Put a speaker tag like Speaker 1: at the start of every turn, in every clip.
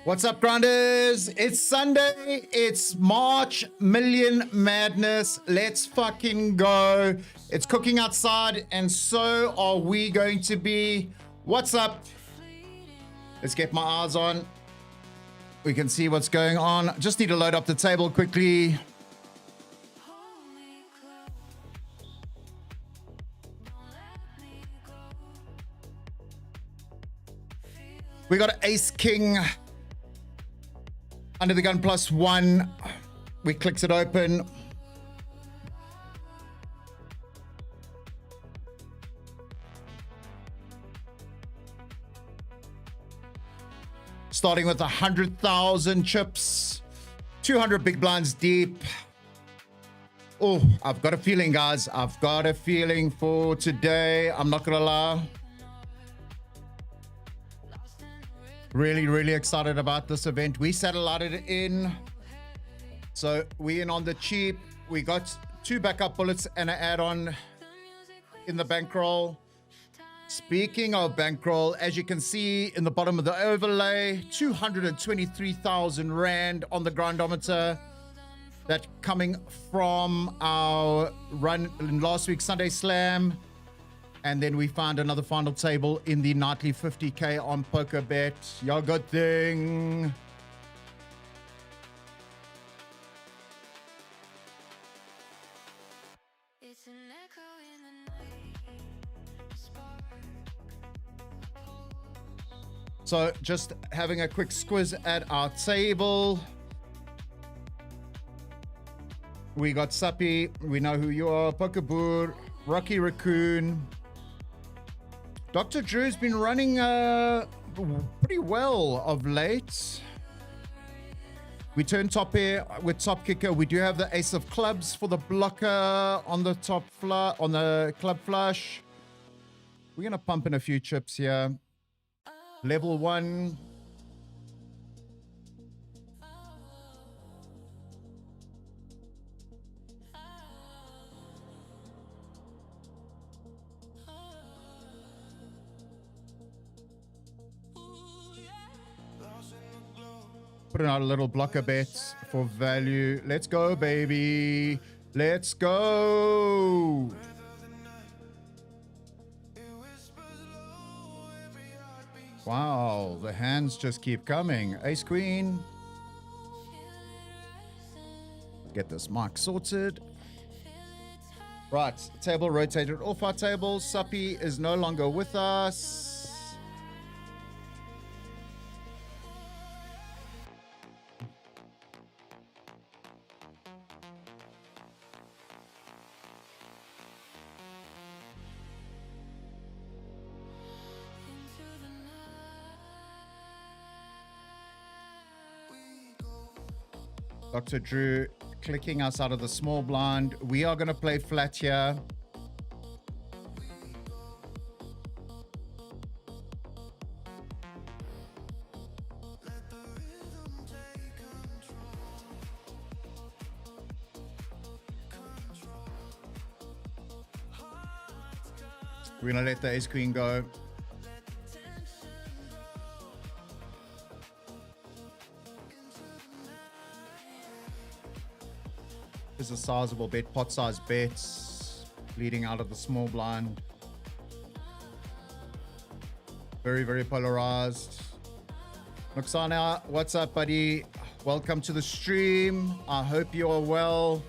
Speaker 1: What's up, grinders? It's Sunday. It's March Million Madness. Let's fucking go. It's cooking outside, and so are we going to be. What's up? Let's get my eyes on. We can see what's going on. Just need to load up the table quickly. We got Ace King. Under the gun +1. We clicked it open. Starting with 100,000 chips. 200 big blinds deep. Oh, I've got a feeling, guys. I've got a feeling for today. I'm not going to lie. Really excited about this event. We satellited it in, so we in on the cheap. We got 2 backup bullets and an add-on in the bankroll. Speaking of bankroll, as you can see in the bottom of the overlay, 223,000 Rand on the grindometer. That coming from our run in last week's Sunday Slam. And then we found another final table in the nightly 50K on PokerBet. Y'all good thing. It's an echo in the night. So just having a quick squiz at our table. We got Sappy. We know who you are. Pokerboor. Rocky Raccoon. Dr. Drew's been running pretty well of late. We turn top pair with top kicker. We do have the ace of clubs for the blocker on the top on the club flush. We're gonna pump in a few chips here. Level 1. Putting out a little blocker bet for value. Let's go, baby. Let's go. Wow, the hands just keep coming. Ace Queen. Get this mic sorted. Right, table rotated off our table. Sappy is no longer with us. Dr. Drew clicking us out of the small blind. We are going to play flat here. We're going to let the ace queen go. Is a sizable bet, pot size bets, leading out of the small blind. Very polarized. Noxana, what's up, buddy? Welcome to the stream. I hope you are well.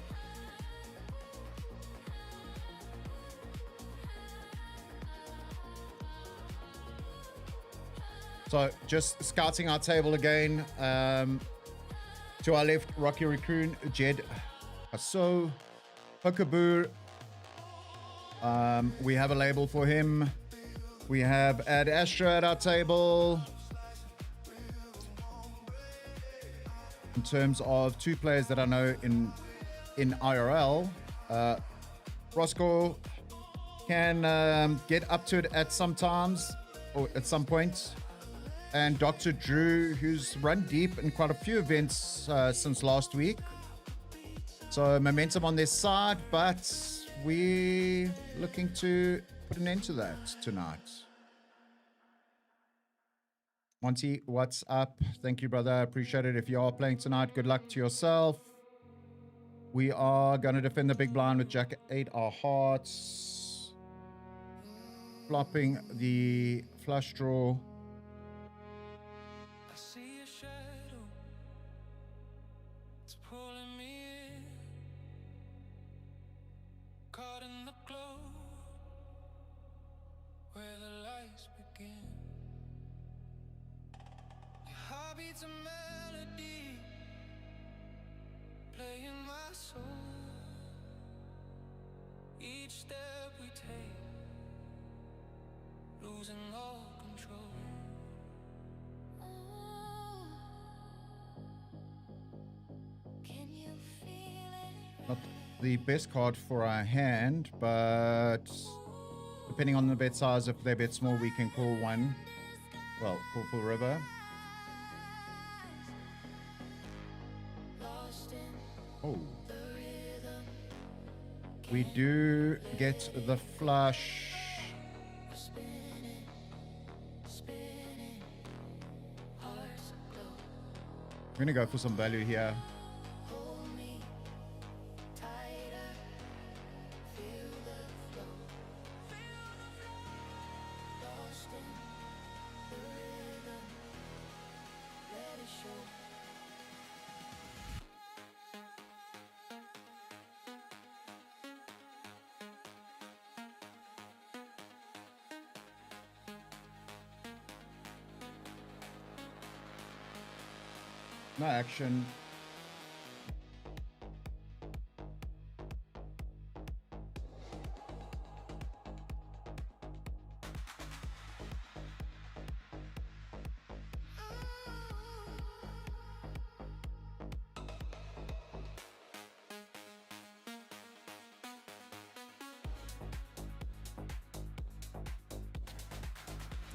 Speaker 1: So just scouting our table again. To our left, Rocky Raccoon, Jed. So, Pokerboor, we have a label for him. We have Ad Astra at our table. In terms of 2 players that I know in IRL, Roscoe can get up to it at some times or at some point. And Dr. Drew, who's run deep in quite a few events since last week. So momentum on their side, but we looking to put an end to that tonight? Monty, what's up? Thank you, brother. I appreciate it. If you are playing tonight, good luck to yourself. We are going to defend the big blind with Jack 8 our hearts. Flopping the flush draw.
Speaker 2: I see a shadow. It's pulling me in. Caught in the glow where the lights begin. Your heartbeat's a melody playing my soul. Each step we take, losing all control. Can you feel it?
Speaker 1: Not the best card for our hand, but depending on the bet size, if they bet small, we can call one. Well, call full river. Oh. We do get the flush. I'm going to go for some value here. No action.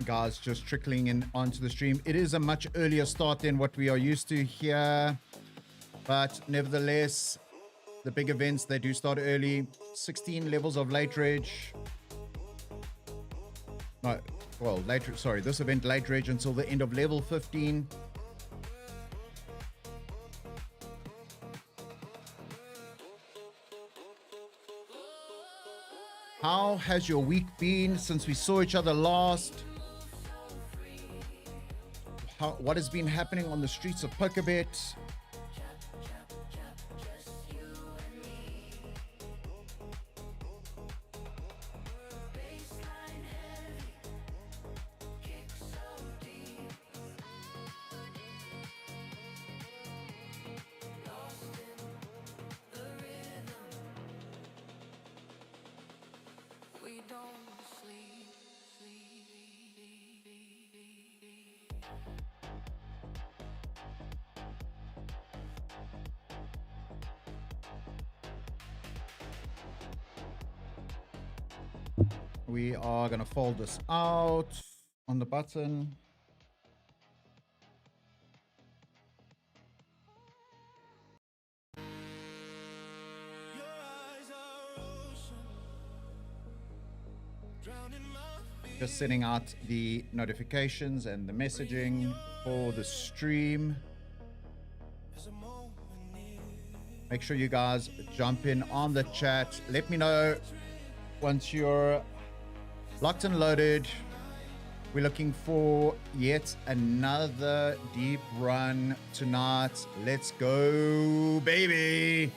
Speaker 1: Guys, just trickling in onto the stream. It is a much earlier start than what we are used to here, but nevertheless, the big events, they do start early. 16 levels of late reg. No, well, sorry, this event late reg until the end of level 15. How has your week been since we saw each other last? What has been happening on the streets of Pokebet? We are going to fold this out on the button. Just sending out the notifications and the messaging for the stream. Make sure you guys jump in on the chat. Let me know once you're locked and loaded. We're looking for yet another deep run tonight. Let's go, baby.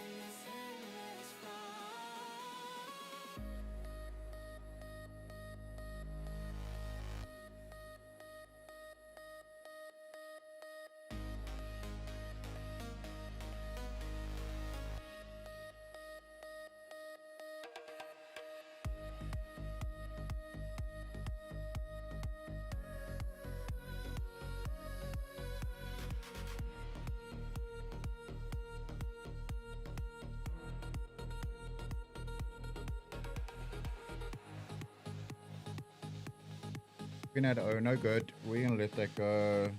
Speaker 1: Been at O, no good. We're gonna let that go.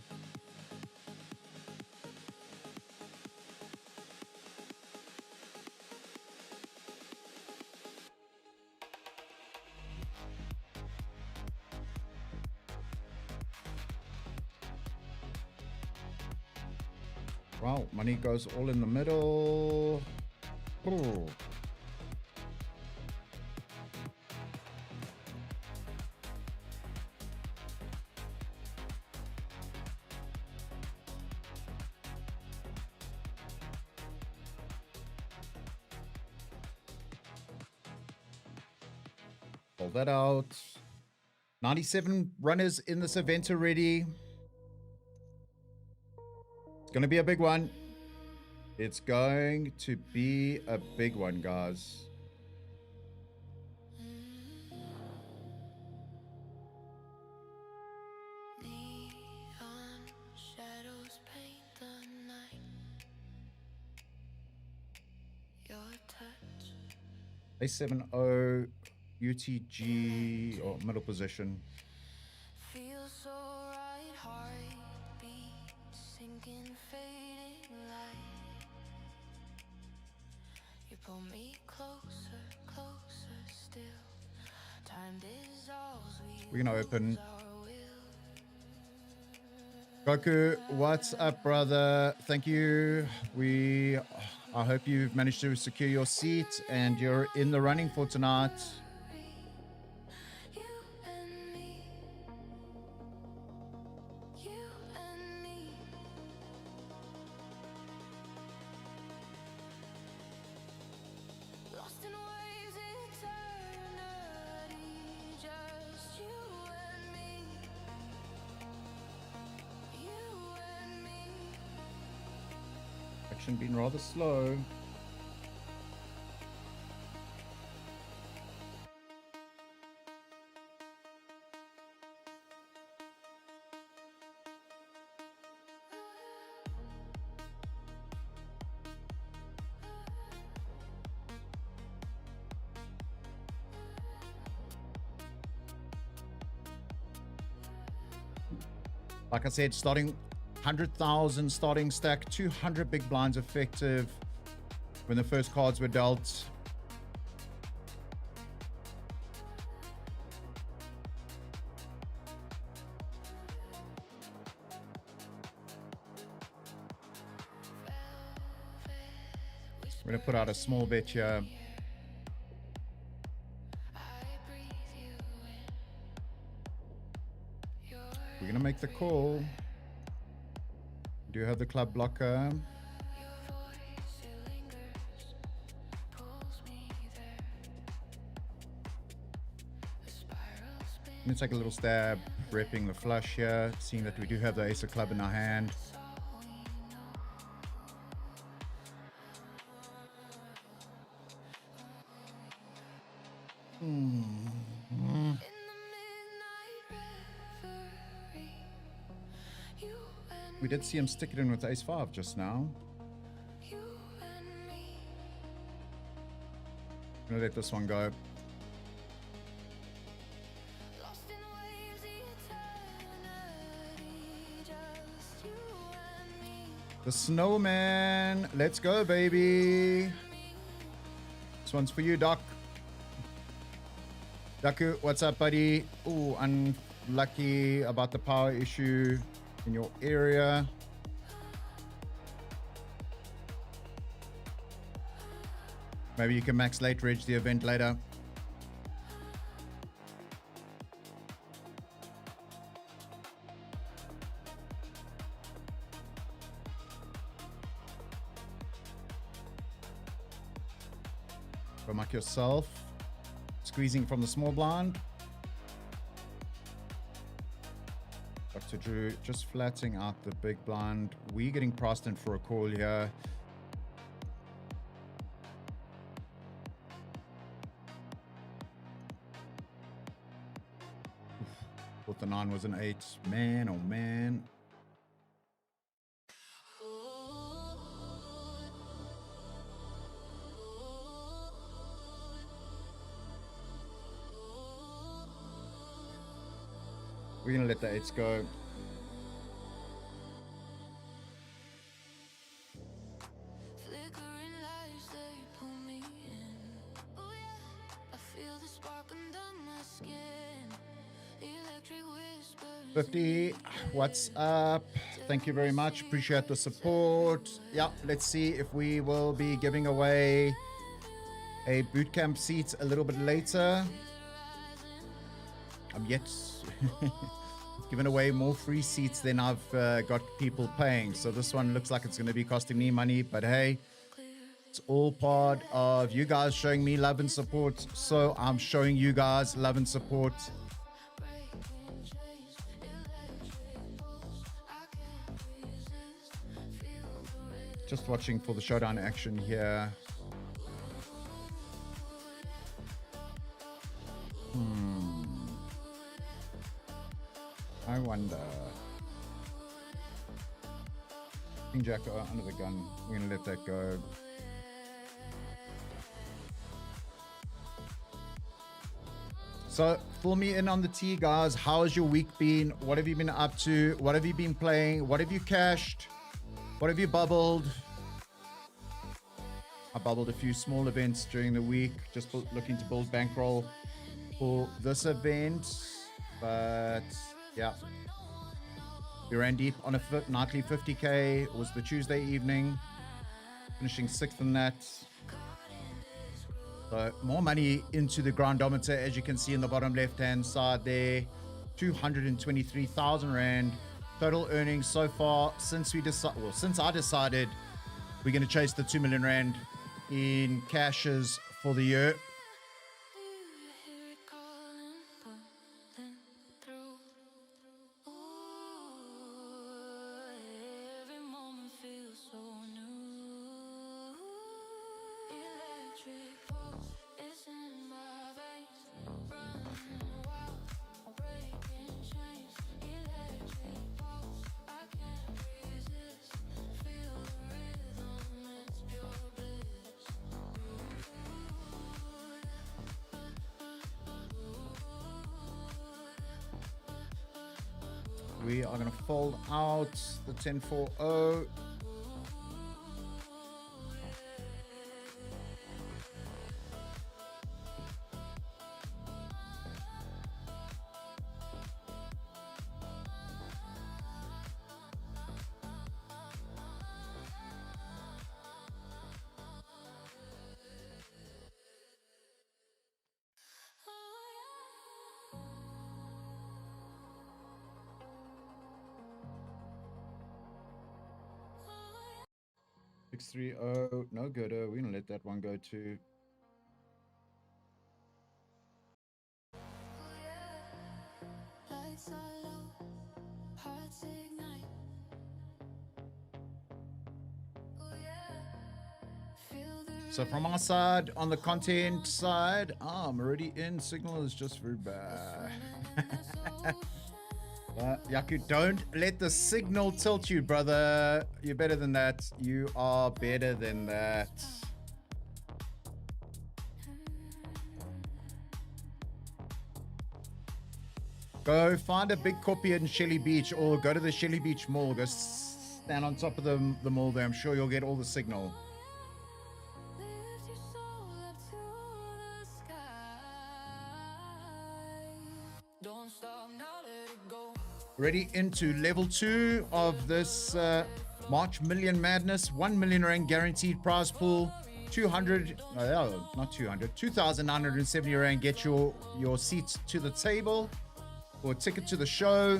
Speaker 1: Wow, money goes all in the middle. Ooh. Pull that out. 97 runners in this event already. It's going to be a big one. It's going to be a big one, guys.
Speaker 2: Neon shadows paint the night. Your touch
Speaker 1: A70 UTG or middle position.
Speaker 2: feels so right. Heartbeat sinking, fading light. You pull me closer, closer still. Time dissolves.
Speaker 1: We're going to open.
Speaker 2: Our will.
Speaker 1: Goku, what's up, brother? Thank you. I hope you've managed to secure your seat and you're in the running for tonight.
Speaker 2: You and me. You and me. Lost in waves, eternity. Just you and me. You and me.
Speaker 1: Action been rather slow. Like I said, starting 100,000 starting stack, 200 big blinds effective when the first cards were dealt. I'm going to put out a small bet here. We're going to make the call. Do you have the club blocker? Let me take a little stab, repping the flush here, seeing that we do have the ace of club in our hand. We did see him stick it in with ace 5 just now. I'm gonna let this one go. The snowman. Let's go, baby. This one's for you, Doc. Daku, what's up, buddy? Ooh, unlucky about the power issue in your area. Maybe you can max late reg the event later. Go mark yourself. Squeezing from the small blind. Dr. Drew just flattening out the big blind. We're getting priced in for a call here. Thought the 9 was an 8. Man, oh man. We're gonna let the 8s go.
Speaker 2: Flickering lights, they pull me in. Oh yeah, I feel the spark under my skin. Electric whispers
Speaker 1: 50, what's up? Thank you very much. Appreciate the support. Yeah, let's see if we will be giving away a bootcamp seat a little bit later. I'm yet giving away more free seats than I've got people paying. So this one looks like it's going to be costing me money, but hey, it's all part of you guys showing me love and support. So I'm showing you guys love and support. Just watching for the showdown action here. I wonder. King Jack under the gun. We're gonna let that go. So fill me in on the tea, guys. How has your week been? What have you been up to? What have you been playing? What have you cashed? What have you bubbled? I bubbled a few small events during the week, just looking to build bankroll for this event. But yeah, we ran deep on a nightly 50k. It was the Tuesday evening, finishing 6th in that. So more money into the grandometer, as you can see in the bottom left hand side there. 223,000 rand total earnings so far since since I decided we're going to chase the 2 million rand in cashes for the year. We are going to fold out the 10-4-0. Six, 3-0, no good. We're going to let that one go too. So from our side, on the content side, I'm already in. Signal is just very bad. Yaku, don't let the signal tilt you, brother. You're better than that. You are better than that. Go find a big copy in Shelly Beach, or go to the Shelly Beach Mall. Go stand on top of the mall there. I'm sure you'll get all the signal. Ready into level 2 of this March Million Madness. 1 million rand guaranteed prize pool. 2,970 rand get your seats to the table or ticket to the show.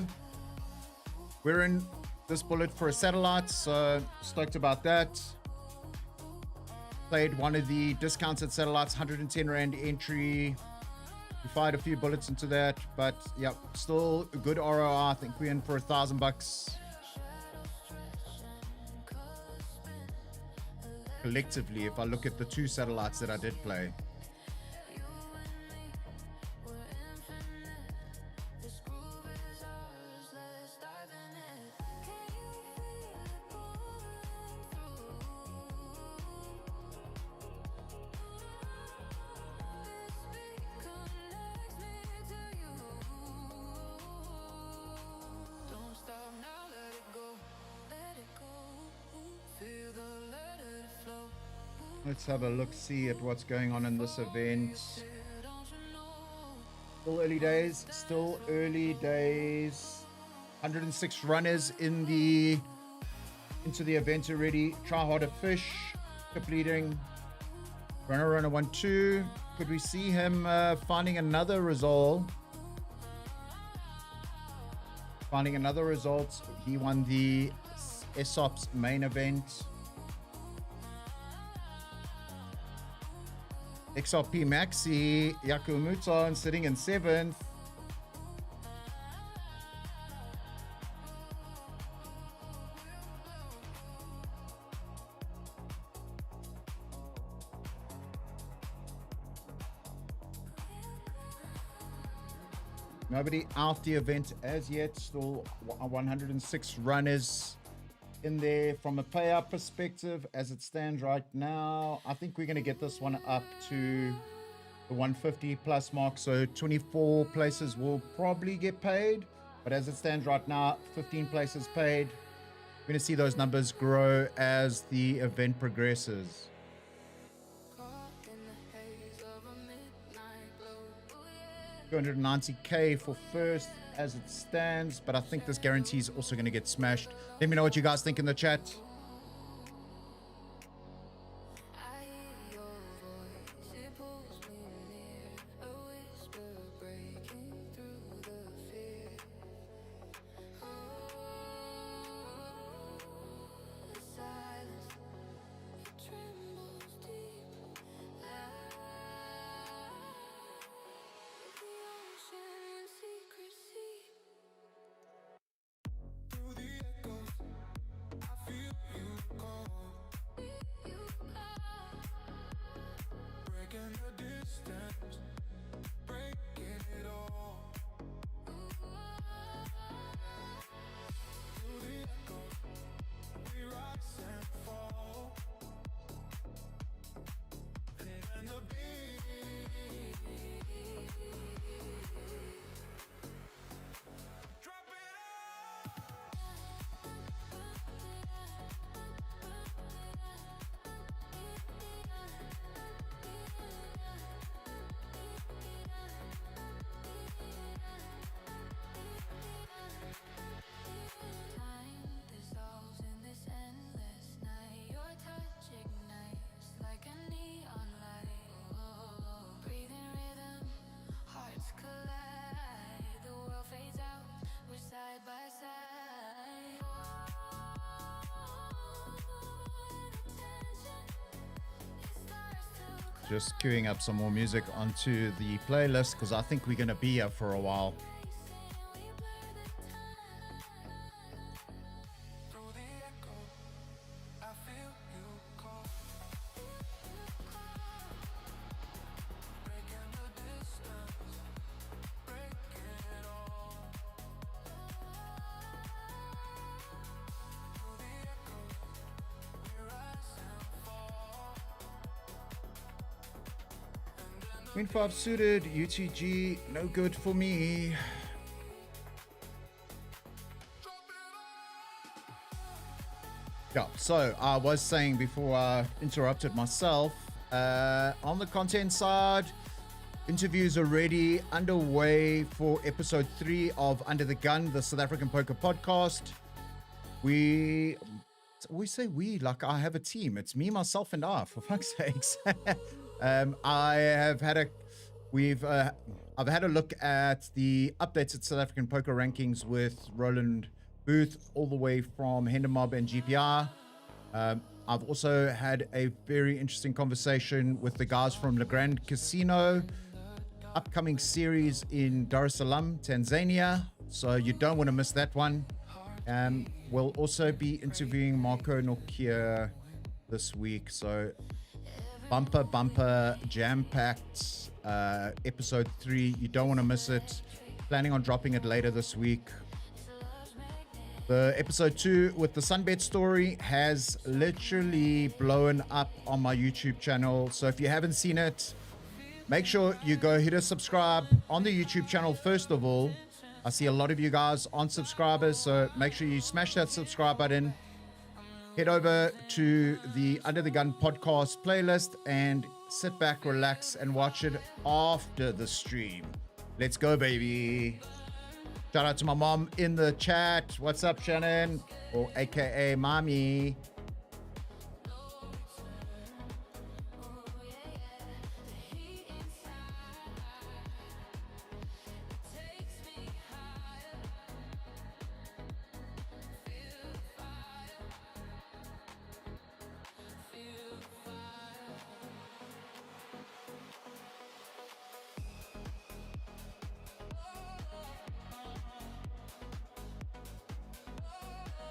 Speaker 1: We're in this bullet for a satellite, so stoked about that. Played one of the discounted satellites, 110 rand entry. We fired a few bullets into that, but yeah, still a good ROI. I think we're in for $1,000 collectively if I look at the 2 satellites that I did play. Let's have a look-see at what's going on in this event. Still early days. Still early days. 106 runners into the event already. Try harder fish, keep leading. Runner 1-2. Could we see him finding another result? Finding another result. He won the ESOP's main event. XRP Maxi Yakumuton sitting in 7th. Nobody out the event as yet. Still 106 runners in there. From a payout perspective, as it stands right now, I think we're going to get this one up to the 150 plus mark. So 24 places will probably get paid. But as it stands right now, 15 places paid. We're going to see those numbers grow as the event progresses. 290k for first as it stands, but I think this guarantee is also going to get smashed. Let me know what you guys think in the chat. Just queuing up some more music onto the playlist because I think we're going to be here for a while. Queen 5 suited, UTG, no good for me. Yeah, so I was saying before I interrupted myself, on the content side, interviews already underway for episode 3 of Under the Gun, the South African Poker Podcast. We say we, like I have a team. It's me, myself, and I, for fuck's sakes. I've had a look at the updated South African poker rankings with Roland Booth, all the way from Hendemob and GPR. I've also had a very interesting conversation with the guys from Le Grand Casino, upcoming series in Dar es Salaam, Tanzania. So you don't want to miss that one. We'll also be interviewing Marco Nokia this week. So bumper jam-packed episode 3. You don't want to miss it. Planning on dropping it later this week. The episode 2 with the Sunbet story has literally blown up on my YouTube channel. So if you haven't seen it, make sure you go hit a subscribe on the YouTube channel first of all. I see a lot of you guys aren't subscribers, so make sure you smash that subscribe button. Head over to the Under the Gun podcast playlist and sit back, relax, and watch it after the stream. Let's go, baby. Shout out to my mom in the chat. What's up, Shannon? Or AKA Mommy.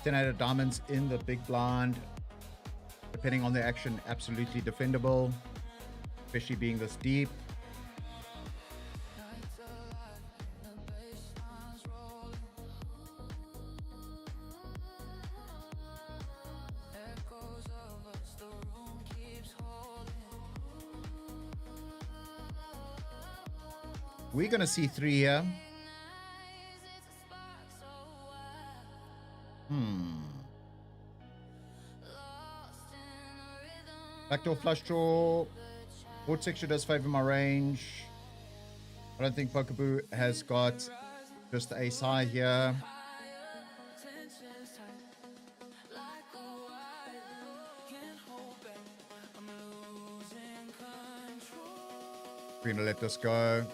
Speaker 1: Ten of diamonds in the big blind. Depending on the action, absolutely defendable, especially being this deep. We're going to see 3 here. Backdoor flush draw. Board texture does favor my range. I don't think Pokeboo has got just ace high here. We're gonna let this go.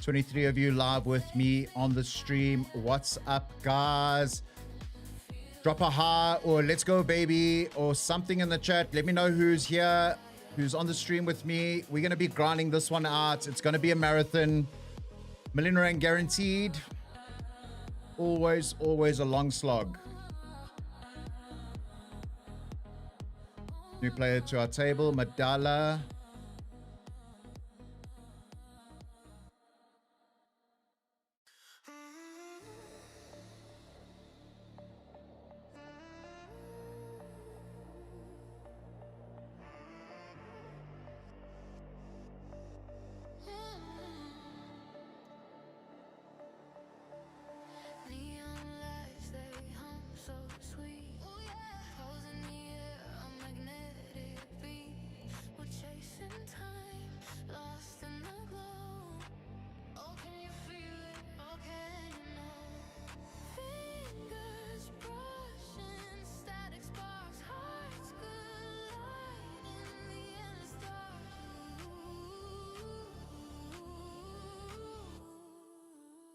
Speaker 1: $23 of you live with me on the stream. What's up, guys? Drop a hi or let's go, baby, or something in the chat. Let me know who's here, who's on the stream with me. We're going to be grinding this one out. It's going to be a marathon. Million rand guaranteed. Always, always a long slog. New player to our table, Madala.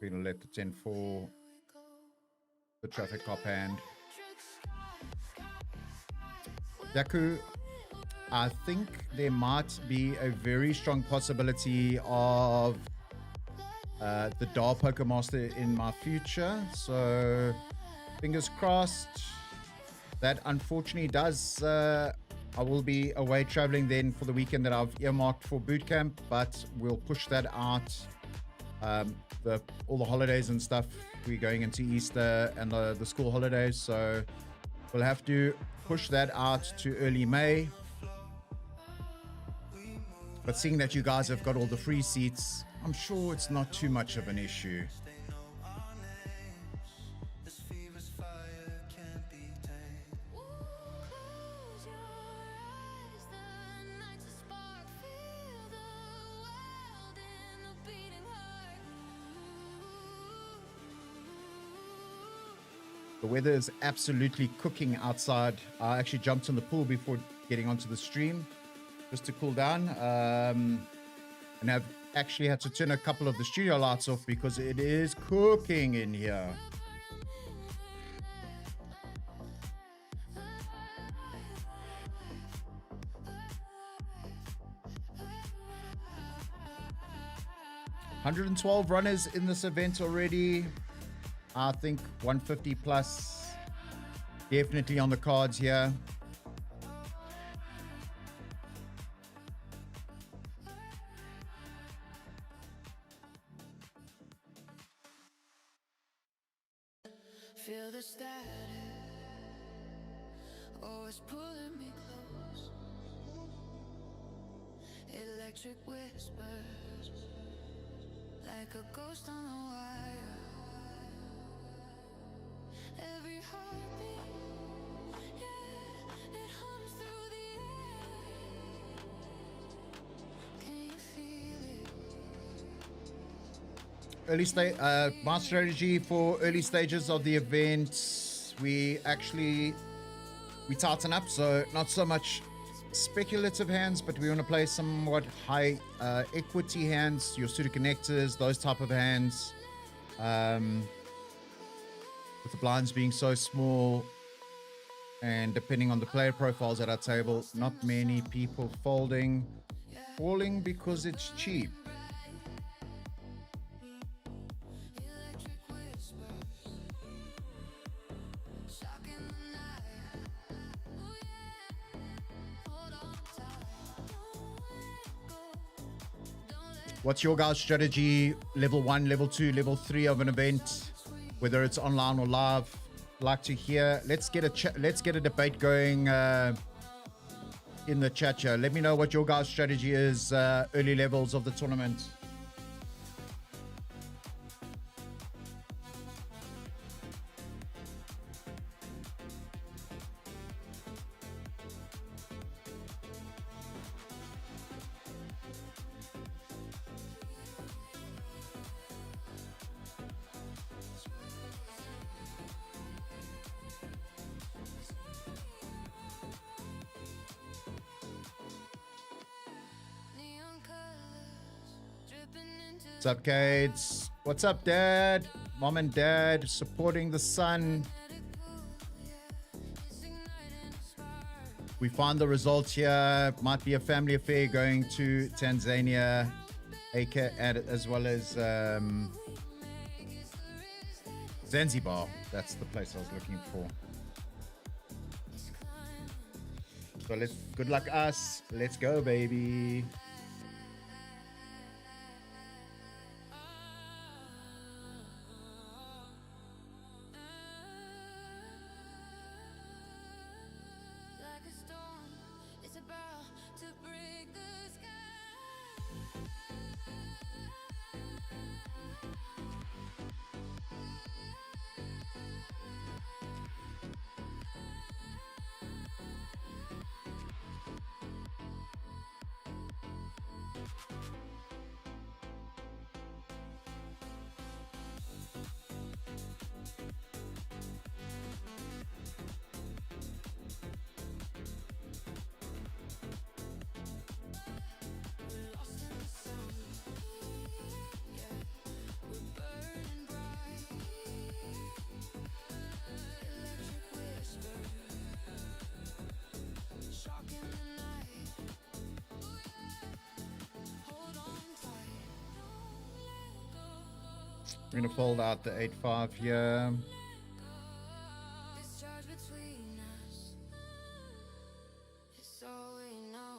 Speaker 1: We're going to let the 10-4, the traffic cop hand. Yaku, I think there might be a very strong possibility of the Dar Pokemaster in my future. So fingers crossed. That unfortunately does... I will be away traveling then for the weekend that I've earmarked for boot camp, but we'll push that out. All the holidays and stuff, we're going into Easter and the school holidays, so we'll have to push that out to early May. But seeing that you guys have got all the free seats, I'm sure it's not too much of an issue. The weather is absolutely cooking outside. I actually jumped in the pool before getting onto the stream just to cool down. And I've actually had to turn a couple of the studio lights off because it is cooking in here. $112 runners in this event already. I think 150 plus definitely on the cards here.
Speaker 2: Feel the static, always pulling me close. Electric whispers, like a ghost on a wire. Every heartbeat, yeah, it hums through the air. Can you feel it?
Speaker 1: Early stage, my strategy for early stages of the event, we tighten up, so not so much speculative hands, but we want to play somewhat high equity hands, your suited connectors, those type of hands. With the blinds being so small, and depending on the player profiles at our table, not many people falling because it's cheap.
Speaker 2: Electric whispers, shocking the night. Oh yeah, hold on tight. Don't let go. Don't let
Speaker 1: What's your guys' strategy? Level 1, level 2, level 3 of an event, whether it's online or live. Like to hear. Let's get a debate going in the chat here. Let me know what your guys' strategy is, early levels of the tournament.
Speaker 2: neon colors dripping into
Speaker 1: What's up, Kades? What's up, Dad? Mom and Dad supporting the son. We find the results here. Might be a family affair going to Tanzania, as well as Zanzibar. That's the place I was looking for. So good luck us. Let's go, baby.
Speaker 2: like a storm. It's about to break the sky. We're lost in the sun. Yeah, we're burning bright. Electric whisper, shocking the night. Oh yeah, hold on tight. Don't let go.
Speaker 1: We're gonna fold out the 8-5 here.
Speaker 2: This charge between us, it's all we know.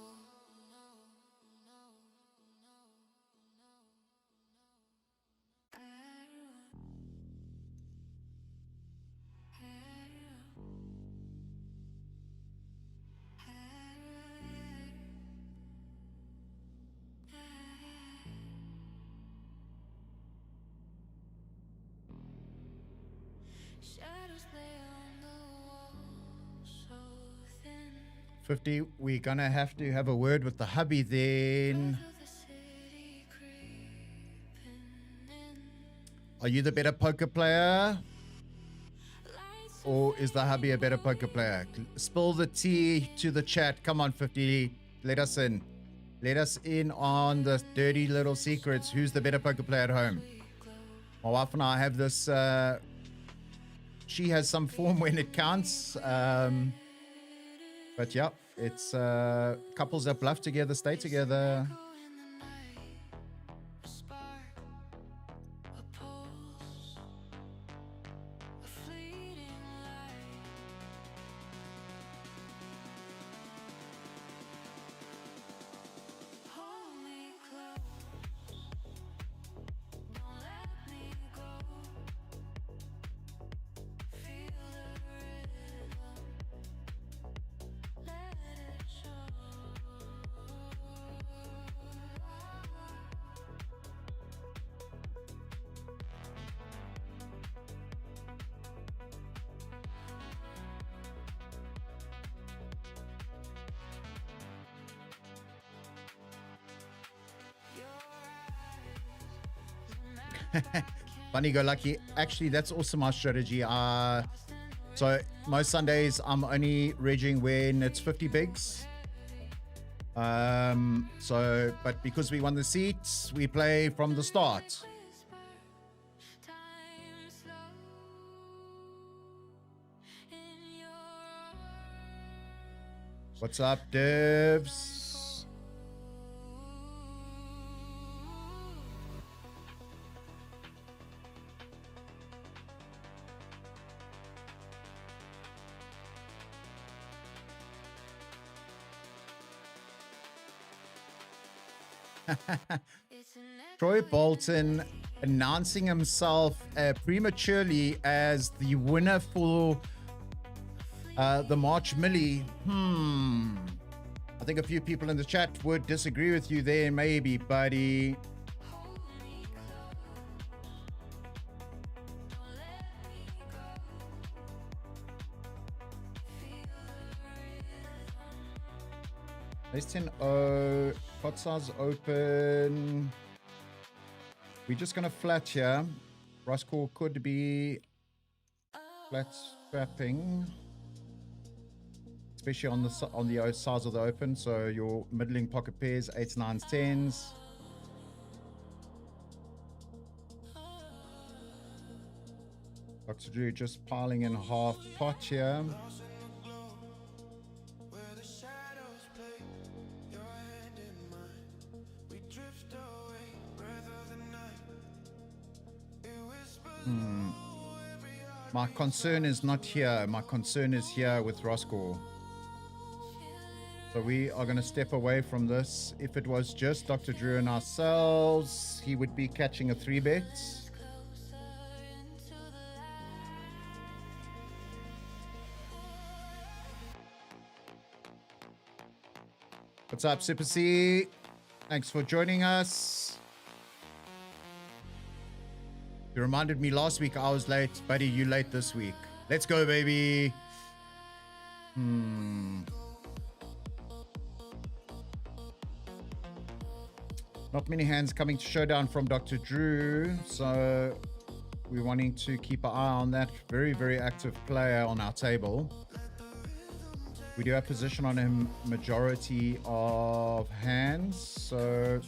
Speaker 2: Shadows lay on the wall, so thin.
Speaker 1: 50, we're gonna have to have a word with the hubby then.
Speaker 2: Feel the city creeping in.
Speaker 1: Are you the better poker player?
Speaker 2: Lights
Speaker 1: Or is the hubby a better poker player? Spill the tea to the chat. Come on, 50. Let us in. Let us in on the dirty little secrets. Who's the better poker player at home? My wife and I have this. She has some form when it counts. But yeah, it's couples that bluff together, stay together.
Speaker 2: go in the night. A spark, a pulse, a fleeting light. Hold me close, don't let me go. Feel the rhythm, let it show.
Speaker 1: Funny go lucky. Actually, that's also my strategy. So most Sundays I'm only regging when it's 50 bigs. But because we won the seats, we play from the start. What's up, devs? Troy Bolton announcing himself prematurely as the winner for the March Millie. I think a few people in the chat would disagree with you there, maybe, buddy. Ace 10-0, pot size open. We're just going to flat here. Roscoe could be flat strapping, especially on the size of the open. So your middling pocket pairs, 8s, 9s, 10s. Dr. Drew just piling in half pot here. My concern is not here. My concern is here with Roscoe. So we are going to step away from this. If it was just Dr. Drew and ourselves, he would be catching a 3-bet. What's up, Super C? Thanks for joining us. You reminded me last week I was late. Buddy, you late this week. Let's go, baby. Not many hands coming to showdown from Dr. Drew. So we're wanting to keep an eye on that very, very active player on our table. We do have position on him majority of hands. So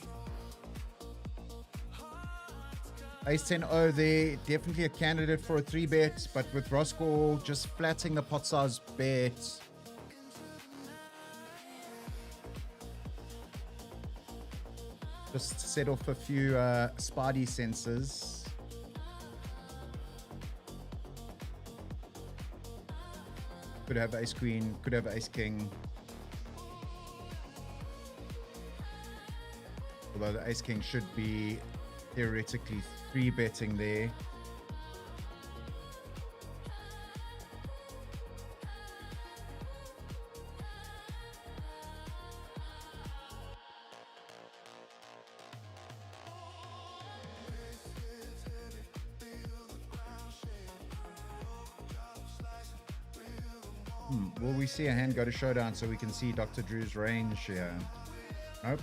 Speaker 1: Ace 10-0 there, definitely a candidate for a 3-bet, but with Roscoe just flatting the pot size bet. Just set off a few spidey sensors. Could have ace queen, could have ace king. Although the ace king should be theoretically 3-betting there. Will we see a hand go to showdown so we can see Dr. Drew's range here? Nope.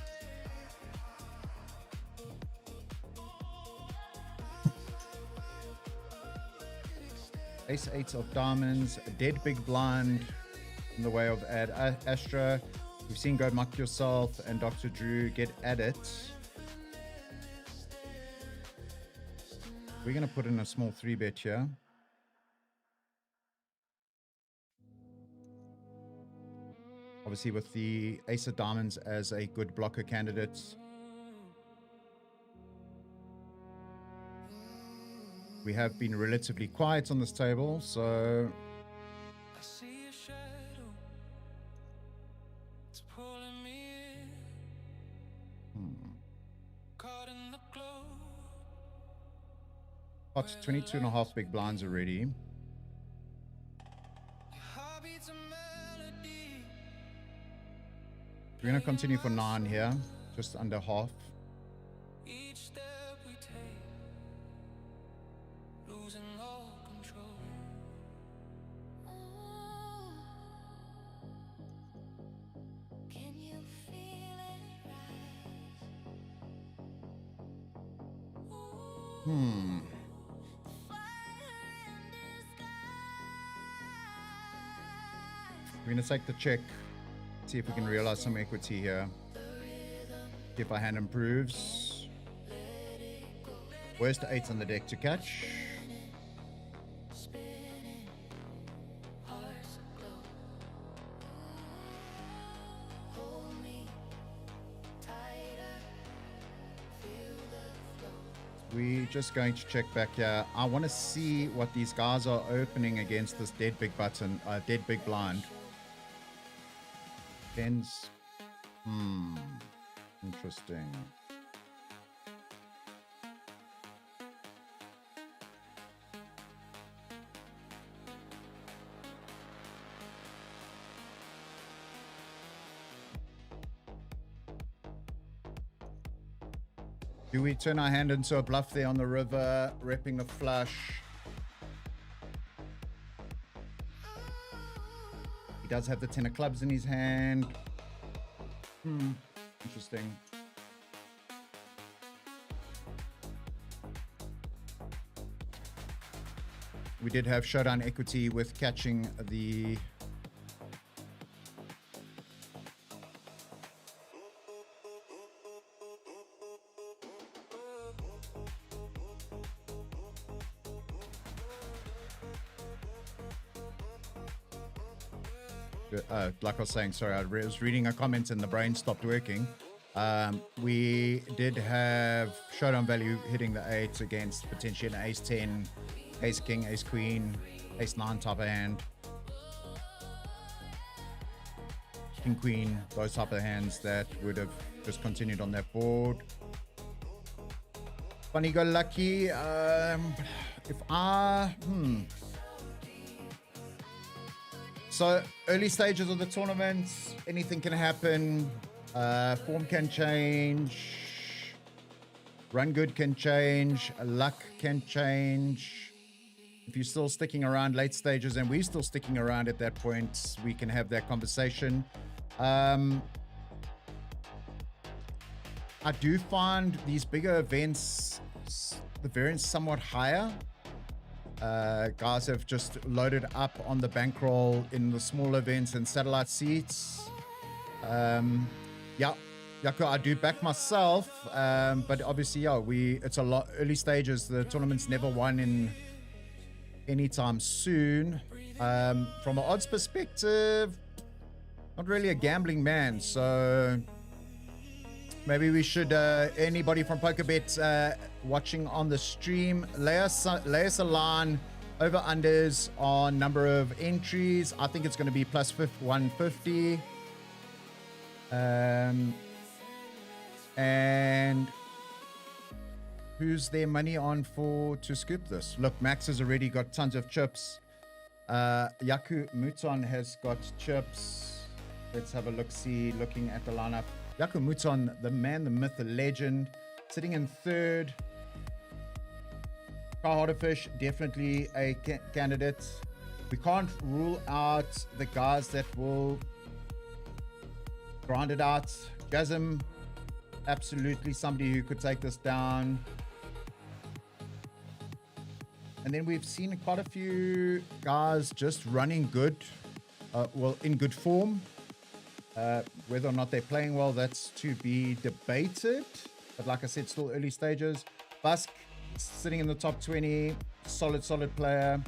Speaker 1: Ace 8 of diamonds, a dead big blind in the way of Ad Astra. We've seen Go Muck Yourself and Dr. Drew get at it. We're going to put in a small 3-bet here. Obviously with the Ace of Diamonds as a good blocker candidate. We have been relatively quiet on this table, so
Speaker 2: I see a shadow. It's pulling me in. Caught in the glow.
Speaker 1: hot 22.5 big blinds already.
Speaker 2: Your heartbeat's a melody.
Speaker 1: We're going to continue for 9 here, just under half.
Speaker 2: Each step we take, losing all control. Can you feel it rise?
Speaker 1: We're going to take the check, see if we can realize some equity here. See if our hand improves. Worst 8 on the deck to catch. We're just going to check back here. I want to see what these guys are opening against this dead big button, dead big blind. Tens. Interesting. Do we turn our hand into a bluff there on the river, repping the flush? He does have the 10 of clubs in his hand. Interesting. We did have showdown equity with catching the... like I was saying, sorry, I was reading a comment and the brain stopped working. We did have showdown value hitting the 8 against potentially an ace 10, ace king, ace queen, ace 9 type of hand, king queen, those type of hands that would have just continued on that board. Funny go lucky. If I So early stages of the tournament, anything can happen. Form can change. Run good can change. Luck can change. If you're still sticking around late stages and we're still sticking around at that point, we can have that conversation. I do find these bigger events, the variance somewhat higher. Guys have just loaded up on the bankroll in the small events and satellite seats. Yeah, Yaku, I do back myself, but obviously, yeah, it's a lot early stages. The tournament's never won in anytime soon. From an odds perspective, not really a gambling man, so maybe we should, anybody from PokerBet watching on the stream, lay us a line over unders on number of entries. I think it's going to be plus 150. And who's their money on to scoop this? Look, Max has already got tons of chips. Yaku Muton has got chips. Let's have a look-see, looking at the lineup. Yaku Muton, the man, the myth, the legend, sitting in third. Carl Harderfish, definitely a candidate. We can't rule out the guys that will grind it out. Gazim, absolutely somebody who could take this down. And then we've seen quite a few guys just running good, well, in good form. Whether or not they're playing well, that's to be debated. But like I said, still early stages. Busk sitting in the top 20, solid player.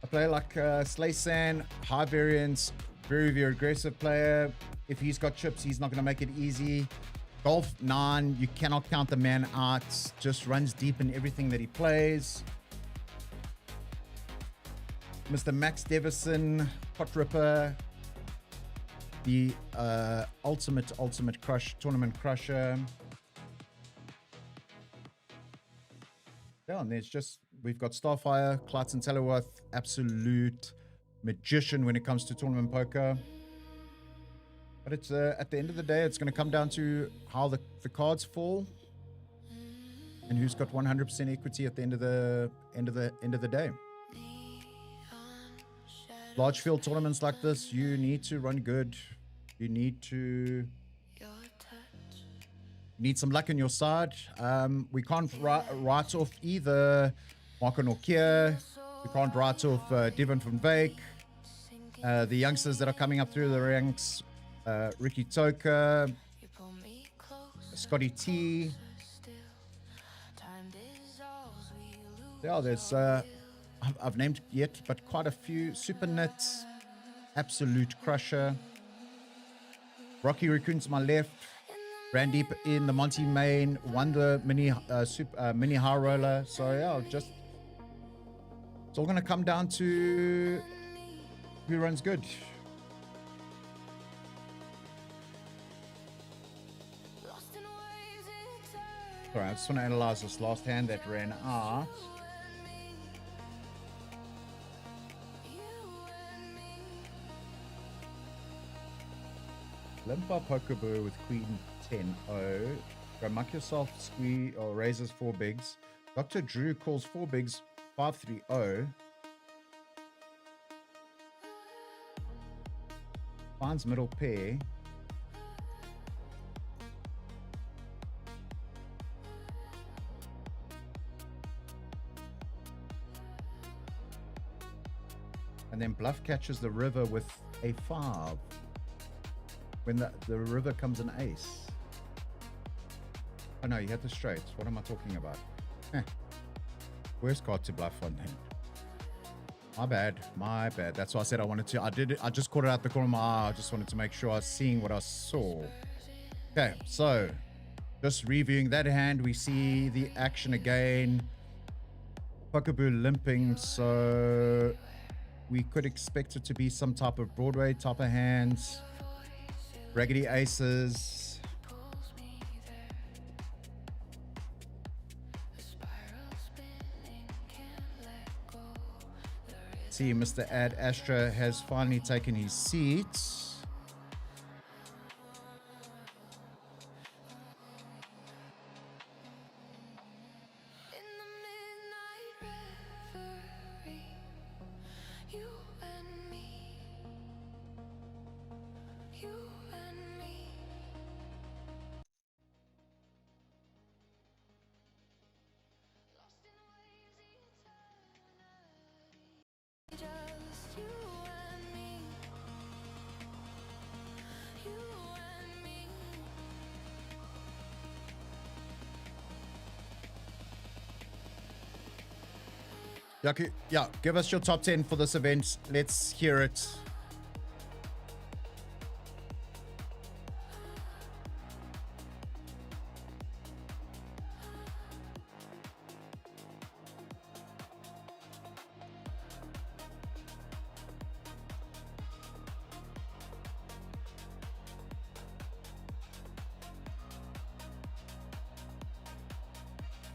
Speaker 1: A player like Slaysan, high variance, very aggressive player. If he's got chips, he's not going to make it easy. Golf 9, you cannot count the man out. Just runs deep in everything that he plays. Mr. Max Devison, pot ripper, the ultimate tournament crusher. Yeah, and there's just, we've got Starfire, Clarkson Teleworth, absolute magician when it comes to tournament poker. But it's at the end of the day, it's going to come down to how the cards fall and who's got 100% equity at the end of the day. Large field tournaments like this, you need to run good. You need to need some luck on your side. We can't write off either Marco Norkier. We can't write off Devon van Veek. The youngsters that are coming up through the ranks, Ricky Toka, Scotty T. Yeah, there's I've named yet, but quite a few. Super Nits, Absolute Crusher, Rocky Raccoon to my left, Randeep in the Monty Main, Wonder Mini Mini High Roller. So yeah, just it's all gonna come down to who runs good. All right, I just want to analyze this last hand that ran out. Limpa Pokeball with Queen 10-0. Go muck yourself, squeeze or raises 4 bigs. Dr. Drew calls 4 bigs 5-3-0. Finds middle pair. And then bluff catches the river with a 5. When the river comes an ace. Oh no, you had the straights. What am I talking about? Worst card to bluff on him. My bad. That's why I said I wanted to. I just caught it out the corner of my eye. I just wanted to make sure I was seeing what I saw. Okay, so just reviewing that hand, we see the action again. Pokeball limping, so we could expect it to be some type of Broadway type of hands. Raggedy aces. See, Mr. Ad Astra has finally taken his seat. Yeah, give us your top 10 for this event. Let's hear it.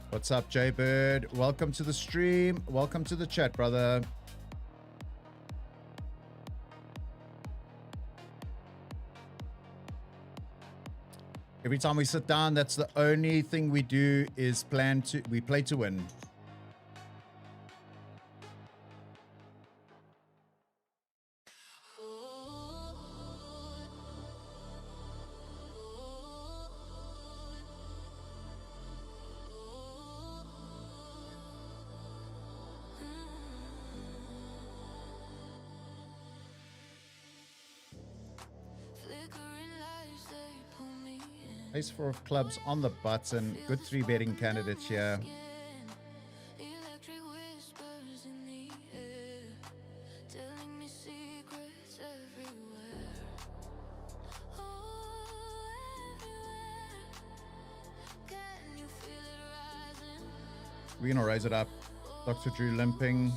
Speaker 1: What's up, Jaybird? Welcome to the stream. Welcome to the chat, brother. Every time we sit down, that's the only thing we do is we play to win. Ace 4 of clubs on the button. Good 3-betting candidates here. We're going to raise it up. Dr. Drew limping.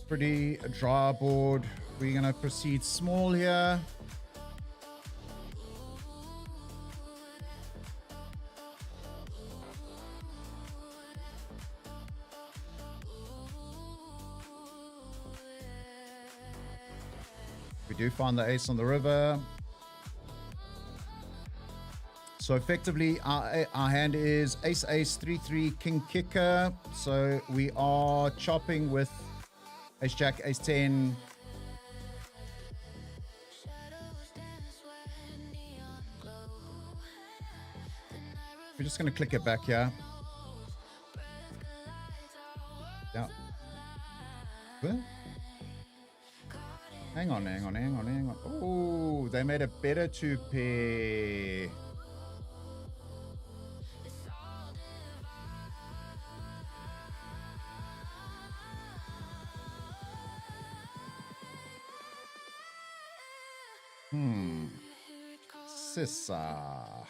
Speaker 1: Pretty dry board. We're going to proceed small here. We do find the ace on the river. So effectively, our hand is ace, ace, 3-3, king, kicker. So we are chopping with ace, jack, ace, 10. We're just going to click it back here. Yeah. What? Hang on. Oh, they made it better to pair. Sissa.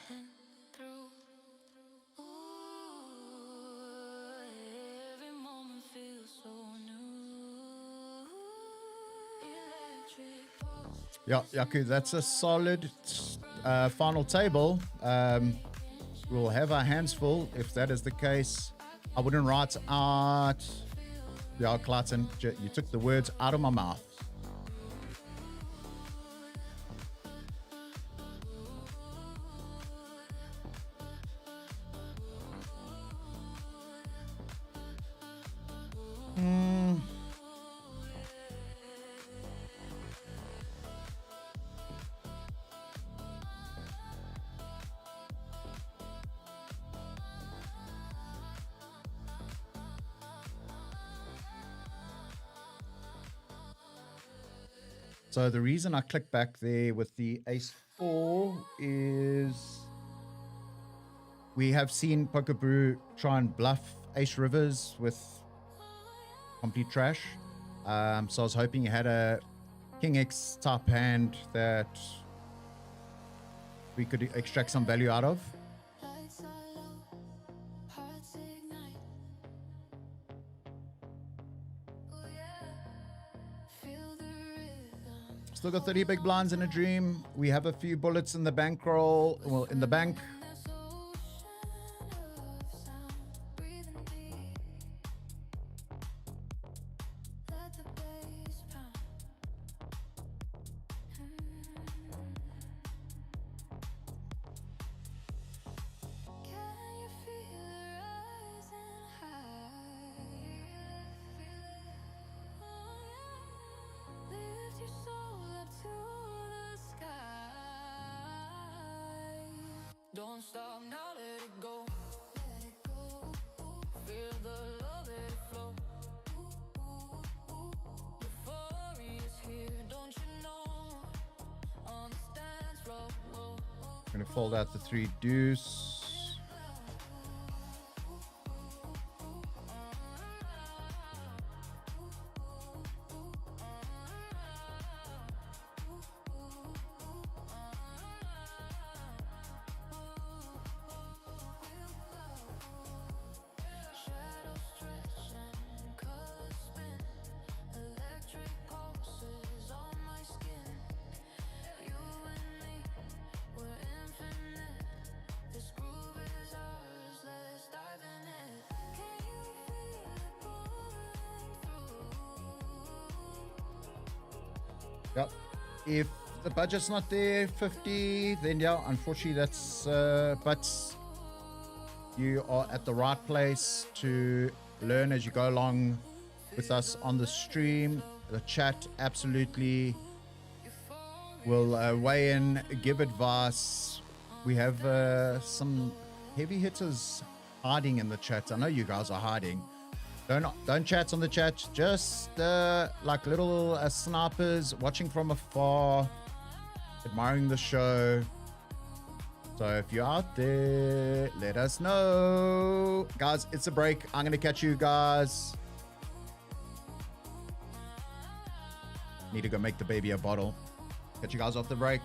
Speaker 1: Yeah, Yaku, that's a solid final table. We'll have our hands full if that is the case. I wouldn't write out. Yeah, Clayton, you took the words out of my mouth. So the reason I click back there with the ace 4 is we have seen Poker Brew try and bluff ace rivers with complete trash. So I was hoping you had a king X type hand that we could extract some value out of. Still got 30 big blinds in a dream. We have a few bullets in the bankroll, well, in the bank.
Speaker 2: Don't stop now, let it go. Let it go. Feel the love, let it flow. Euphoria's here, don't you know? On the dance floor.
Speaker 1: I'm gonna fold out the 3 deuce. Yep. If the budget's not there, 50, then yeah, unfortunately that's, but you are at the right place to learn as you go along with us on the stream. The chat absolutely will weigh in, give advice. We have some heavy hitters hiding in the chat. I know you guys are hiding. Don't chat on the chat. Just like little snipers watching from afar, admiring the show. So if you're out there, let us know. Guys, it's a break. I'm going to catch you guys. Need to go make the baby a bottle. Catch you guys off the break.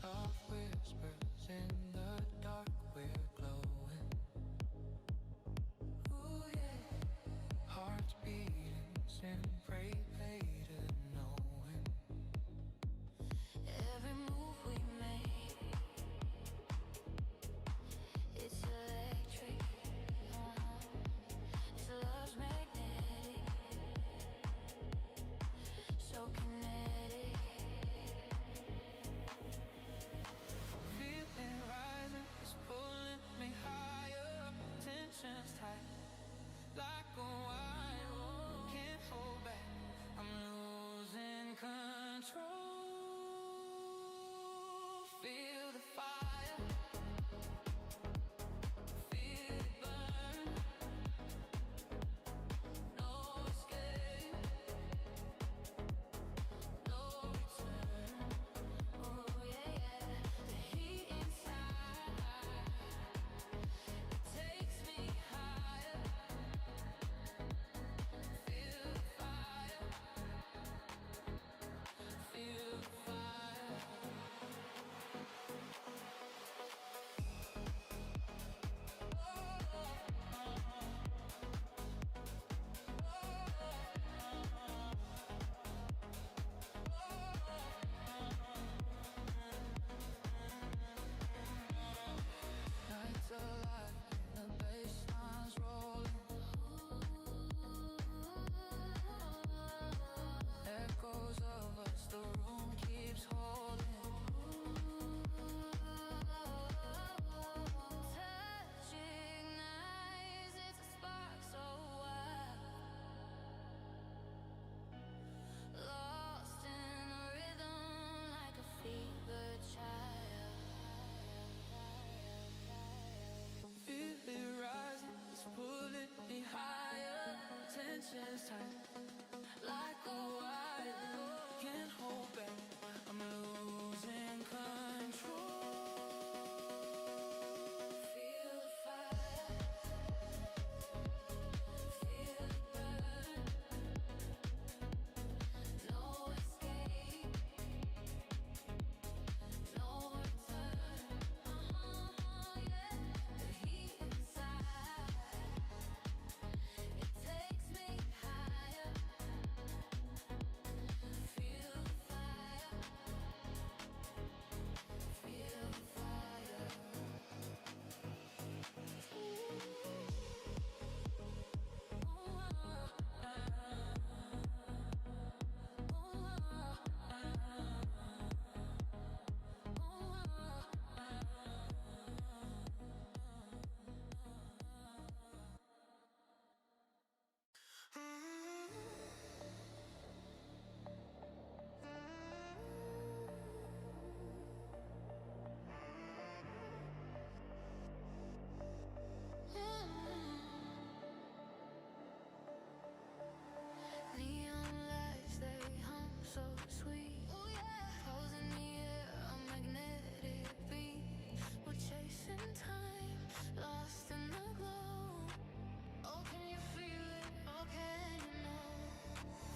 Speaker 2: Soft whispers in the dark, we're glowing. Ooh, yeah. Hearts beating, send pray to knowing. Every move we make, it's electric. This love's magnetic, so kinetic. Feeling rising, it's pulling me higher. Tension's tight, like a wire. Can't hold back, I'm losing control. Feel the fire, feel it burn. No escape, no return. Oh yeah, yeah. The heat inside, it takes me higher. Feel the fire, feel the fire. Nights alive, the bassline's rolling. Echoes of us, the room keeps holding. Touch ignites, it's a spark so wild. Lost in the rhythm like a fever child. Feel it rising, it's pulling me higher. Tension's tight, like a wire. Can't hold back, I'm losing control. Feel the fire, feel it burn. No escape, no return. Yeah. The heat inside, it takes me higher. Feel the fire, feel the fire. Neon lights, they hum so sweet. Oh yeah. Pulls in the air, a magnetic beat. We're chasing time, lost in the glow. Oh, can you feel it? Oh, can you know?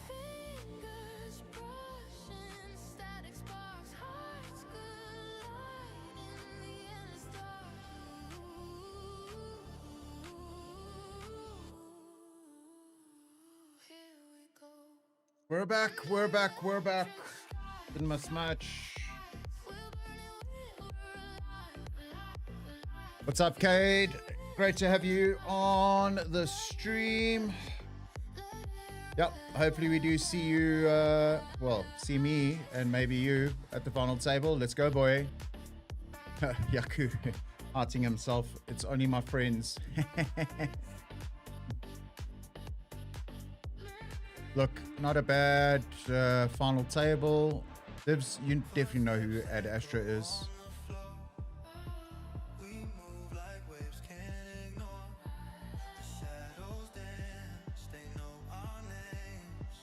Speaker 2: Fingers brushing, static sparks, hearts collide in the endless dark. Here we go.
Speaker 1: We're back. We're back. We're back. Didn't miss much. What's up, Cade? Great to have you on the stream. Yep. Hopefully we do see you, well, see me and maybe you at the final table. Let's go, boy. Yaku hearting himself. It's only my friends. Look, not a bad final table. Divs, you definitely know who Ad Astra is.
Speaker 2: We move like waves, can't ignore. The shadows dance, they know our names.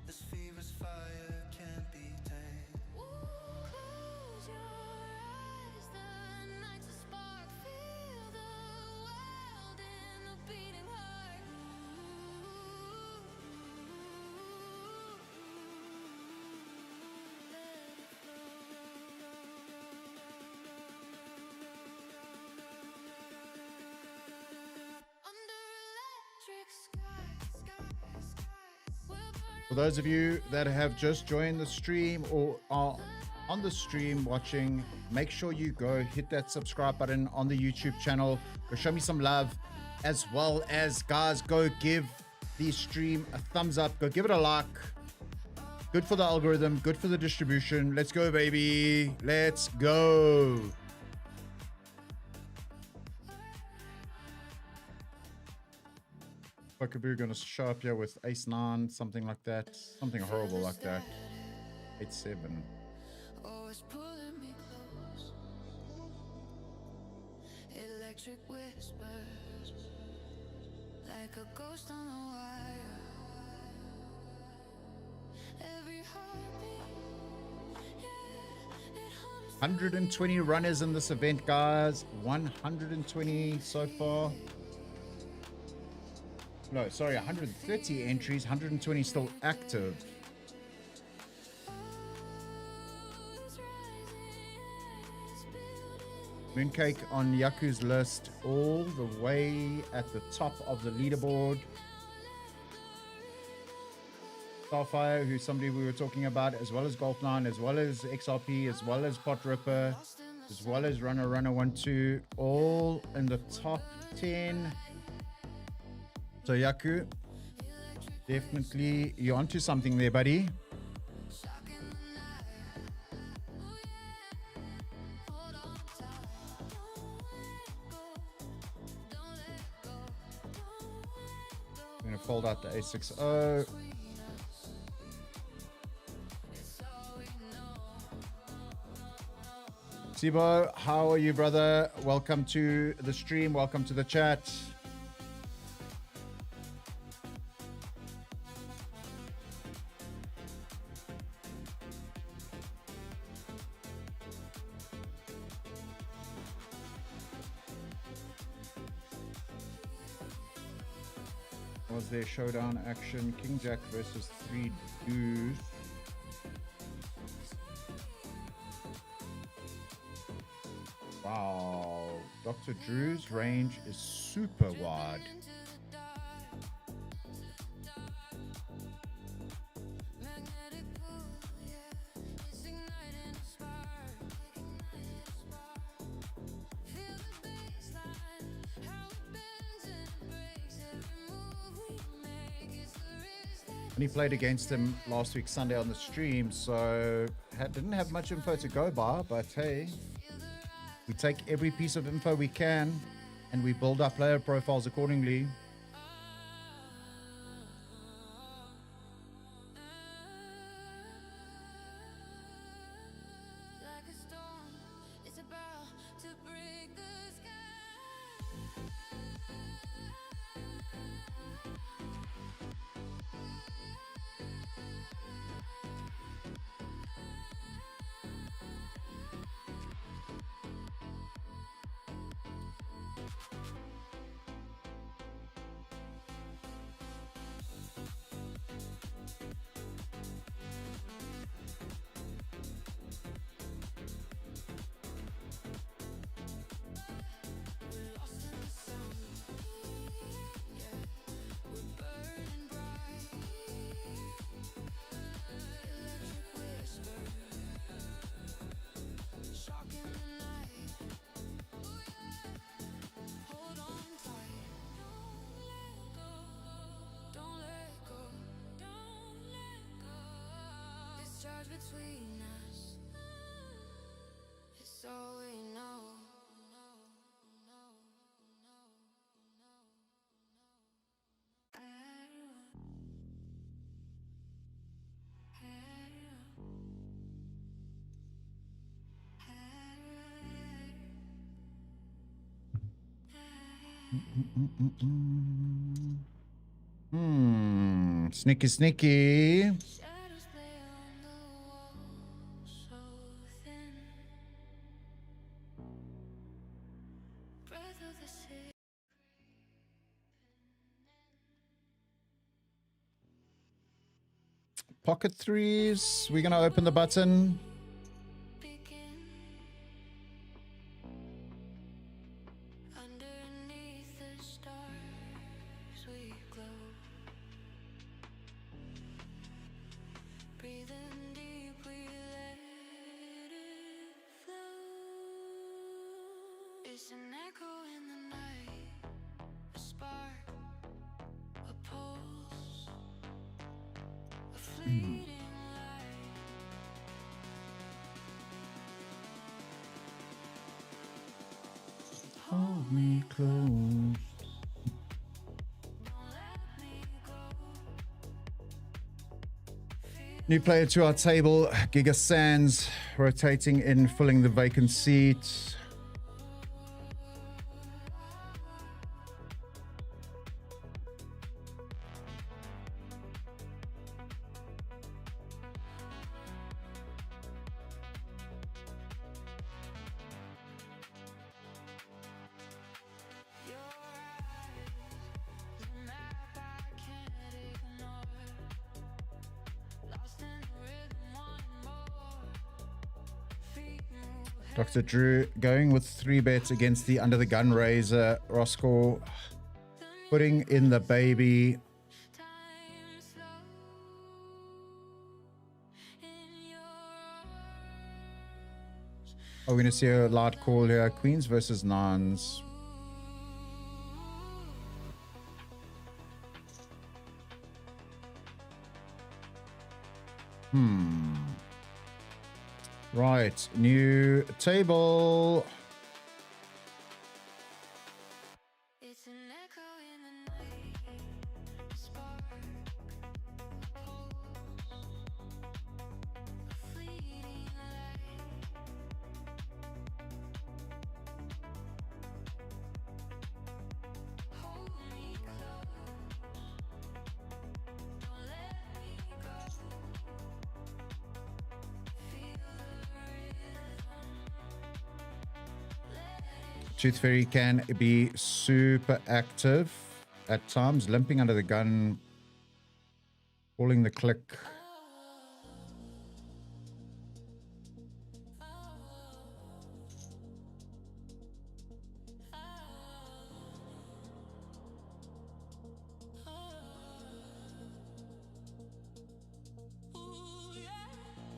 Speaker 2: This fever's fire can't be tamed. Close your eyes, the night's a spark. Feel the wild in the beating heart. Let it flow.
Speaker 1: For those of you that have just joined the stream or are on the stream watching, make sure you go hit that subscribe button on the YouTube channel. Go show me some love, as well as, guys, go give the stream a thumbs up. Go give it a like. Good for the algorithm, good for the distribution. Let's go, baby. Let's go. Buckaboo gonna show up here with ace 9, something like that. Something horrible like that. 8-7.
Speaker 2: Always pulling me close. Electric whispers, like a ghost on a wire. Every heartbeat, yeah, it hums.
Speaker 1: 120 runners in this event, guys. 120 so far. No, sorry, 130 entries, 120 still active. Mooncake on Yaku's list, all the way at the top of the leaderboard. Starfire, who's somebody we were talking about, as well as Golf 9, as well as XRP, as well as Pot Ripper, as well as Runner 1-2, all in the top 10. So Yaku, definitely you're onto something there, buddy. I'm going to fold out the A60. Sibo, how are you, brother? Welcome to the stream. Welcome to the chat. Was there showdown action? King Jack versus 3 deuce. Wow, Dr. Drew's range is super wide. Only played against him last week Sunday on the stream, so didn't have much info to go by, but hey, we take every piece of info we can and we build our player profiles accordingly.
Speaker 3: Between us, it's all we know.
Speaker 1: Sneaky, sneaky.
Speaker 3: Shadows play on the wall, so thin. Breath of the sea.
Speaker 1: Pocket threes. We're going to open the button.
Speaker 3: Underneath the stars we glow.
Speaker 1: Hold me close. New player to our table, Giga Sands, rotating in, filling the vacant seat. Dr. Drew going with 3 bets against the under the gun raiser. Roscoe putting in the baby. Are we going to see a loud call here? Queens versus Nuns. Right, new table.
Speaker 3: It's an echo in the night, spark, pulse, a fleeting light. Hold me close, don't let me go. Feel the rhythm, let it
Speaker 1: Tooth Fairy can be super active at times, limping under the gun, pulling the click.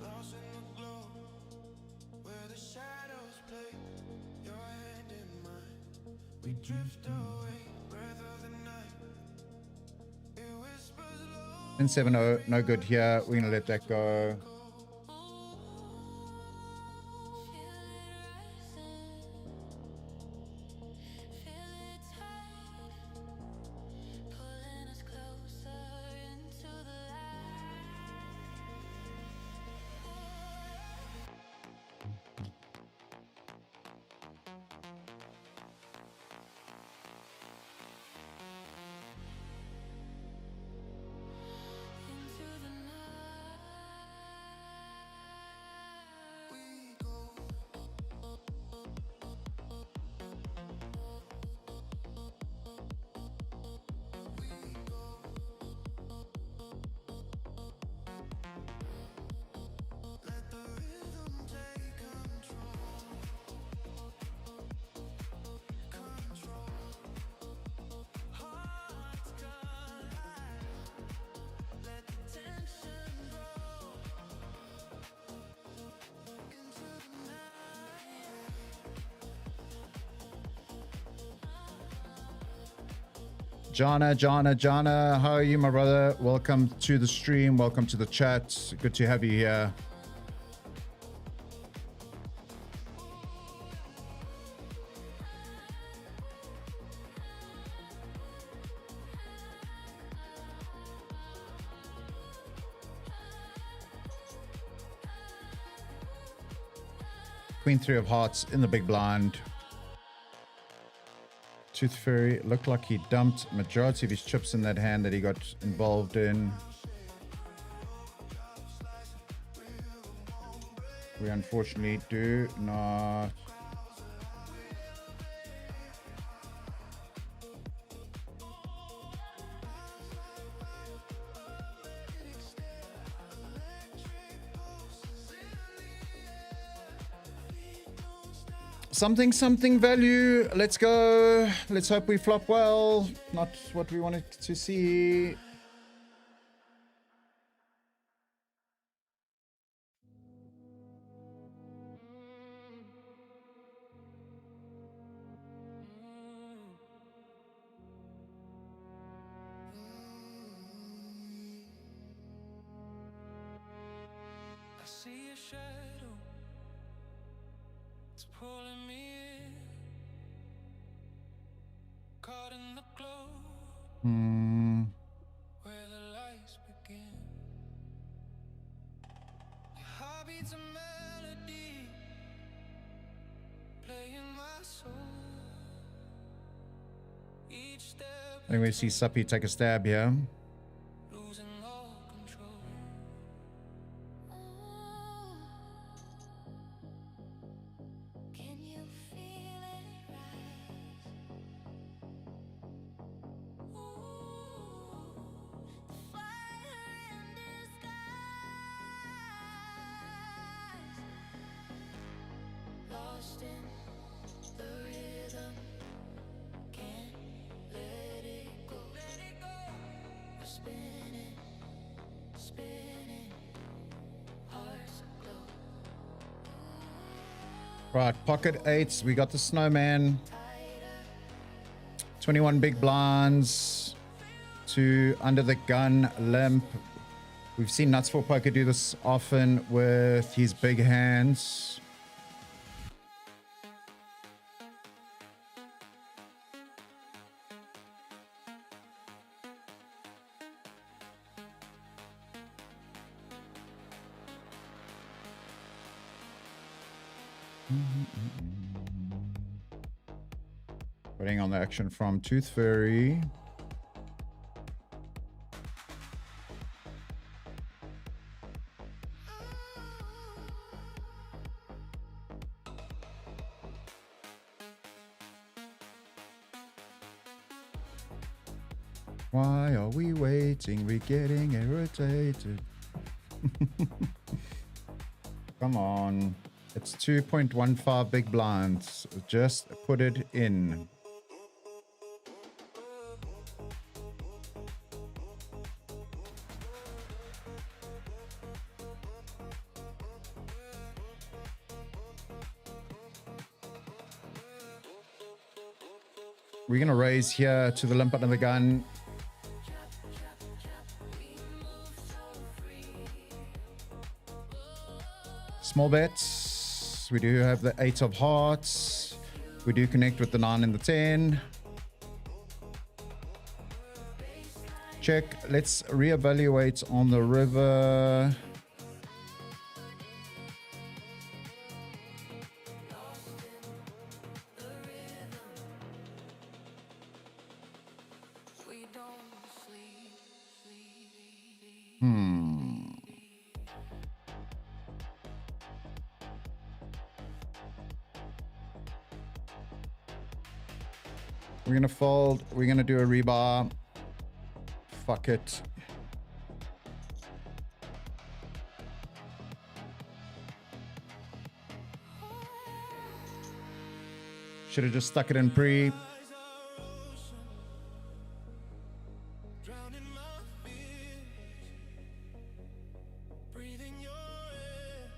Speaker 2: Lost in the glow, where the shadows play, your hand in mine. We drift away, breath of the night. It whispers low.
Speaker 1: And 7-0, no good here. We're going to let that go.
Speaker 3: feel it rising, feel it tight, pulling us closer into the light. Into the night we go.
Speaker 2: Let the rhythm take control. Hearts collide. Let the tension grow. Into the night.
Speaker 1: Jana, how are you, my brother? Welcome to the stream. Welcome to the chat. Good to have you here. Queen 3 of hearts in the big blind. Tooth Fairy looked like he dumped majority of his chips in that hand that he got involved in. We unfortunately do not. Something value. Let's go. Let's hope we flop well. Not what we wanted to see.
Speaker 2: shadow, it's pulling me in, caught in the glow where the lights begin. Your heartbeat's a melody, playing my soul. Each step
Speaker 1: I think we see Suppy take a stab here.
Speaker 2: losing all control.
Speaker 3: Can you feel it rise? The fire in disguise, lost in the rhythm, can't let it go. We're spinning, spinning, hearts aglow.
Speaker 1: Right, pocket eights. We got the snowman. 21 big blinds. 2 under the gun limp. We've seen Nuts for Poker do this often with his big hands. Waiting on the action from Tooth Fairy. Why are we waiting? We're getting irritated. Come on. It's 2.15 big blinds. Just put it in. We're going to raise here to the limp under the gun. Small bets. We do have the 8 of hearts. We do connect with the 9 and the 10. Check. Let's reevaluate on the river.
Speaker 2: We don't sleep.
Speaker 1: We're going to fold. We're going to do a rebar. Fuck it. Should have just stuck it in pre.
Speaker 2: Drowning my fears, breathing your air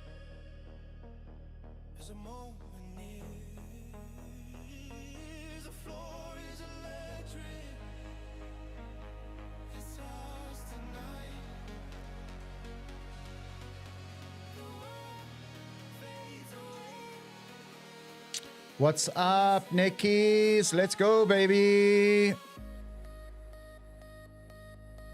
Speaker 2: as a moment nears. The floor is electric, it's ours tonight. The world fades away.
Speaker 1: What's up, Nickies? Let's go, baby.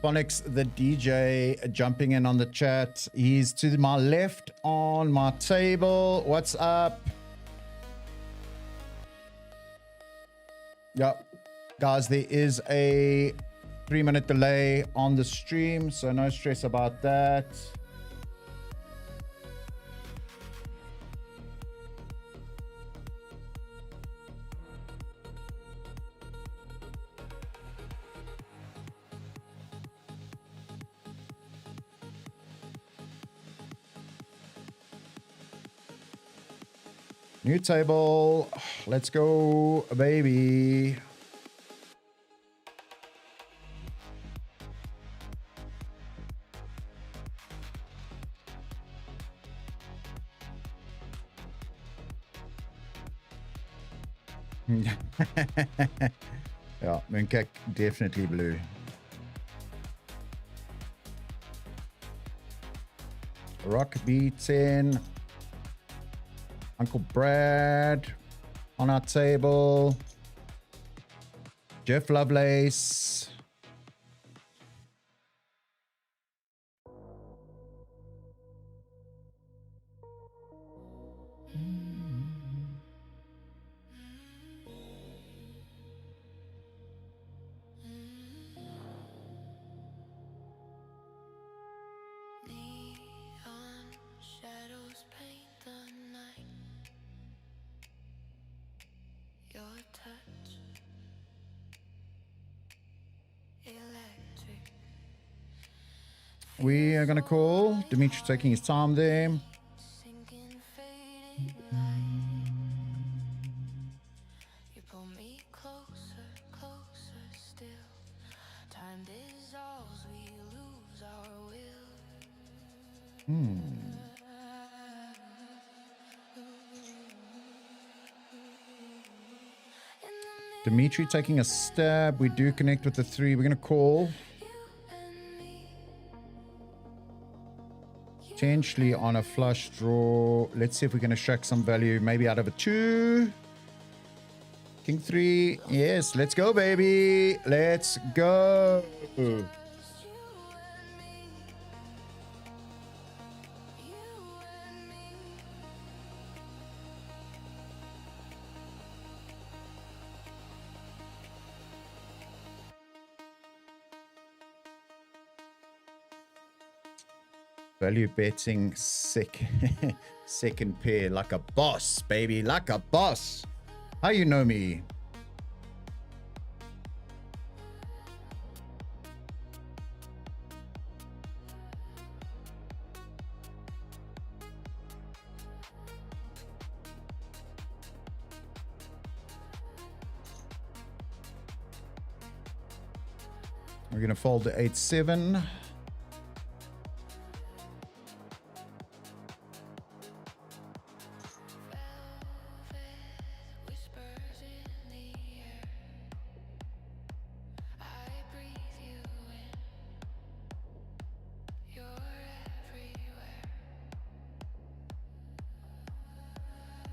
Speaker 1: Phonics, the DJ, jumping in on the chat. He's to my left on my table. What's up? Yep. Guys, there is a 3-minute delay on the stream, so no stress about that. New table. Let's go, baby. Yeah, Mooncake definitely blue. Rock B10. Uncle Brad on our table. Jeff Lovelace.
Speaker 3: Neon shadows paint the night. Your touch, electric.
Speaker 1: We are going to call. Dimitri taking his time there.
Speaker 3: Sinking, fading light. You pull me closer, closer still. Time dissolves, we lose our will.
Speaker 1: Dimitri taking a stab. We do connect with the 3. We're going to call. Potentially on a flush draw. Let's see if we can extract some value. Maybe out of a 2. King 3. Yes, let's go, baby. Let's go. Value betting second pair like a boss, baby, like a boss. How you know me? We're gonna fold the 8-7.
Speaker 3: Whispers in the air. I breathe you in. You're everywhere.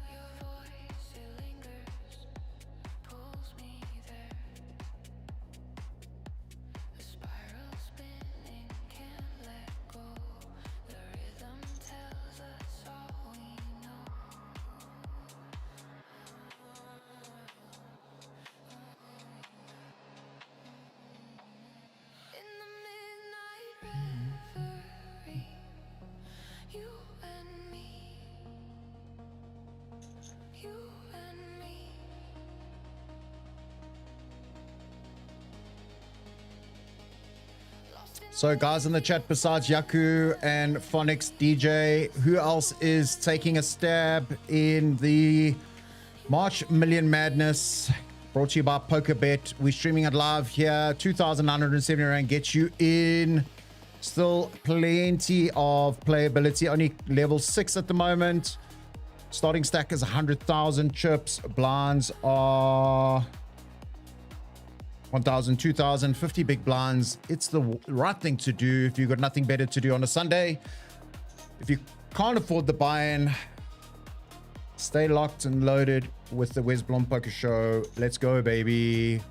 Speaker 3: Your voice, it lingers, pulls me there. The spiral spinning, can't let go. The rhythm tells us all we know. In the midnight reverie, you and me, you and me.
Speaker 1: So guys in the chat, besides Yaku and Phonics DJ, who else is taking a stab in the March Million Madness brought to you by PokerBet? We're streaming it live here. 2,970 Rand gets you in. Still plenty of playability. Only level 6 at the moment. Starting stack is 100,000 chips. Blinds are 1,000, 2,000, 50 big blinds. It's the right thing to do if you've got nothing better to do on a Sunday. If you can't afford the buy-in, stay locked and loaded with the WesBlom Poker Show. Let's go, baby.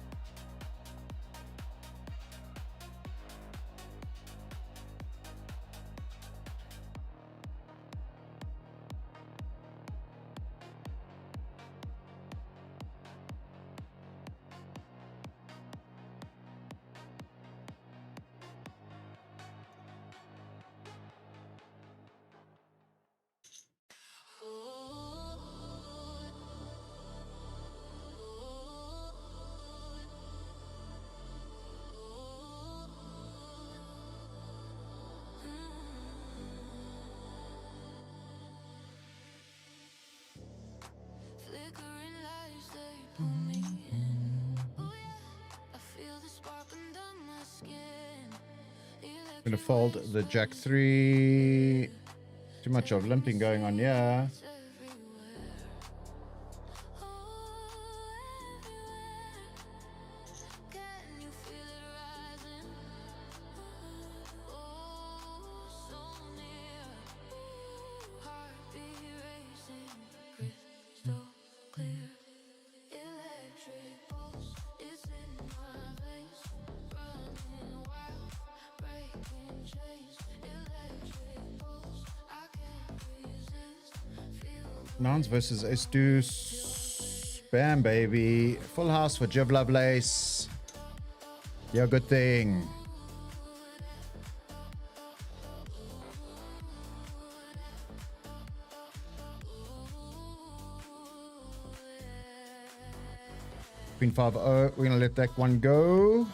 Speaker 3: Flickering lights, they pull me in. Oh yeah, I feel the spark under my skin.
Speaker 1: Gonna fold the Jack 3. Too much of limping going on here.
Speaker 3: It's everywhere. Oh, everywhere. Can you feel it rising? Oh, so near.
Speaker 1: Nans versus Estus. Bam, baby. Full house for Jiv Lovelace. Yeah, good thing. Queen 5-0. We're going to let that one go.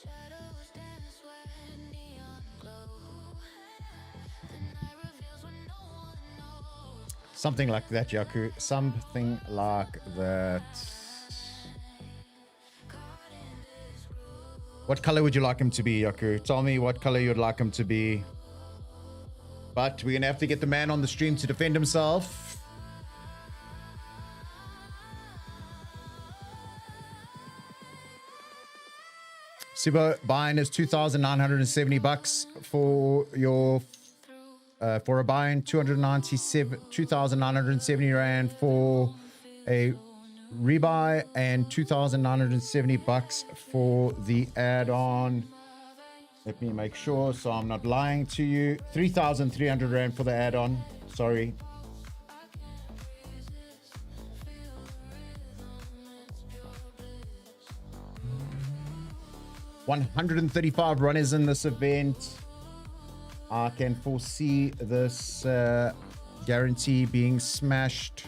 Speaker 3: Shadows dance where neon glow. The night reveals what no one knows.
Speaker 1: Something like that, Yaku. Something like that. What color would you like him to be, Yaku? Tell me what color you'd like him to be. But we're going to have to get the man on the stream to defend himself. Sibo buying is 2,970 bucks for your for a buy-in, 2,970 rand for a rebuy, and 2,970 bucks for the add-on. Let me make sure so I'm not lying to you. 3,300 rand for the add-on. Sorry. $135 runners in this event. I can foresee this guarantee being smashed.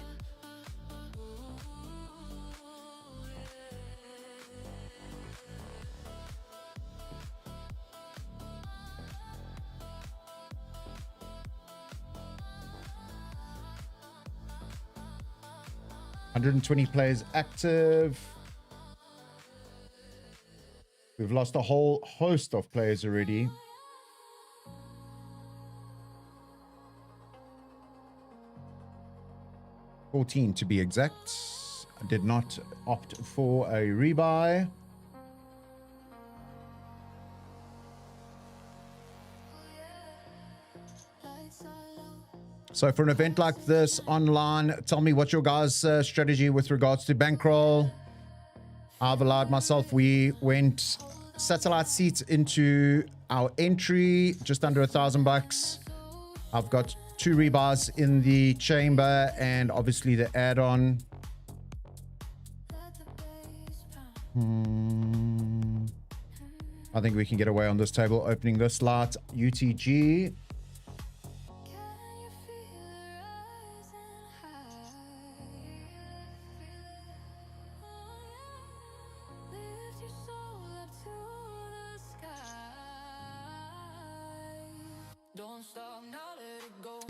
Speaker 1: $120 players active. We've lost a whole host of players already. $14 to be exact. I did not opt for a rebuy. So for an event like this online, tell me what's your guys' strategy with regards to bankroll. I've allowed myself, we went satellite seats into our entry, just under $1,000. I've got 2 rebuys in the chamber and obviously the add-on. I think we can get away on this table opening this lot. UTG.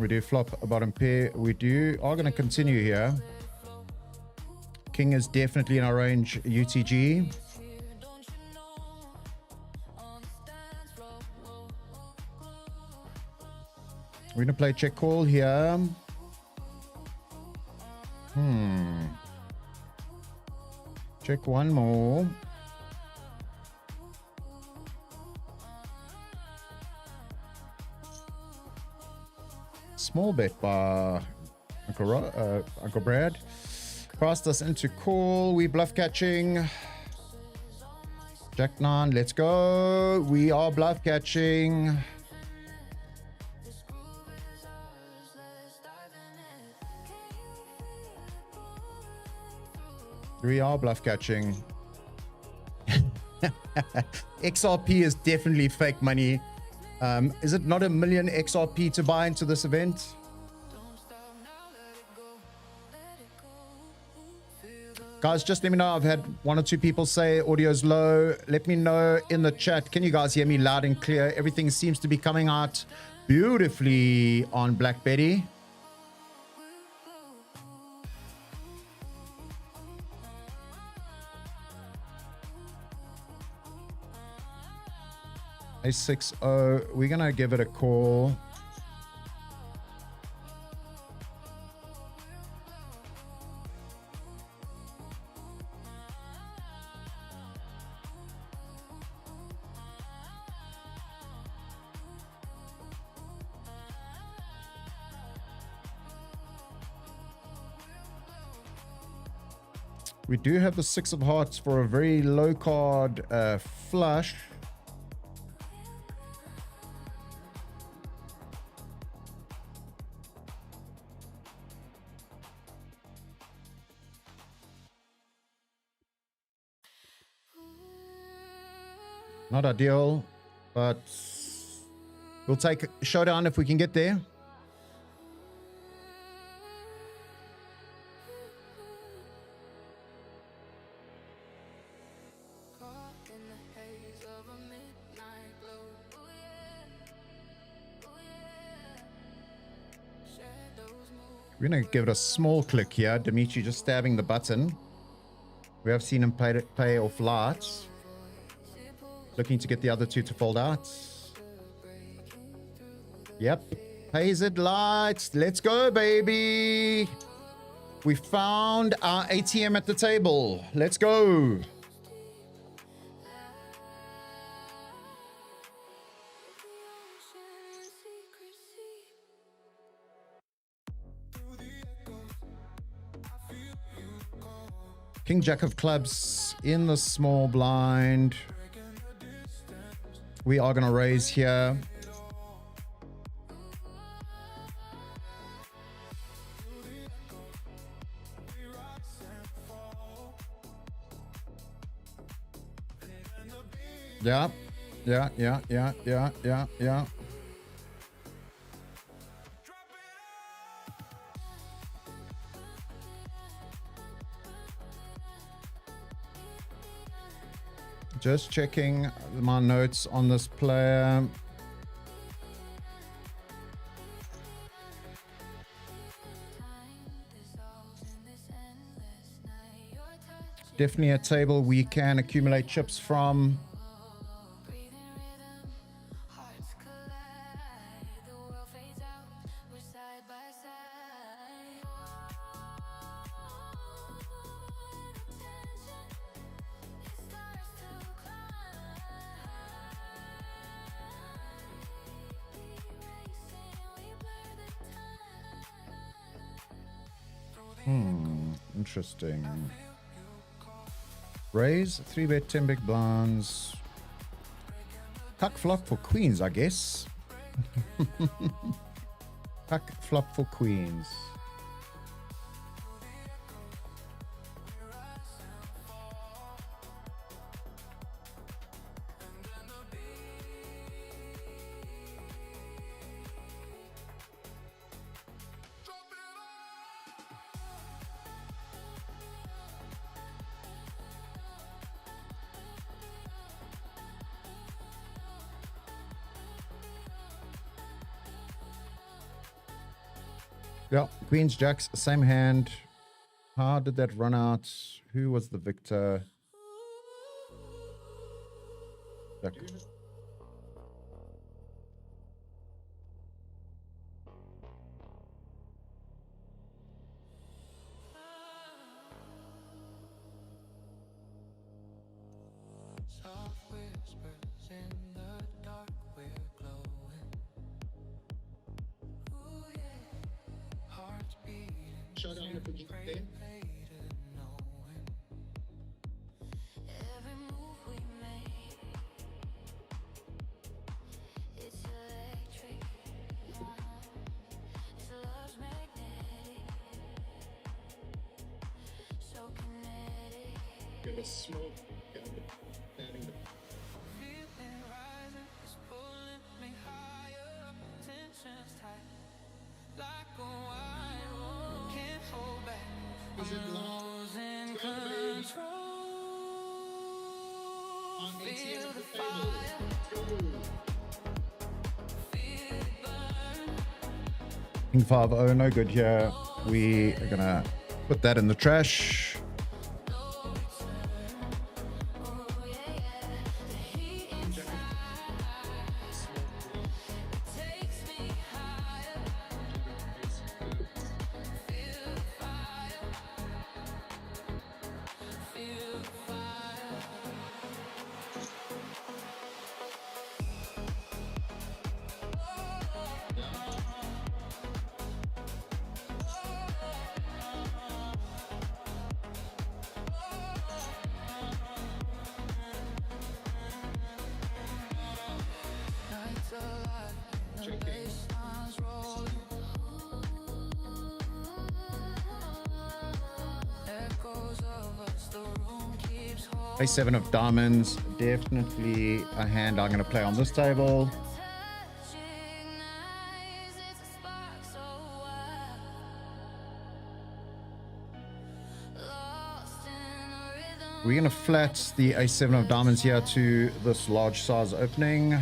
Speaker 1: We do flop a bottom pair. We are going to continue here. King is definitely in our range. UTG. We're going to play check call here. Check one more. Small bet by Uncle Brad. Crossed us into call. We bluff catching. Jack 9. Let's go. We are bluff catching. We are bluff catching. XRP is definitely fake money. Is it not 1 million XRP to buy into this event? Guys, just let me know. I've had 1 or 2 people say audio's low. Let me know in the chat. Can you guys hear me loud and clear? Everything seems to be coming out beautifully on Black Betty. A60. We're gonna give it a call. We do have the 6 of hearts for a very low card flush. Not ideal, but we'll take a showdown if we can get there.
Speaker 3: Caught in the haze of a midnight glow. Ooh yeah, ooh yeah. Shadows move.
Speaker 1: We're going to give it a small click here. Dimitri just stabbing the button. We have seen him pay off lights. Looking to get the other 2 to fold out. Yep. Pays it lights. Let's go, baby. We found our ATM at the table. Let's go. King Jack of clubs in the small blind. We are going to raise here. Yeah. Just checking my notes on this player. Definitely a table we can accumulate chips from. Interesting. Raise, 3-bet, 10 big blinds. Cuck flop for queens, I guess. Cuck flop for queens. Yeah, queens, jacks, same hand. How did that run out? Who was the victor? Jack.
Speaker 2: Soft whispers in the dark, we're glowing. Ooh yeah, hearts beating.
Speaker 1: Showdown if we get there.
Speaker 3: Every move we make, it's electric. It's love's magnetic, so kinetic.
Speaker 1: Give us smoke.
Speaker 2: Feeling rising, it's pulling me higher. Tension's tight, like a wire. Can't hold back. I'm losing control. Feel the fire. Feel it burn.
Speaker 1: King 5-0, no good here. We are gonna put that in the trash. A7 of diamonds, definitely a hand I'm going to play on this table. We're going to flat the A7 of diamonds here to this large size opening.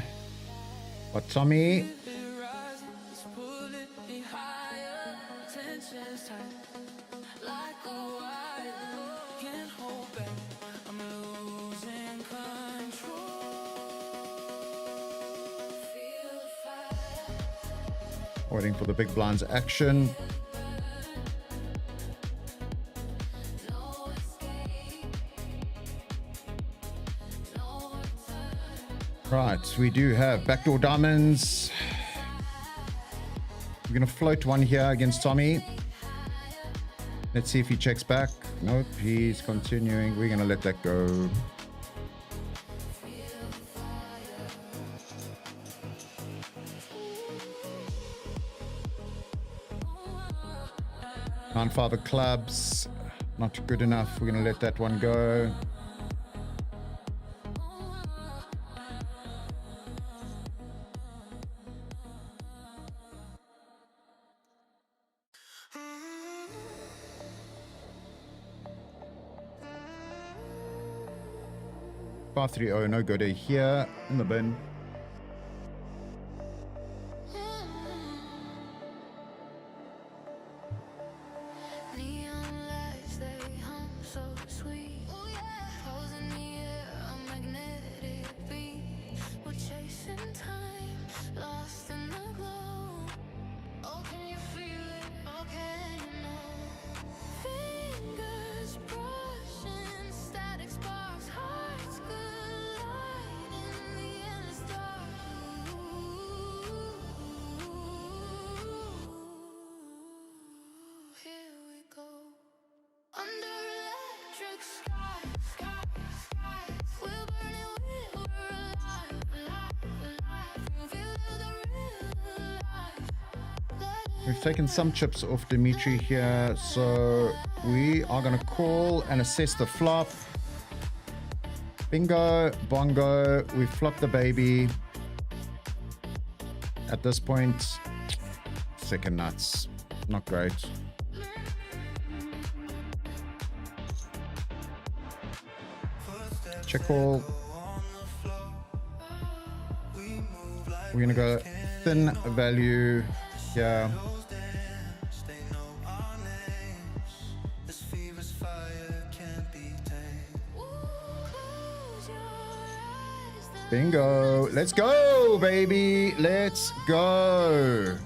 Speaker 1: But Tommy, waiting for the big blinds action. Right, we do have backdoor diamonds. We're going to float one here against Tommy. Let's see if he checks back. Nope, he's continuing. We're going to let that go. Nine five of clubs, not good enough. We're going to let that one go. Five 3-0, no good here in the bin. We've taken some chips off Dimitri here, so we are going to call and assess the flop. Bingo, bongo, we flopped the baby. At this point, second nuts, not great. Check call. We're going to go thin value here. Bingo. Let's go, baby. Let's go.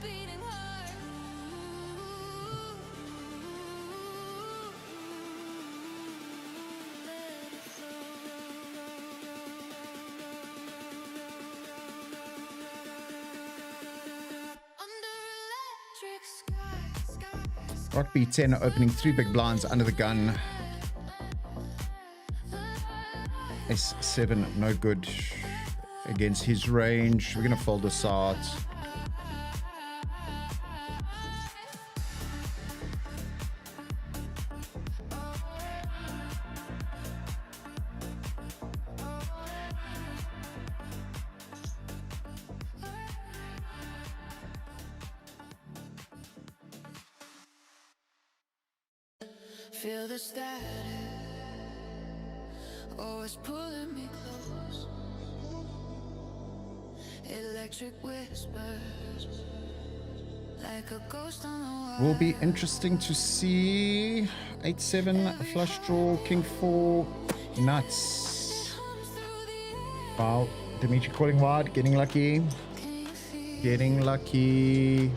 Speaker 1: Rock B10 opening 3 big blinds under the gun. S7 no good against his range. We're gonna fold this out.
Speaker 3: Feel the static, always pulling me close. Electric whispers, like a ghost on the wall.
Speaker 1: Will be interesting to see. 8-7 flush draw, king 4 nuts. Wow, Dimitri calling wide, getting lucky. Getting lucky.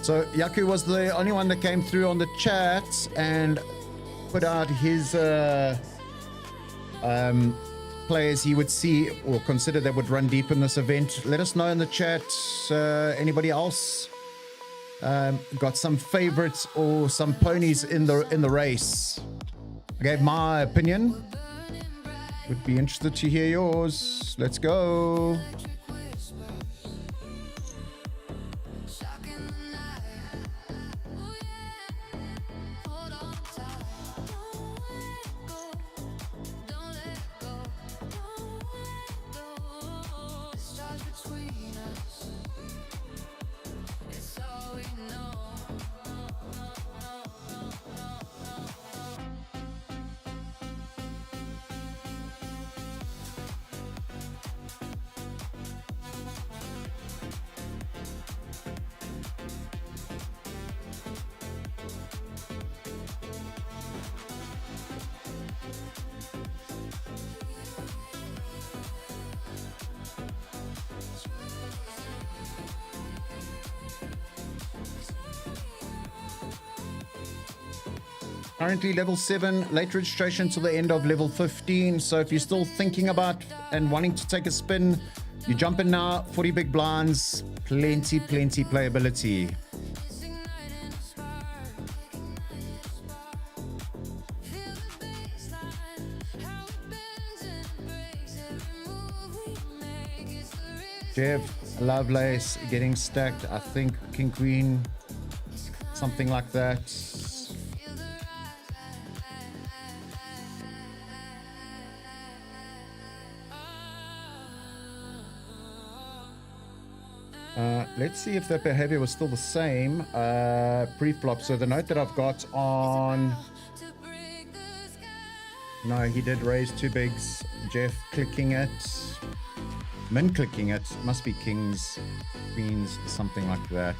Speaker 1: So Yaku was the only one that came through on the chat and put out his players he would see or consider that would run deep in this event. Let us know in the chat. Anybody else got some favorites or some ponies in the race? I gave my opinion. Would be interested to hear yours. Let's go. Currently level 7, late registration till the end of level 15. So if you're still thinking about and wanting to take a spin, you jump in now. 40 big blinds, plenty playability. Jeff, Lovelace getting stacked. I think King Queen, something like that. Let's see if that behavior was still the same pre-flop. So the note that I've got on... No, he did raise 2 bigs. Jeff clicking it. Min clicking it. Must be kings, queens, something like that.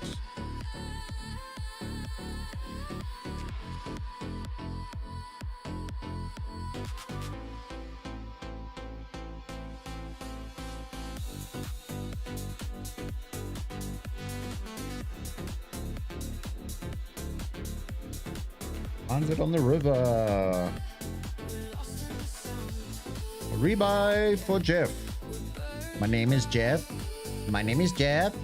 Speaker 1: Finds it on the river. Rebuy for Jeff. My name is Jeff. My name is Jeff.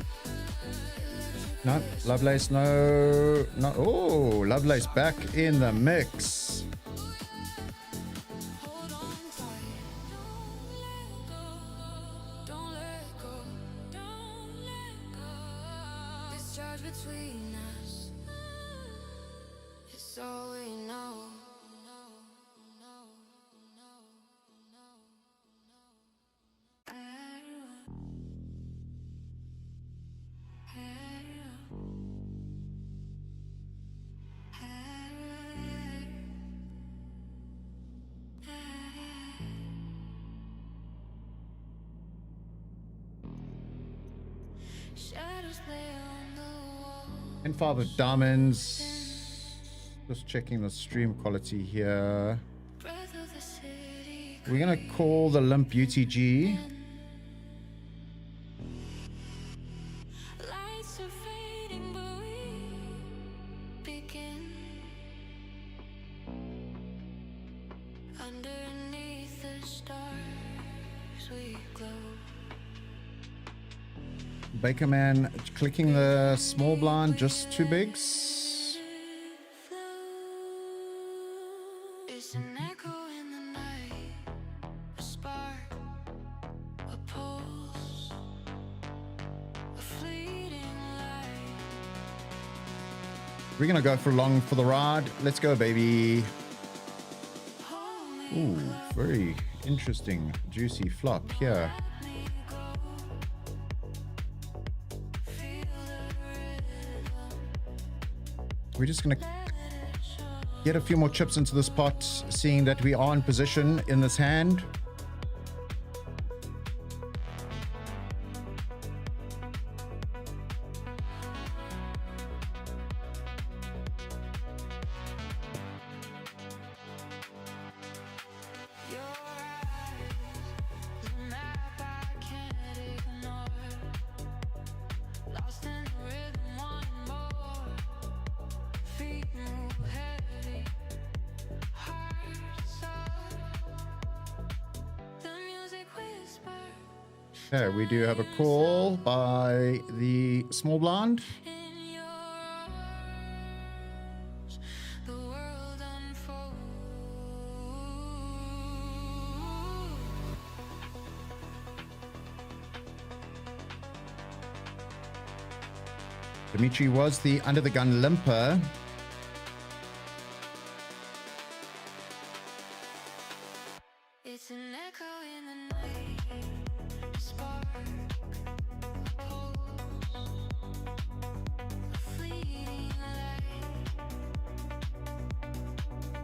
Speaker 1: No, Lovelace, no. Oh, Lovelace back in the mix. And 5 of diamonds. Just checking the stream quality here. We're gonna call the limp UTG. Baker Man clicking the small blind, just 2 bigs. We're gonna go for long for the ride. Let's go, baby. Ooh, very interesting, juicy flop here. We're just going to get a few more chips into this pot, seeing that we are in position in this hand. Okay, we do have a call by the small blind. Dimitri was the under the gun limper.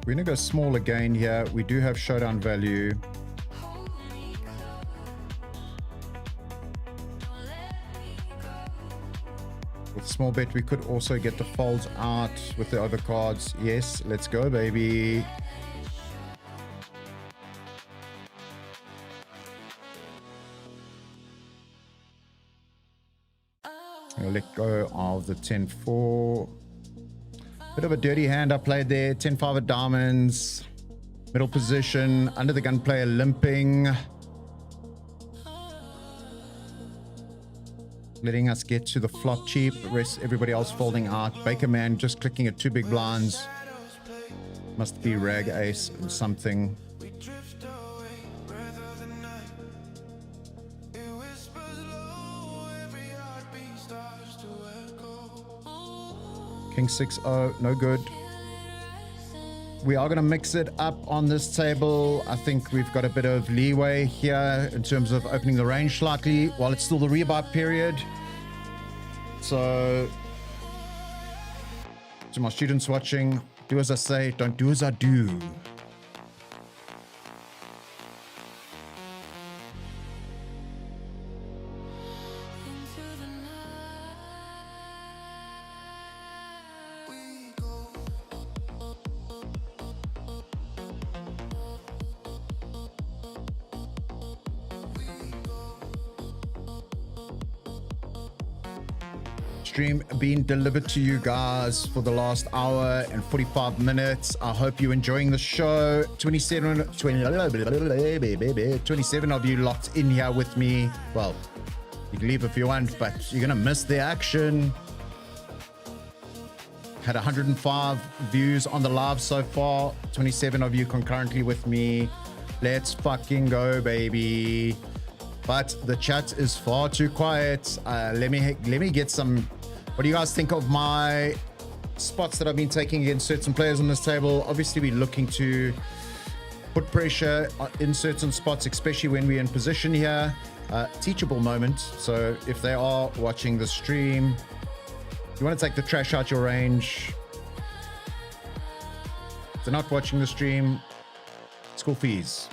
Speaker 1: We're going to go small again here. We do have showdown value. With small bet, we could also get the folds out with the overcards. Yes, let's go, baby. I'll let go of the 10-4. Bit of a dirty hand I played there. 10-5 of diamonds. Middle position. Under the gun player limping. Letting us get to the flop cheap. Rest everybody else folding out. Baker man just clicking at 2 big blinds. Must be rag ace or something. King 6-0, no good. We are going to mix it up on this table. I think we've got a bit of leeway here in terms of opening the range slightly while it's still the rebuy period. So, to my students watching, do as I say, don't do as I do. Stream being delivered to you guys for the last hour and 45 minutes. I hope you're enjoying the show. 27 of you locked in here with me. Well, you can leave if you want, but you're gonna miss the action. Had 105 views on the live so far. 27 of you concurrently with me. Let's fucking go, baby. But the chat is far too quiet. Let me get some. What do you guys think of my spots that I've been taking against certain players on this table? Obviously, we're looking to put pressure in certain spots, especially when we're in position here. Teachable moment. So if they are watching the stream, you want to take the trash out your range. If they're not watching the stream, school fees.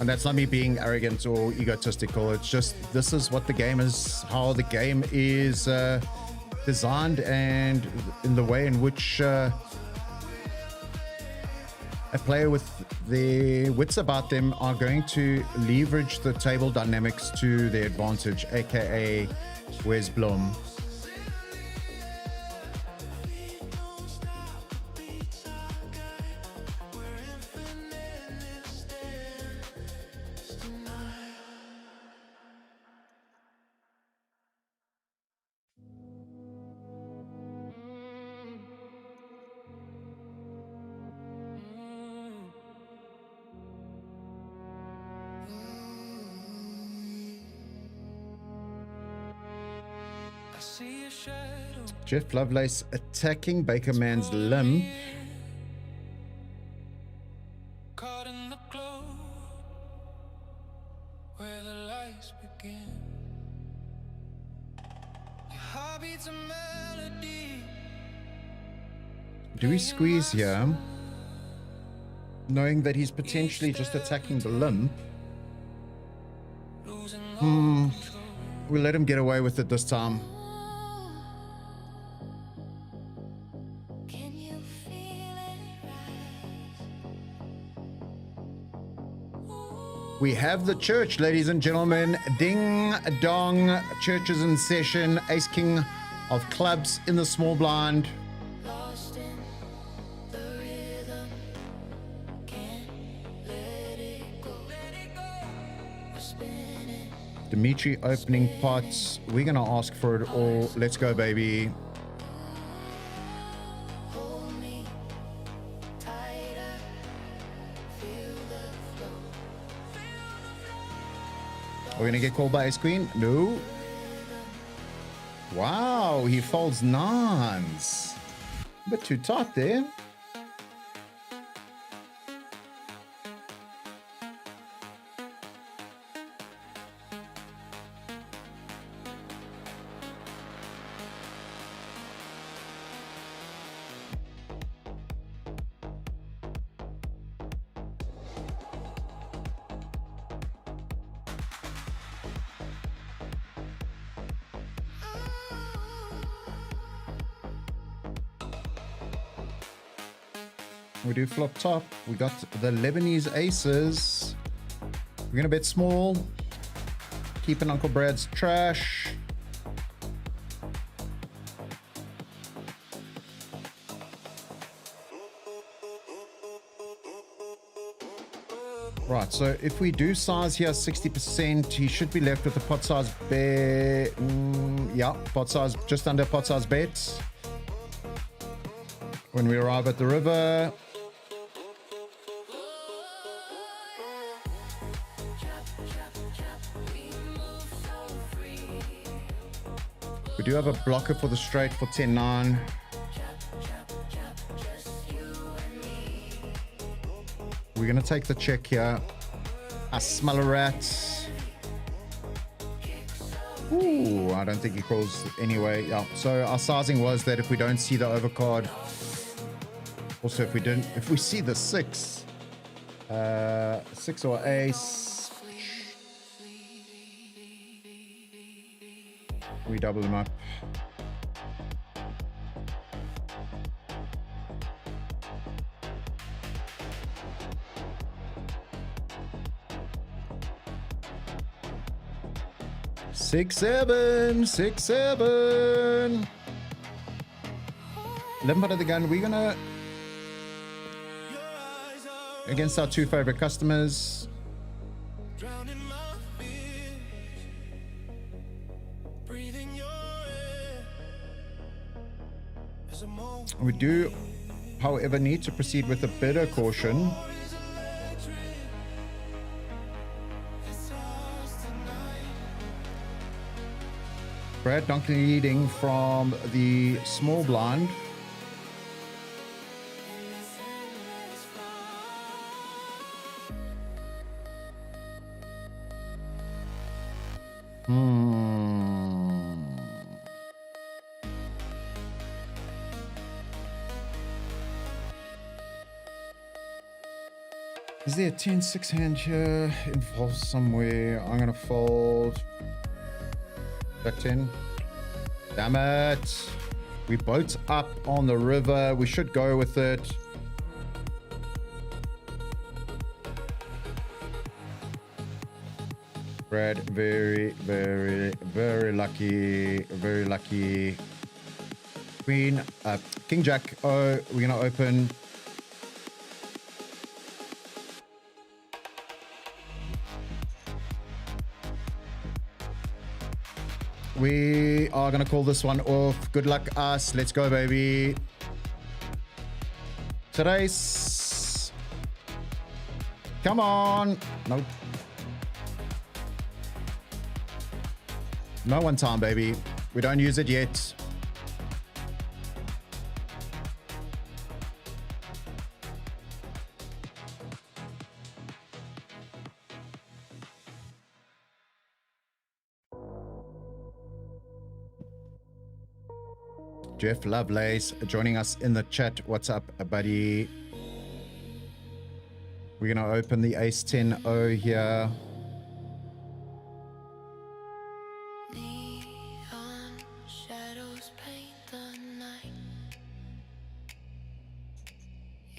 Speaker 1: And that's not me being arrogant or egotistical. It's just, this is what the game is, how the game is designed, and in the way in which a player with their wits about them are going to leverage the table dynamics to their advantage, aka WesBlom. Jeff Lovelace attacking Baker Man's limb.
Speaker 2: Caught in the glow where the lights begin. Your heartbeat's a melody.
Speaker 1: Do we squeeze here, knowing that he's potentially just attacking the limb? We'll let him get away with it this time. We have the church, ladies and gentlemen. Ding dong, church is in session. Ace king of clubs in the small blind.
Speaker 3: Lost in the rhythm, can't let it go. We're spinning.
Speaker 1: Dimitri opening pots. We're gonna ask for it all. Let's go, baby.
Speaker 3: Hold me tighter, feel the flow.
Speaker 1: Are we gonna get called by Ace Queen? No. Wow, he folds nines. A bit too tight there. We do flop top. We got the Lebanese aces. We're gonna bet small. Keeping Uncle Brad's trash. right, so if we do size here 60%, he should be left with the pot size bet. Yeah, pot size, just under pot size bet. When we arrive at the river, we do have a blocker for the straight for 10-9. We're going to take the check here. I smell a rat. Ooh, I don't think he calls anyway. Yeah, so our sizing was that if we don't see the overcard, also if we see the 6 or ace, we double them up. Six, seven. 11 part of the gun. We're gonna, against our 2 favorite customers. We do, however, need to proceed with a bit of caution. Brad Dunkley leading from the small blind. Is there a 10-6 hand here involved somewhere? I'm gonna fold. That 10. Damn it. We boat up on the river. We should go with it. Brad, very, very, very lucky. Very lucky. Queen, King Jack. Oh, we're gonna open. We are going to call this one off. Good luck us. Let's go, baby. Today's. Come on. Nope. No one time, baby. We don't use it yet. Jeff Lovelace joining us in the chat. What's up, buddy? We're going to open the ace 10-0 here.
Speaker 3: Neon shadows paint the night.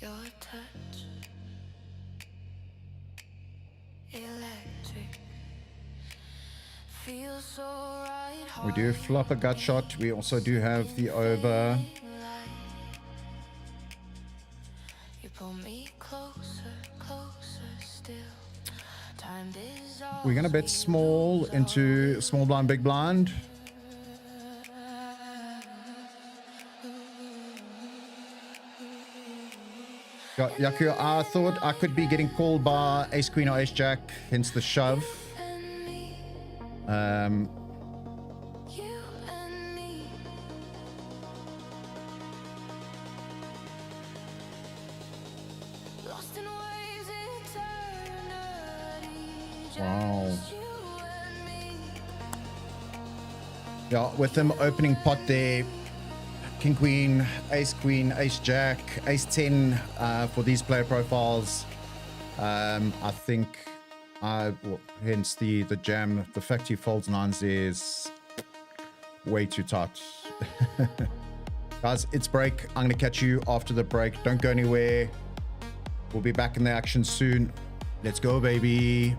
Speaker 3: Your touch, electric, feels so right.
Speaker 1: We do flop a gut shot. We also do have the over.
Speaker 3: You pull me closer, closer still. Time dissolves.
Speaker 1: We're going to bet small into small blind, big blind. Yaku, I thought I could be getting called by ace queen or ace jack, hence the shove. Wow. Yeah, with them opening pot there, king queen, ace jack, ace 10 for these player profiles. I think hence the jam. The fact he folds nines is way too tight. Guys, it's break. I'm gonna catch you after the break. Don't go anywhere. We'll be back in the action soon. Let's go, baby.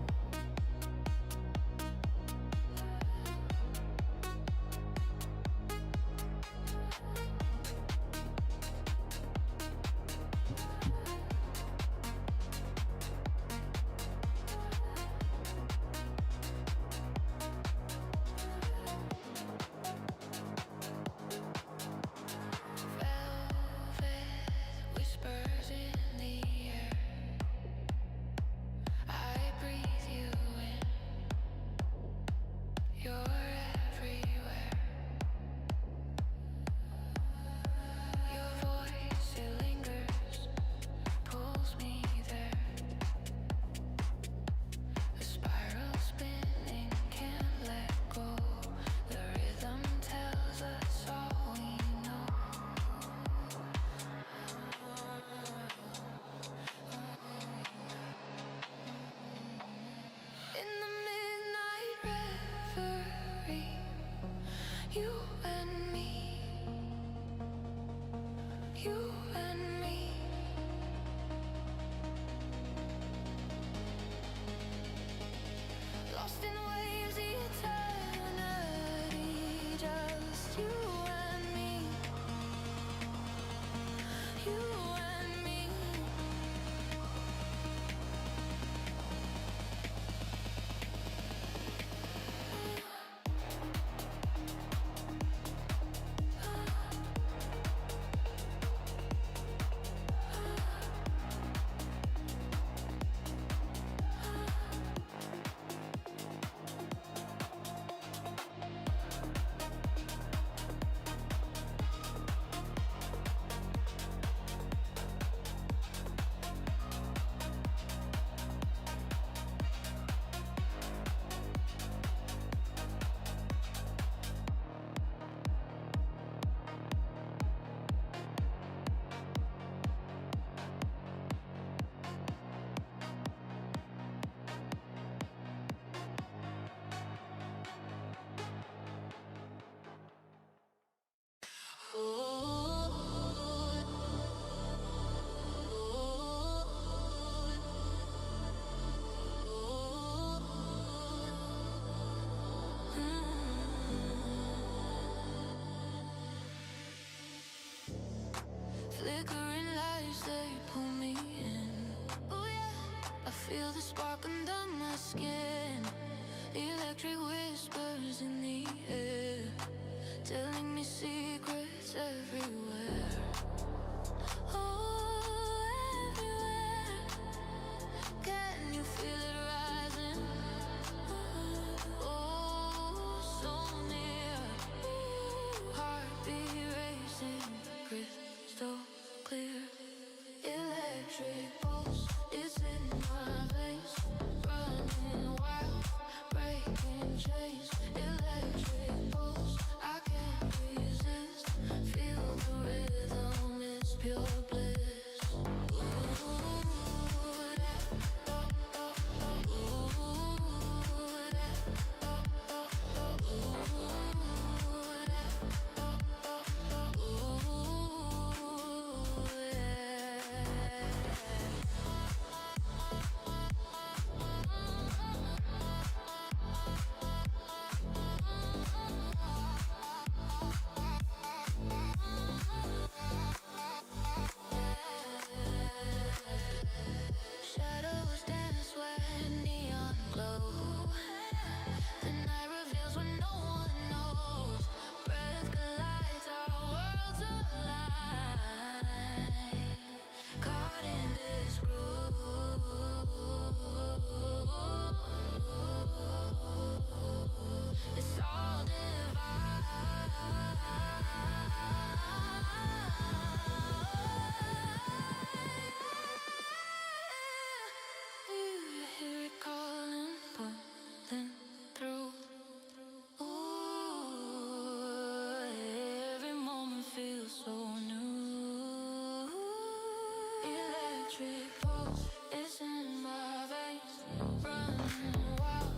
Speaker 3: It's in my veins, running wild,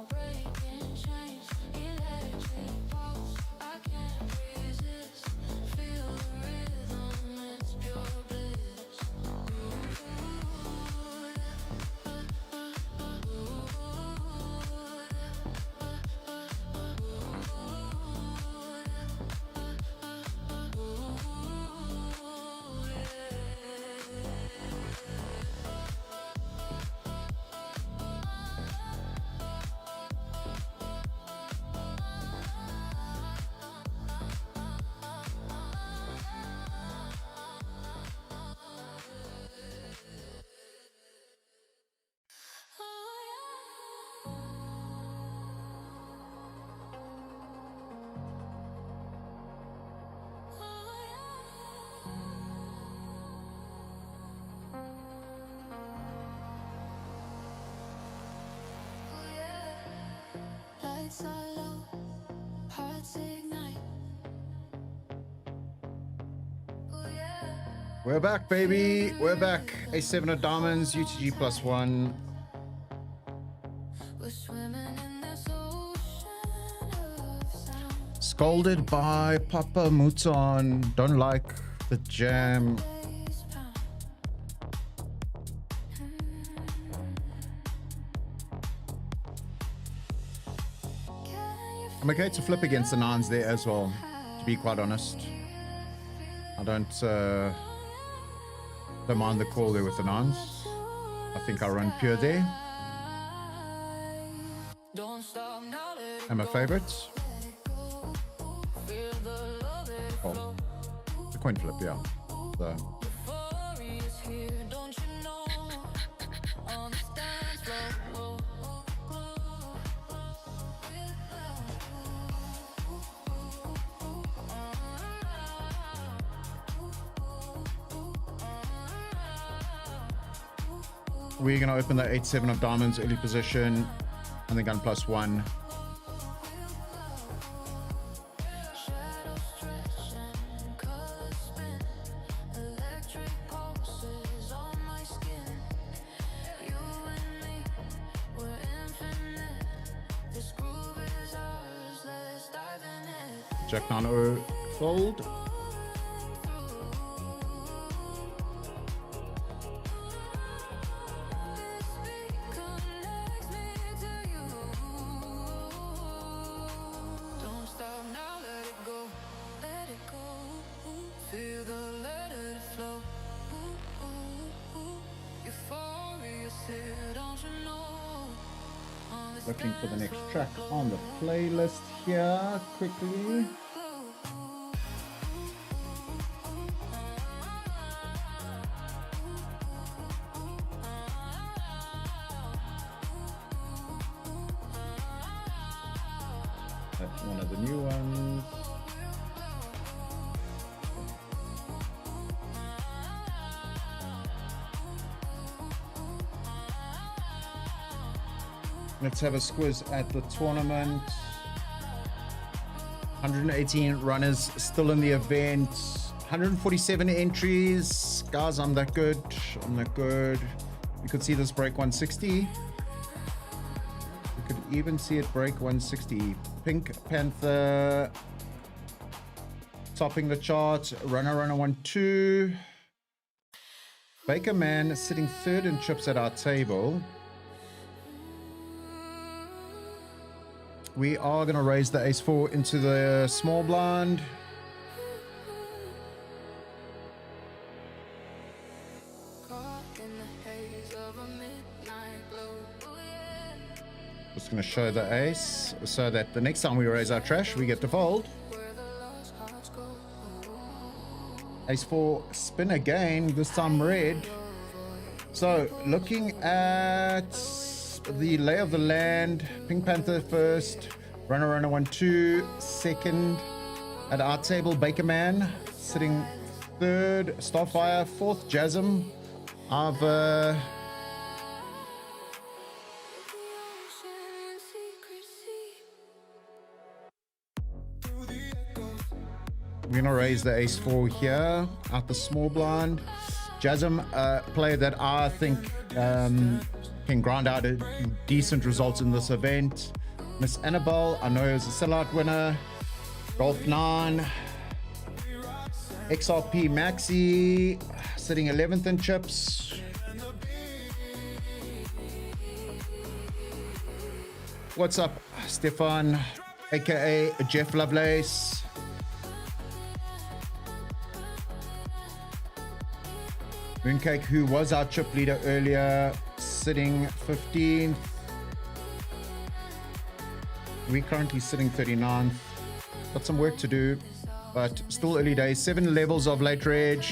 Speaker 3: breaking chains, electric pulse. I can't resist. Feel the rhythm, it's pure bliss. Lights are low, hearts ignite. Oh yeah.
Speaker 1: We're back, baby. We're back. A7 of diamonds, UTG +1.
Speaker 3: We're swimming in this ocean of sound.
Speaker 1: Scolded by Papa Mouton. Don't like the jam.
Speaker 3: Bass pound. Can you
Speaker 1: I'm okay to flip against the nines there as well, to be quite honest. I don't mind the call there with the nines. I think I run pure there.
Speaker 3: don't stop now, let it
Speaker 1: And my favorites.
Speaker 3: go. Feel the love it
Speaker 1: Oh, the coin flip, yeah. So,
Speaker 3: euphoria is here, don't you know? On the dance floor.
Speaker 1: we're going to open the 8-7 of diamonds, early position, and then gun +1.
Speaker 3: Shadows stretch and colors spin. Electric pulses on my skin. You and me, we're infinite. This groove is ours, let's dive in it.
Speaker 1: Jack 9-0 fold.
Speaker 3: This beat connects me to you. Don't stop now, let it go. Let it go. Feel the let it flow. Euphoria's here, don't you know? On this
Speaker 1: Looking for the
Speaker 3: dance
Speaker 1: next track on the playlist here, quickly. That's one of the new ones. Let's have a squiz at the tournament. 118 runners still in the event. 147 entries. Guys, I'm that good. I'm that good. You could see this break 160. You could even see it break 160. Pink Panther topping the chart. Runner 1-2. Baker Man sitting third in chips at our table. We are going to raise the ace-4 into the small blind.
Speaker 3: Caught in the haze of a midnight glow.
Speaker 1: Just going to show the ace so that the next time we raise our trash, we get to fold.
Speaker 3: Where the lost hearts go.
Speaker 1: Ace-4 spin again, this time red. So looking at the lay of the land, Pink Panther first, runner 1-2 second. At our table, Baker Man sitting third, Starfire fourth, Jasm. I've
Speaker 3: The ocean in secrecy.
Speaker 1: we're gonna raise the ace-4 here out the small blind. Jasm, player that I think can grind out a decent results in this event. Miss Annabelle, I know is a sellout winner. Golf 9. XRP Maxi, sitting 11th in chips. What's up, Stefan, aka Jeff Lovelace? Mooncake, who was our chip leader earlier, sitting 15th. We're currently sitting 39th. Got some work to do, but still early days. 7 levels of late reg.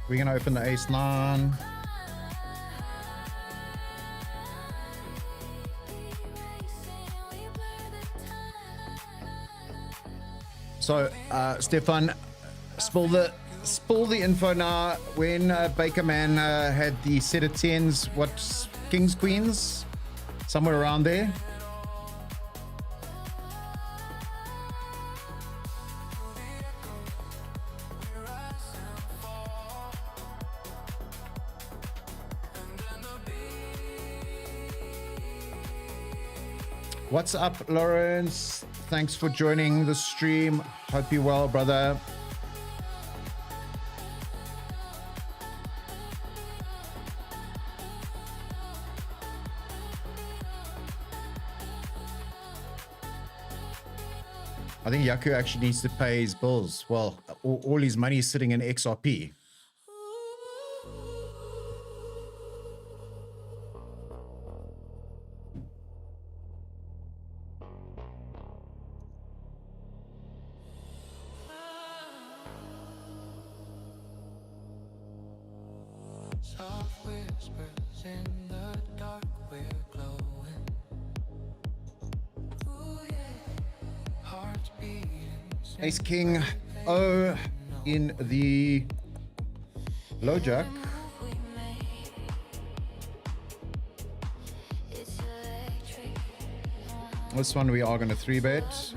Speaker 1: We're gonna open the ace 9. So, Stefan, spill the info now. When Baker Man had the set of 10s, what, kings, queens, somewhere around there. What's up, Lawrence? Thanks for joining the stream. Hope you're well, brother. I think Yaku actually needs to pay his bills. Well, all his money is sitting in XRP.
Speaker 2: Soft whispers in the dark, we're glowing. Ooh, yeah. Hearts beating.
Speaker 1: Ace King O in the low jack. This one we are going to 3-bet.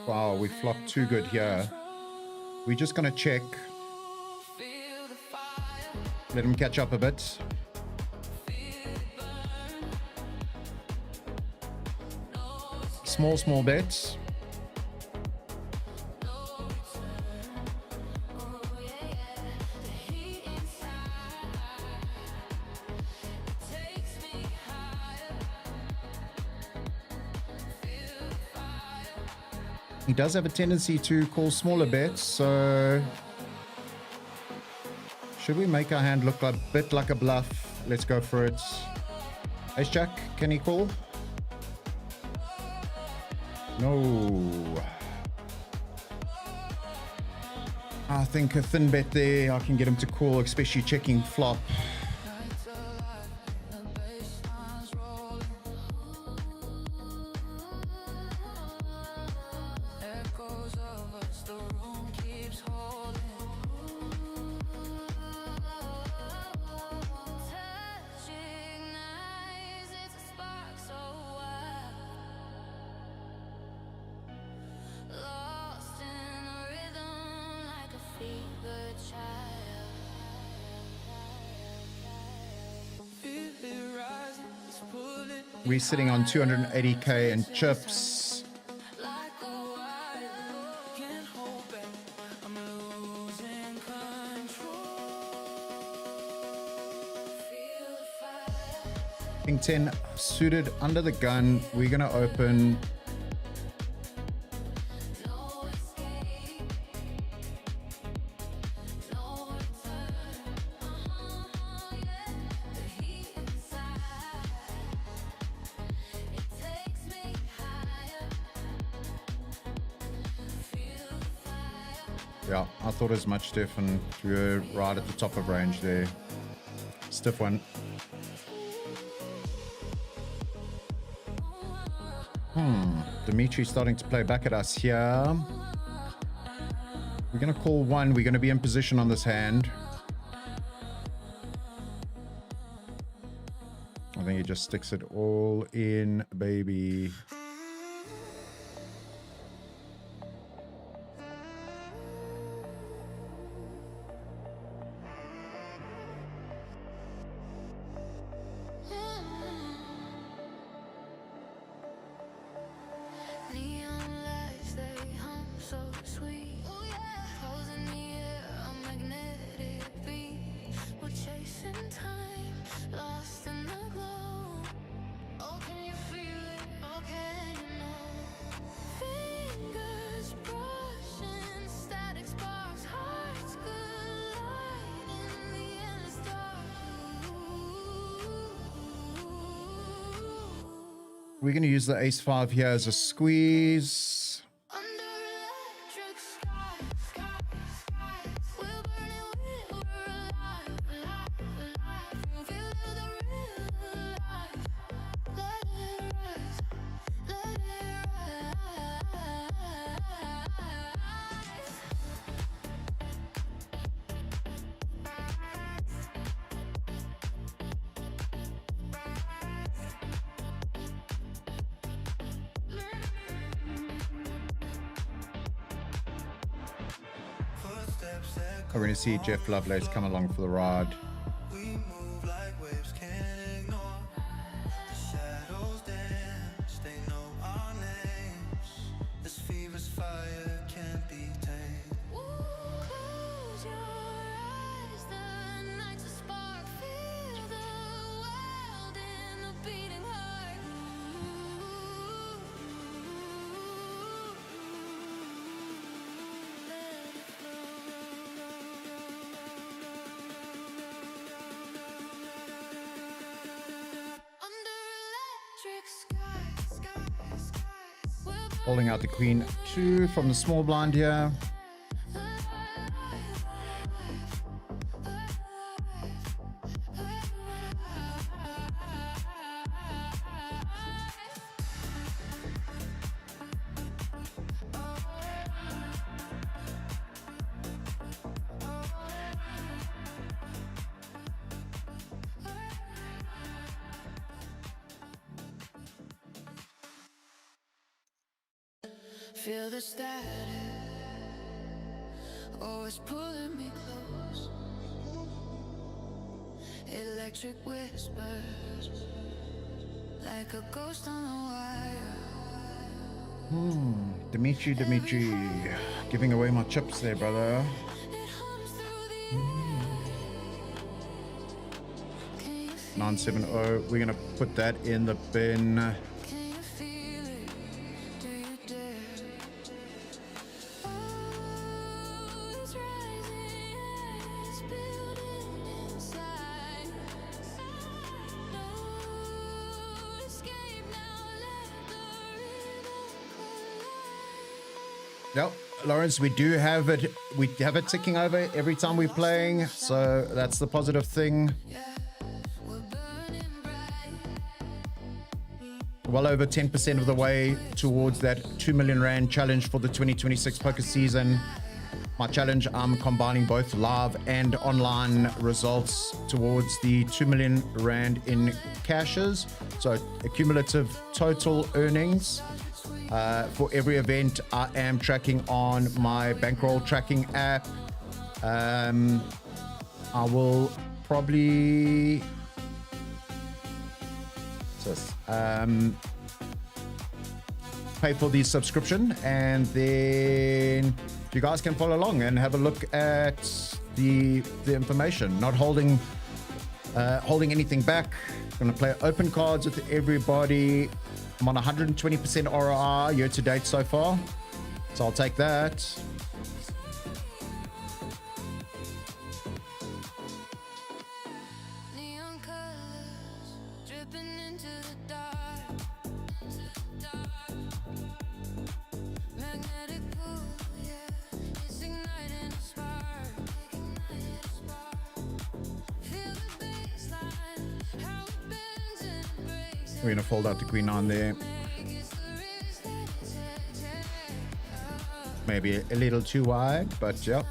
Speaker 1: Wow, we flopped too good here. We're just going to check. Let him catch up a bit. Small bets. He does have a tendency to call smaller bets, so should we make our hand look a bit like a bluff? Let's go for it. Ace Jack, can he call? No. I think a thin bet there, I can get him to call, especially checking flop. We're sitting on 280k in chips. King 10 suited under the gun. We're gonna open. Yeah, I thought as much, Stefan. You're right at the top of range there. Stiff one. Dimitri's starting to play back at us here. We're going to call one. We're going to be in position on this hand. I think he just sticks it all in, baby.
Speaker 3: Neon lights, they hum so sweet. Holes in the air, a magnetic beat. We're chasing time, lost in the glow. Oh, can you feel it? Oh, can you know? Fingers brushing, static sparks, hearts collide in the endless dark.
Speaker 1: We're going to use the ace-5 here as a squeeze.
Speaker 3: Under electric sky, we're burning, we're alive, alive. Feel the real life. Let it rise, let it rise.
Speaker 2: Footsteps echo.
Speaker 1: We're going to see Jeff Lovelace come along for the ride.
Speaker 2: We move like waves, can't ignore. The shadows dance, they know our names. This fever's fire can't be tamed.
Speaker 3: Close your eyes, the night's a spark. Feel the world in the beating heart. Under electric skies, we're
Speaker 1: Holding out the queen 2 from the small blind here.
Speaker 3: Feel the static, always pulling me close. Electric whispers, like a ghost on a wire.
Speaker 1: Dimitri, giving away my chips there, brother.
Speaker 3: It hums through the Can you
Speaker 1: 970. We're going to put that in the bin.
Speaker 3: Can you feel it? Do you dare? Oh, it's rising, it's building inside. No escape now, let the rhythm collide.
Speaker 1: Yep, Lawrence, we do have it. We have it ticking over every time we're playing, so that's the positive thing.
Speaker 3: We're burning bright.
Speaker 1: Well over 10% of the way towards that 2 million rand challenge for the 2026 poker season. My challenge, I'm combining both live and online results towards the 2 million rand in cashes. So a cumulative total earnings. For every event, I am tracking on my bankroll tracking app. I will probably pay for the subscription, and then you guys can follow along and have a look at the information. Not holding anything back. Going to play open cards with everybody. I'm on 120% ROI year to date so far, so I'll take that.
Speaker 3: Neon colors dripping into the dark. Magnetic pull, yeah, it's igniting
Speaker 1: We're gonna fold out the queen on there. Maybe a little too wide, but yeah.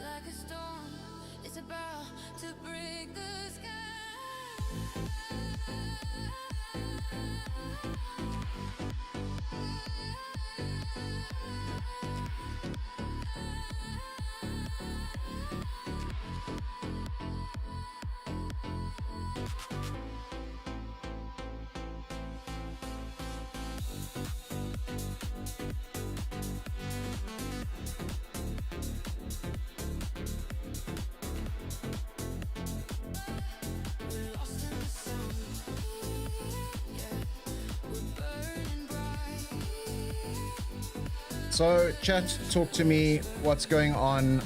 Speaker 3: Like a storm, it's about to break the sky. We're lost in the sun, yeah, we're burning bright.
Speaker 1: So chat, talk to me. What's going on?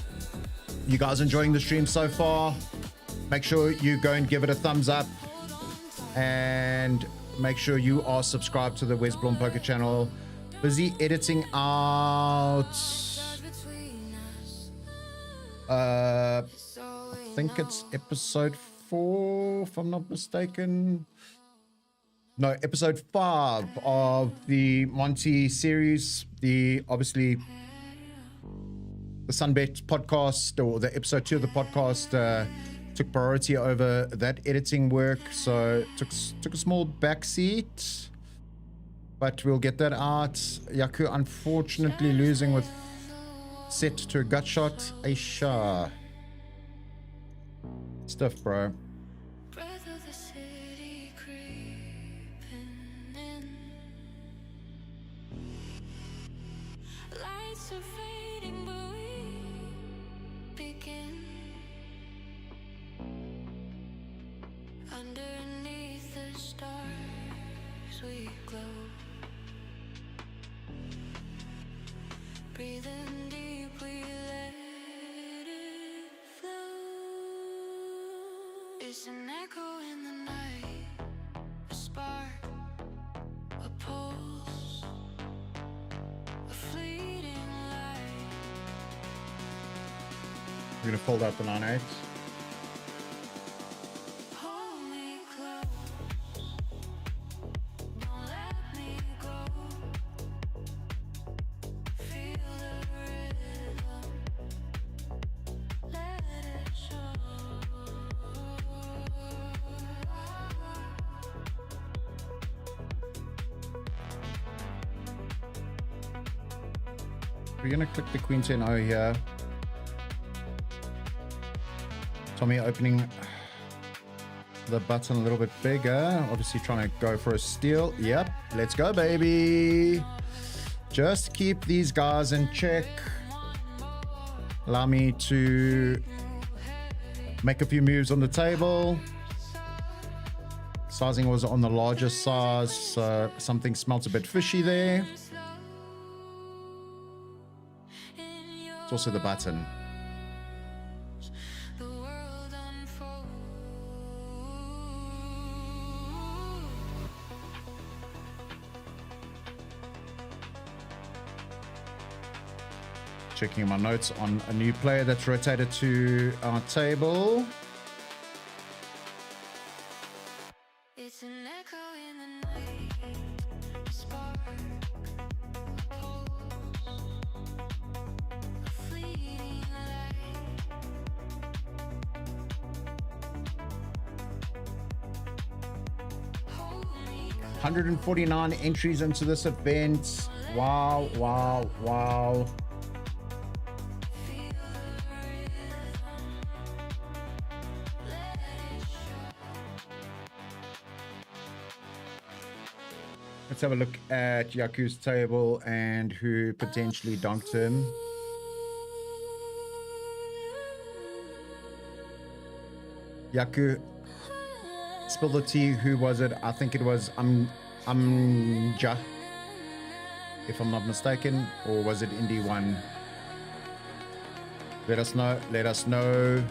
Speaker 1: You guys enjoying the stream so far? Make sure you go and give it a thumbs up, and make sure you are subscribed to the WesBlom Poker channel. Busy editing out
Speaker 3: Between us,
Speaker 1: I
Speaker 3: so we
Speaker 1: think it's episode 4, if I'm not mistaken. No, episode 5 of the Monty series. The obviously the Sunbet podcast, or the episode 2 of the podcast, took priority over that editing work, so took a small backseat. But we'll get that out. Yaku unfortunately losing with set to a gut shot. Aisha. Stuff, bro.
Speaker 3: breath of the city creeping in. Lights are fading, but we begin. Underneath the stars we glow. Breathing deeply, let it flow. It's an echo in the night, a spark, a pulse, a fleeting light.
Speaker 1: We're gonna fold out the 9/8.
Speaker 3: Hold me close, don't let me go. Feel the rhythm, let it show.
Speaker 1: We're gonna click the Queen 10-0 here. Tommy opening the button a little bit bigger. Obviously trying to go for a steal. Yep, let's go, baby. Just keep these guys in check. Allow me to make a few moves on the table. Sizing was on the larger size, so something smelt a bit fishy there. It's also the button.
Speaker 3: The world unfolds.
Speaker 1: Checking my notes on a new player that's rotated to our table.
Speaker 3: It's an echo in the night, a spark, a pulse, a fleeting light. Hold me close.
Speaker 1: 149 entries into this event. Wow, wow, wow.
Speaker 3: Feel the rhythm, let it show.
Speaker 1: Let's have a look at Yaku's table and who potentially donked him. Yaku, spill the tea. Who was it? I think it was Amja, if I'm not mistaken, or was it Indy 1? Let us know. Let us know.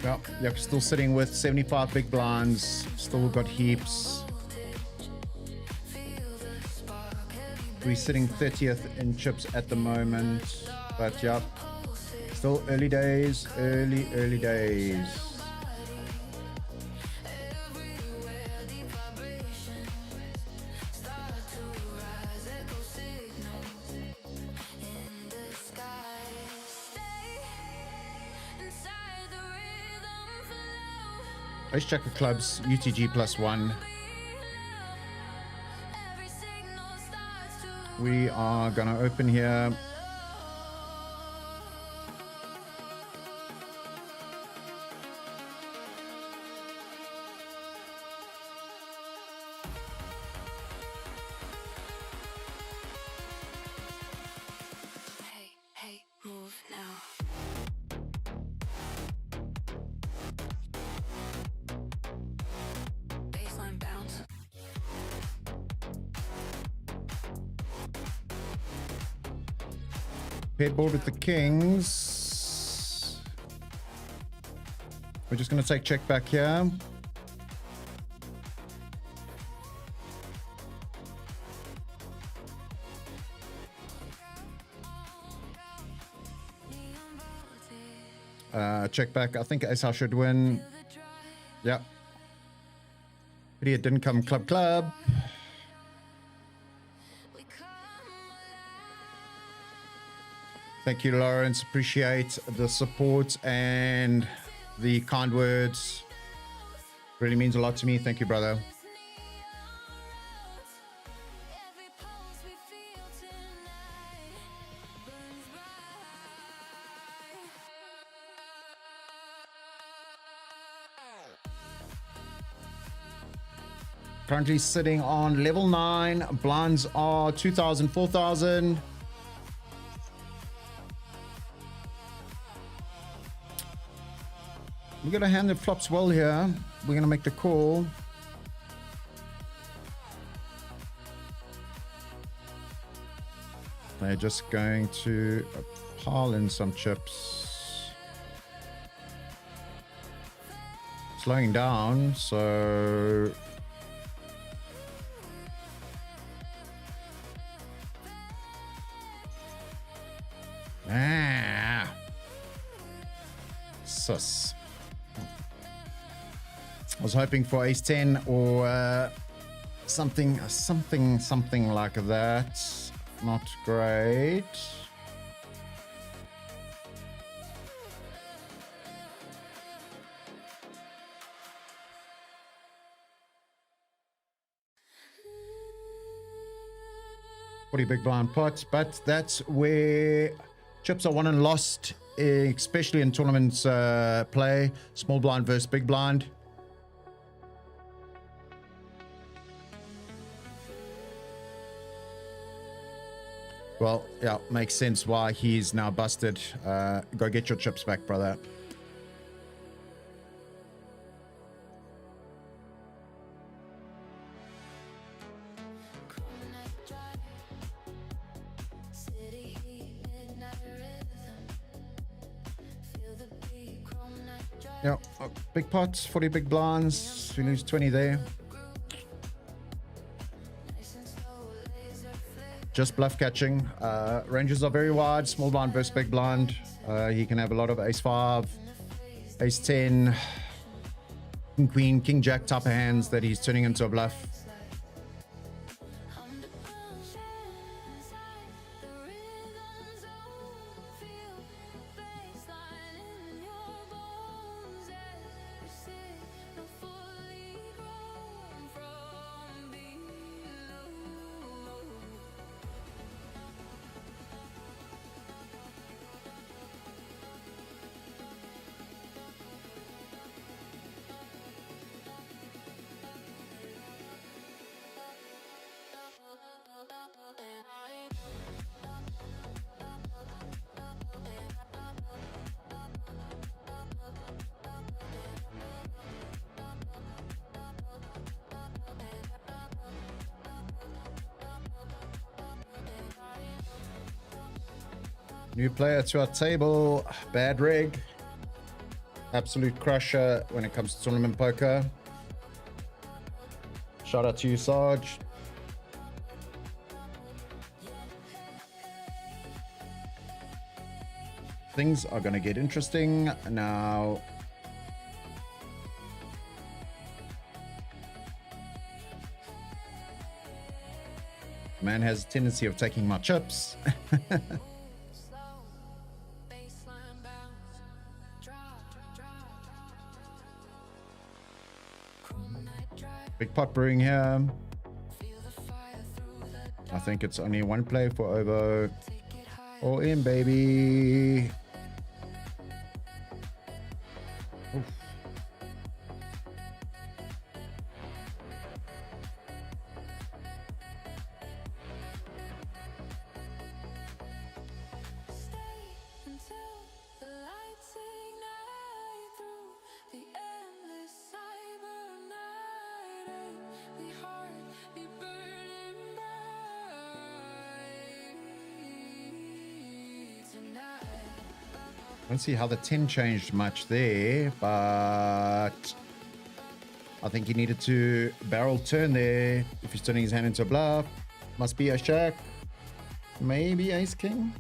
Speaker 1: Well, yeah, still sitting with 75 big blinds. Still got heaps. We're sitting 30th in chips at the moment. But yeah, still early days, early days. Let's check the clubs. UTG +1. We are gonna open here.
Speaker 3: Hey, move now. Baseline bounce.
Speaker 1: Headboard with the kings. We're just gonna take check back here. Check back. I think Ace should win. Yep. Pity it didn't come club. Thank you, Lawrence. Appreciate the support and the kind words. Really means a lot to me. Thank you, brother. Currently sitting on level 9. Blinds are 2,000, 4,000. We're going to hand the flops well here. We're going to make the call. They're just going to pile in some chips. Slowing down, so... Sus. I was hoping for ace 10 or something like that. Not great. Pretty big blind pot, but that's where chips are won and lost, especially in tournaments play. Small blind versus big blind. Well, yeah, makes sense why he's now busted. Go get your chips back, brother. Yeah, big pots, 40 big blinds. We lose 20 there. Just bluff catching. Ranges are very wide. Small blind versus big blind. He can have a lot of ace 5, ace 10, king queen, king jack type of hands that he's turning into a bluff. New player to our table. Bad rig. Absolute crusher when it comes to tournament poker. Shout out to you, Sarge. Things are going to get interesting now. Man has a tendency of taking my chips. Big pot brewing here. I think it's only one play for Ovo. All in, baby. Oof. I don't see how the 10 changed much there, but I think he needed to barrel turn there. If he's turning his hand into a bluff, must be ace jack, maybe ace king.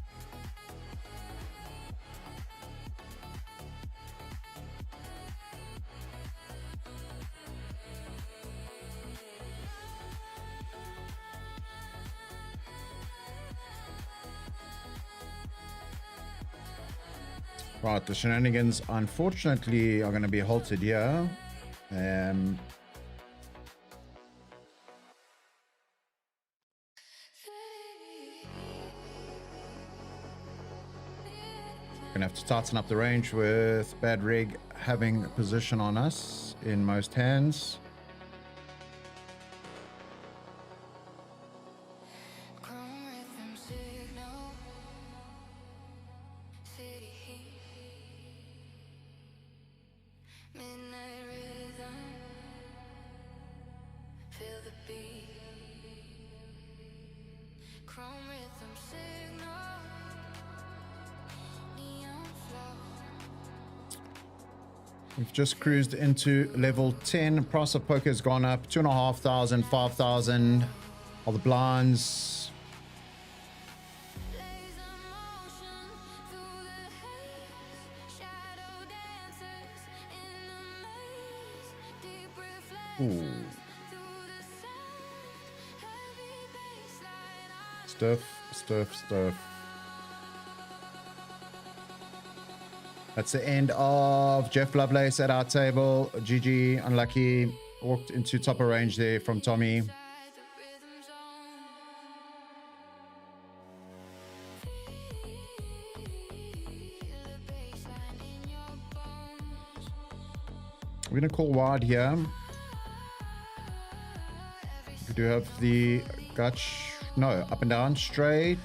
Speaker 1: Right, the shenanigans unfortunately are going to be halted here. Gonna have to tighten up the range with bad rig having position on us in most hands. We've just cruised into level 10. Price of poker has gone up 2,500, 5,000. All the blinds. Ooh. Stuff. That's the end of Jeff Lovelace at our table. GG, unlucky. Walked into top of range there from Tommy. We're going to call wide here. We do have the gutch. No, up and down, straight.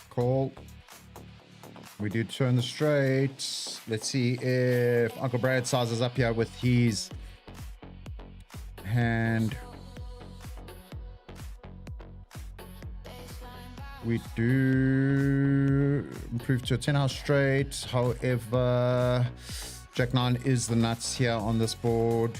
Speaker 1: Call. We do turn the straight. Let's see if Uncle Brad sizes up here with his hand. We do improve to a 10 house straight. However, Jack 9 is the nuts here on this board.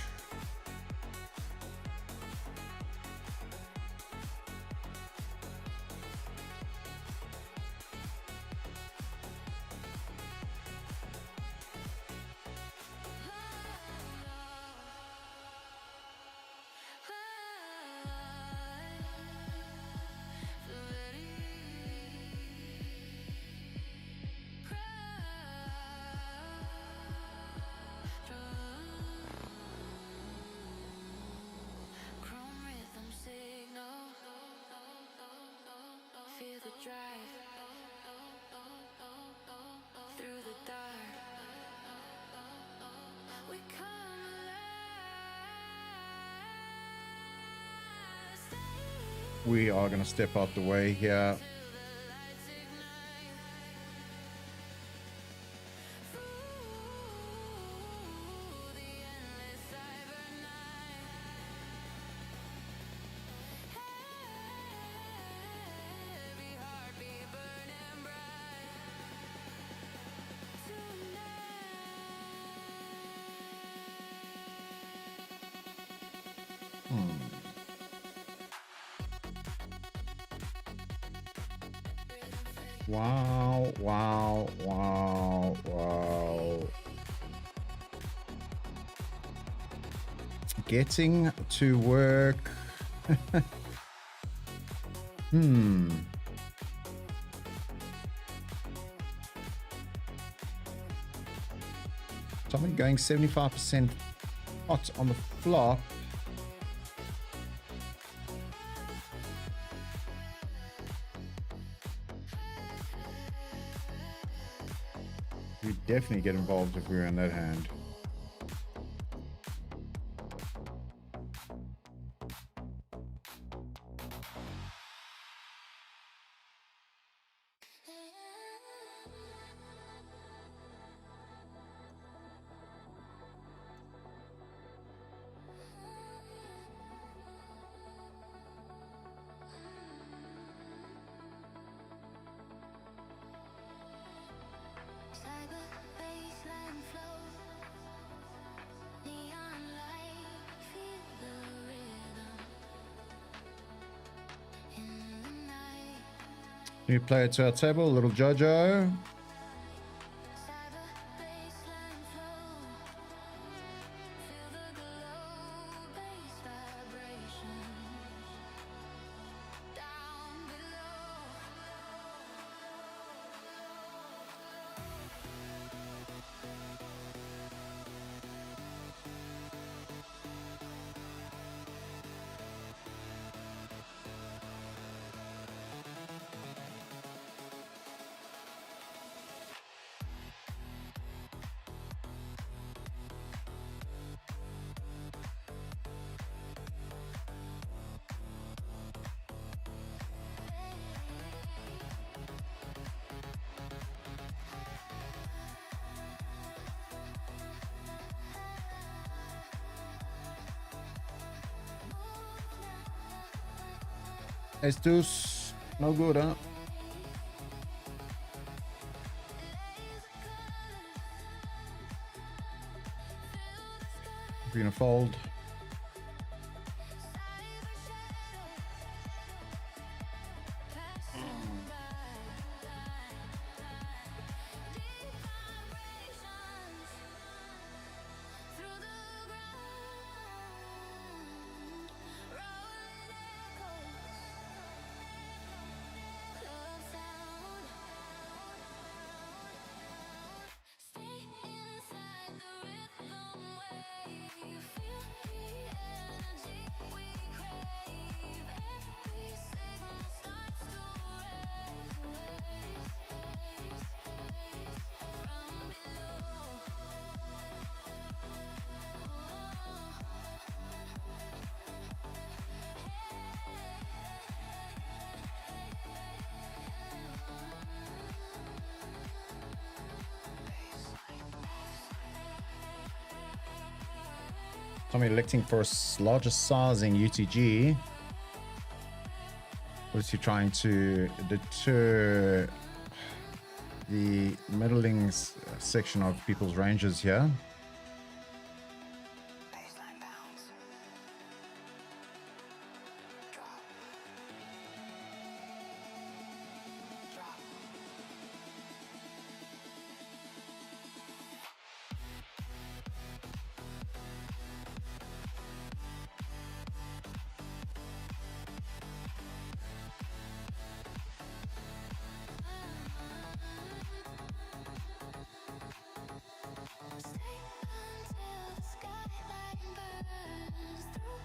Speaker 1: We are going to step out the way here. Wow, wow, wow, wow. Getting to work. Something going 75% hot on the flop. We'd definitely get involved if we were in that hand.
Speaker 3: Cyber baseline flow, neon light, feel the rhythm in the night.
Speaker 1: New player to our table, little Jojo.
Speaker 3: Cyber baseline flow, feel the glow, bass vibrations down below.
Speaker 1: Estus, no good, huh? We're gonna fold. I'm electing for a larger sizing UTG. Obviously trying to deter the middling section of people's ranges here.
Speaker 3: Baseline bounce. Drop. Drop. Stay until the skyline burns through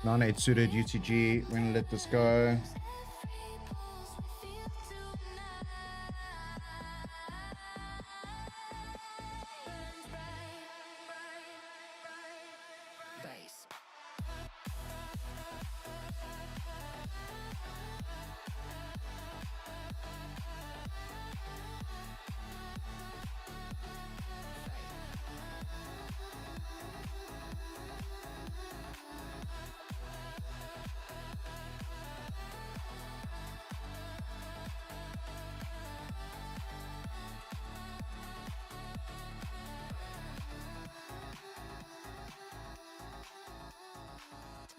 Speaker 3: the night.
Speaker 1: 9-8 suited UTG. We're gonna let this go.
Speaker 3: Every pulse we feel tonight burns bright. Bass.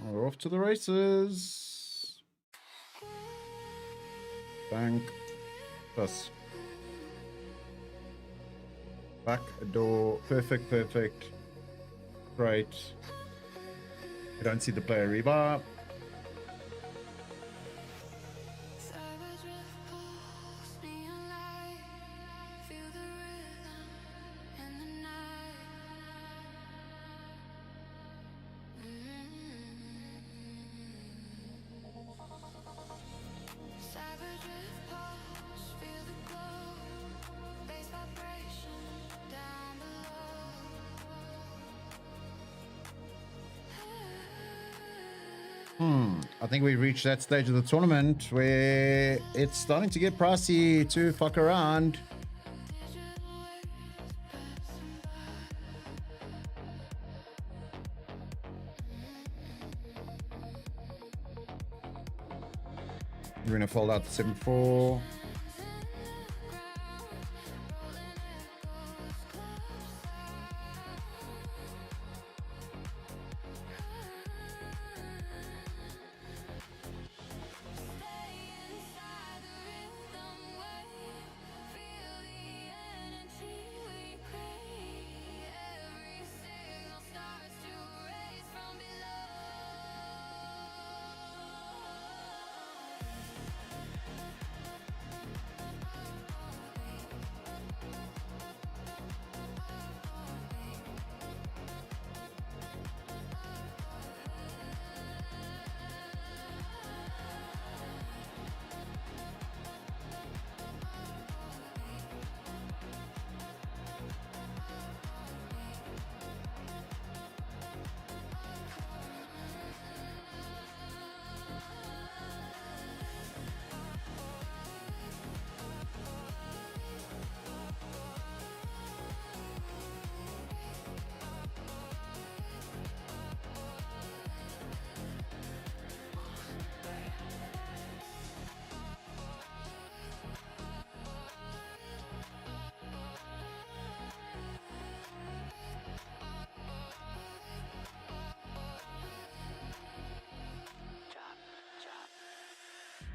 Speaker 1: We're off to the races. Bank. Plus. Back door. Perfect, perfect. Great. I don't see the player rebar. I think we've reached that stage of the tournament where it's starting to get pricey to fuck around. We're going to fold out the 7-4.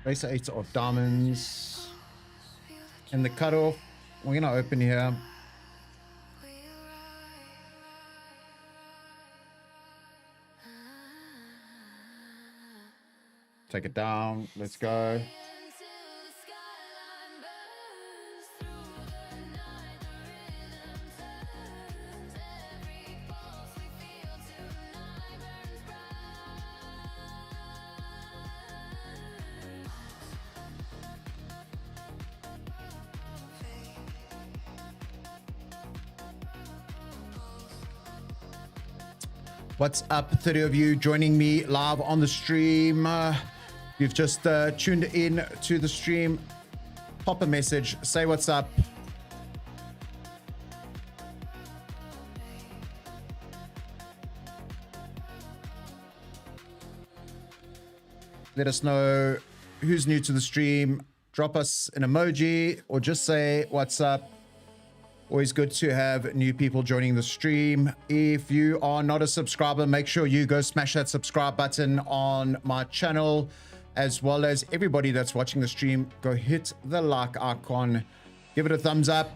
Speaker 1: Race 8 of diamonds. And the cutoff, we're going to open here. Take it down. Let's go. What's up, 30 of you joining me live on the stream. You've just tuned in to the stream. Pop a message, say what's up. Let us know who's new to the stream. Drop us an emoji or just say what's up. Always good to have new people joining the stream. If you are not a subscriber, make sure you go smash that subscribe button on my channel, as well as everybody that's watching the stream. Go hit the like icon, give it a thumbs up.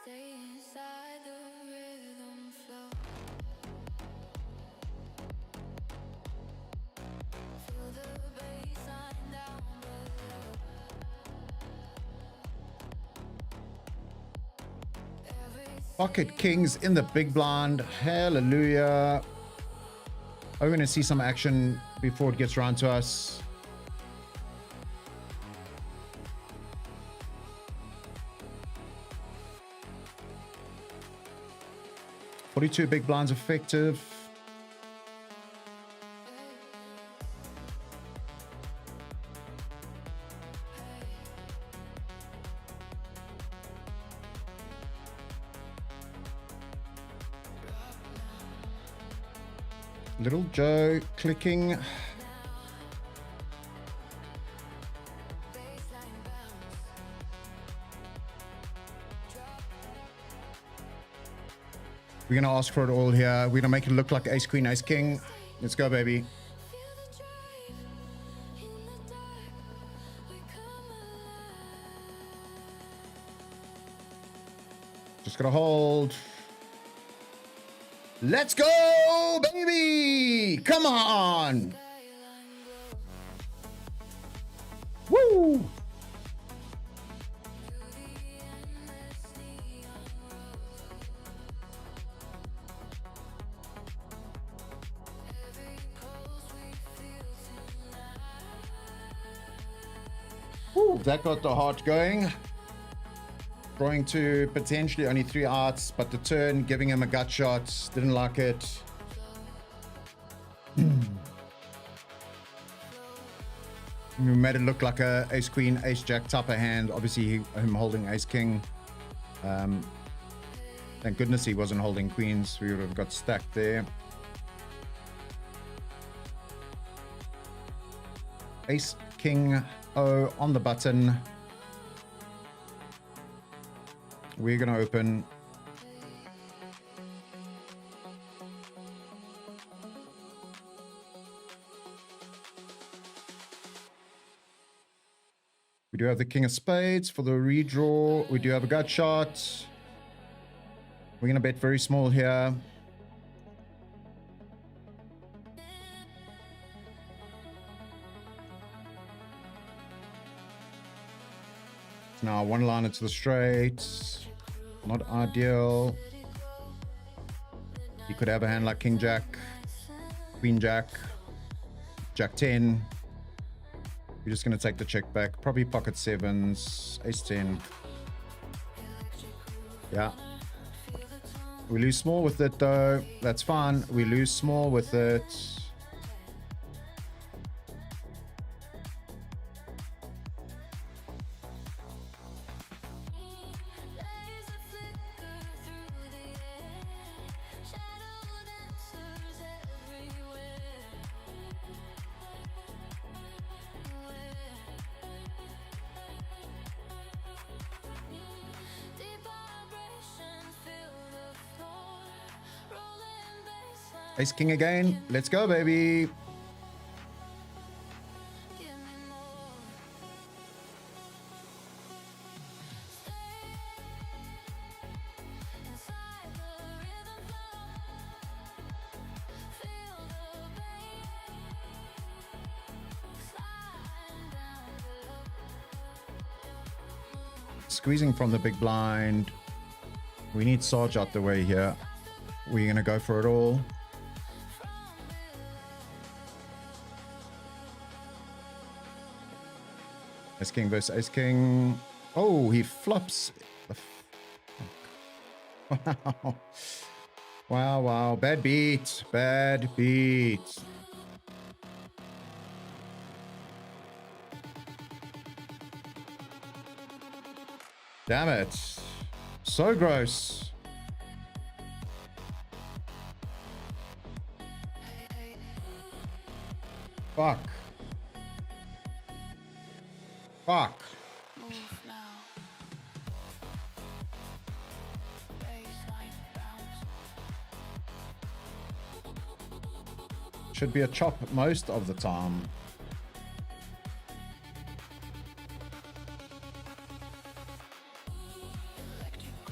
Speaker 3: Stay inside the rhythm flow. Feel the bass line down below. Every
Speaker 1: Pocket kings in the big blind. Hallelujah. Are we going to see some action before it gets around to us? $42 big blinds effective. Little Joe clicking. We're going to ask for it all here. We're going to make it look like ace, queen, ace, king. Let's go, baby. Just got to hold. Let's go, baby! Come on! Woo! Woo, that got the heart going. Drawing to potentially only 3 outs, but the turn, giving him a gut shot, didn't like it. We made it look like a ace queen, ace jack type of hand. Obviously, him holding ace king. Thank goodness he wasn't holding queens. We would have got stacked there. Ace king O on the button. We're going to open. We do have the king of spades for the redraw. We do have a gut shot. We're going to bet very small here. Now one line into the straight. Not ideal. He could have a hand like king jack, queen jack, jack 10. We're just going to take the check back. Probably pocket sevens, ace 10. Yeah. We lose small with it though. That's fine. We lose small with it. Ace king again. Let's go, baby. Squeezing from the big blind. We need Sarge out the way here. We're going to go for it all. Ace king versus ace king. Oh, he flops. Wow. Wow, wow. Bad beat. Bad beat. Damn it. So gross. Fuck. Fuck. Should be a chop most of the time.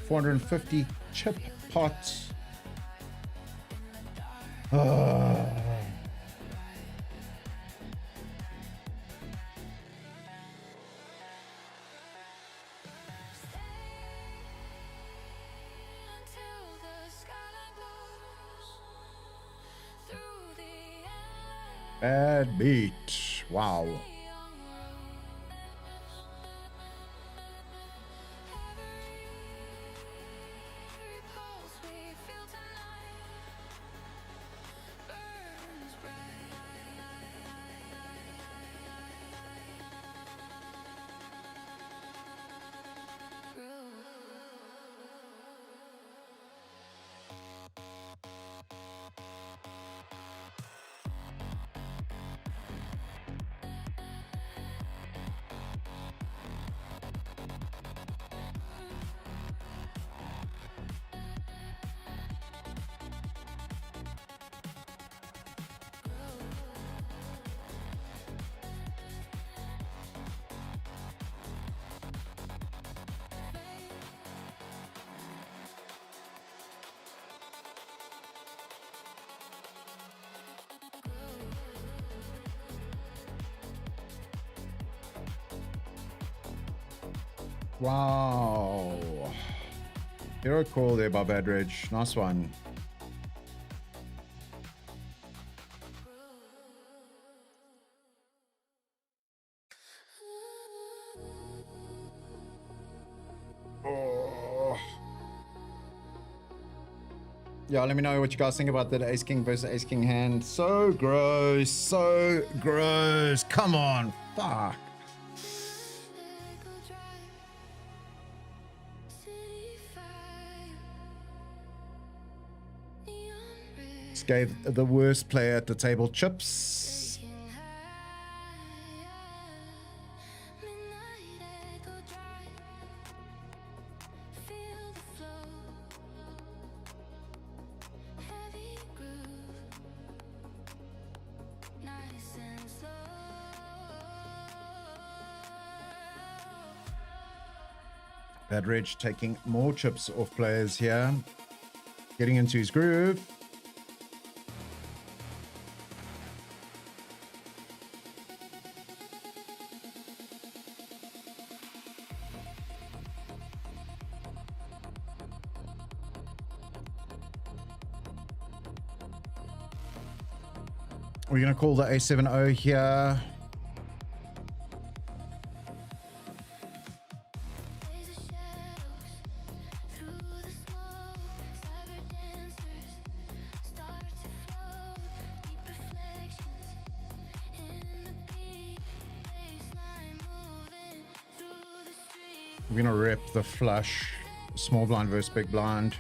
Speaker 1: $450 chip pot. Bad beat. Wow. Wow. Hero call there by Badridge. Nice one. Oh. Yeah, let me know what you guys think about that Ace King versus Ace King hand. So gross. So gross. Come on. Fuck. Just gave the worst player at the table chips. Badridge taking more chips off players here. Getting into his groove. We're going to call the A7O here. We're going to rep the flush. Small blind versus big blind.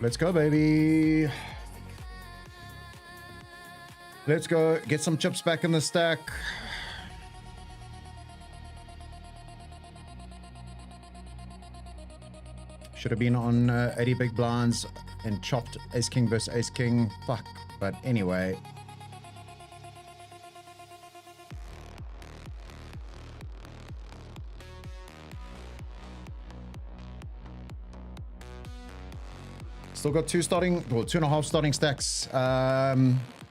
Speaker 1: Let's go, baby. Let's go. Get some chips back in the stack. Should have been on 80 big blinds and chopped Ace King versus Ace King. Fuck. But anyway. Still got two and a half starting stacks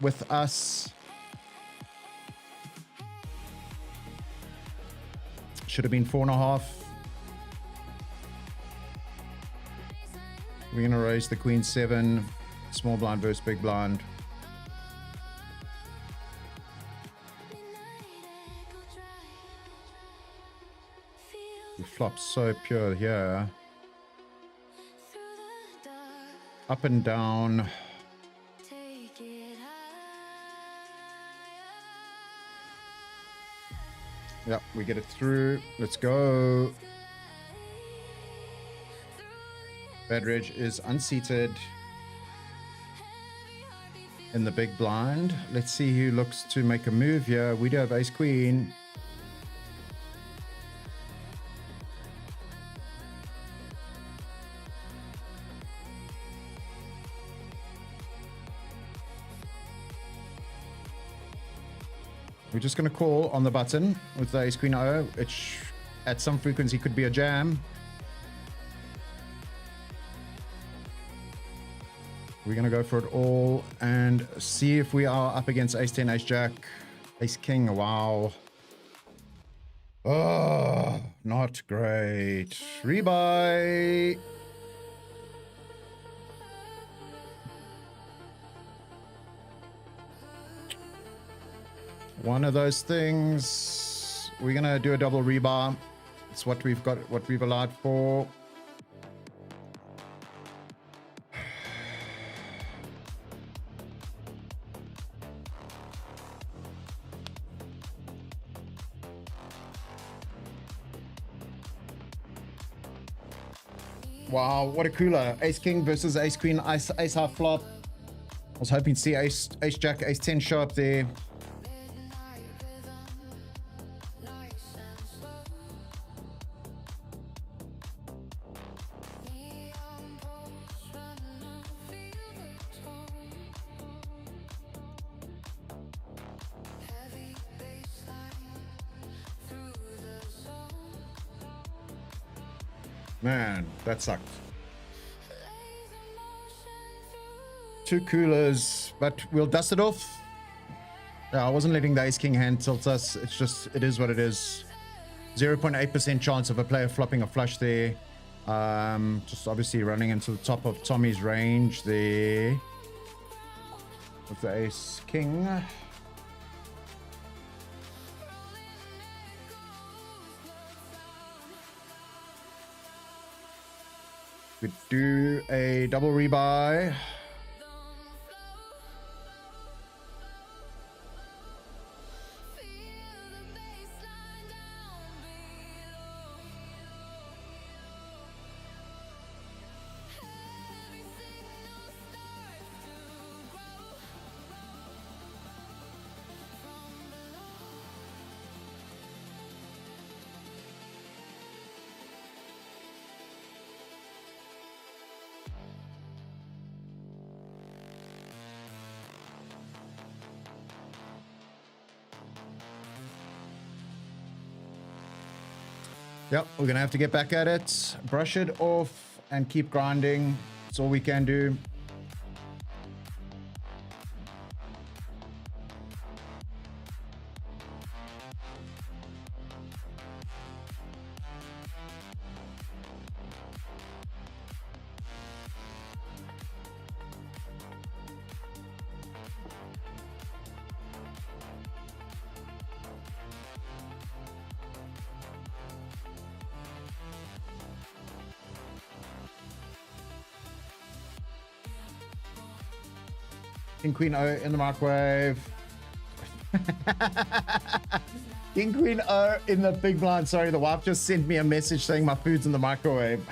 Speaker 1: with us. Should have been 4.5. We're gonna raise the Queen 7, small blind versus big blind. We flop so pure here. Up and down. Yep, we get it through. Let's go. Badridge is unseated in the big blind. Let's see who looks to make a move here. We do have Ace Queen. We're just going to call on the button with the Ace Queen O, which at some frequency could be a jam. We're going to go for it all and see if we are up against Ace 10, Ace Jack, Ace King. Wow. Oh, not great. Rebuy. One of those things. We're gonna do a double rebar. It's what we've got, what we've allowed for. Wow, what a cooler. Ace King versus Ace Queen, Ace High flop. I was hoping to see Ace Jack, Ace 10 show up there. Man, that sucked. Two coolers, but we'll dust it off. Yeah, I wasn't letting the Ace King hand tilt us. It's just, it is what it is. 0.8% chance of a player flopping a flush there. Just obviously running into the top of Tommy's range there. With the Ace King. We do a double rebuy. Yep, we're gonna have to get back at it, brush it off, and keep grinding. That's all we can do. King Queen O in the microwave. King Queen O in the big blind. Sorry, the wife just sent me a message saying my food's in the microwave.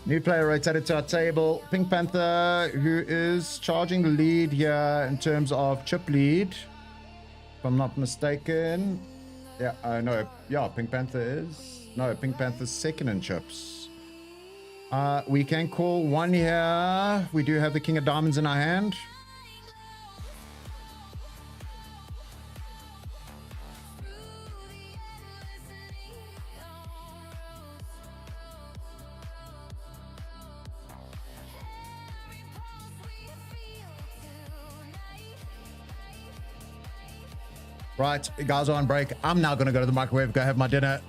Speaker 1: New player rotated to our table. Pink Panther, who is charging the lead here in terms of chip lead. If I'm not mistaken. Yeah, no. Yeah, Pink Panther is. No, Pink Panther's second in chips. We can call one here. We do have the King of Diamonds in our hand. Right, you guys are on break. I'm now going to go to the microwave, go have my dinner.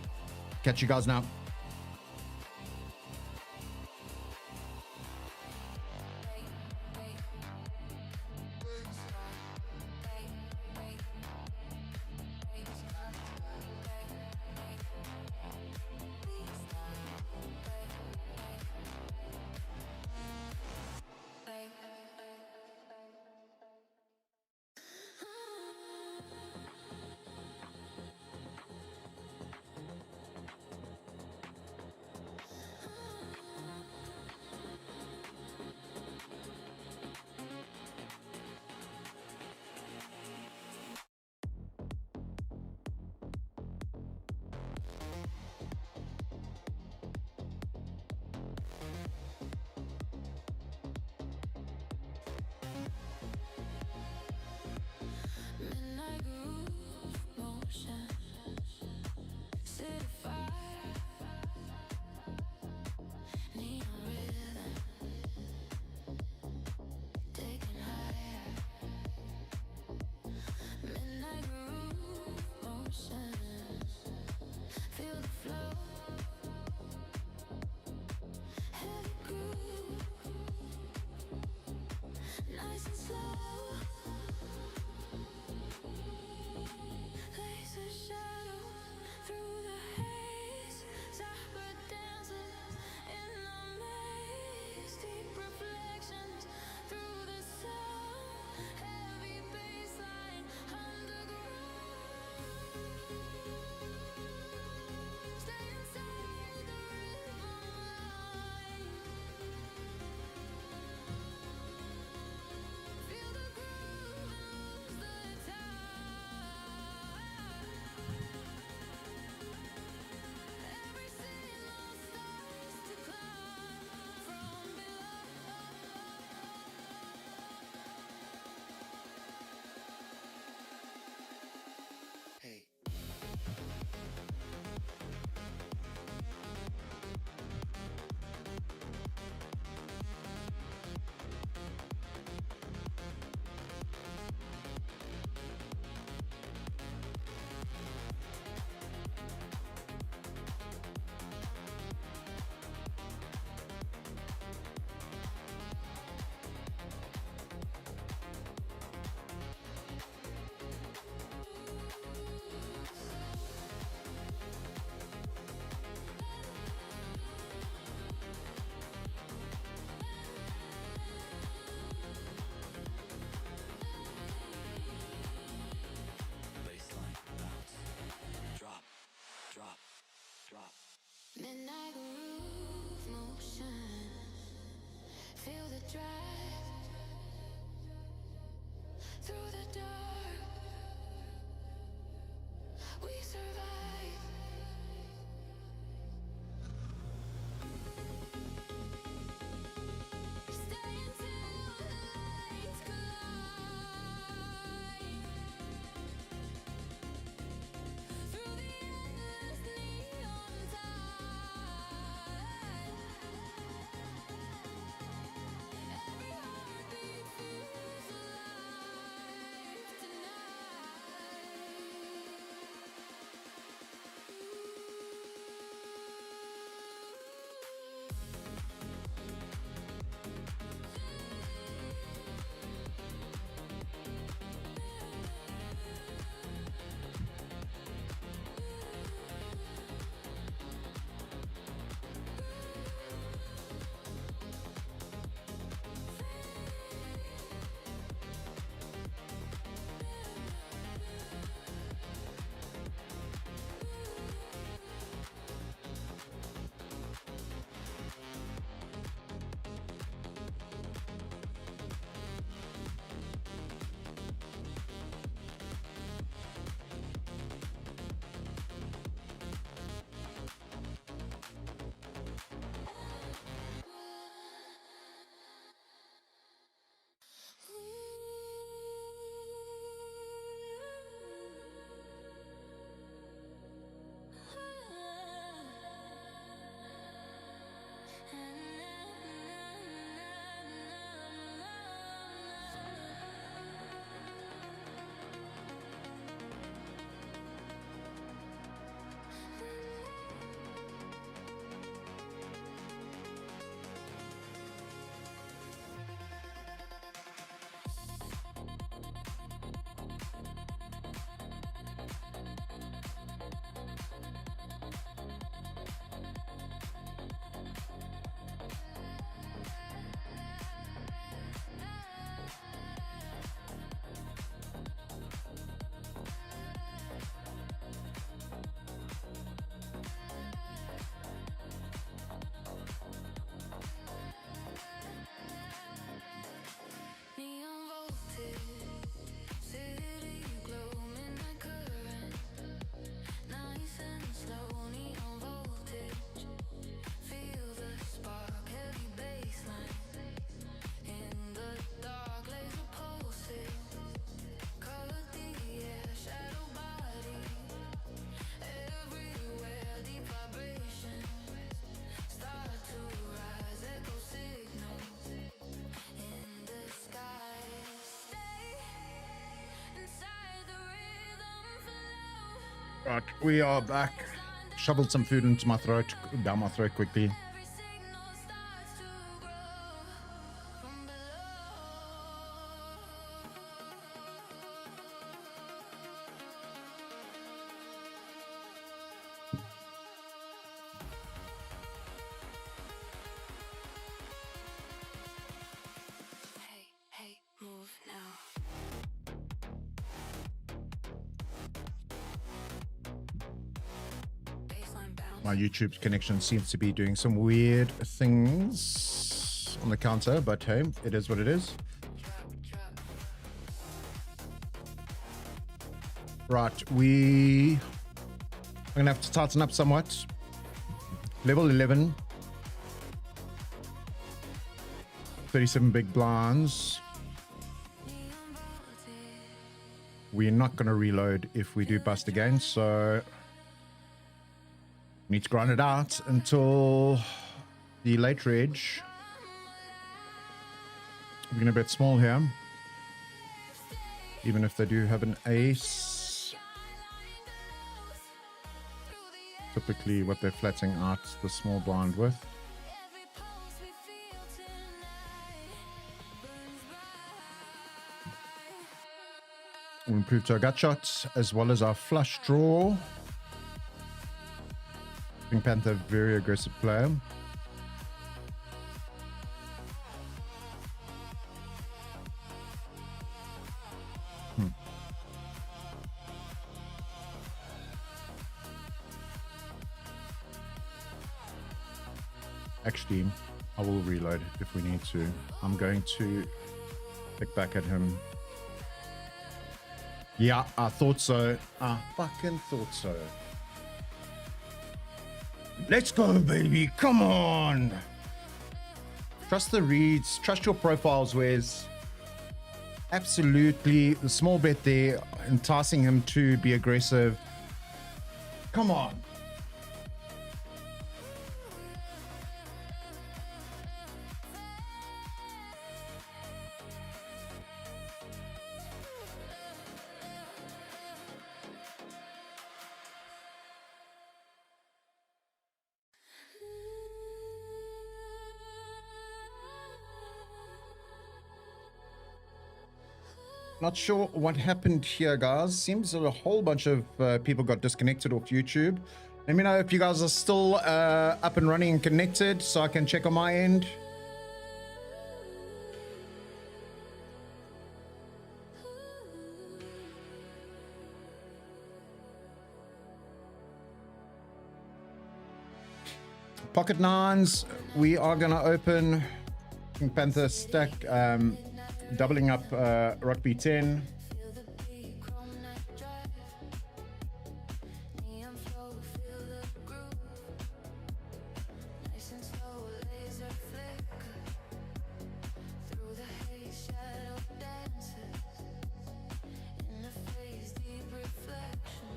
Speaker 1: Catch you guys now. Right, we are back. Shoveled some food into my throat, down my throat quickly.
Speaker 3: Every signal starts to grow from below. Hey, hey, move now. Baseline bounce.
Speaker 1: My YouTube connection seems to be doing some weird things on the counter, but hey, it is what it is.
Speaker 3: Drop.
Speaker 1: Right, I'm gonna have to tighten up somewhat. Level 11. 37 big blinds. We're not gonna reload if we do bust again, so need to grind it out until the late reg. We're gonna bet small here. Even if they do have an ace. Typically what they're flatting out the small blind with.
Speaker 3: Every pulse we feel tonight burns bright.
Speaker 1: We improved our gut shots as well as our flush draw. Pink Panther, very aggressive player. Actually, I will reload if we need to. I'm going to pick back at him. Yeah, I thought so. I fucking thought so. Let's go, baby. Come on. Trust the reads. Trust your profiles, Wes. Absolutely. The small bet there, enticing him to be aggressive. Come on. Not sure what happened here, guys. Seems a whole bunch of people got disconnected off YouTube. Let me know if you guys are still up and running and connected so I can check on my end. Pocket nines, we are going to open Pink Panther stack, doubling up Rugby 10.
Speaker 3: Feel the beat, chrome neck drive. Neon flow, feel the groove. Nice and slow, laser flicker. Through the haze, shadow dances. In the face, deep reflection.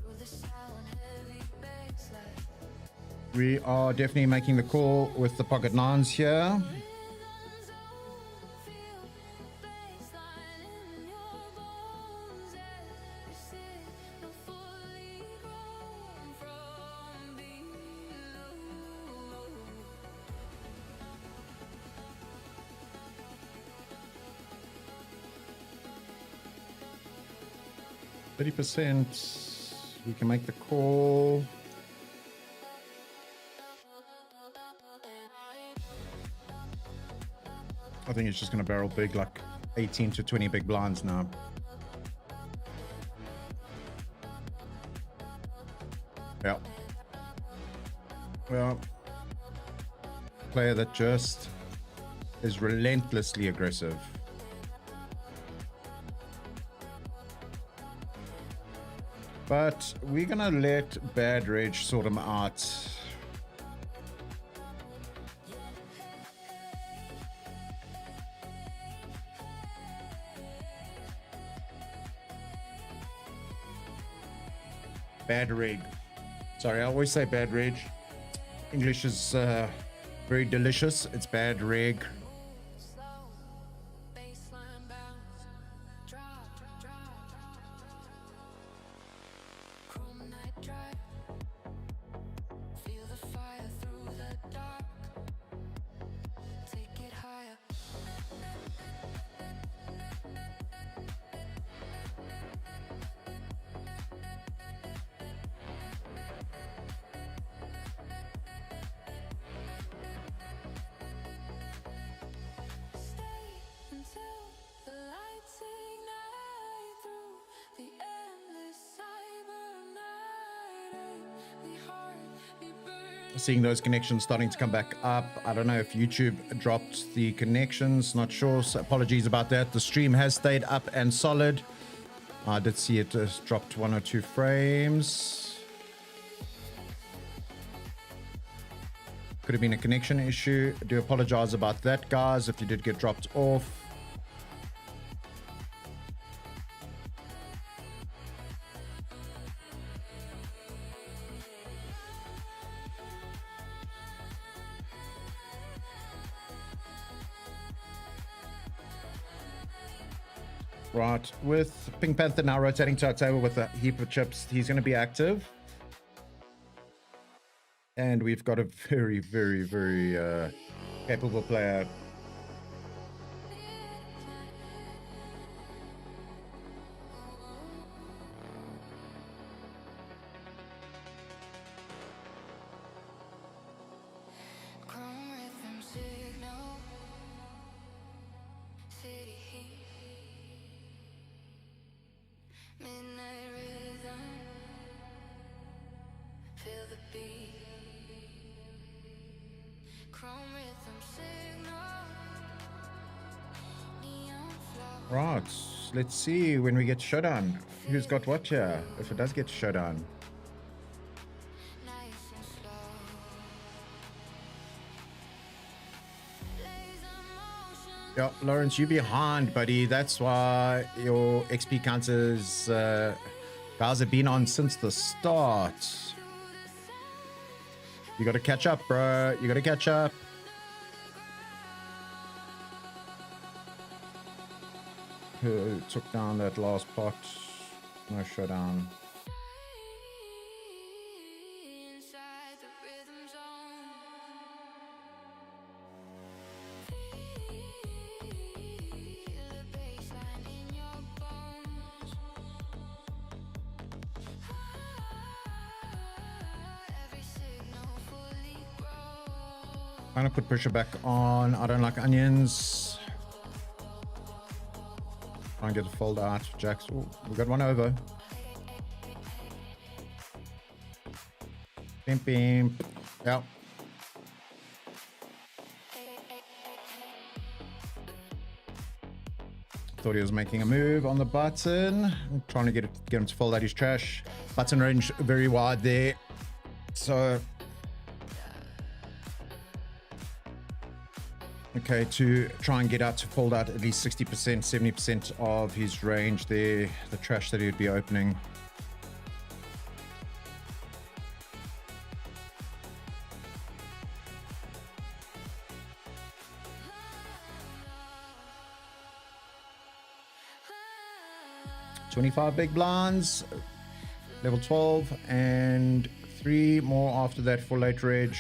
Speaker 3: Through the sound, heavy bassline.
Speaker 1: We are definitely making the call with the pocket nines here. %. We can make the call. I think it's just going to barrel big, like 18 to 20 big blinds now. Yeah. Well, player that just is relentlessly aggressive. But we're going to let Bad Reg sort him out. Bad Reg. Sorry, I always say Bad Reg. English is very delicious. It's Bad Reg.
Speaker 3: Slow, baseline bounce. Drop. night drive. Feel the fire through the dark. Take it higher. Stay until the lights ignite through the endless cybernight. The heart be burning.
Speaker 1: Seeing those connections starting to come back up. I don't know if YouTube dropped the connections, not sure, so apologies about that. The stream has stayed up and solid. I did see it dropped 1 or 2 frames. Could have been a connection issue. I do apologize about that, guys, if you did get dropped off. Right, with Pink Panther now rotating to our table with a heap of chips, he's going to be active. And we've got a very, very, very capable player.
Speaker 3: Chrome rhythm signal. City heat. Midnight rhythm. Feel the beat. Chrome rhythm signal. Neon flow.
Speaker 1: Right, let's see when we get showdown. Who's got what here? If it does get showdown.
Speaker 3: Nice and slow. Laser motion.
Speaker 1: Yeah, Lawrence, you behind, buddy. That's why your XP counters, guys, have been on since the start. You got to catch up, bro. You got to catch up. Who took down that last pot? No showdown.
Speaker 3: Inside the rhythm zone. Feel the bassline in your bones. Every signal fully grown.
Speaker 1: I'm gonna put pressure back on. I don't like onions. Try and get the fold out. Jacks. Oh, we got one over. Pimp, pimp. Yep. Thought he was making a move on the button. I'm trying to get him to fold out his trash. Button range very wide there. So okay, to try and get out to fold out at least 60%, 70% of his range there, the trash that he would be opening. $25 big blinds, level 12, and 3 more after that for late reg.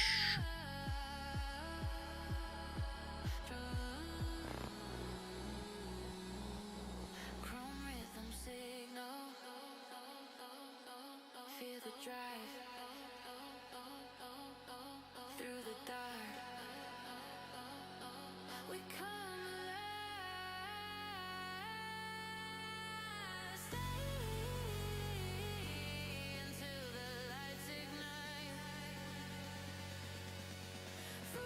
Speaker 3: Chrome rhythm signal. Feel the drive. Through the dark. We come alive. Stay until the lights ignite. Through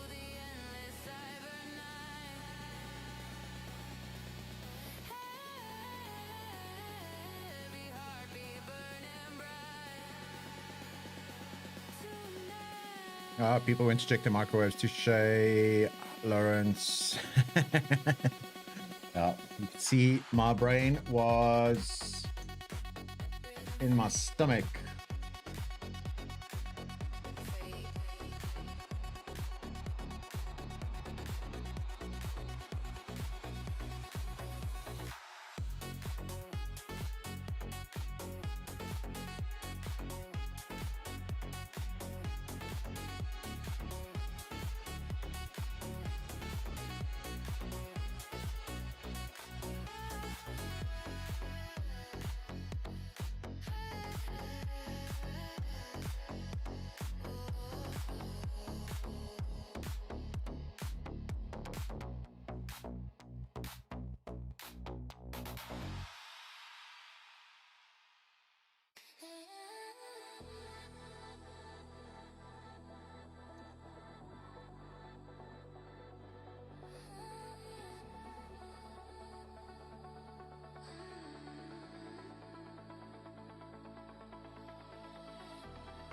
Speaker 3: the endless cyber night. Every heartbeat burning bright. Tonight.
Speaker 1: People went to check the microwaves. Touche, Lawrence. Yeah, you can see my brain was in my stomach.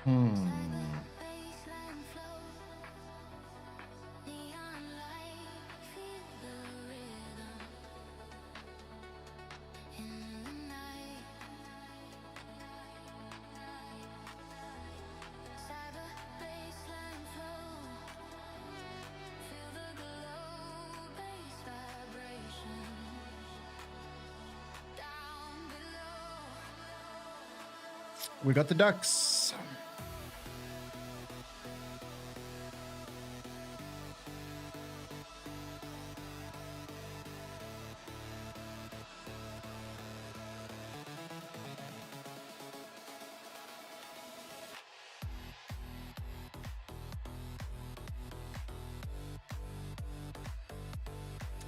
Speaker 3: Baseline flow, neon light, feel the rhythm in the night. Cyber baseline flow, feel the glow, bass vibration down below.
Speaker 1: We got the ducks.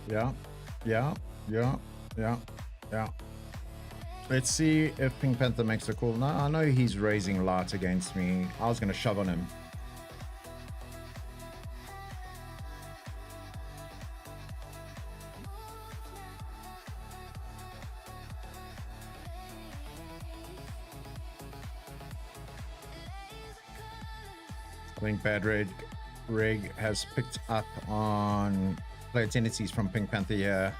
Speaker 1: Yeah. Let's see if Pink Panther makes a call. No, I know he's raising light against me. I was going to shove on him. I think Bad Rig has picked up on player tendencies from Pink Panther here.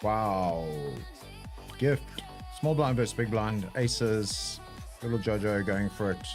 Speaker 1: Wow. Gift. Small blind versus big blind. Aces. Little Jojo going for it.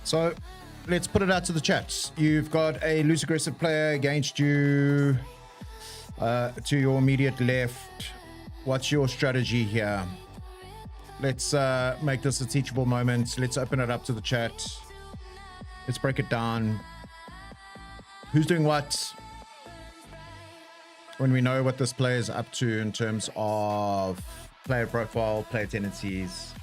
Speaker 1: So let's put it out to the chats. You've got a loose aggressive player against you to your immediate left. What's your strategy here? Let's make this a teachable moment. Let's open it up to the chat. Let's break it down. Who's doing what? When we know what this player is up to in terms of player profile, player tendencies.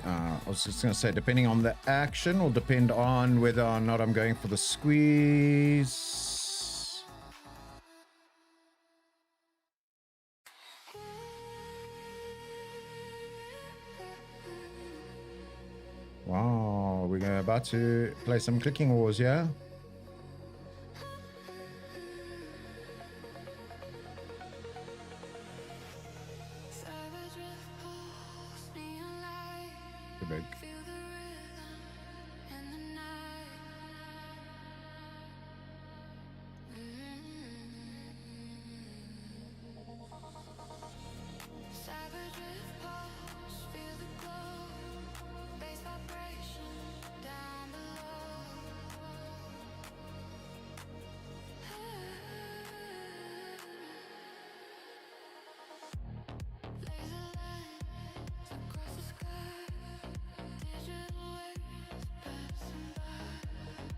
Speaker 1: I was just going to say, depending on the action will depend on whether or not I'm going for the squeeze. Wow, we're about to play some clicking wars, yeah? Big.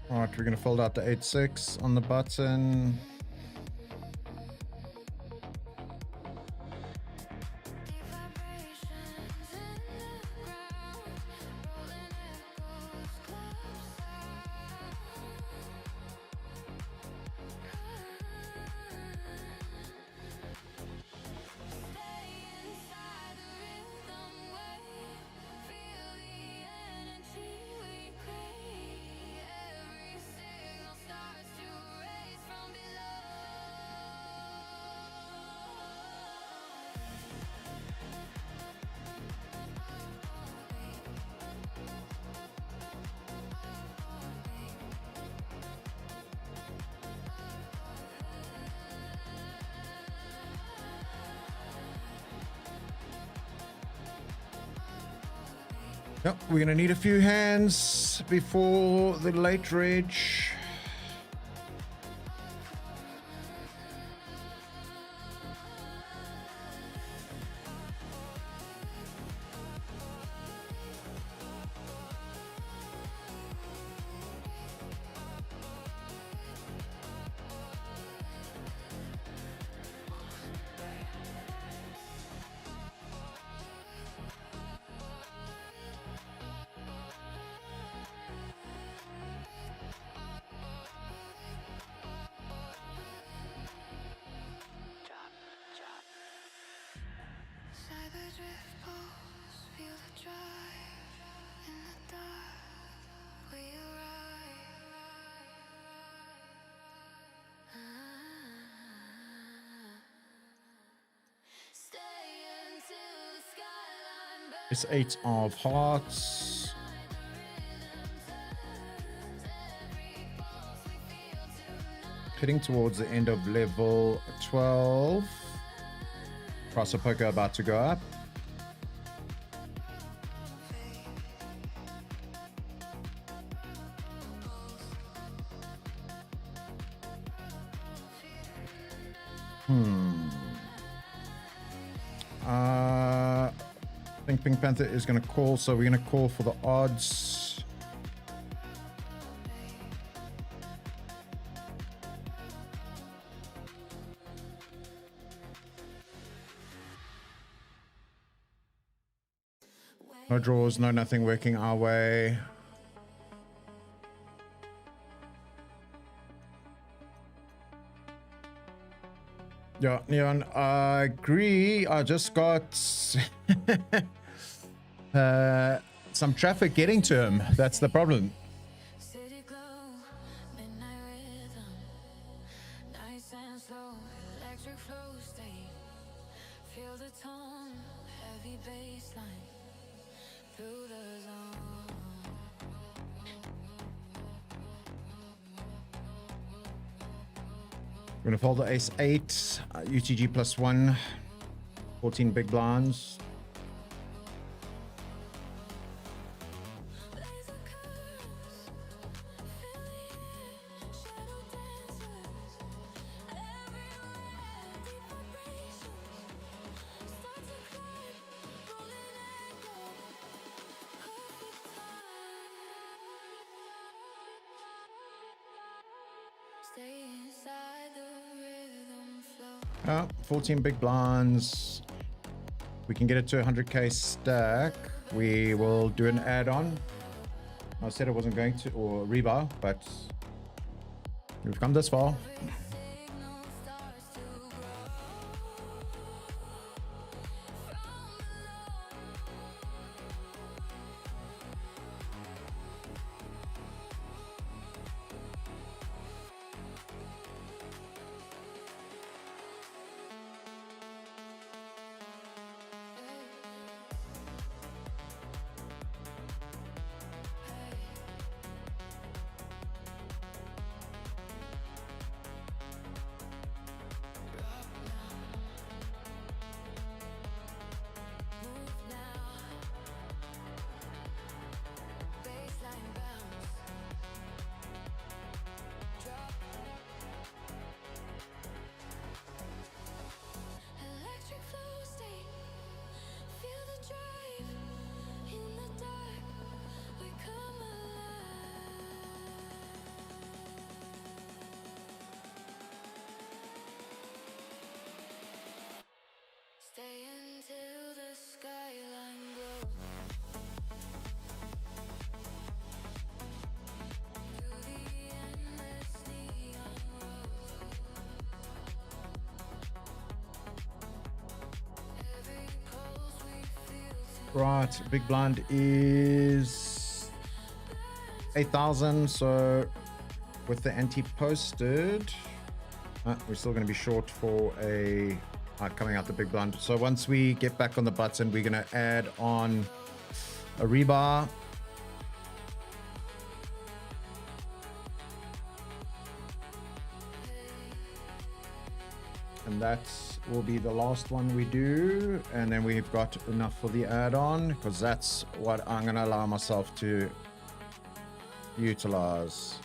Speaker 1: All right, we're going to fold out the 8-6 on the button. Yep, we're going to need a few hands before the late reg.
Speaker 3: Cyber drift pulse, feel the drive in the dark. We arrive. Stay until the skyline burns.
Speaker 1: It's 8 of hearts. Heading towards the end of level 12. Price of poker about to go up. I think Pink Panther is going to call, so we're going to call for the odds. No draws, no nothing working our way. Yeah, Neon, I agree. I just got some traffic getting to him. That's the problem.
Speaker 3: City glow, midnight rhythm, nice and slow, electric flow state. Feel the tone, heavy bass line through the zone.
Speaker 1: We're gonna fold the ace 8, UTG +1, 14 big blinds.
Speaker 3: Stay inside the rhythm flow.
Speaker 1: 14 big blinds. We can get it to 100k stack. We will do an add-on. I said I wasn't going to, or rebar, but we've come this far.
Speaker 3: Signal starts to grow.
Speaker 1: Right, big blind is 8,000. So with the anti-posted, we're still going to be short for a coming out the big blind. So once we get back on the button, we're going to add on a rebar. And that will be the last one we do. And then we've got enough for the add-on, because that's what I'm going to allow myself to utilize.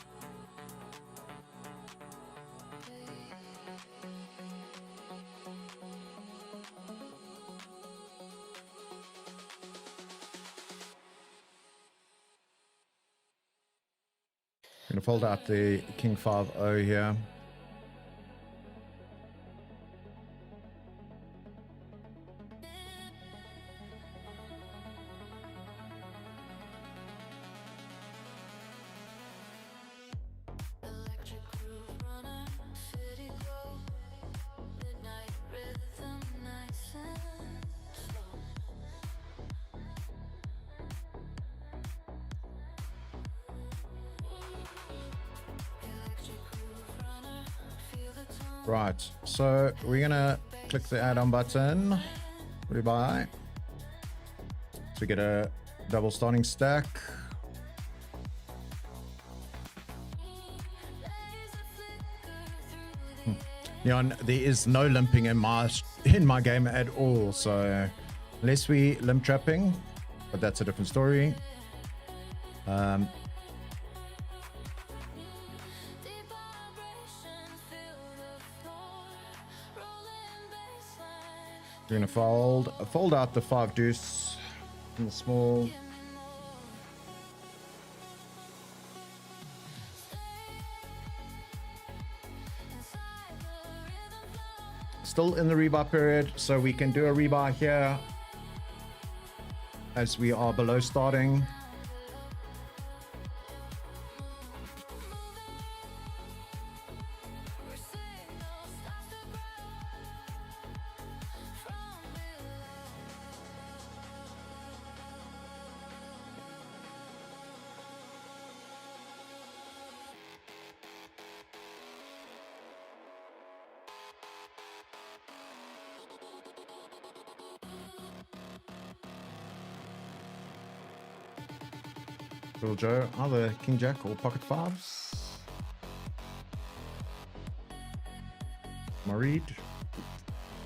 Speaker 1: I'm going to fold out the King 5-0 here. Right, so we're gonna click the add-on button, rebuy, to get a double starting stack. Neon, there is no limping in my game at all, so unless we limp trapping, but that's a different story. We're gonna fold out the 5 deuce in the small. Still in the rebar period, so we can do a rebar here as we are below starting. Little Joe, either King Jack or pocket fives. My read.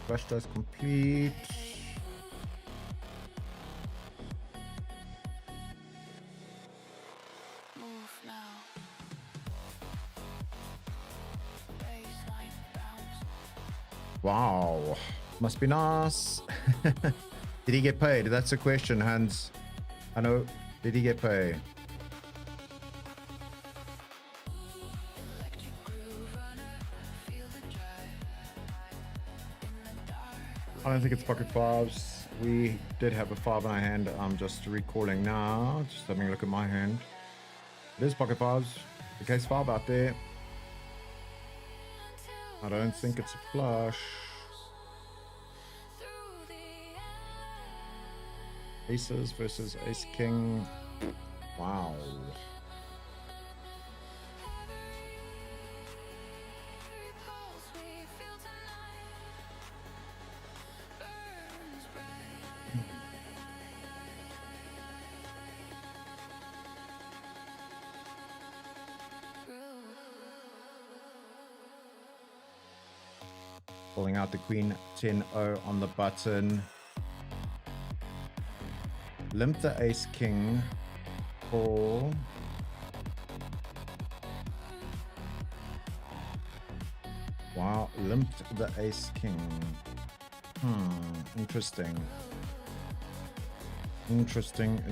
Speaker 1: Flash dice complete.
Speaker 3: Move now. Baseline bounce.
Speaker 1: Wow, must be nice. Did he get paid? That's the question, Hans. I know. Did he get paid? I don't think it's pocket fives. We did have a 5 in our hand. I'm just recalling now. Just having a look at my hand. It is pocket fives. The case 5 out there. I don't think it's a flush. Aces versus ace king. Wow. Pulling out the queen 10-0 on the button. Limp the ace king. Call. Wow, limped the ace king. Interesting. Interesting.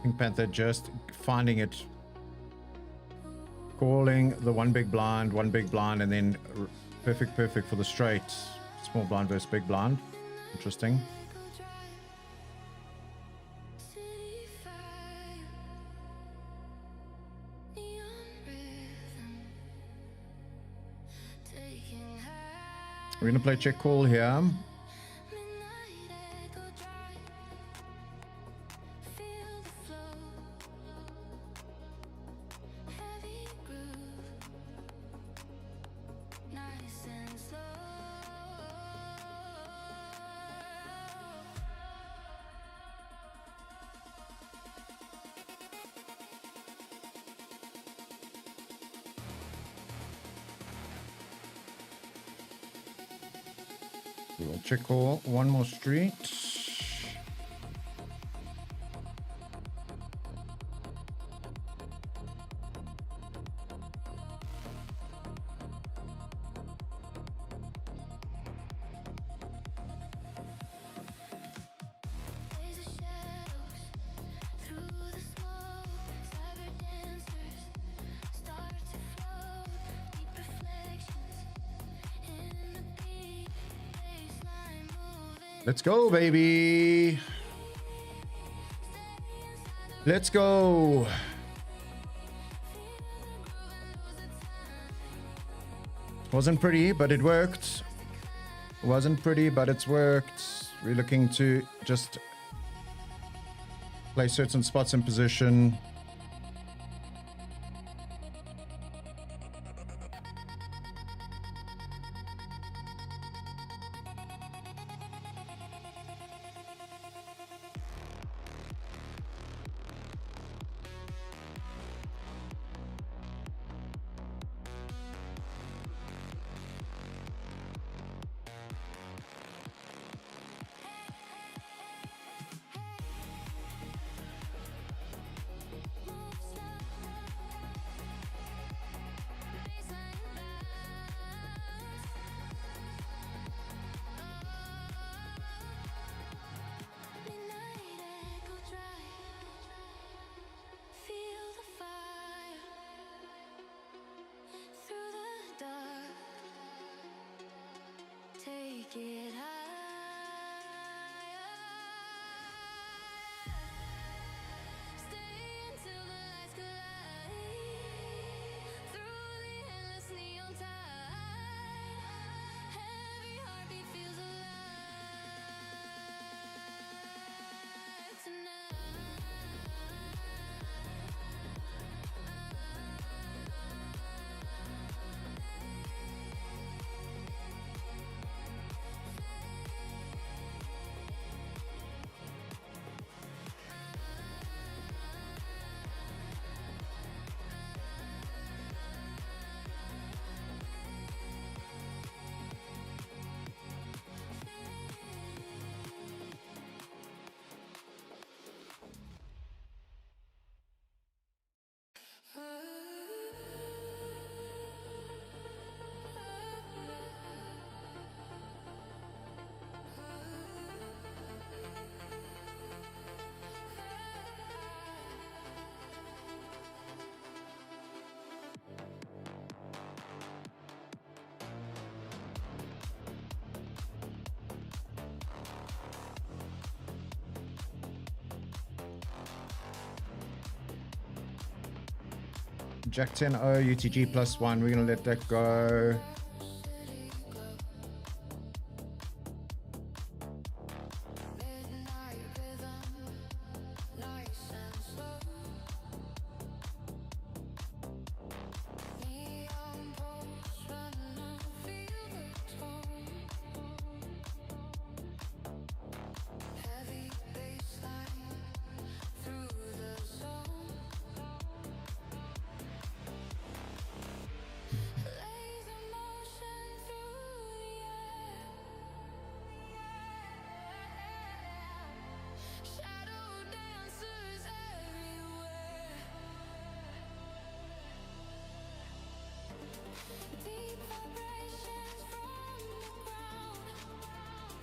Speaker 1: Pink Panther just finding it. Calling the one big blind, and then perfect for the straight. Small blind versus big blind. Interesting. We're going to play check call here. We will check call one more street. Let's go, baby. Let's go. Wasn't pretty, but it worked. Wasn't pretty, but it's worked. We're looking to just play certain spots in position.
Speaker 3: Take it higher. Stay until the lights collide. Through the endless neon tide. Every heartbeat feels alive tonight.
Speaker 1: Jack 10 O UTG +1. We're gonna let that go.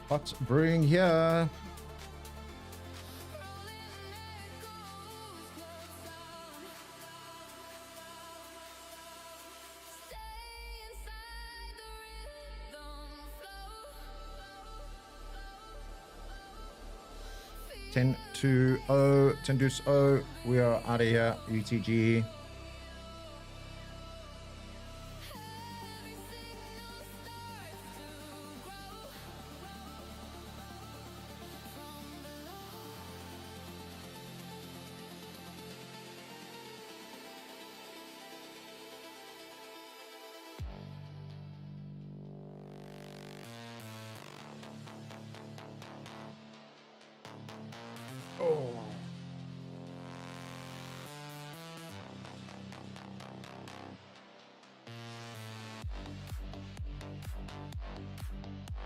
Speaker 1: Hot brewing here. 10 to 0, 10 deuce 0. We are out of here. UTG. Oh.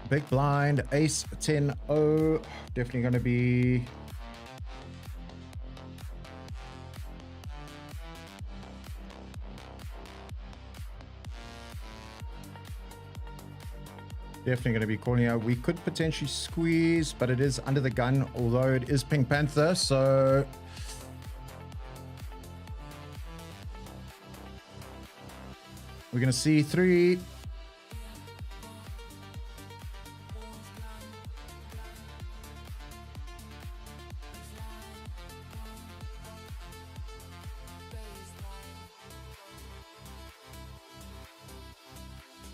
Speaker 1: Big blind, ace 10 0. Definitely going to be calling out. We could potentially squeeze, but it is under the gun, although it is Pink Panther, so we're going to see 3.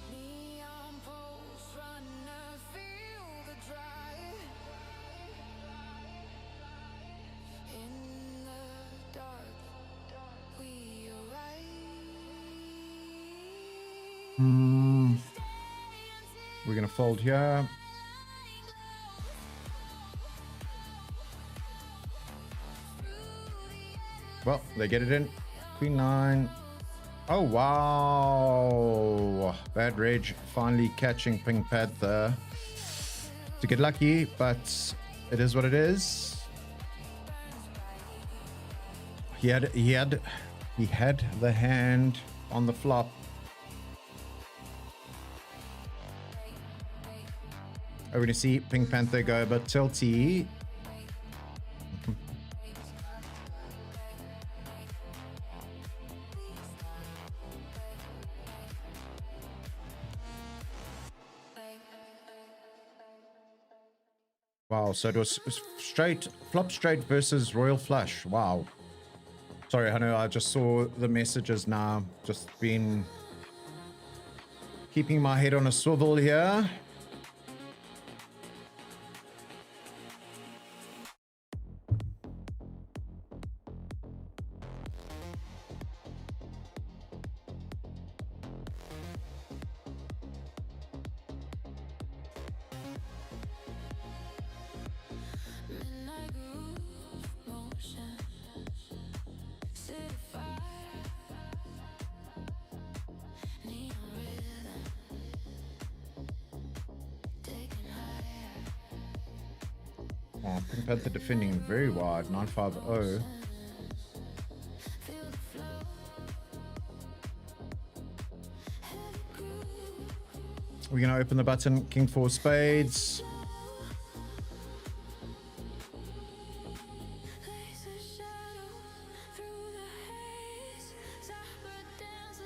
Speaker 3: Neon posts runner feel the drive. In the dark, we arrive.
Speaker 1: We're going to fold here. Well, they get it in. Queen 9. Oh, wow. Bad Reg finally catching Pink Panther. To get lucky, but it is what it is. He had the hand on the flop. I'm going to see Pink Panther go a bit tilty. Wow, so it was straight, flop straight versus royal flush. Wow. Sorry, Hanu, I just saw the messages now. Just been keeping my head on a swivel here.
Speaker 3: Midnight groove motion, city fire, neon rhythm, taking higher.
Speaker 1: Oh, Pink Panther defending very wide, 950.
Speaker 3: Feel the flow, heavy groove.
Speaker 1: We're going to open the button, King 4 spades.
Speaker 3: Lace a shadow through the haze. Sapper dances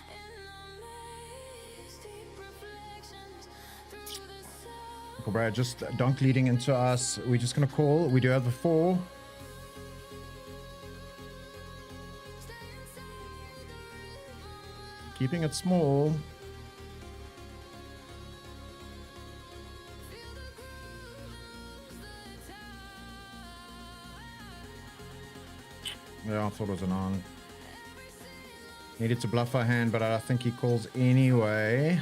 Speaker 3: in the maze. Deep reflections through the soul.
Speaker 1: Uncle Brad just donk leading into us. We're just going to call. We do have the 4. Keeping it small. Yeah, I thought it was an on. Needed to bluff our hand, but I think he calls anyway.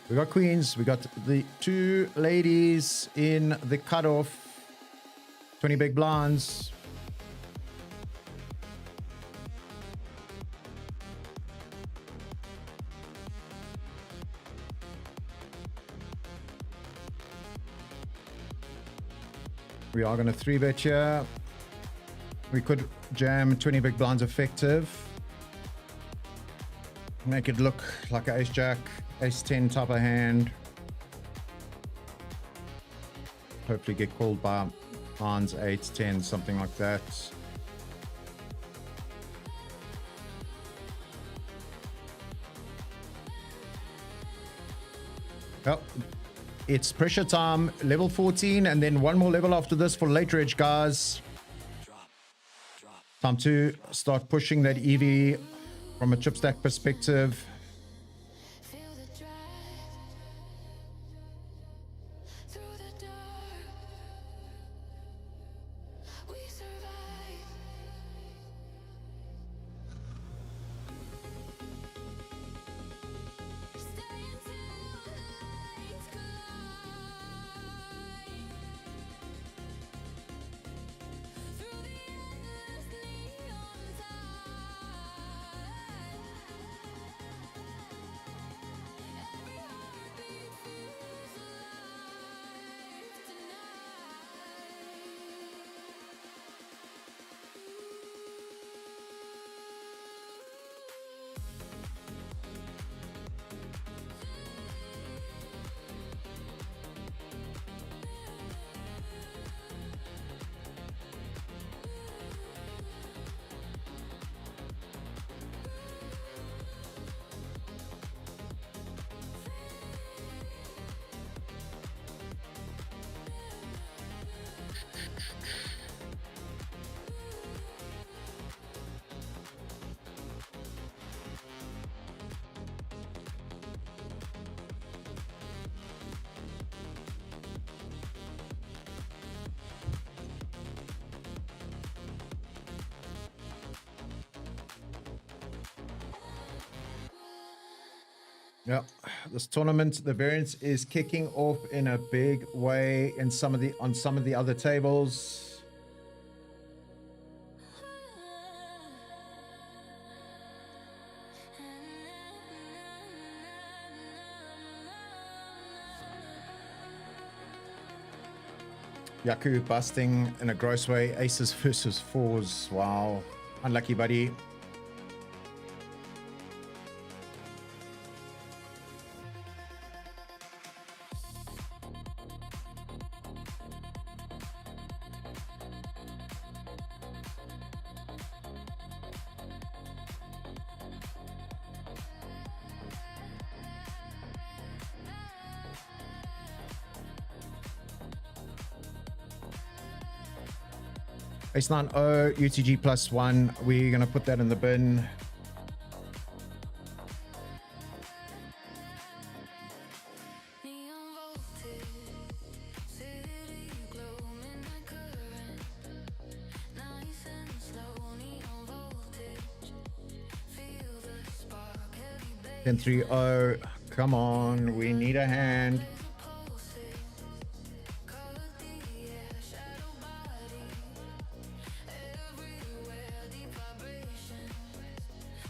Speaker 1: We got queens. We got the 2 ladies in the cutoff. 20 big blinds. We are going to 3-bet here. We could jam 20 big blinds effective. Make it look like an ace-jack, ace-10 type of hand. Hopefully get called by nines, 8s, 10s, something like that. Oh, It's pressure time, level 14, and then one more level after this for late reg, guys. Time to start pushing that EV from a chip stack perspective.
Speaker 3: Feel the drive through the dark. We survive. Stay until the lights collide. Through the endless neon tide. Every heartbeat feels alive
Speaker 1: Yeah, this tournament, the variance is kicking off in a big way in on some of the other tables. Yaku busting in a gross way. Aces versus fours. Wow. Unlucky, buddy. Ace 9 0 UTG +1. We're gonna put that in the bin.
Speaker 3: Neon voltage, city glow, midnight current, nice and slow. Neon voltage, feel the spark, heavy bass
Speaker 1: 10 3 0. Come on, we need a hand.
Speaker 3: pulses, color the air, shadow body, everywhere deep vibrations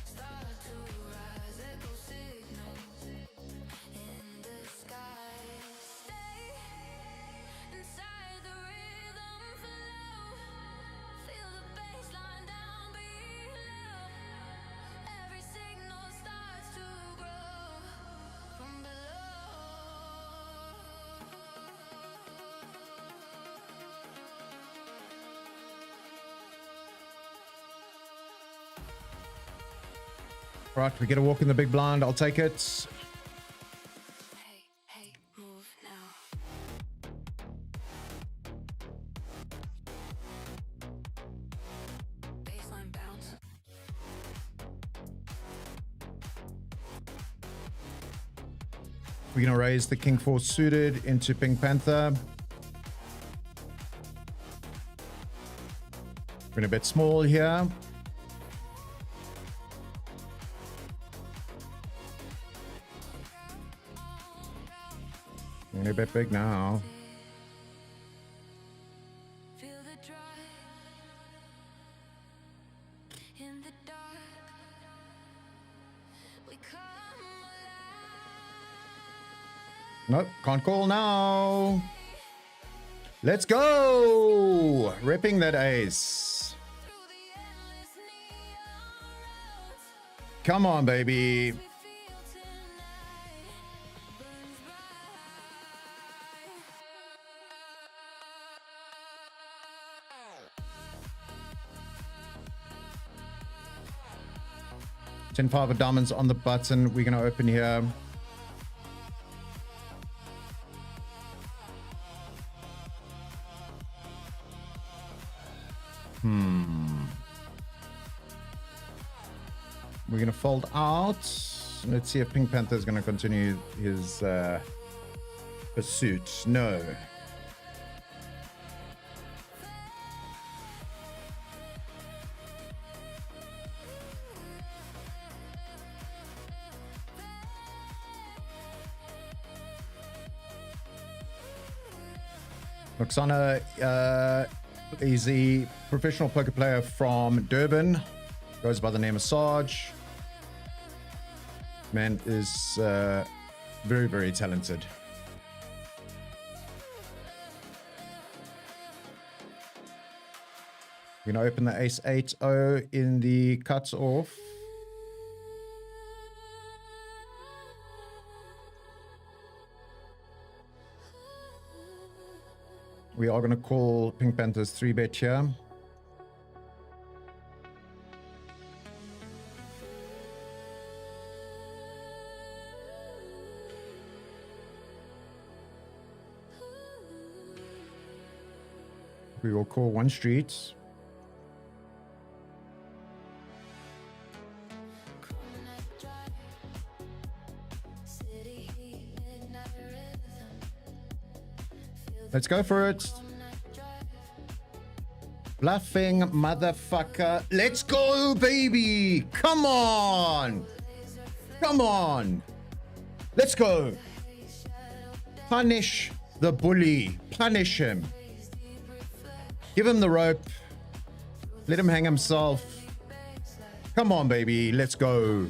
Speaker 3: start to rise, echo signals in the sky. Stay inside the rhythm flow. Feel the bass line down below. Every signal starts to grow from below.
Speaker 1: Right, we get a walk in the big blind. I'll take it.
Speaker 3: Hey, hey, move now. Baseline bounce.
Speaker 1: We're gonna raise the King 4 suited into Pink Panther. We're gonna bet small here. We're gonna bet big now.
Speaker 3: Feel the drive in the dark. We come alive.
Speaker 1: Nope, can't call now. Let's go! Ripping that ace.
Speaker 3: Through the endless neon roads,
Speaker 1: Come on, baby.
Speaker 3: we feel tonight burns bright.
Speaker 1: 10-5 of diamonds on the button. We're gonna open here. We're going to fold out. Let's see if Pink Panther is going to continue his pursuit. No. Roxana is a professional poker player from Durban. Goes by the name of Sarge. Man is very, very talented. We're going to open the Ace 8-0 in the cuts off. We are going to call Pink Panther's 3-bet here. We will call one street. Let's go for it. Bluffing motherfucker. Let's go, baby. Come on. Come on. Let's go. Punish the bully. Punish him. Give him the rope. Let him hang himself. Come on, baby. Let's go.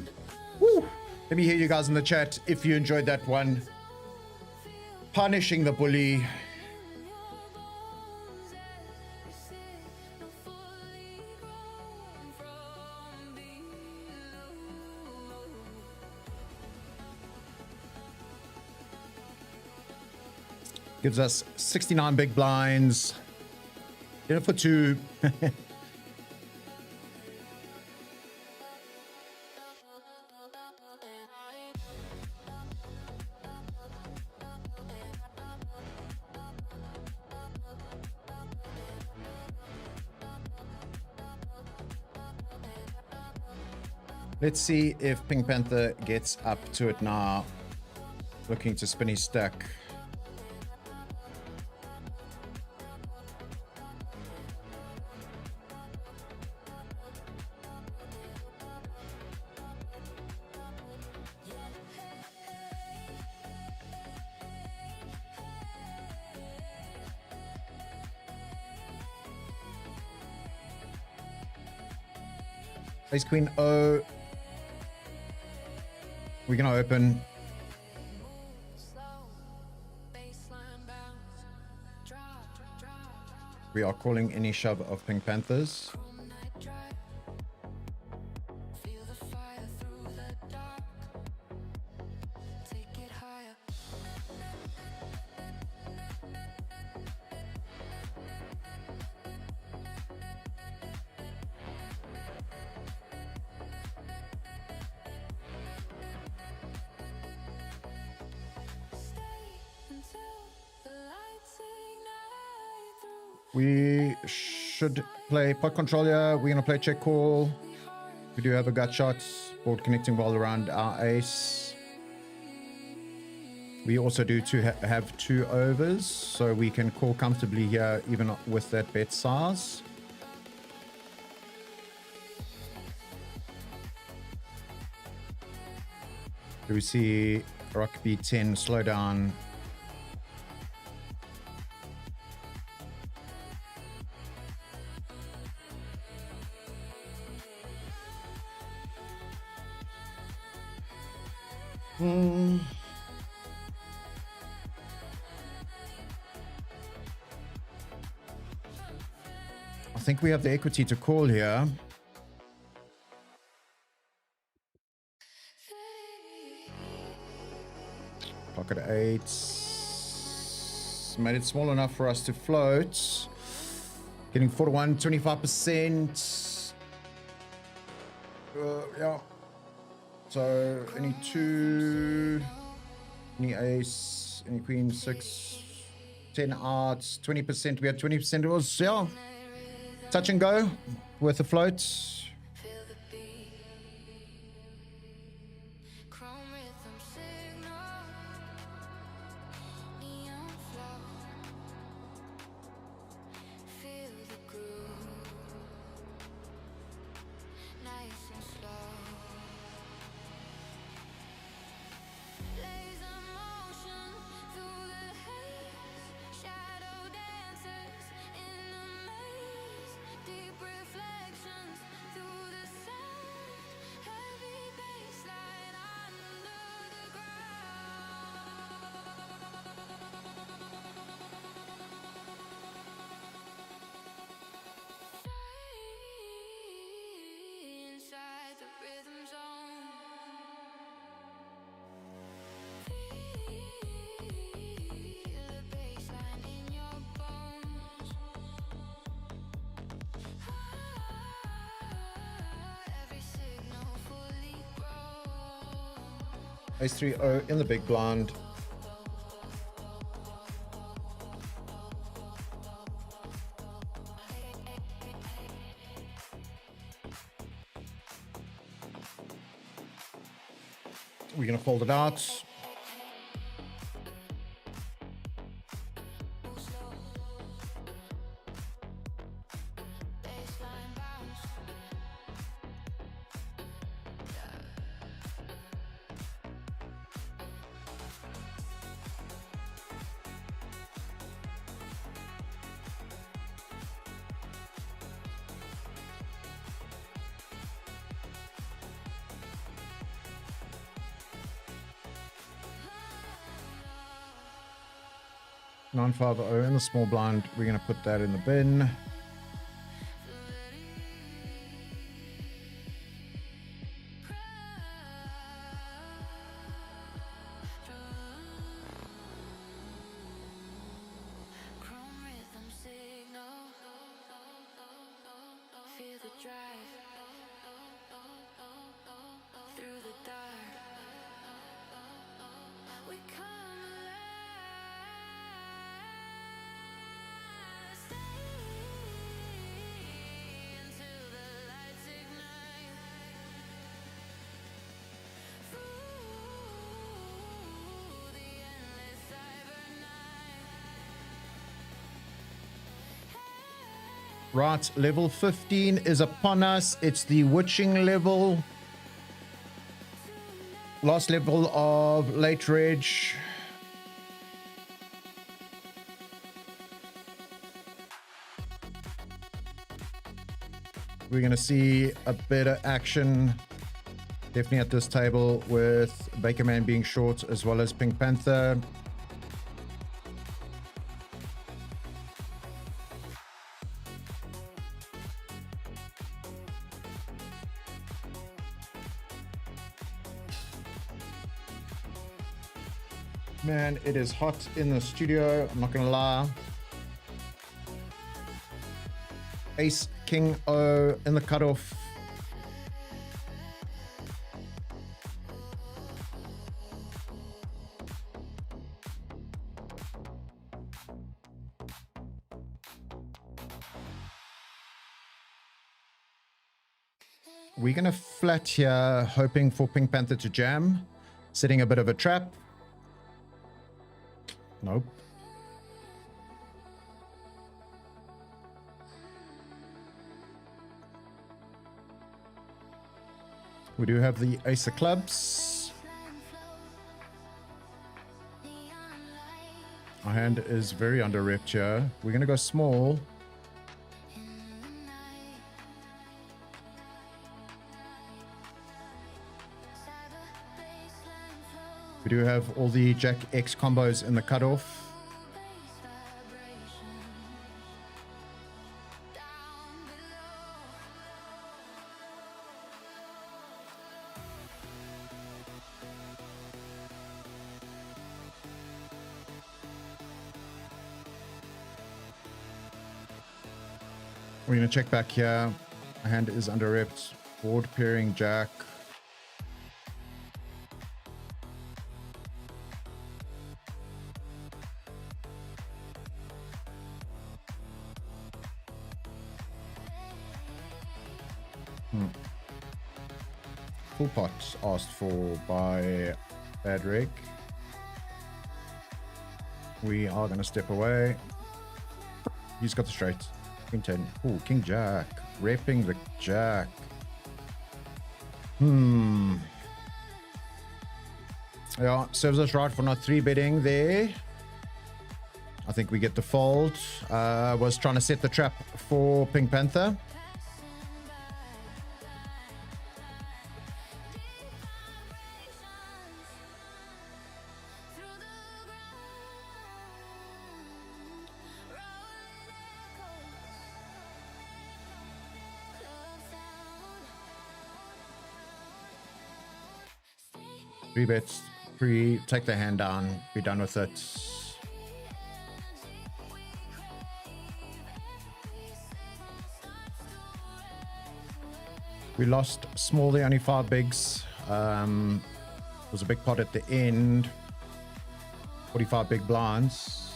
Speaker 1: Woo. Let me hear you guys in the chat if you enjoyed that one. Punishing the bully. Gives us 69 big blinds. In it for 2. Let's see if Pink Panther gets up to it now. Looking to spin his stack. Ace Queen O. We're going to open. We are calling any shove of Pink Panthers. We should play pot control here. We're going to play check call. We do have a gut shot. Board connecting well around our ace. We also do have 2 overs, so we can call comfortably here even with that bet size. Do we see Rock B10 slow down? I think we have the equity to call here. Pocket 8s. Made it small enough for us to float. Getting 41, 25%. Yeah. So any 2, any ace, any queen, 6, 10 outs, 20%. We had 20%. It was, yeah, touch and go with the float. Ace 3-0 in the big blind. We're going to fold it out. Nine 5-0 in the small blind. We're going to put that in the bin.
Speaker 3: Chrome rhythm signal. Feel the drive through the dark. We come alive. Stay until the lights ignite. Through the endless cyber night.
Speaker 1: Right, level 15 is upon us. It's the witching level. Last level of late reg. We're going to see a better action definitely at this table with Baker Man being short as well as Pink Panther. Man, it is hot in the studio, I'm not gonna lie. Ace King O in the cutoff. We're gonna flat here, hoping for Pink Panther to jam, setting a bit of a trap. Nope. We do have the Ace of Clubs. Our hand is very under repped here. We're going to go small. We do have all the Jack X combos in the cutoff. We're going to check back here. My hand is under repped. Board pairing Jack. Full pot asked for by Bad Rick. We are going to step away. He's got the straight. King 10. Ooh, King Jack. Repping the Jack. Yeah, serves us right for not 3-betting there. I think we get the fold. Was trying to set the trap for Pink Panther. Three bets, take the hand down, be done with it. We lost small, the only 5 bigs. was a big pot at the end. 45 big blinds.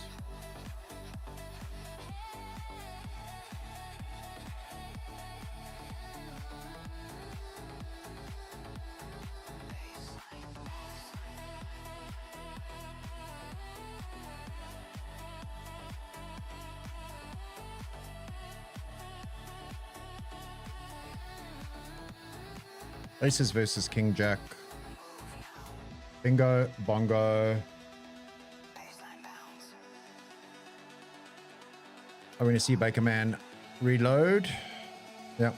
Speaker 1: Aces versus King Jack. Bingo, bongo. I want to see Baker Man reload. Yep.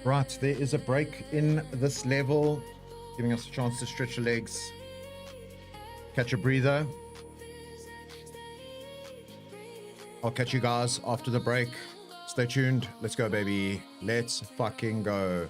Speaker 1: Right, there is a break in this level, giving us a chance to stretch the legs, catch a breather. I'll catch you guys after the break. Stay tuned. Let's go, baby. Let's fucking go.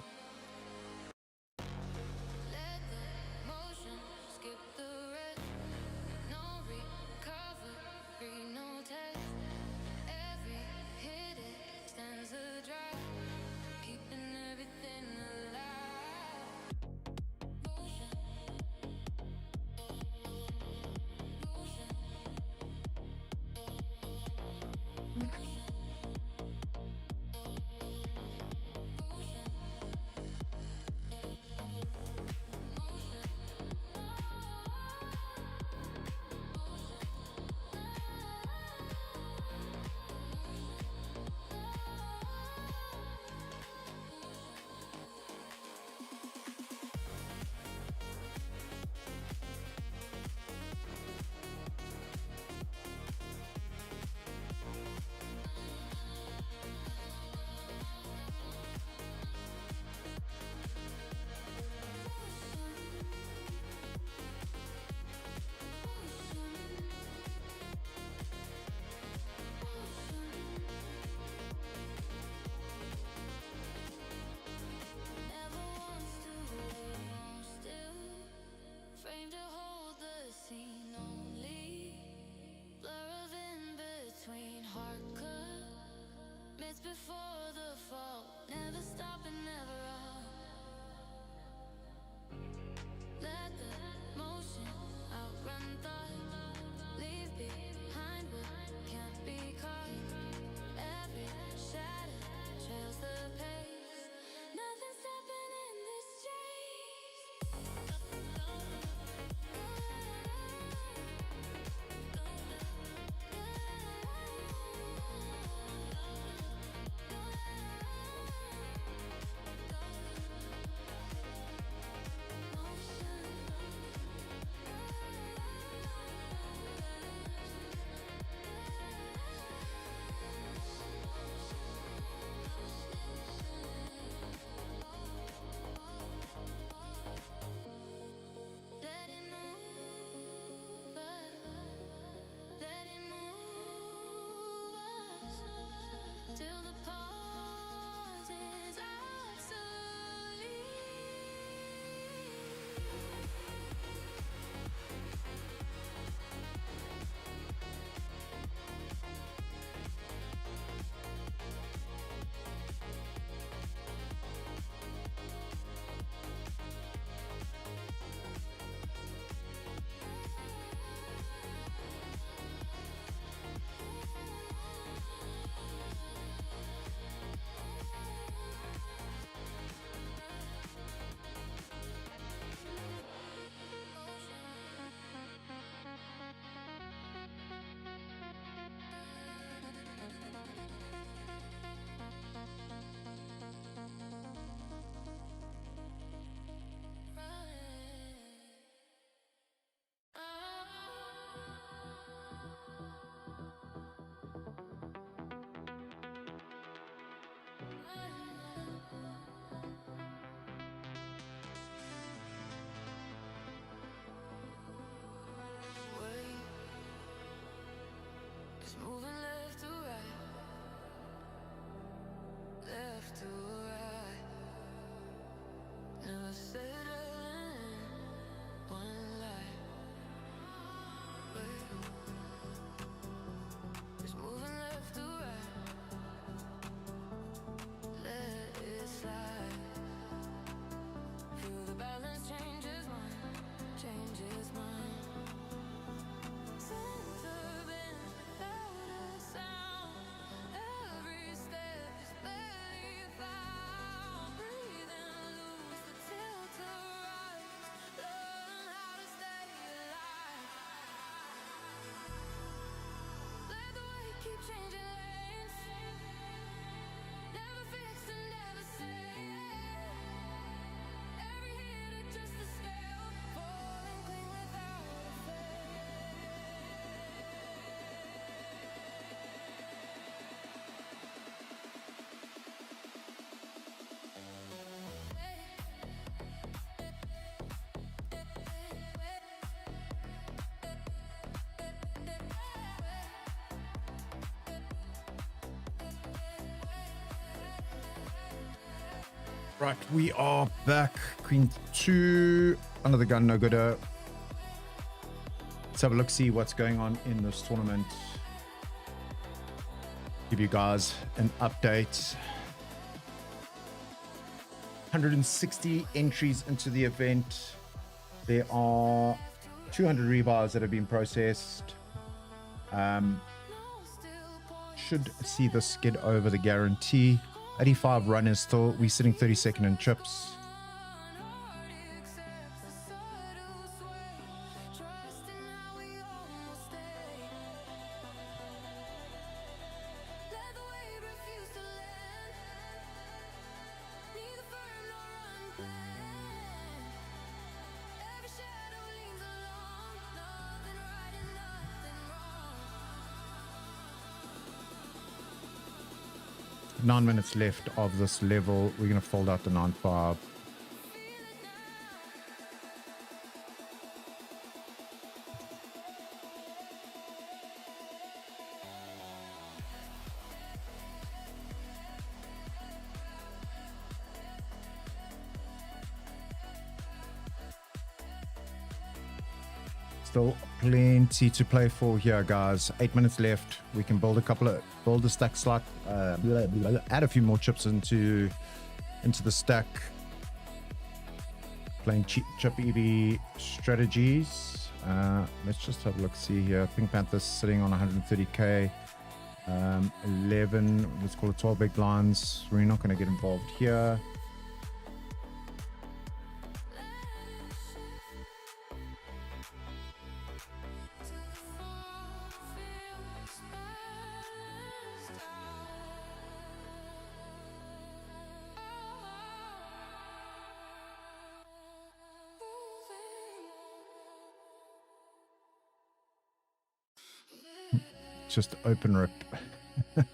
Speaker 3: moving left to right, left to right. Never settling one life. Just moving left to right, let it slide. Feel the balance changes mine, changes mine. Center bend without a sound. Every step is barely found. Breathing loose, the tilt to rise. Learn how to stay alive. Let the weight keep changing lanes. Never fixed and never safe. Every hit adjusts the scale. Falling clean without a
Speaker 1: Right, we are back. Queen 2, under the gun, no gooder. Let's have a look, see what's going on in this tournament. Give you guys an update. 160 entries into the event. There are 200 rebars that have been processed. Should see this skid over the guarantee. 85 runners still. We're sitting 32nd in chips.
Speaker 3: Every shadow leans along, nothing right and nothing wrong.
Speaker 1: 9 minutes left of this level. We're going to fold out the 9-5. Still plenty to play for here, guys. 8 minutes left. We can build a stack slot, add a few more chips into the stack. Playing chip EV strategies. Let's just have a look. See here, Pink Panther's sitting on 130k. 11. Let's call it 12 big blinds. We're not going to get involved here. Just open rip. You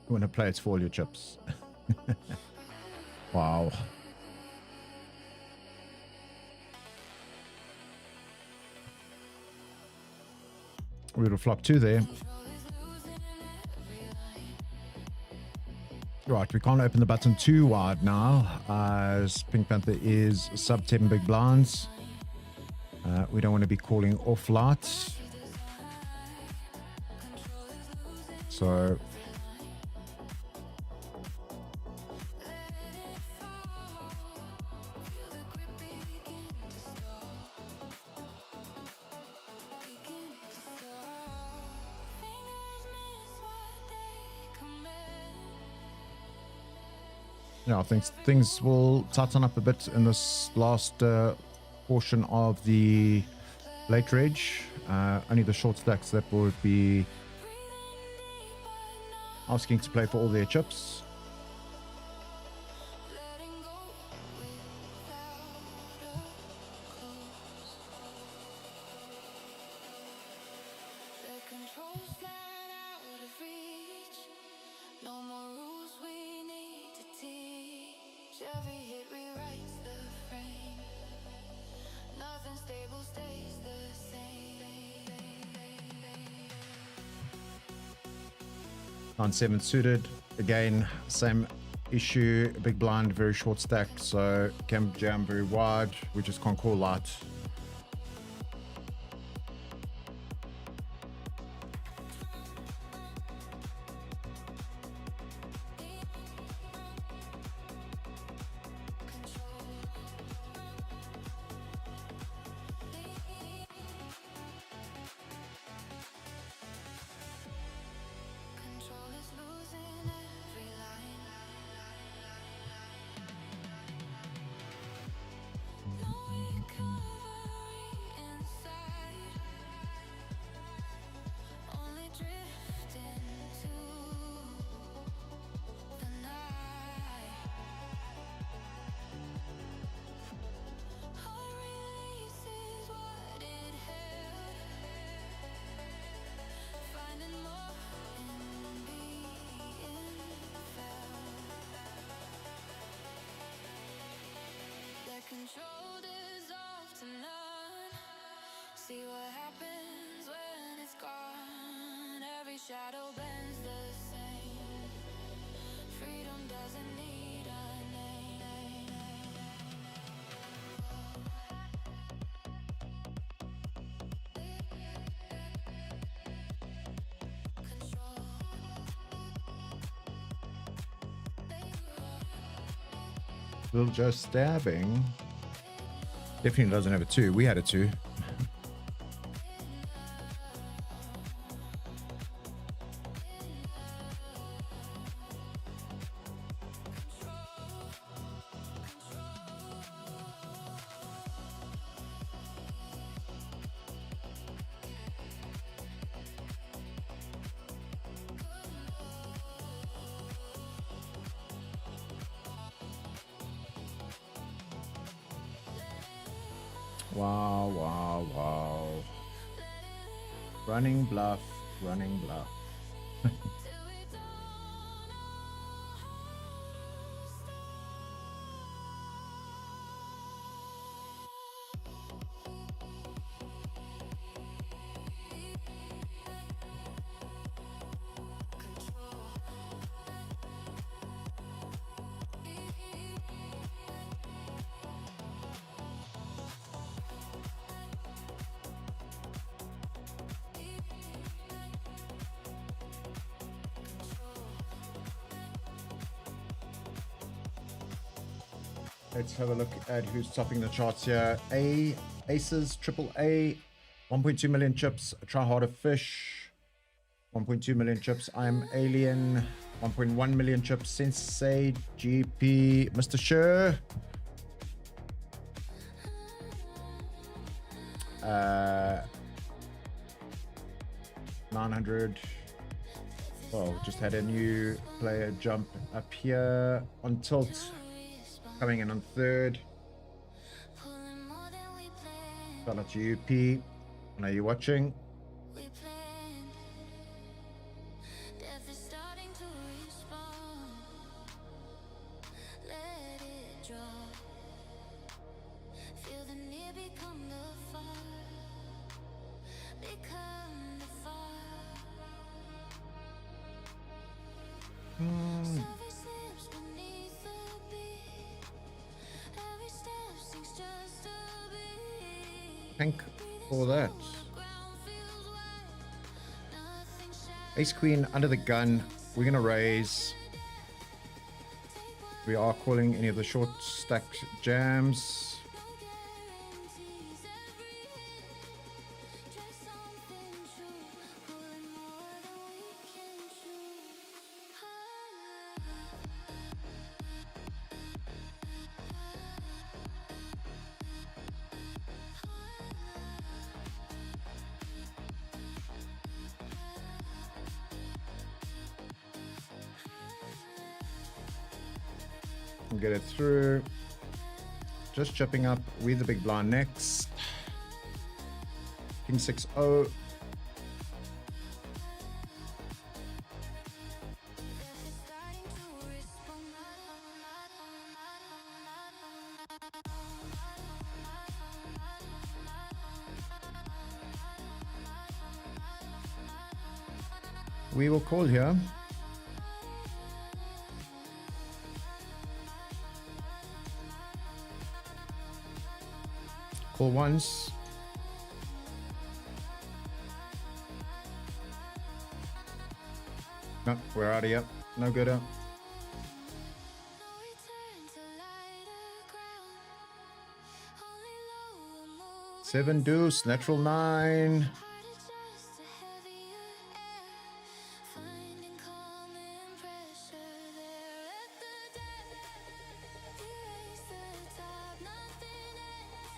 Speaker 1: want to play it's for all your chips. Wow. We would have flopped 2 there. Right, we can't open the button too wide now, as Pink Panther is sub 10 big blinds. We don't want to be calling off lights. So yeah, I think things will tighten up a bit in this last portion of the late reg. Only the short stacks that would be asking to play for all their chips.
Speaker 3: Nothing stable stays the same.
Speaker 1: 9-7 suited. Again, same issue. Big blind, very short stack, so can jam very wide. We just can't call out.
Speaker 3: Control is losing every line. No recovery inside. Only drifting to the night. Heart releases what it held. Finding more in being felt. Their control dissolves to none. See what happens when it's gone. Every shadow bends the same. Freedom doesn't need a name. Control.
Speaker 1: Little Joe stabbing. Definitely doesn't have a 2. We had a 2. Wow, wow, wow. Running bluff, running bluff. Let's have a look at who's topping the charts here. Aces, triple A, 1.2 million chips. Try harder fish, 1.2 million chips. I'm Alien, 1.1 million chips. Sensei, GP, Mr. Sure. 900. Well, just had a new player jump up here on tilt. Coming in on 3rd. Shout out to you, P. I know you're watching.
Speaker 3: Death is starting to respond. Let it drop. Feel the near become the far. Become the far. Every slips beneath the beat. Every step sinks just a beat.
Speaker 1: Thank for that.
Speaker 3: Ground feels wet. Nothing shallow.
Speaker 1: Ace Queen under the gun. We're going to raise. We are calling any of the short stacked jams.
Speaker 3: Guarantees every just something true. Pulling more than we can chew.
Speaker 1: We'll get it through. Just chipping up. We the big blind next. King 6-0. We will call here. Pull once. No, we're out of here. No good.
Speaker 3: No return to lighter ground. Only lower moves.
Speaker 1: 7 deuce, natural 9.
Speaker 3: Heart adjusts to heavier air. Finding calm in pressure there at the depth. Erase the top, nothing ends.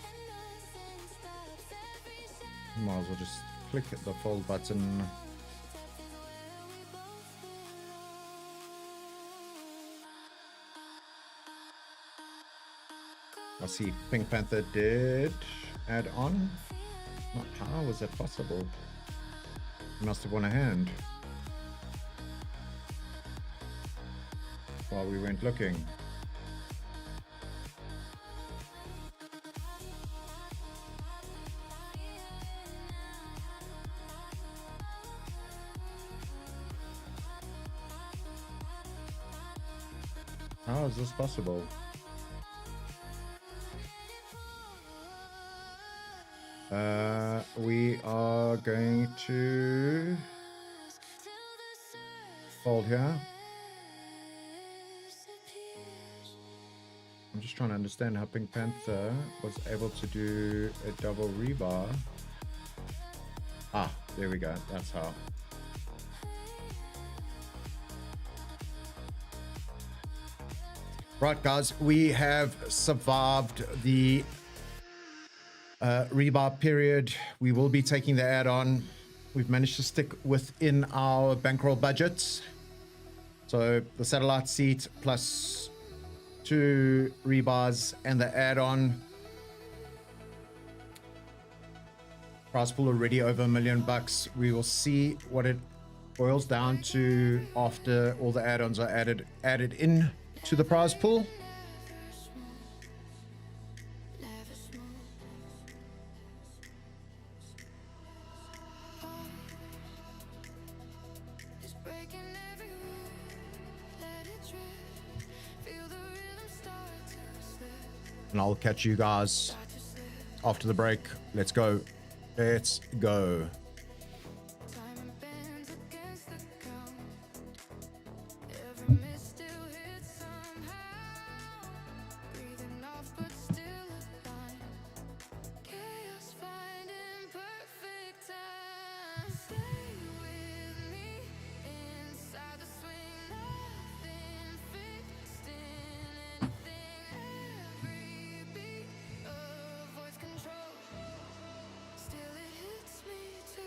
Speaker 3: And nothing stops every shot.
Speaker 1: Might as well just click the fold button. I see Pink Panther did add on. Not how was that possible? He must have won a hand while we went looking. How is this possible? We are going to fold here. I'm just trying to understand how Pink Panther was able to do a double rebar. Ah, there we go. That's how. Right, guys, we have survived the rebar period. We will be taking the add-on. We've managed to stick within our bankroll budget. So the satellite seat plus 2 rebars and the add-on. Prize pool already over $1 million. We will see what it boils down to after all the add-ons are added in to the prize pool. And I'll catch you guys after the break. Let's go. Let's go.
Speaker 3: Still it hits me too.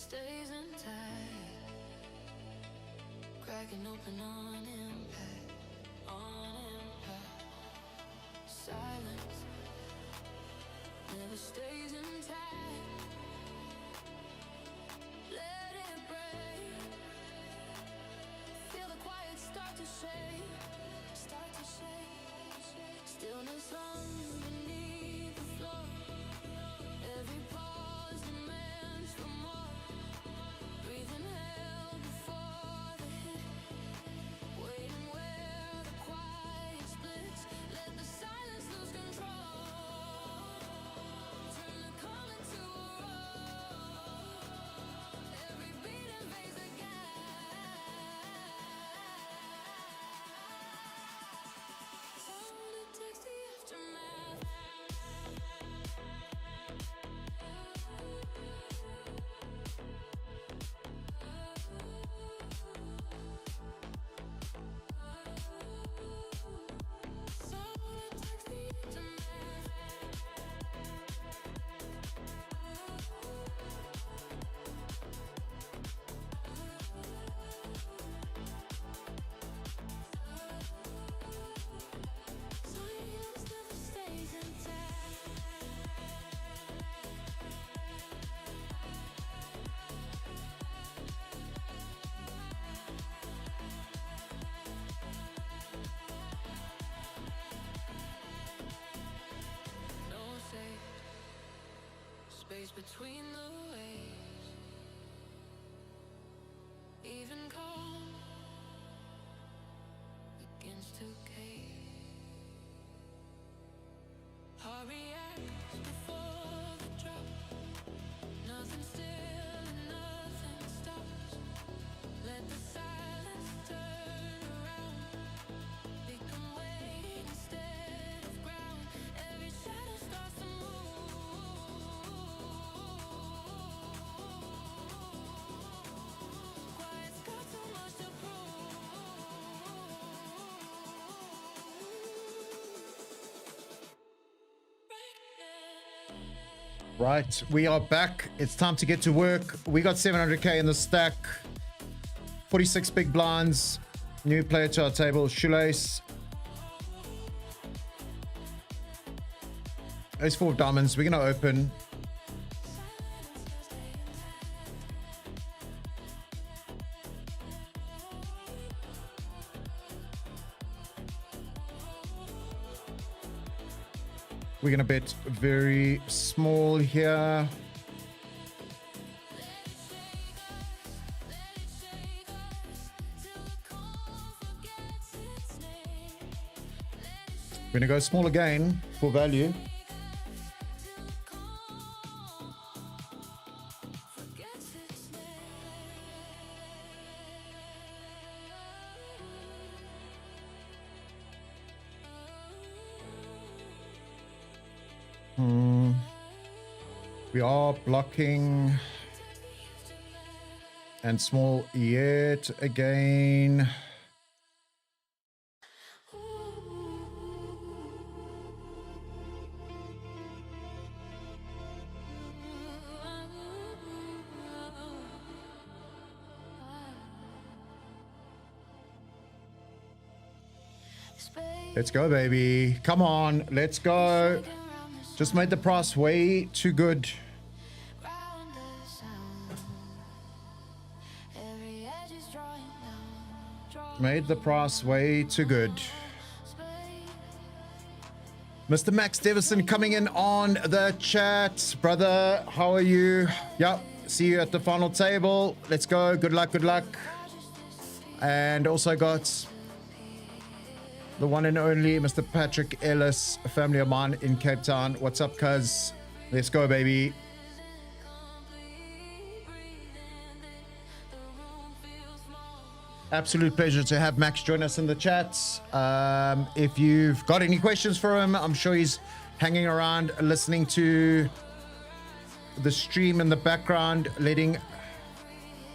Speaker 3: stays intact, cracking open on impact, silence never stays intact. Let it break, feel the quiet start to shake, stillness underneath the floor, every pause demands for more, breathing hell before the hit, waiting where the quiet splits, let the silence lose control, turn the calm into a roar, every beat invades the gap, sound detects the aftermath. No safe space between the waves, even calm begins to cave. Heart reacts before the drop, nothing still and nothing stops. Let the silence turn around, become weight instead of ground. Every shadow starts to move. Quiet's got too much to prove.
Speaker 1: Right, we are back. It's time to get to work. We got 700k in the stack, 46 big blinds, new player to our table, Shoelace. Ace 4 of diamonds. We're going to open. We're going to bet very small here. We're going to go small again for value. We are blocking and small yet again. Let's go, baby. Come on, let's go. Just made the price way too good. Made the price way too good. Mr. Max Davison coming in on the chat. Brother, how are you? Yep, see you at the final table. Let's go. Good luck, good luck. And also got the one and only Mr. Patrick Ellis, a family of mine in Cape Town. What's up, cuz? Let's go, baby. Absolute pleasure to have Max join us in the chat. If you've got any questions for him, I'm sure he's hanging around listening to the stream in the background, letting...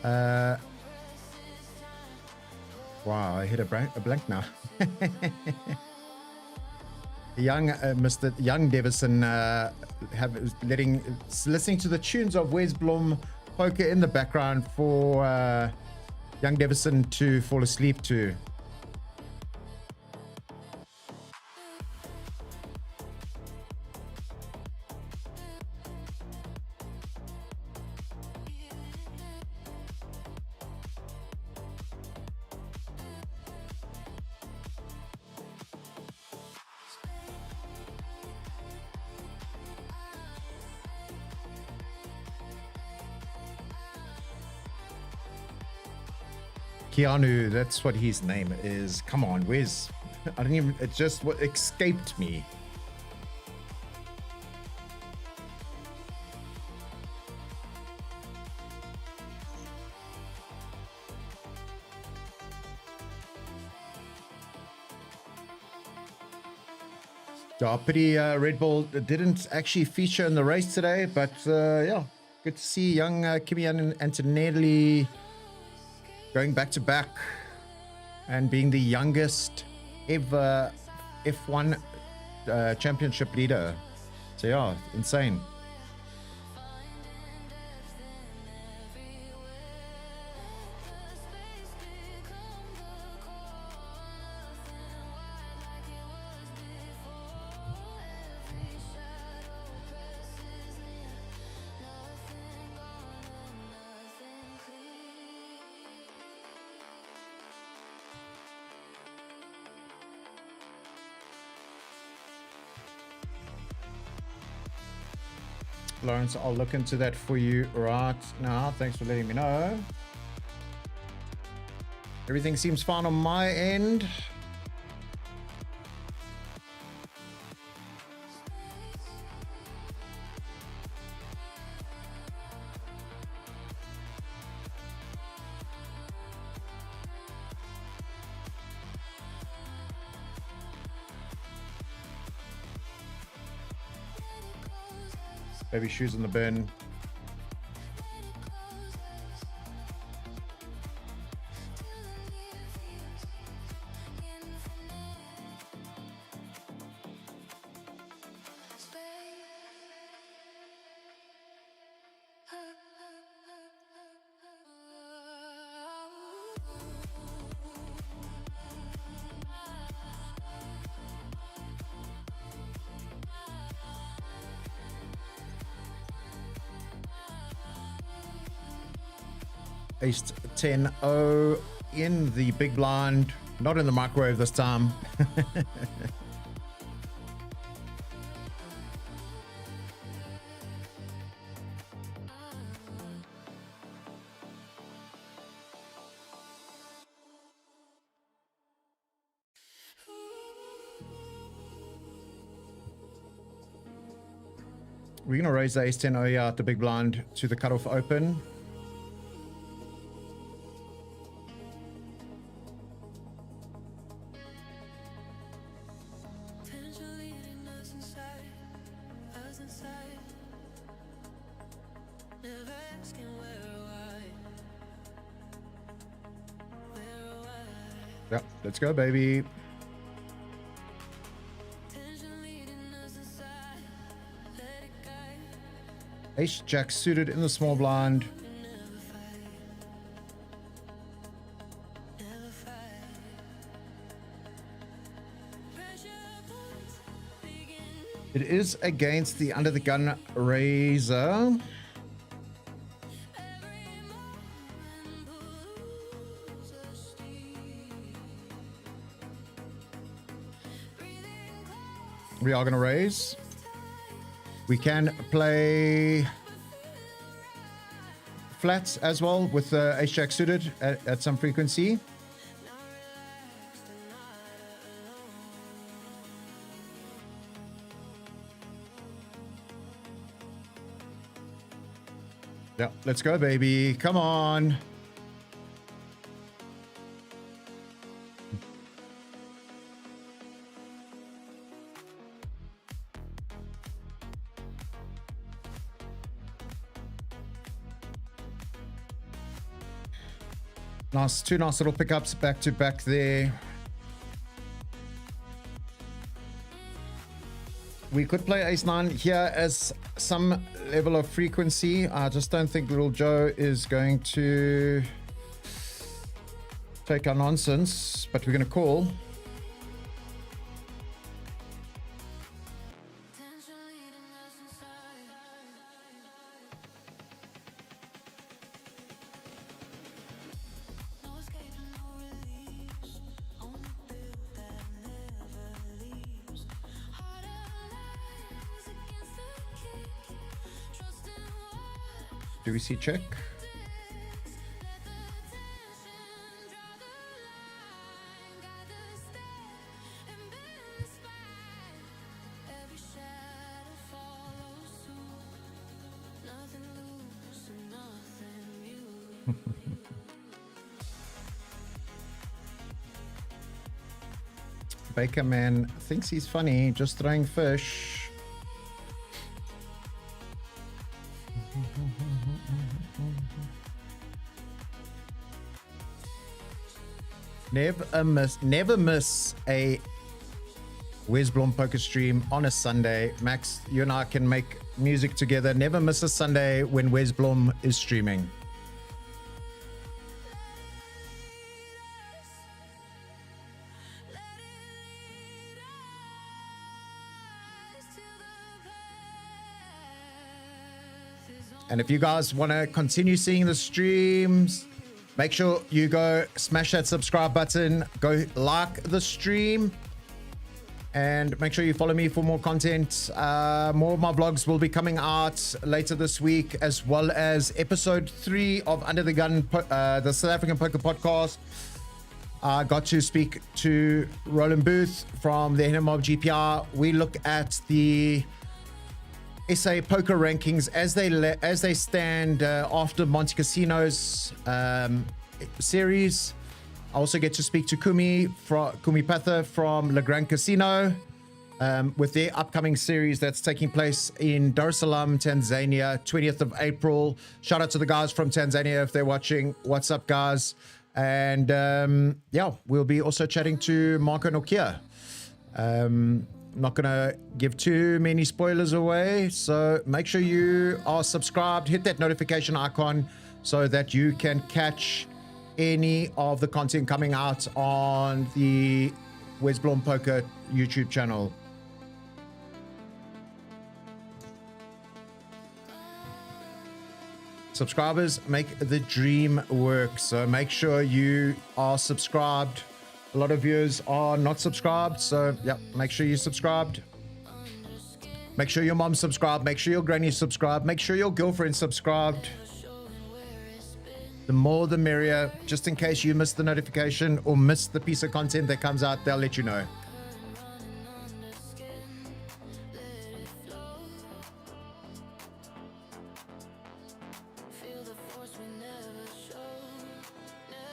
Speaker 1: wow, I hit a blank now. Young Mr. Young Davison listening to the tunes of WesBlom poker in the background for young Devison to fall asleep to. Keanu, that's what his name is. Come on, where's... I don't even... It just escaped me. Yeah, pity Red Bull didn't actually feature in the race today, but yeah, good to see young Kimi Antonelli going back to back and being the youngest ever F1 championship leader. So yeah, insane. Lawrence, I'll look into that for you right now. Thanks for letting me know. Everything seems fine on my end. Baby shoes in the bin. Ace 10-0 in the big blind, not in the microwave this time. We're going to raise the Ace 10-0 here at the big blind to the cutoff open. Yep, let's go, baby. Ace Jack suited in the small blind. It is against the under the gun razor. We are going to raise. We can play flats as well with the Ace Jack suited at some frequency. Yeah, let's go, baby. Come on. Nice, two nice little pickups back to back there. We could play ace 9 here as some level of frequency. I just don't think Little Joe is going to take our nonsense, but we're going to call. Do we see check? Baker man thinks he's funny, just throwing fish. Never miss a WesBlom poker stream on a Sunday. Max, you and I can make music together. Never miss a Sunday when WesBlom is streaming. And if you guys want to continue seeing the streams, make sure you go smash that subscribe button, go like the stream, and make sure you follow me for more content. More of my vlogs will be coming out later this week, as well as episode 3 of Under the Gun, the South African Poker Podcast. I got to speak to Roland Booth from the Mob GPR. We look at the SA poker rankings as they stand after Monte Casino's series. I also get to speak to Kumi Patha from Le Grand Casino with their upcoming series that's taking place in Dar es Salaam, Tanzania, 20th of April. Shout out to the guys from Tanzania if they're watching. What's up, guys? And yeah, we'll be also chatting to Marco Nokia. Not gonna give too many spoilers away, so make sure you are subscribed, hit that notification icon so that you can catch any of the content coming out on the WesBlom Poker YouTube channel. Subscribers make the dream work, so make sure you are subscribed. A lot of viewers are not subscribed, so yeah, make sure you're subscribed. Make sure your mom's subscribed. Make sure your granny's subscribed. Make sure your girlfriend's subscribed. The more the merrier, just in case you missed the notification or missed the piece of content that comes out, they'll let you know.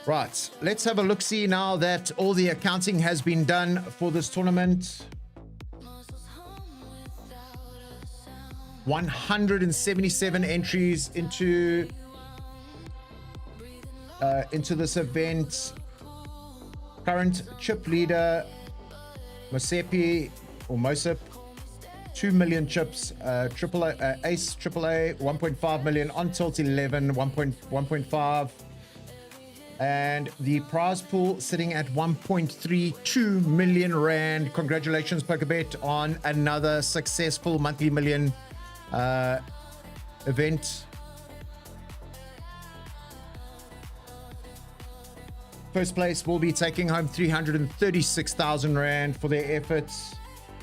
Speaker 1: Right, let's have a look-see now that all the accounting has been done for this tournament. 177 entries into this event. Current chip leader Mosip, 2 million chips. Ace AAA 1.5 million. On tilt 11 1.5. And the prize pool sitting at 1.32 million rand. Congratulations, PokerBet, on another successful monthly million event. First place will be taking home 336,000 rand for their efforts.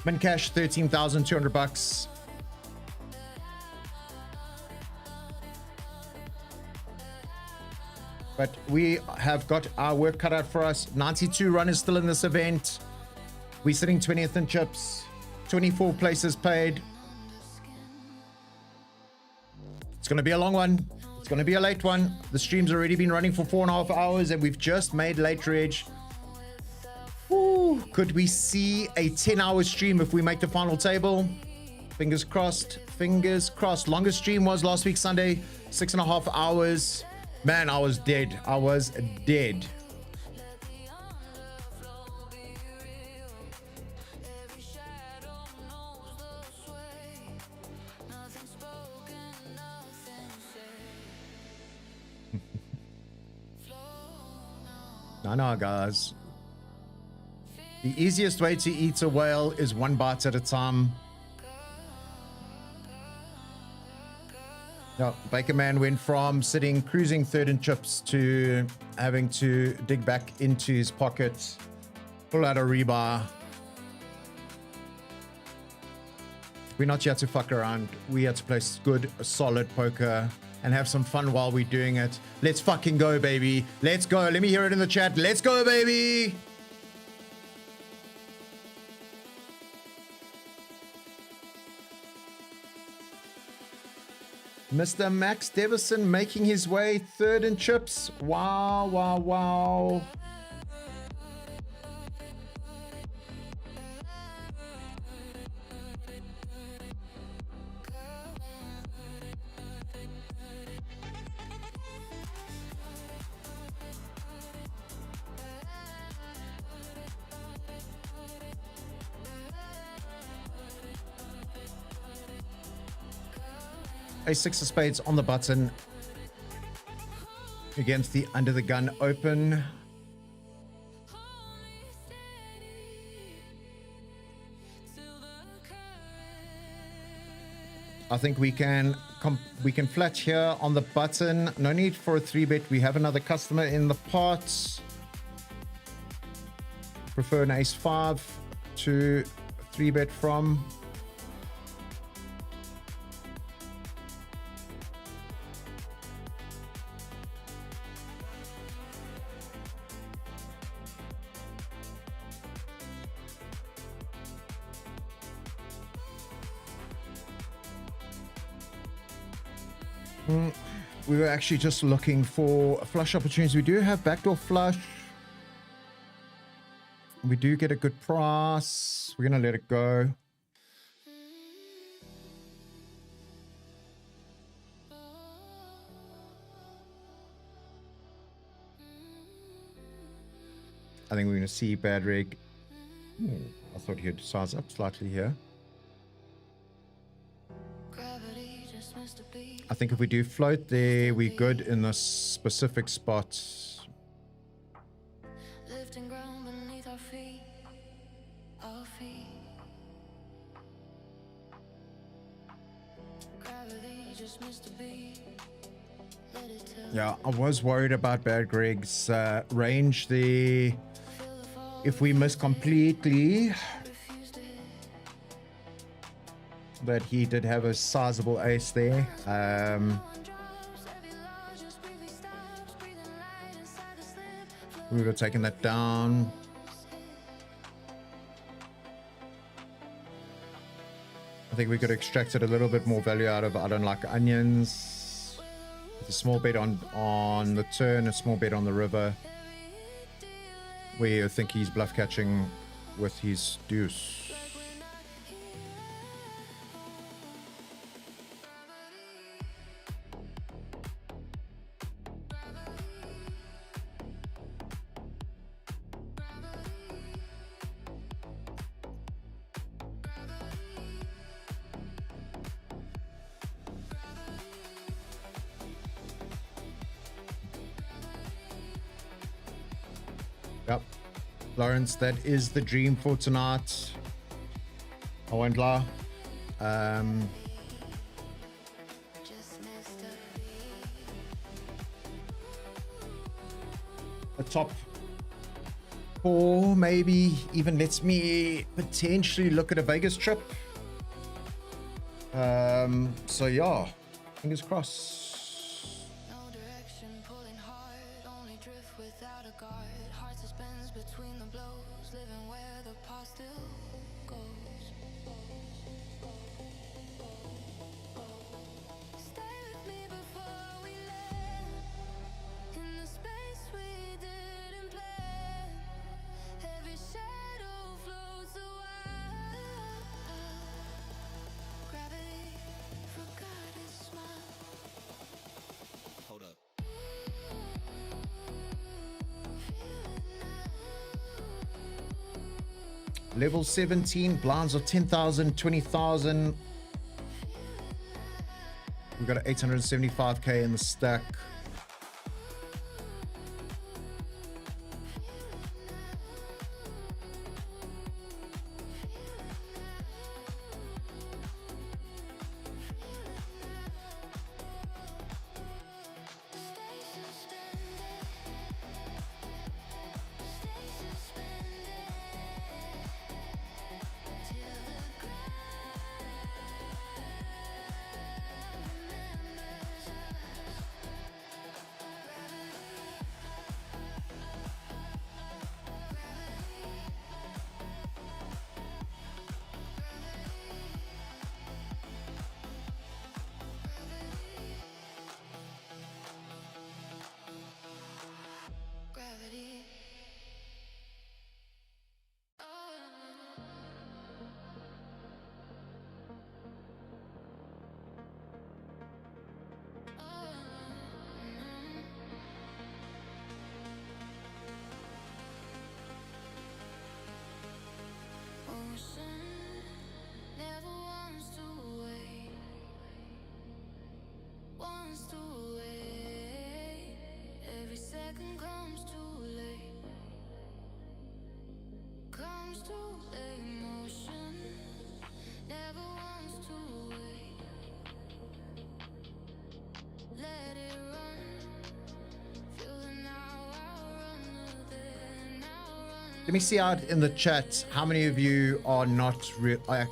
Speaker 1: Min cash 13,200 bucks. But we have got our work cut out for us. 92 runners still in this event. We're sitting 20th in chips. 24 places paid. It's going to be a long one. It's going to be a late one. The stream's already been running for 4.5 hours and we've just made late reg. Ooh, could we see a 10-hour stream if we make the final table? Fingers crossed. Fingers crossed. Longest stream was last week Sunday, 6.5 hours. Man, I was dead. I was dead. I know, guys. The easiest way to eat a whale is one bite at a time. Yeah, Baker Man went from sitting cruising third and chips to having to dig back into his pocket, pull out a rebar. We're not here to fuck around. We here to play good, solid poker and have some fun while we're doing it. Let's fucking go, baby. Let's go. Let me hear it in the chat. Let's go, baby. Mr. Max Devison making his way third in chips. Wow, wow, wow. A six of spades on the button against the under the gun open. I think we can flat here on the button. No need for a 3-bet. We have another customer in the pot. Prefer an ace 5 to 3-bet from. We were actually just looking for flush opportunities. We do have backdoor flush. We do get a good price. We're going to let it go. I think we're going to see bad rig. I thought he'd size up slightly here. I think if we do float there, we're good in this specific spot.
Speaker 3: Lifting ground beneath our feet, our feet. Gravity just missed a beat. Let it tell.
Speaker 1: Yeah, I was worried about Bad Greg's range there. If we miss completely, but he did have a sizable ace there. We would have taken that down. I think we could have extracted a little bit more value out of I don't like onions. With a small bet on the turn, a small bet on the river. We think he's bluff catching with his deuce. Yep, Lawrence, that is the dream for tonight. I won't lie. A top 4 maybe even lets me potentially look at a Vegas trip. So yeah, fingers crossed. Level 17, blinds of 10,000, 20,000. We've got an 875k in the stack.
Speaker 3: moments to wait. Every second comes too late. Comes too late. Motion never wants to wait. Let it run. Feel the now. I'll run with it. Now run.
Speaker 1: Let me see out in the chat how many of you are not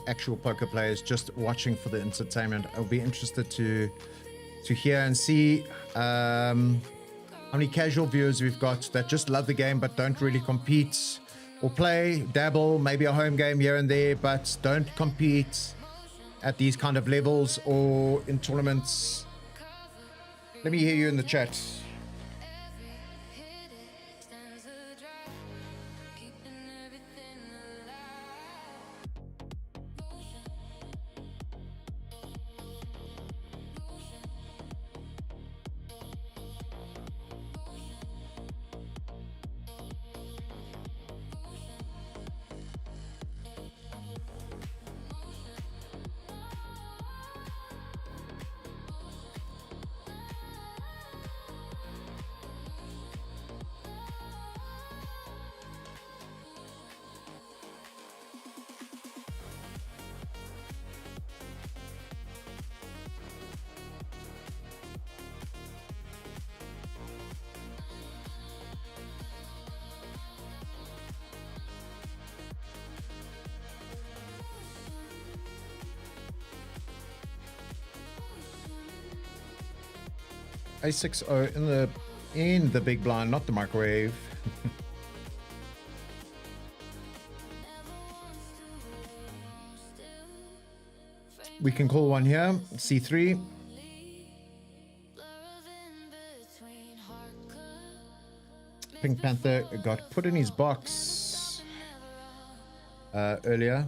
Speaker 1: actual poker players, just watching for the entertainment. I'll be interested to hear and see how many casual viewers we've got that just love the game but don't really compete or play, dabble, maybe a home game here and there, but don't compete at these kind of levels or in tournaments. Let me hear you in the chat. A60 in the big blind, not the microwave. We can call one here. C3. Pink Panther got put in his box earlier.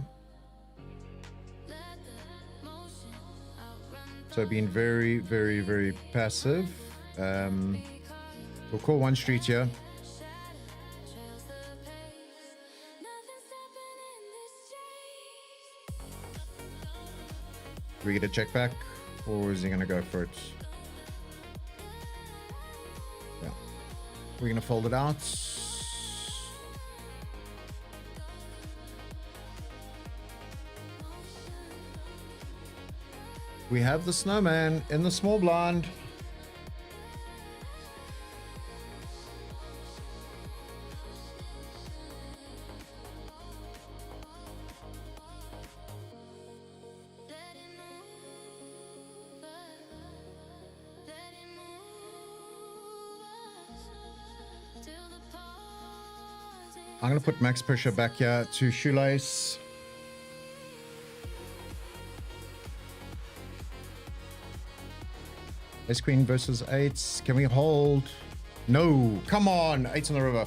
Speaker 1: So being very, very, very passive. We'll call one street here. Do we get a check back, or is he going to go for it? Yeah. We're going to fold it out. We have the snowman in the small blind. I'm going to put max pressure back here to shoelace. Ace queen versus eights. Can we hold? No. Come on. Eights on the river.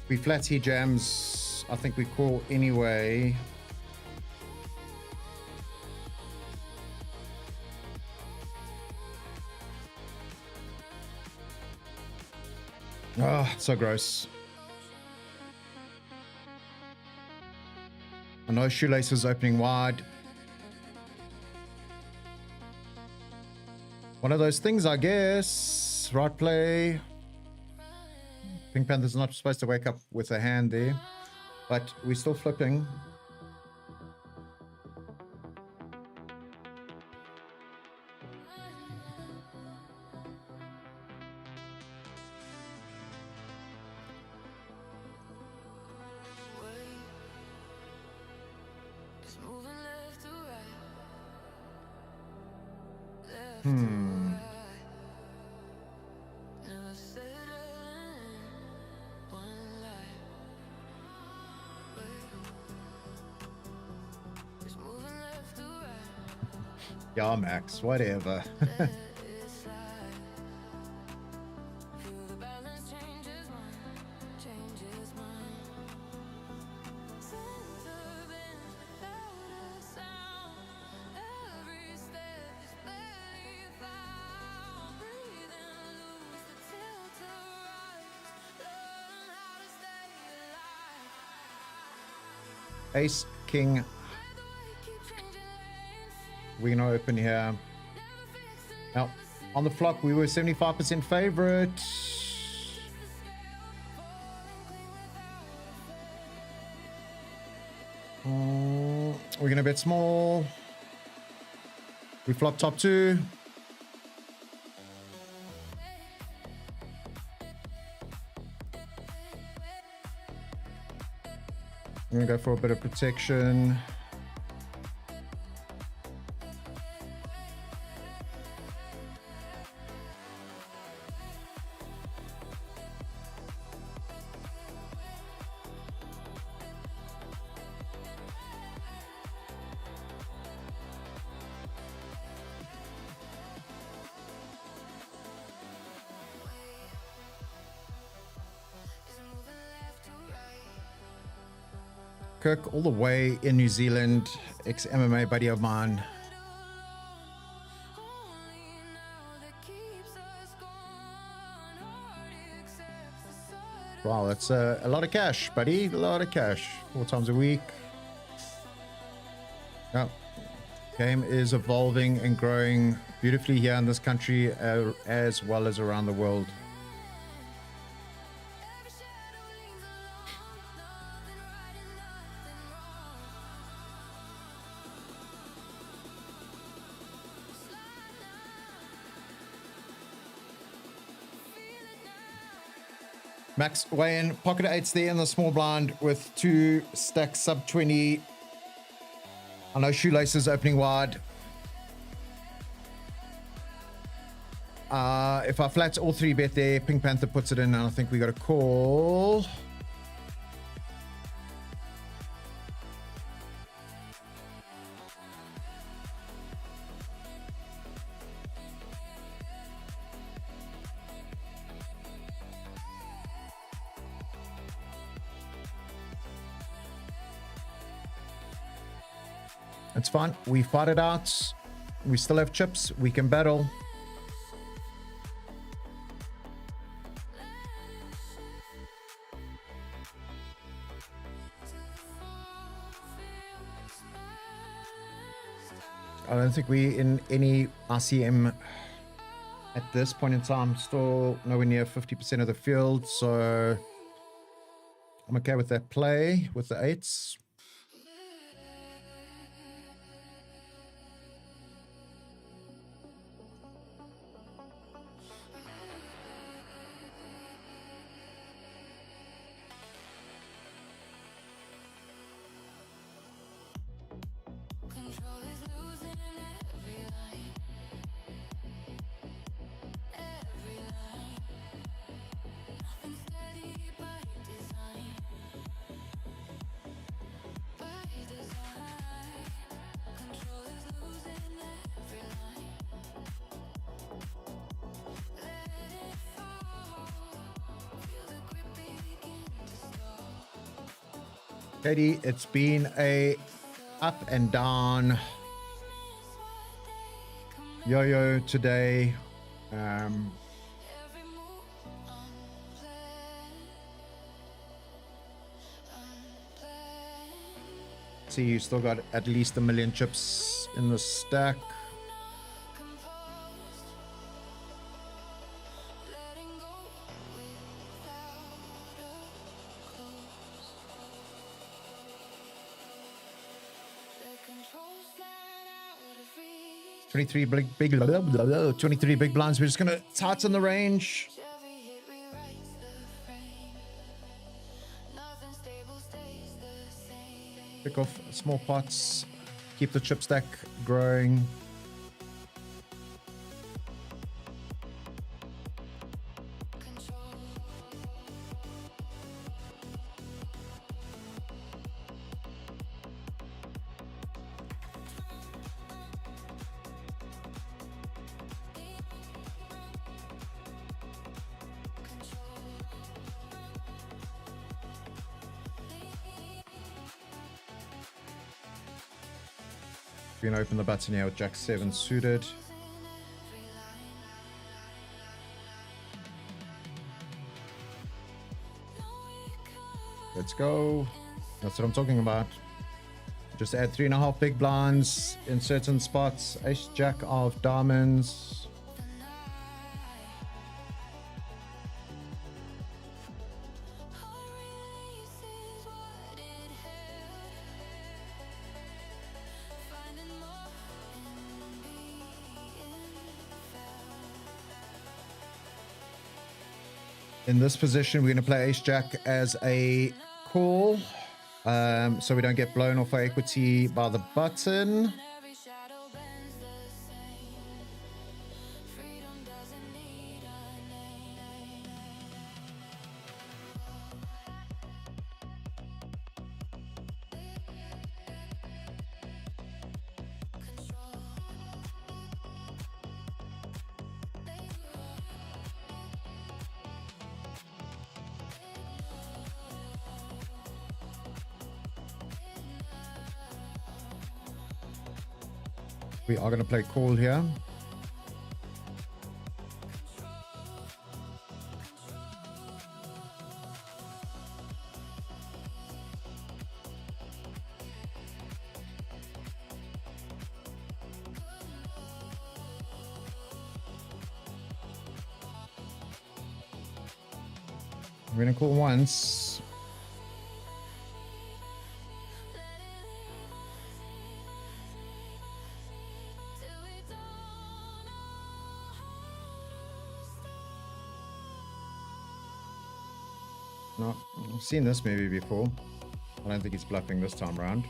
Speaker 1: We flat he jams. I think we call anyway. Oh, so gross. I know shoelace is opening wide. One of those things, I guess. Right play. Pink Panther's not supposed to wake up with a hand there, but we're still flipping. Yeah, Max, whatever. Ace, king. We're going to open here. Now, on the flop, we were 75% favorite. We're going to bet small. We flop top two. I'm going to go for a bit of protection. Kirk, all the way in New Zealand, ex-MMA buddy of mine. Wow, that's a lot of cash, buddy. A lot of cash. 4 times a week. Yeah. Game is evolving and growing beautifully here in this country as well as around the world. Max weigh-in, pocket eights there in the small blind with 2 stacks sub 20. I know shoelaces opening wide. If I flats all 3 bet there, Pink Panther puts it in, and I think we got a call. It's fine. We fought it out. We still have chips. We can battle. I don't think we in any RCM at this point in time. Still nowhere near 50% of the field. So I'm okay with that play with the 8s. Katie, it's been a up and down yo-yo today. See, you still got at least 1 million chips in the stack. Twenty-three big blinds. We're just gonna tighten the range. Pick off small pots. Keep the chip stack growing. We're going to open the button here with Jack 7 suited. Let's go. That's what I'm talking about. Just add 3.5 big blinds in certain spots. Ace jack of diamonds. In this position, we're going to play ace jack as a call, so we don't get blown off our equity by the button. We are going to play call here. We're going to call once. No, I've seen this movie before. I don't think he's bluffing this time around.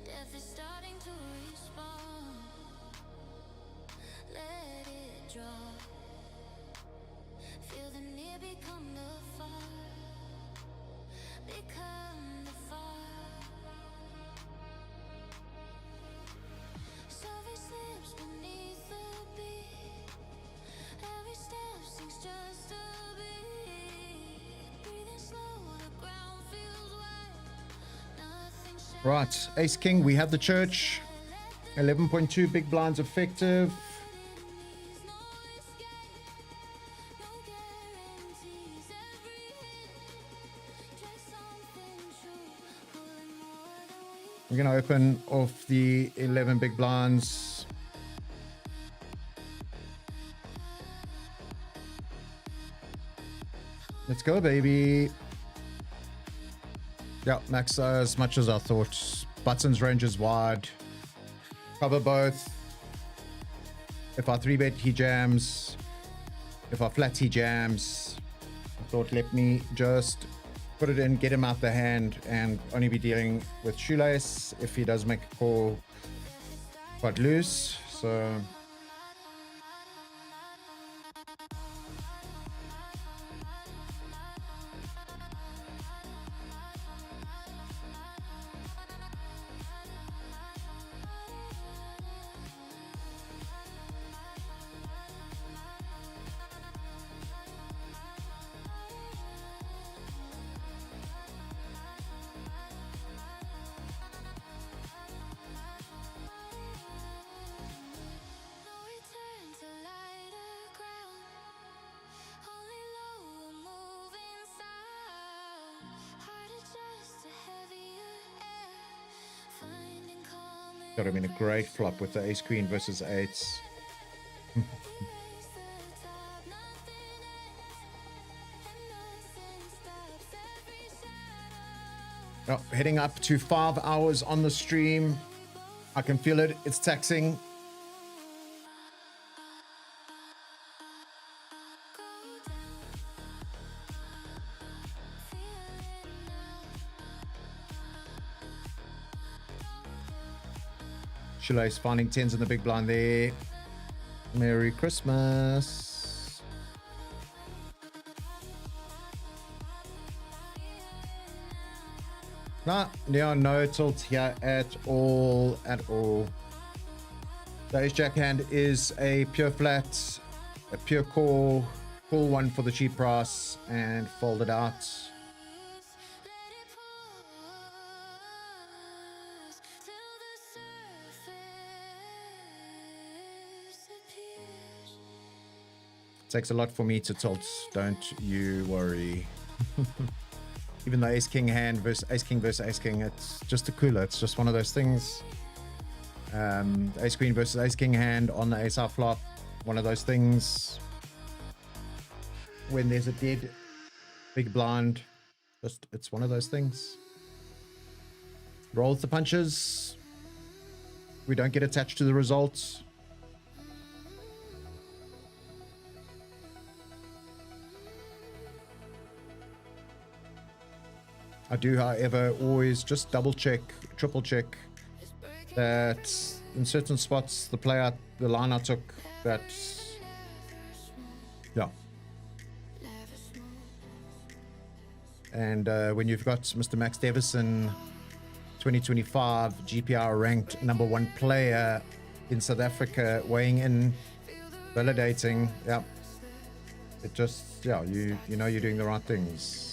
Speaker 3: Death is starting to respond. Let it drop. Feel the near become the far. Become the far. Survey slips beneath the beat. Every step sinks just a beat. Breathing slow, the ground feels wet. Nothing shall.
Speaker 1: Right, ace king, we have the church. 11.2 big blinds effective. We're going to open off the 11 big blinds. Let's go, baby. Yeah, max as much as I thought. Buttons range is wide. Cover both. If I 3-bet, he jams. If I flat, he jams. I thought, let me just put it in, get him out the hand, and only be dealing with shoelace if he does make a call quite loose. So got him in a great flop with the ace queen versus eights. Oh, heading up to 5 hours on the stream. I can feel it. It's taxing. Shala's finding 10s in the big blind there. Merry Christmas. Nah, yeah, no tilt here at all, at all. The ace jack hand is a pure flat, a pure call one for the cheap price and fold it out. Takes a lot for me to tilt, don't you worry. Even though ace king hand versus ace king, it's just a cooler. It's just one of those things. Ace queen versus ace king hand on the ace high flop, one of those things. When there's a dead big blind, just it's one of those things. Rolls the punches. We don't get attached to the results. I do, however, always just double check, triple check that in certain spots, the line I took, that, yeah. And when you've got Mr. Max Davison, 2025 GPR ranked #1 player in South Africa, weighing in, validating, yeah. It just, yeah, you know you're doing the right things.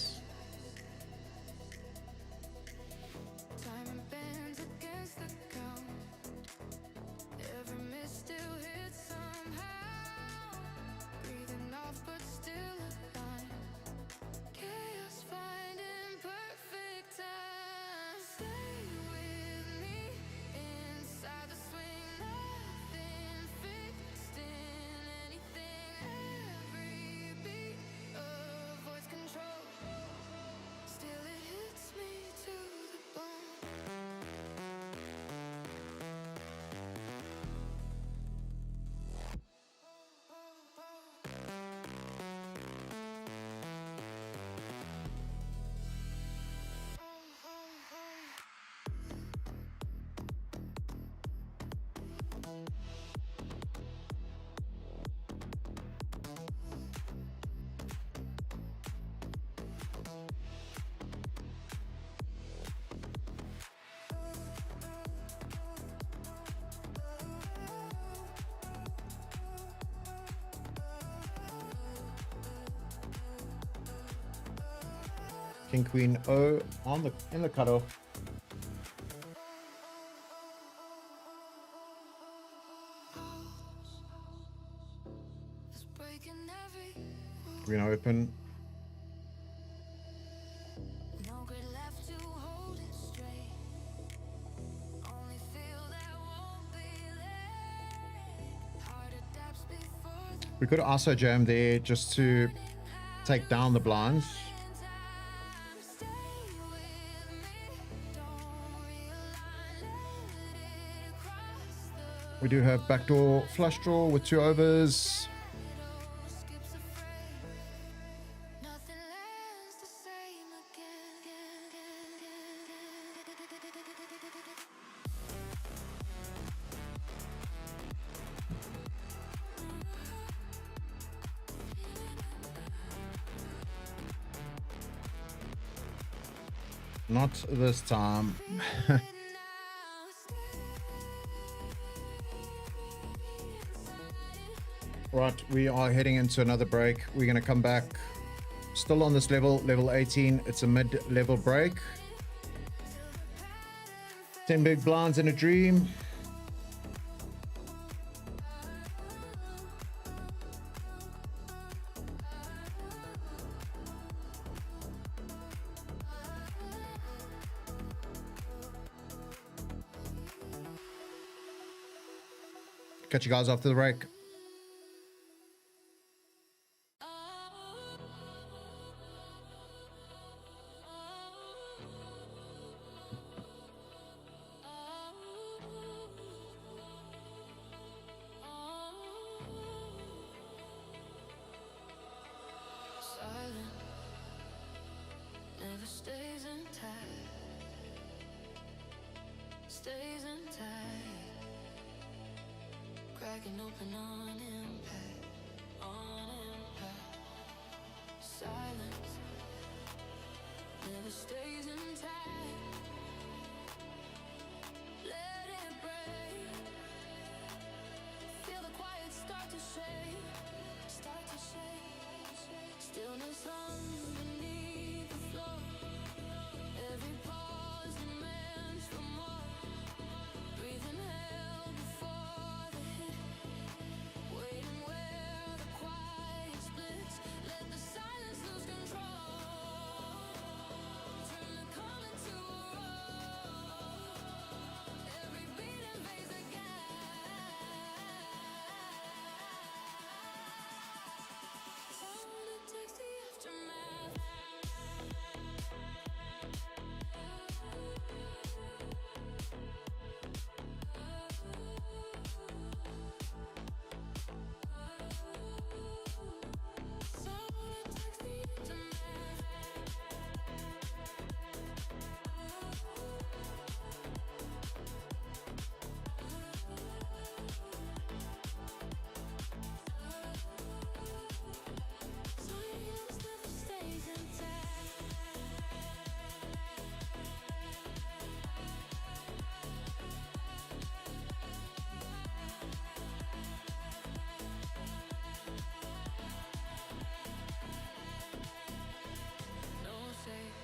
Speaker 1: King Queen O on in the cutoff. Queen open. We could also jam there just to take down the blinds. We do have backdoor flush draw with 2 overs. Not this time. Right, we are heading into another break. We're going to come back still on this level 18. It's a mid-level break. 10 big blinds in a dream. Catch you guys after the break.
Speaker 3: stays intact, cracking open on impact, on impact. Silence never stays intact. Let it break. Feel the quiet start to shake, start to shake. Stillness underneath the floor. Every pause demands for more. Breathing hell before the hit. Waiting where the quiet splits. Let the silence lose control. Turn the calm into a roar. Every beat invades the gap. Sound detects the aftermath. Sound detects the aftermath. Silence never stays intact. No safe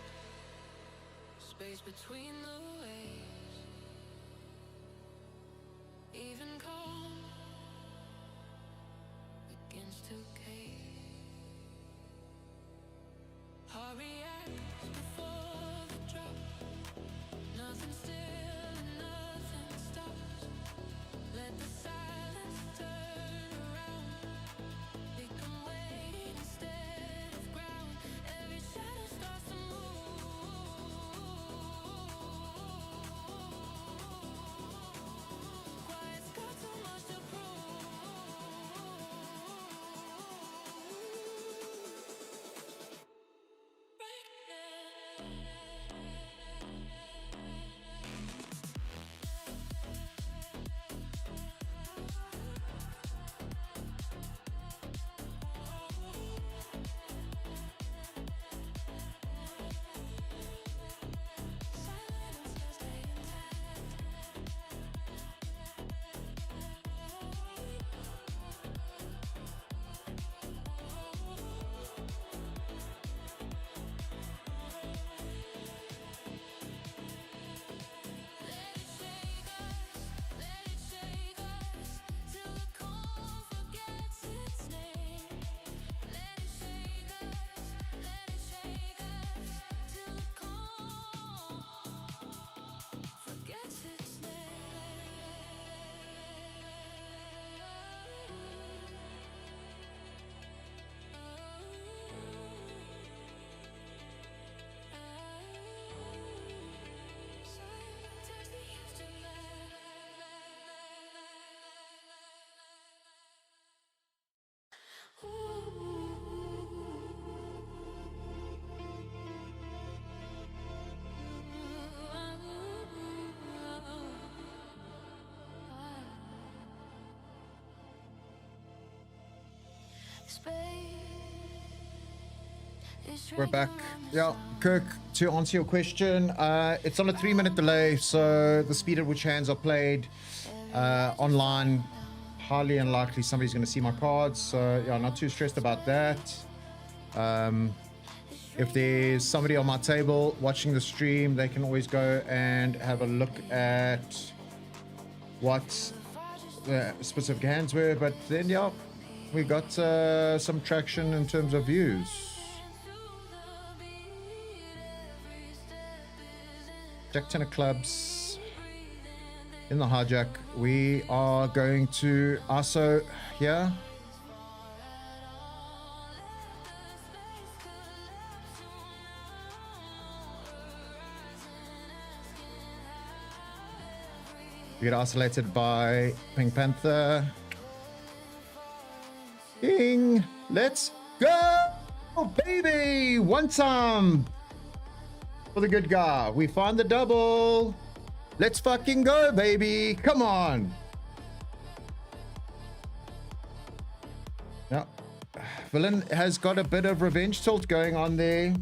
Speaker 3: space between the waves. Even calm begins to cave. Heart reacts before the drop. Nothing still and nothing stops. Let the silence turn around. Become weight instead of ground. Every shadow starts to move. Quiet's got too much to prove.
Speaker 1: We're back. Yeah, Kirk, to answer your question, it's on a 3-minute delay, so the speed at which hands are played online, highly unlikely somebody's going to see my cards, so yeah, not too stressed about that. If there's somebody on my table watching the stream, they can always go and have a look at what the specific hands were, but then yeah, we got some traction in terms of views. Jack 10 of clubs in the hijack. We are going to ISO here. We get isolated by Pink Panther. King, let's go, baby! One time for the good guy. We find the double. Let's fucking go, baby. Come on. Now, villain has got a bit of revenge tilt going on there.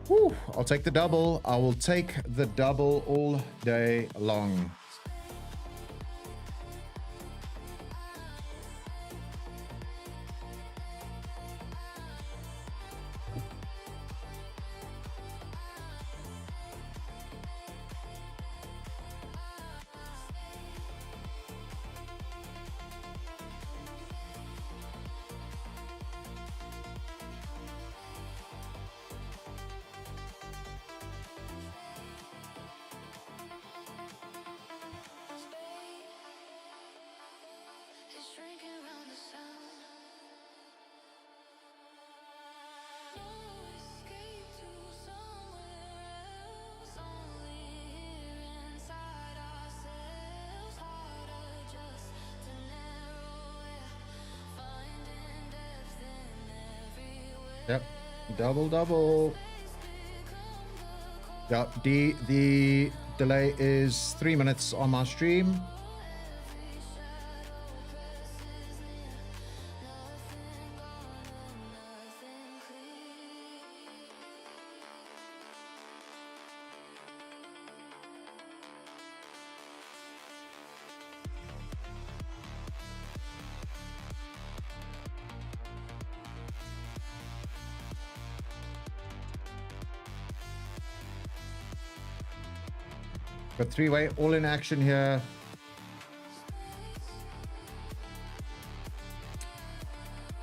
Speaker 1: Whew, I'll take the double. I will take the double all day long.
Speaker 3: It's shrinking round the sound. No escape to somewhere else. Only here inside ourselves. Harder just to narrow it. Finding depth in everywhere.
Speaker 1: Yep. Double, double. Yep. The delay is 3 minutes on my stream. Got three-way all in action here.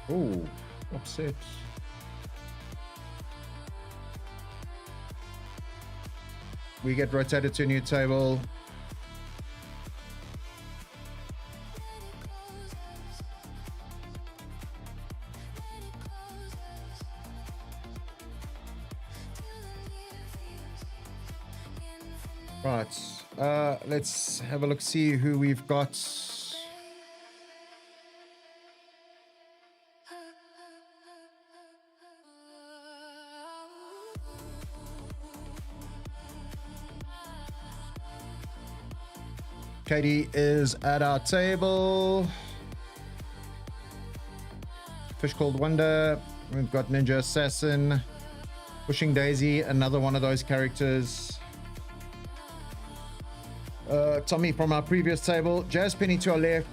Speaker 1: Oh, upset. We get rotated to a new table. Right, let's have a look, see who we've got. Katie is at our table. Fish Called Wonder. We've got Ninja Assassin. Pushing Daisy, another one of those characters. Tommy from our previous table. Jazz Penny to our left.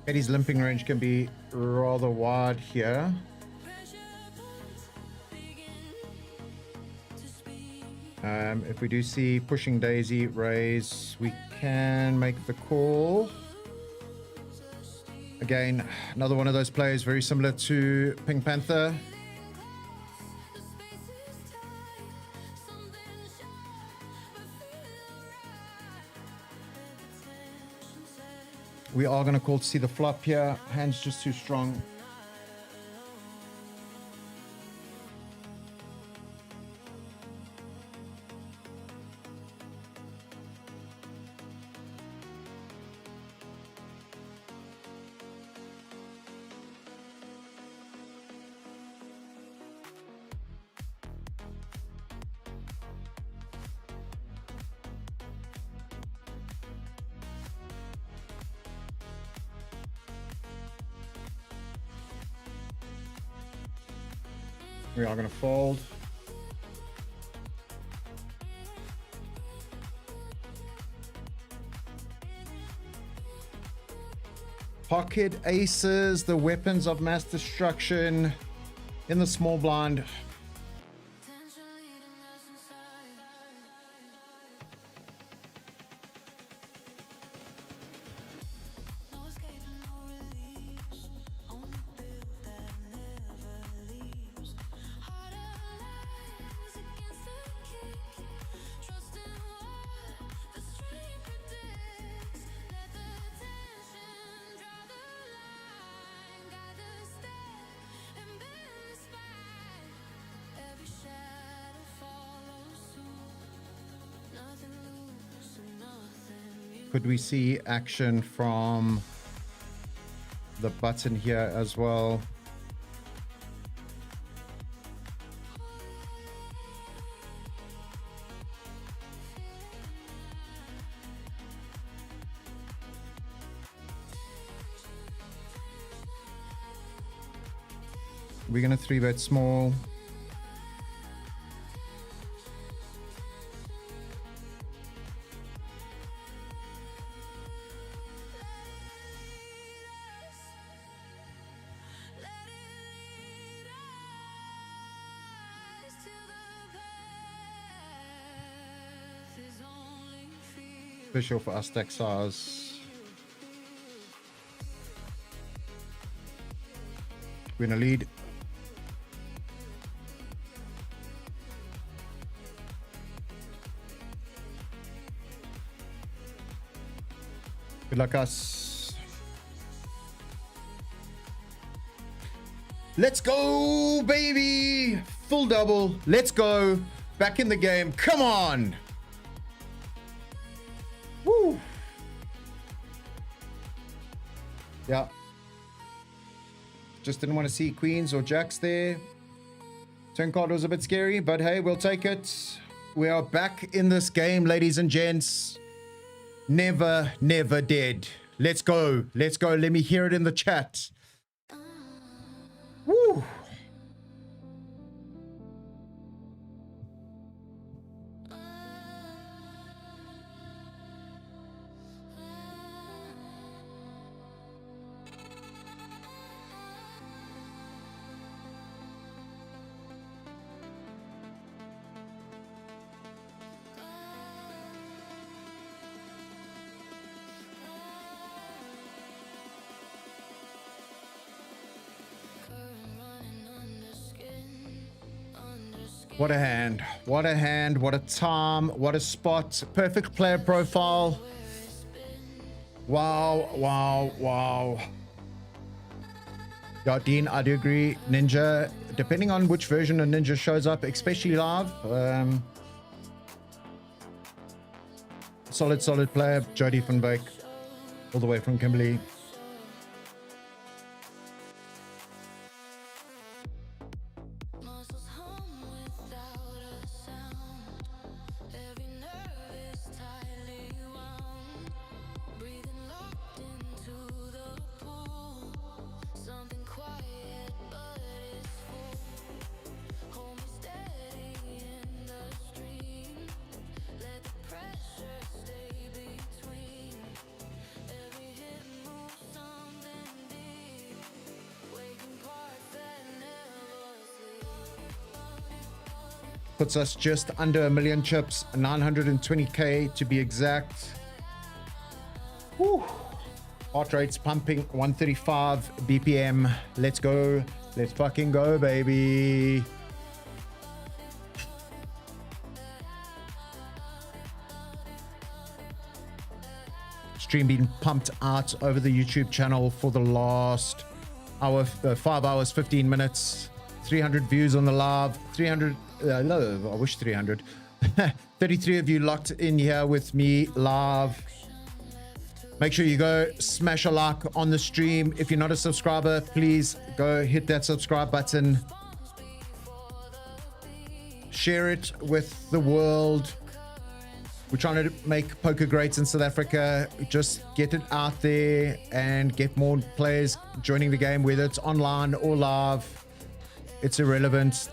Speaker 1: Eddie's limping range can be rather wide here. If we do see Pushing Daisy raise, we can make the call. Again, another one of those players very similar to Pink Panther. We are going to call to see the flop here. Hand's just too strong. We are going to fold. Pocket aces, the weapons of mass destruction in the small blind. Could we see action from the button here as well? We're gonna 3-bet small. Special for us Texas. We're in a lead. Good luck us. Let's go, baby. Full double. Let's go. Back in the game. Come on. Woo. Yeah. Just didn't want to see queens or jacks there. Turn card was a bit scary, but hey, we'll take it. We are back in this game, ladies and gents. Never, never dead. Let's go. Let's go. Let me hear it in the chat. Woo. What a hand. What a hand. What a time. What a spot. Perfect player profile. Wow. Wow. Wow. Yeah, Dean, I do agree. Ninja, depending on which version of Ninja shows up, especially live. Solid player. Jody van Beek. All the way from Kimberley. Puts us just under 1 million chips, 920k to be exact. Whew. Heart rate's pumping, 135 BPM. Let's go. Let's fucking go, baby. Stream being pumped out over the YouTube channel for the last hour, 5 hours, 15 minutes. 300 views on the live, 300, no, I wish 300. 33 of you locked in here with me live. Make sure you go smash a like on the stream. If you're not a subscriber, please go hit that subscribe button. Share it with the world. We're trying to make poker great in South Africa. Just get it out there and get more players joining the game, whether it's online or live. It's irrelevant.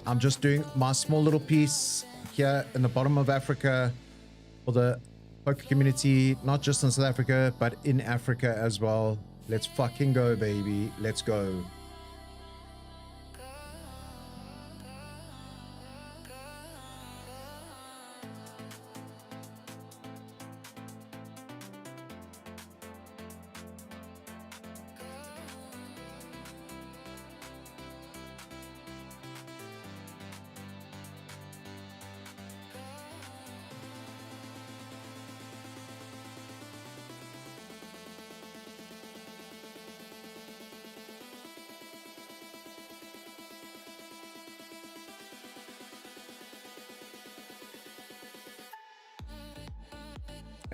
Speaker 1: I'm just doing my small little piece here in the bottom of Africa for the poker community, not just in South Africa, but in Africa as well. Let's fucking go, baby. Let's go.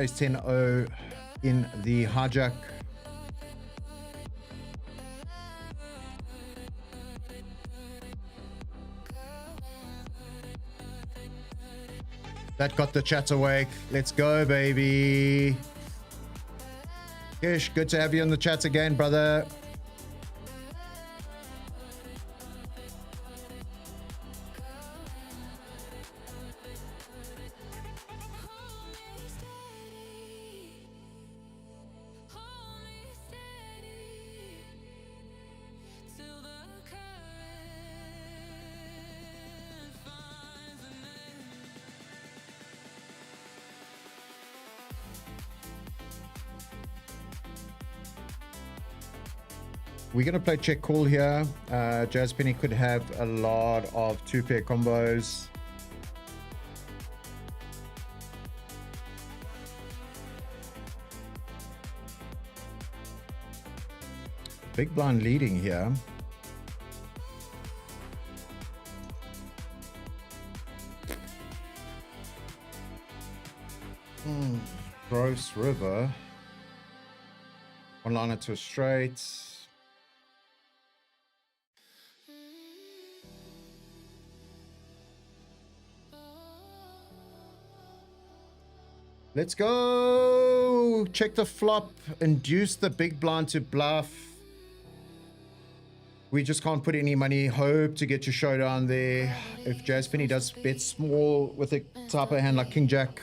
Speaker 1: Ace 10-0 in the hijack. That got the chat awake. Let's go, baby. Kish, good to have you in the chat again, brother. We're going to play check call here. Jazz Penny could have a lot of two-pair combos. Big blind leading here. Gross river. One liner to a straight. Let's go. Check the flop. Induce the big blind to bluff. We just can't put any money. Hope to get your showdown there. If Jazz Penny does bet small with a type of hand like King Jack,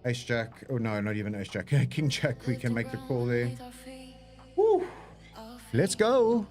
Speaker 1: Ace Jack. Oh no, not even Ace Jack. King Jack. We can make the call there. Woo. Let's go.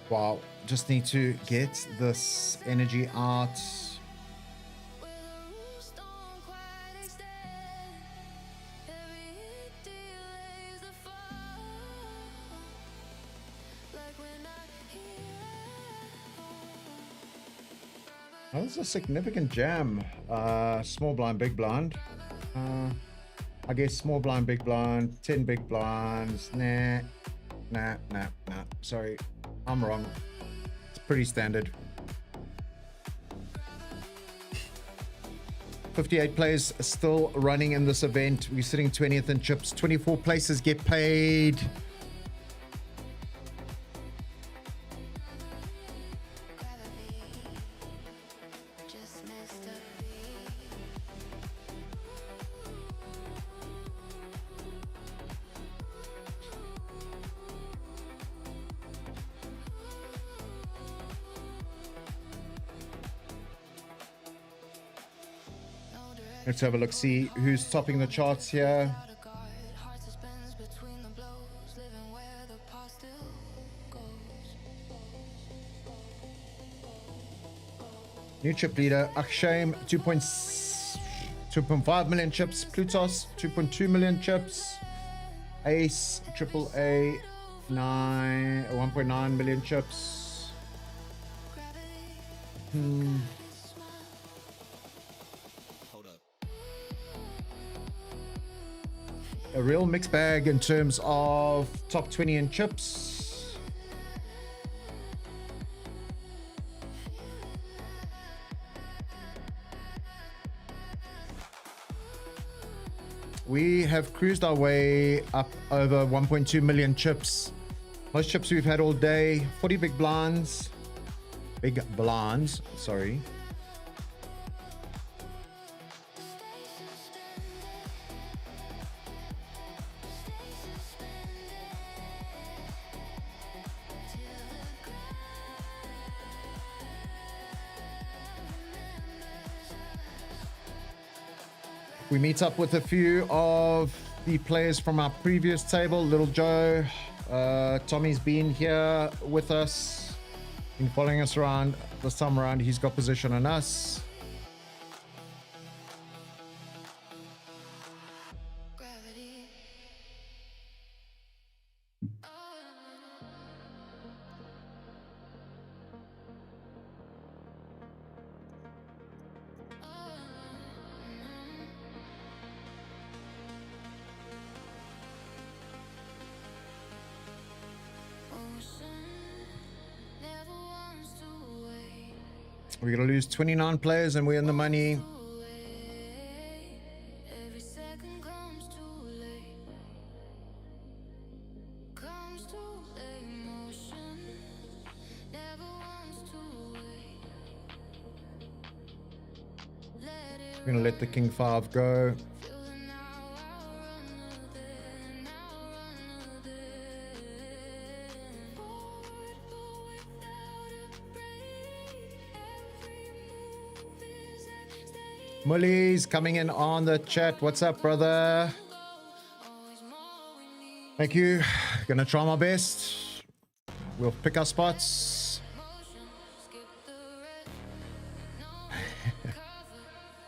Speaker 1: Wow, just need to get this energy out. Oh, this is a significant jam. Small blind, big blind. I guess small blind, big blind, 10 big blinds. Nah. Sorry. I'm wrong. It's pretty standard. 58 players still running in this event. We're sitting 20th in chips. 24 places get paid. Let's have a look, see who's topping the charts here. New chip leader, Akshame, 2.5 million chips. Plutos, 2.2 million chips. Ace, Triple A, 1.9 million chips. A real mixed bag in terms of top 20 in chips. We have cruised our way up over 1.2 million chips. Most chips we've had all day. 40 big blinds. Big blinds, sorry. We meet up with a few of the players from our previous table. Little Joe, Tommy's been here with us, been following us around. This time around, he's got position on us.
Speaker 3: Gravity.
Speaker 1: We're going to lose 29 players and we're in the money.
Speaker 3: Every second comes too late. Comes too late. Motion never wants to wait. Let it
Speaker 1: We're going to let the King 5 go.
Speaker 3: feel the now. I'll run with it. Now run with it. Forward, but without a break. Every move is at stake.
Speaker 1: Mully's coming in on the chat. What's up, brother?
Speaker 3: Always more we need.
Speaker 1: Thank you. Gonna try my best. We'll pick our spots.
Speaker 3: Motion, skip the red. No cover,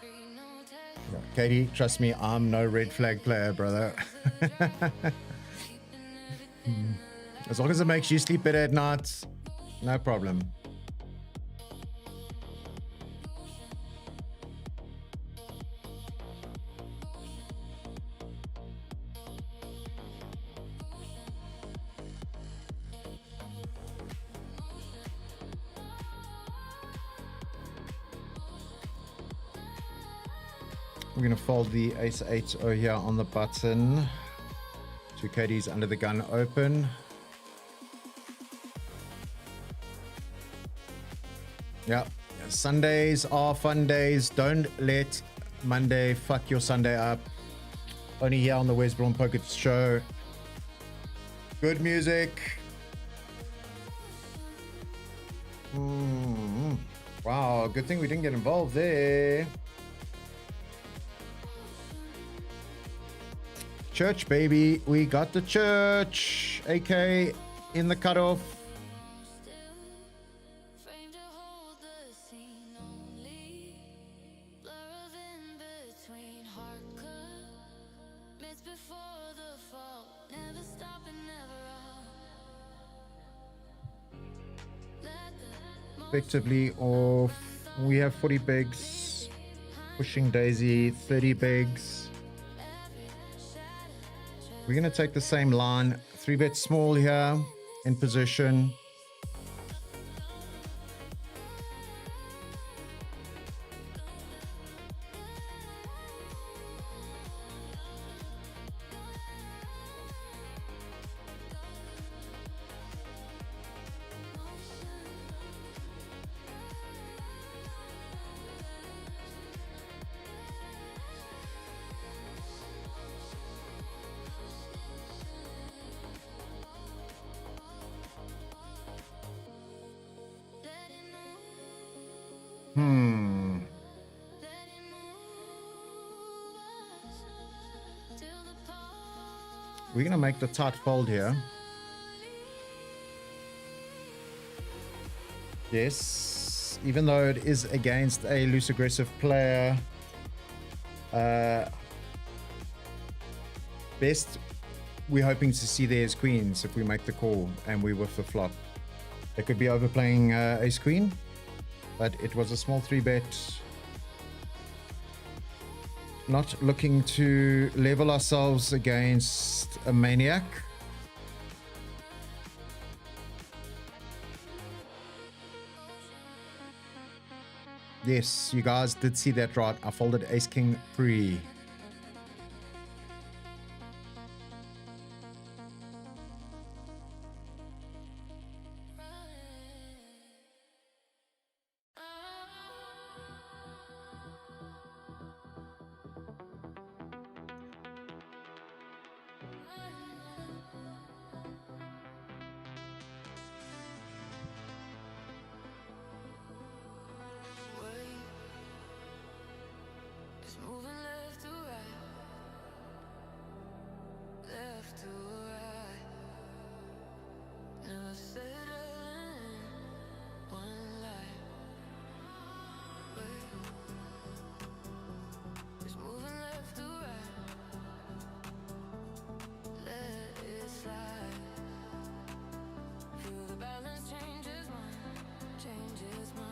Speaker 3: read no text.
Speaker 1: Katie, trust me, I'm no red flag player, brother. As long as it makes you sleep better at night, no problem. We're going to fold the ace 8 over here on the button. Two Katie's under the gun open. Yeah, Sundays are fun days. Don't let Monday fuck your Sunday up. Only here on the WesBlom Poker Show. Good music. Wow, good thing we didn't get involved there. Church, baby. We got the church. AK in the cutoff.
Speaker 3: Framed to hold the scene only. Blur of in between. Heart cut. Minutes before the fall. Never stop and never out. Let the
Speaker 1: Effectively off. We have 40 bigs. Pushing Daisy, 30 bigs. We're going to take the same line. 3-bet small here in position. We're going to make the tight fold here. Yes, even though it is against a loose aggressive player, best we're hoping to see there is queens if we make the call and we whiff the flop. They could be overplaying ace queen, but it was a small 3-bet. Not looking to level ourselves against a maniac. Yes, you guys did see that right. I folded ace king pre.
Speaker 3: moving left to right, left to right. Never settling one life. Just moving left to right, let it slide. Feel the balance changes mine, changes mine.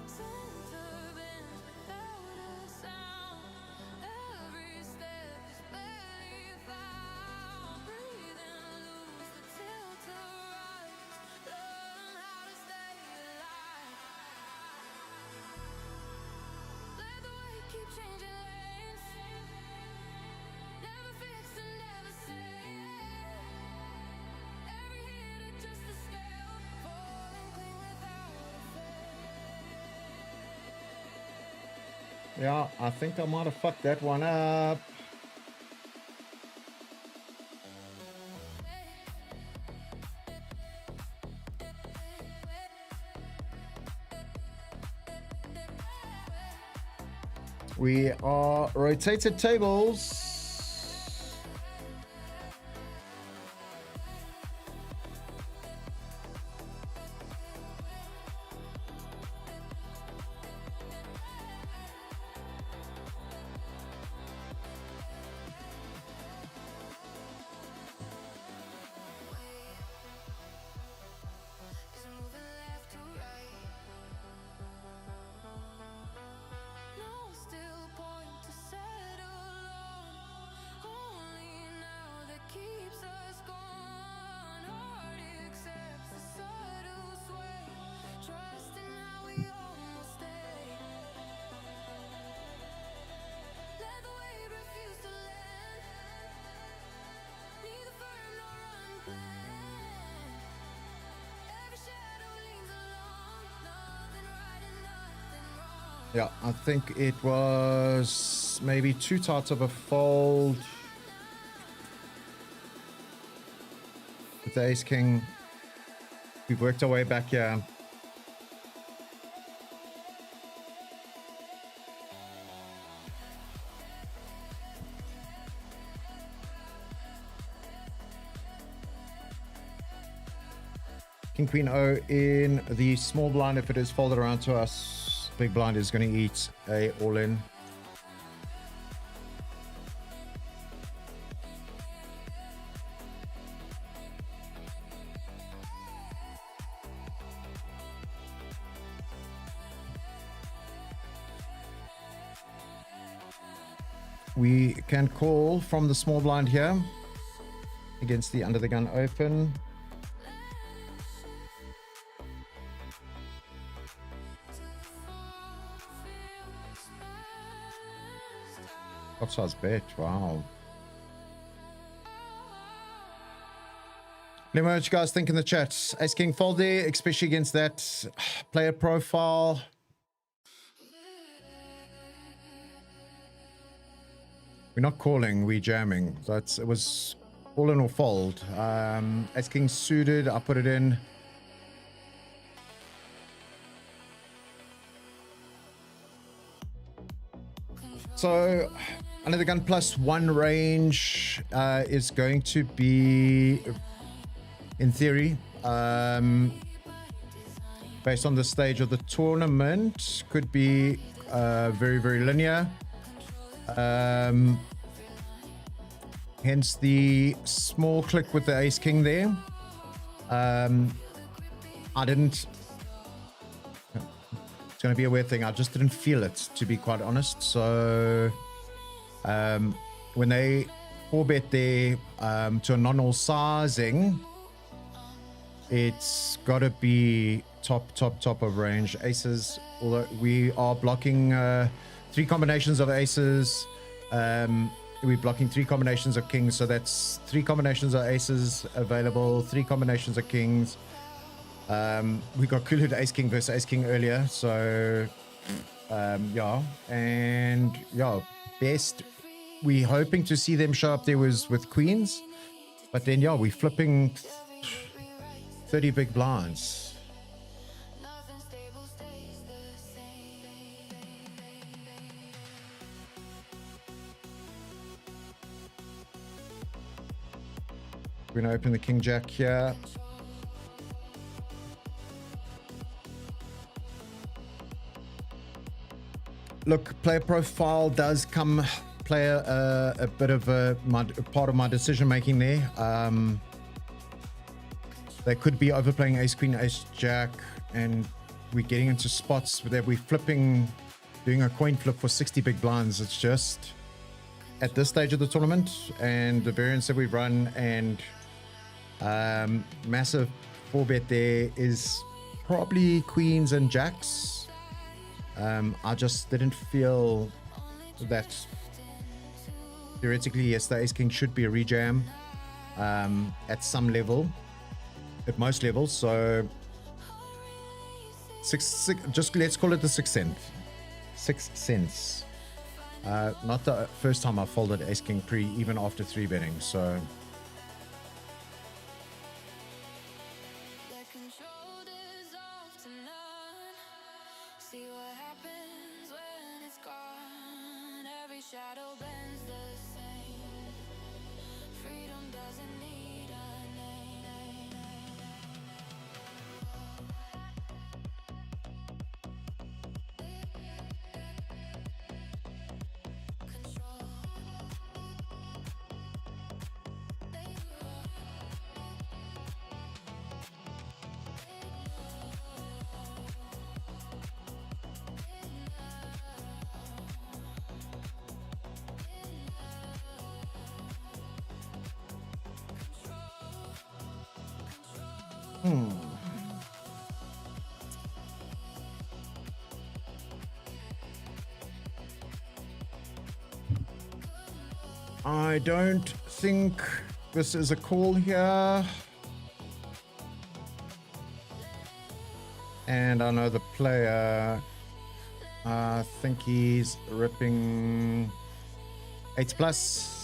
Speaker 3: Center bend without a sound. Every step is barely found. Breathing loose, the tilt to rise. Learn how to stay alive. Let the weight keep changing lanes. Never fixed and never safe. Every hit adjusts the scale. Falling clean without a fade.
Speaker 1: Yeah, I think I might have fucked that one up. We are rotated tables.
Speaker 3: Is moving left to right. No still point to settle on. Only now that keeps us gone. Heart accepts the subtle sway. Trusting how we almost stay. Let the weight refuse to land. Neither firm nor unplanned. Every shadow leans along. Nothing right and nothing wrong.
Speaker 1: Yeah, I think it was maybe too tight of a fold with the ace king. We've worked our way back here. King Queen O in the small blind. If it is folded around to us, big blind is going to eat a all in. We can call from the small blind here against the under the gun open. What size bet? Wow. Let me know what you guys think in the chat. Ace King fold there, especially against that player profile. We're not calling, we're jamming. It was all in or fold. Ace King suited, I put it in. So under the gun +1 range is going to be, in theory, based on the stage of the tournament, could be very, very linear. Hence the small click with the ace king there. I didn't, it's going to be a weird thing, I just didn't feel it, to be quite honest. So when they 4-bet there to a non-all sizing, it's got to be top of range aces. Although we are blocking 3 combinations of aces, we're blocking 3 combinations of kings, so that's 3 combinations of aces available, 3 combinations of kings. We got Kulu ace king versus ace king earlier, so yeah, and yeah, best we hoping to see them show up there was with queens, but then yeah, we're flipping 30 big blinds.
Speaker 3: Nothing stable stays the same.
Speaker 1: We're going to open the King Jack here. Look, player profile does play a bit of a part of my decision making there. They could be overplaying ace queen, ace jack, and we're getting into spots that we're flipping, doing a coin flip for 60 big blinds. It's just at this stage of the tournament and the variance that we've run, and massive 4-bet there is probably queens and jacks. I just didn't feel that theoretically, yes, the ace king should be a rejam at some level, at most levels. So six, just let's call it the sixth sense. Sixth sense. Not the first time I folded ace king pre, even after 3-betting. So
Speaker 3: See what happens when it's gone. Every shadow bends the same. Freedom doesn't need a name. Control.
Speaker 1: I don't think this is a call here. And I know the player, I think he's ripping 8 plus.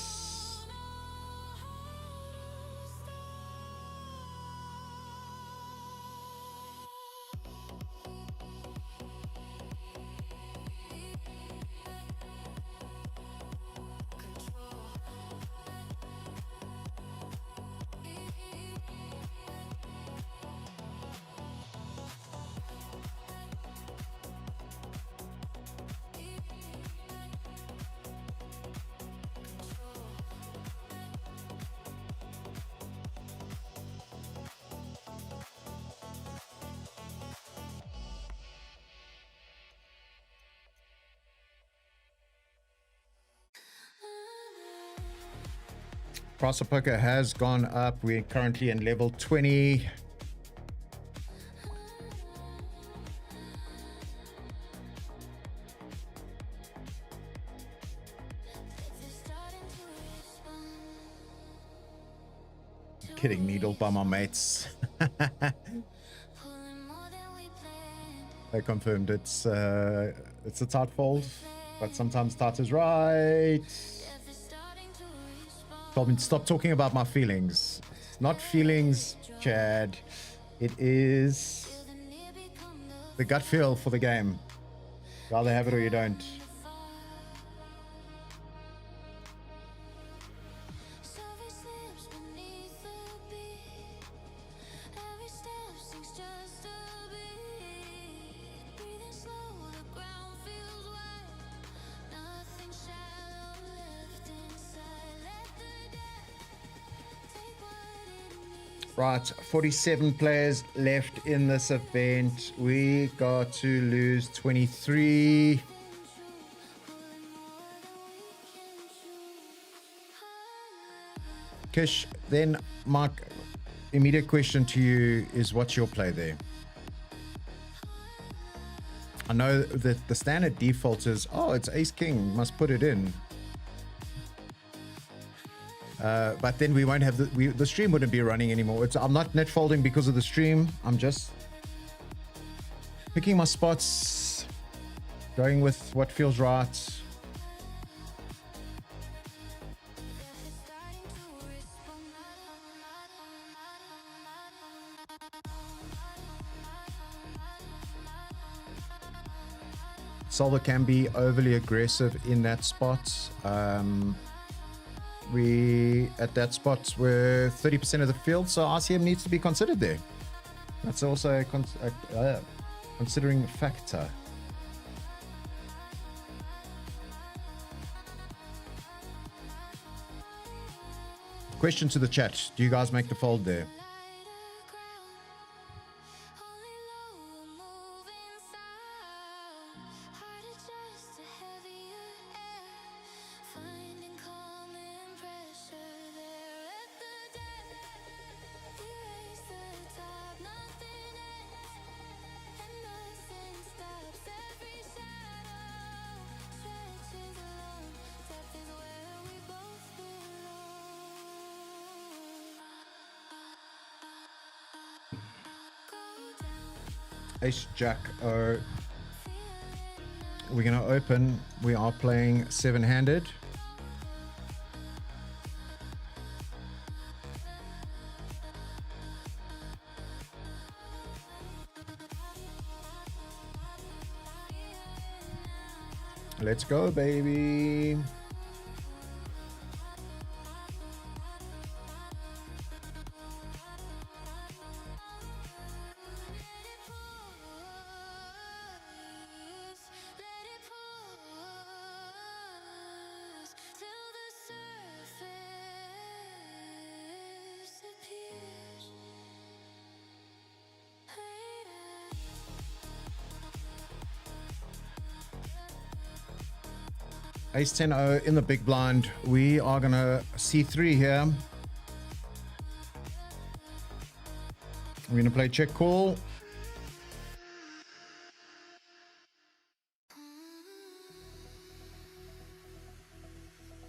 Speaker 1: Price of poker has gone up. We're currently in level 20. Getting needled by my mates. They confirmed it's a tight fold, but sometimes tight is right. Told me to stop talking about my feelings. It's not feelings, Chad. It is the gut feel for the game. You either have it or you don't. Right, 47 players left in this event. We got to lose 23. Kish, then my immediate question to you is, what's your play there? I know that the standard default is, oh, it's ace king, must put it in. But then we won't have the stream wouldn't be running anymore. I'm not net folding because of the stream. I'm just picking my spots, going with what feels right. Solver can be overly aggressive in that spot. We at that spot were 30% of the field, so RCM needs to be considered there. That's also a considering factor. Question to the chat: do you guys make the fold there? Ace Jack O. We're gonna open. We are playing seven-handed. Let's go, baby. Ace 10-0 in the big blind. We are gonna C3 here. We're gonna play check call.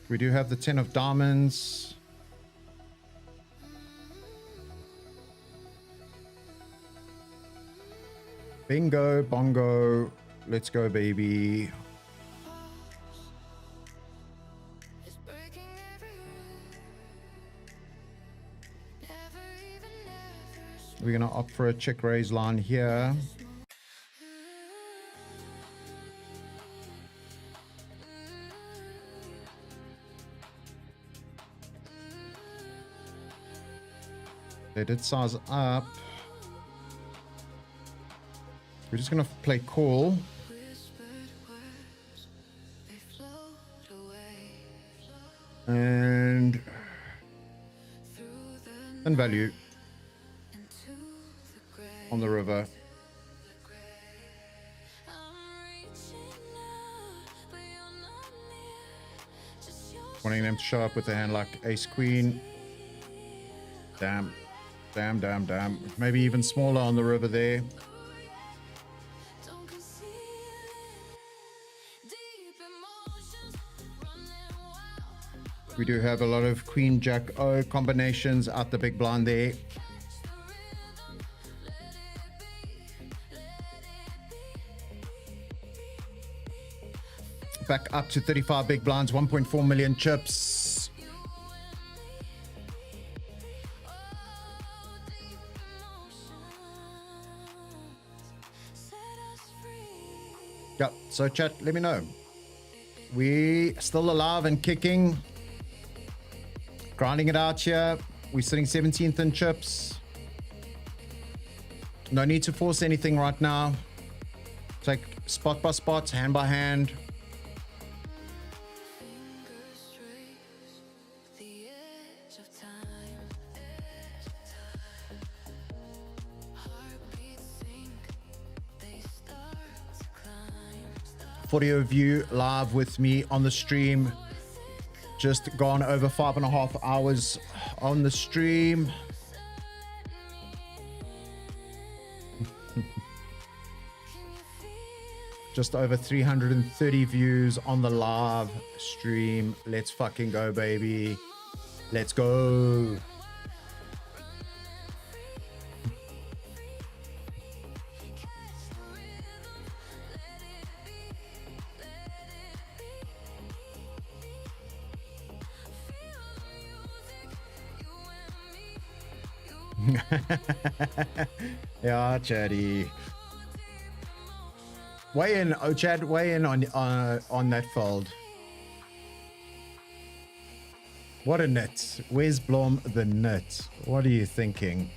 Speaker 1: We do have the 10 of diamonds. Bingo, bongo. Let's go, baby. We're going to opt for a check raise line here. They did size up. We're just going to play call. And value on the river. Wanting them to show up with a hand like ace queen. Damn. Damn, damn, damn. Maybe even smaller on the river there. We do have a lot of queen jack O combinations out the big blind there. Back up to 35 big blinds, 1.4 million chips. Yep, so chat, let me know. We still alive and kicking. Grinding it out here. We're sitting 17th in chips. No need to force anything right now. Take spot by spot, hand by hand. Audio view live with me on the stream. Just gone over 5.5 hours on the stream. Just over 330 views on the live stream. Let's fucking go, baby. Let's go. Yeah, Chatty. Weigh in, oh Chad, weigh in on that fold. What a nit. WesBlom the nit. What are you thinking?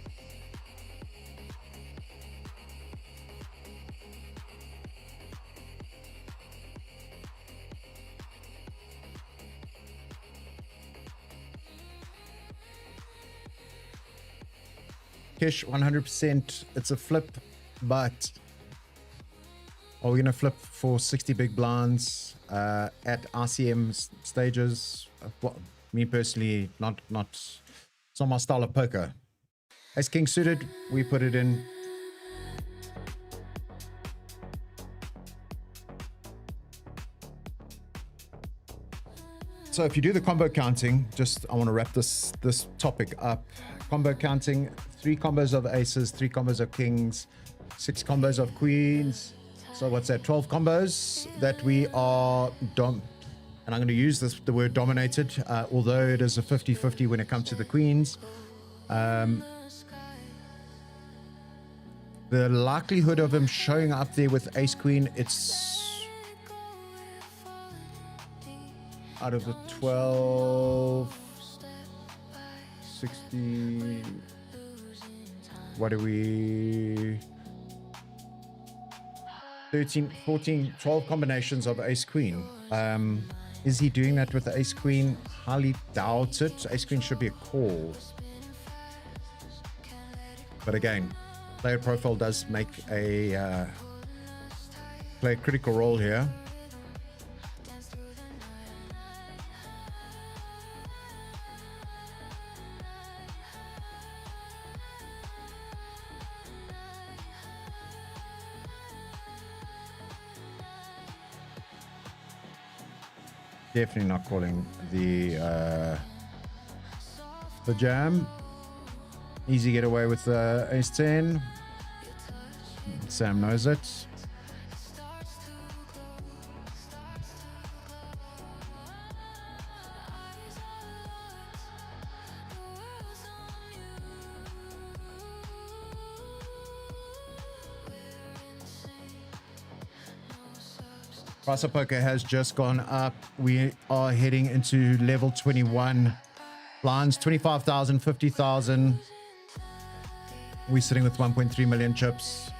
Speaker 1: Kish, 100%. It's a flip, but are we going to flip for 60 big blinds at RCM stages? Well, me personally, not. It's not my style of poker. Ace King suited, we put it in. So if you do the combo counting, I want to wrap this topic up. Combo counting, 3 combos of aces, 3 combos of kings, 6 combos of queens. So what's that? 12 combos that we are and I'm going to use the word dominated, although it is a 50-50 when it comes to the queens. The likelihood of him showing up there with ace queen, it's out of the 12, 60, what are we, 13, 14, 12 combinations of ace queen. Is he doing that with the ace queen? Highly doubt it. Ace queen should be a call. But again, player profile does make play a critical role here. Definitely not calling the jam. Easy get away with the ace 10. Sam knows it. Price of poker has just gone up. We are heading into level 21. Blinds 25,000, 50,000. We're sitting with 1.3 million chips.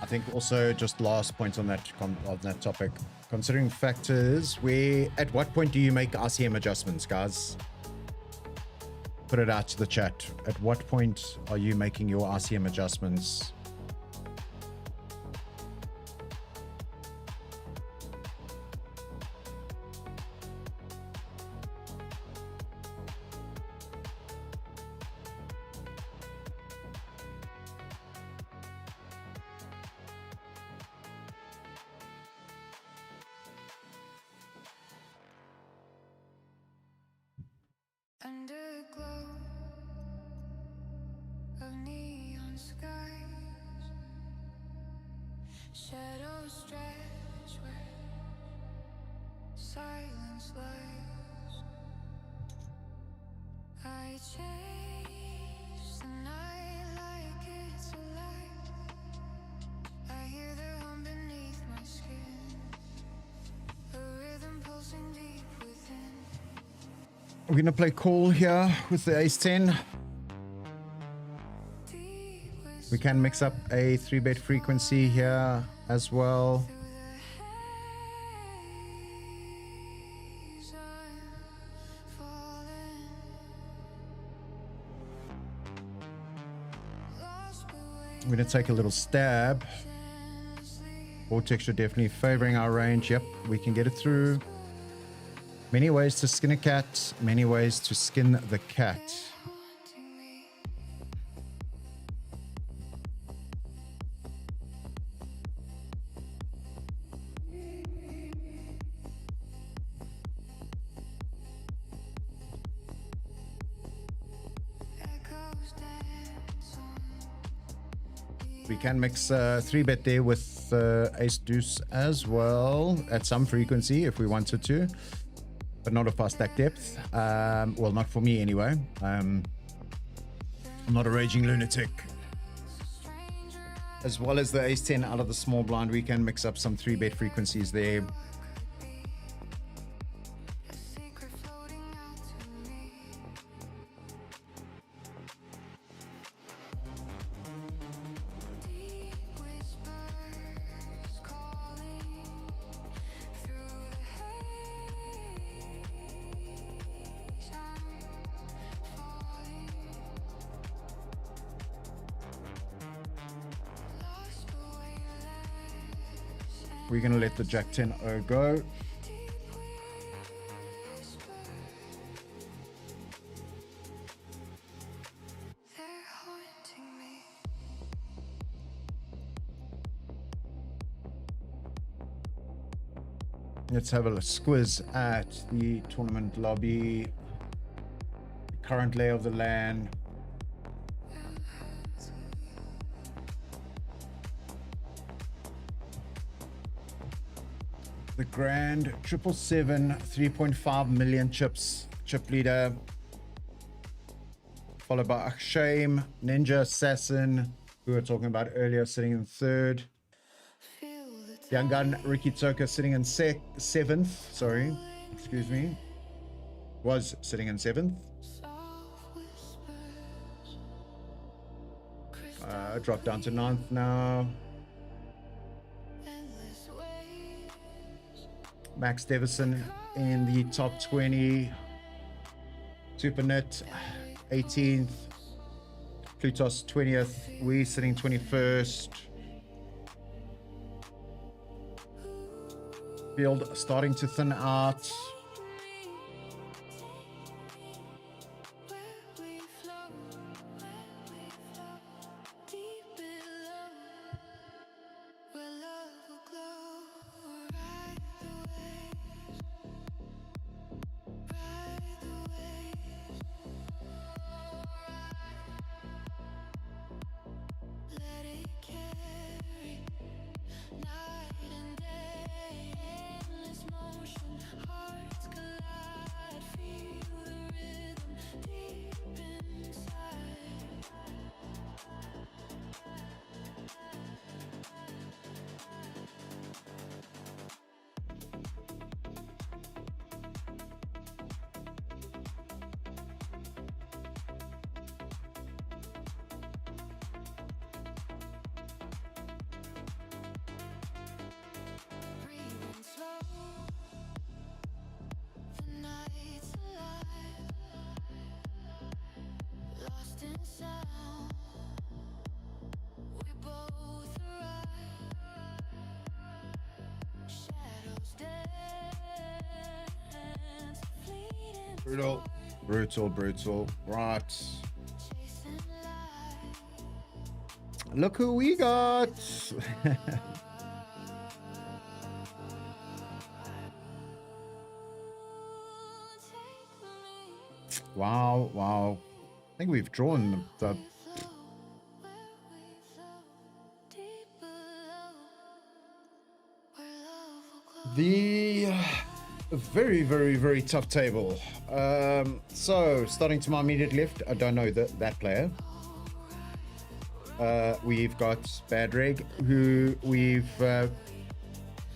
Speaker 1: I think also just last point on that topic, considering factors, at what point do you make RCM adjustments, guys? Put it out to the chat. At what point are you making your RCM adjustments?
Speaker 3: Underglow of neon skies, shadows stretch where silence lies. I chase the night like it's alive. I hear the hum beneath my skin, a rhythm pulsing deep within.
Speaker 1: We're going to play call here with the ace 10. We can mix up a 3-bet frequency here as well. I'm going to take a little stab. Board texture definitely favoring our range. Yep, we can get it through. Many ways to skin a cat, many ways to skin the cat.
Speaker 3: Echoes dance on the
Speaker 1: We can mix 3-bet there with ace deuce as well at some frequency if we wanted to, but not if I stack depth. Well, not for me anyway. I'm not a raging lunatic. As well as the ace 10 out of the small blind, we can mix up some 3-bet frequencies there. We're going to let the Jack 10-0 go. Let's have a squiz at the tournament lobby. The current lay of the land. The grand 777 3.5 million chips chip leader, followed by Akshaim, Ninja Assassin, who we were talking about earlier, sitting in third. Young Gun Ricky Tsoka sitting in seventh. Sorry, excuse me. Was sitting in seventh. Dropped down to ninth now. Max Davison in the top 20. Supernet 18th. Plutos 20th. We sitting 21st. Field starting to thin out. Brutal. Right. Look who we got. Wow. I think we've drawn the very tough table. So starting to my immediate left, I don't know that player. We've got Bad Reg, who we're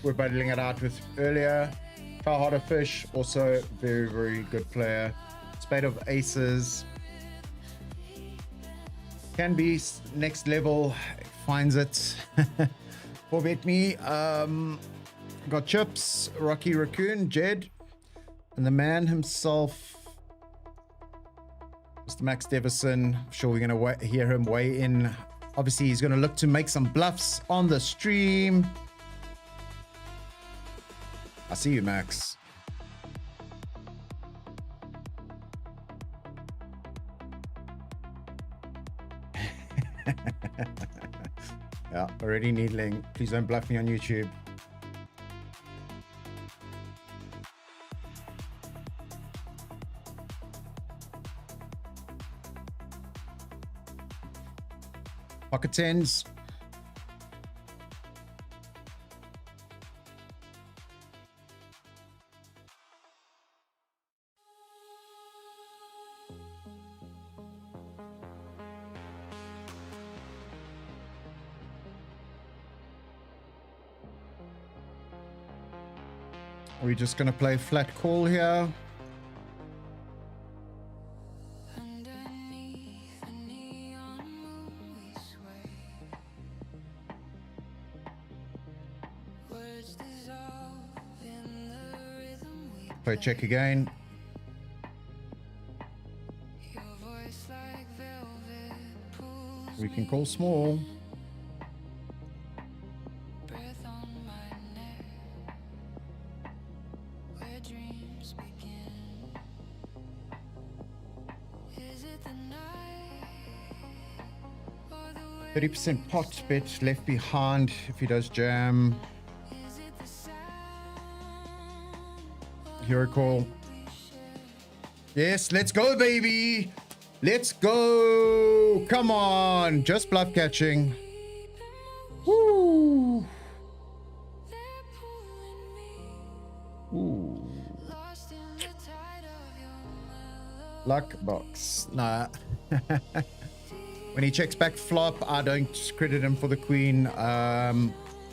Speaker 1: battling it out with earlier. Kyle Harder Fish, also very good player. Spade of Aces, can be next level, finds it. For Bet Me, got Chips, Rocky Raccoon, Jed, and the man himself, Mr. Max Davison. I'm sure we're going to hear him weigh in. Obviously, he's going to look to make some bluffs on the stream. I see you, Max. Yeah, already needling. Please don't bluff me on YouTube. Pocket tens, We're just going to play flat call here.
Speaker 3: Underneath the neon moon we sway. Words dissolve in the rhythm we
Speaker 1: Play check again.
Speaker 3: Your voice like velvet pulls
Speaker 1: We can call small.
Speaker 3: breath on my neck. Where dreams begin. Is it the night or the way?
Speaker 1: 30% pot bet left behind if he does jam.
Speaker 3: Is it the sound
Speaker 1: Hero call. Yes, let's go, baby. Let's go. Come on. Just bluff catching. Woo.
Speaker 3: they're pulling me?
Speaker 1: Ooh.
Speaker 3: Lost in the tide of your melody.
Speaker 1: Luck box. Nah. When he checks back flop, I don't credit him for the queen.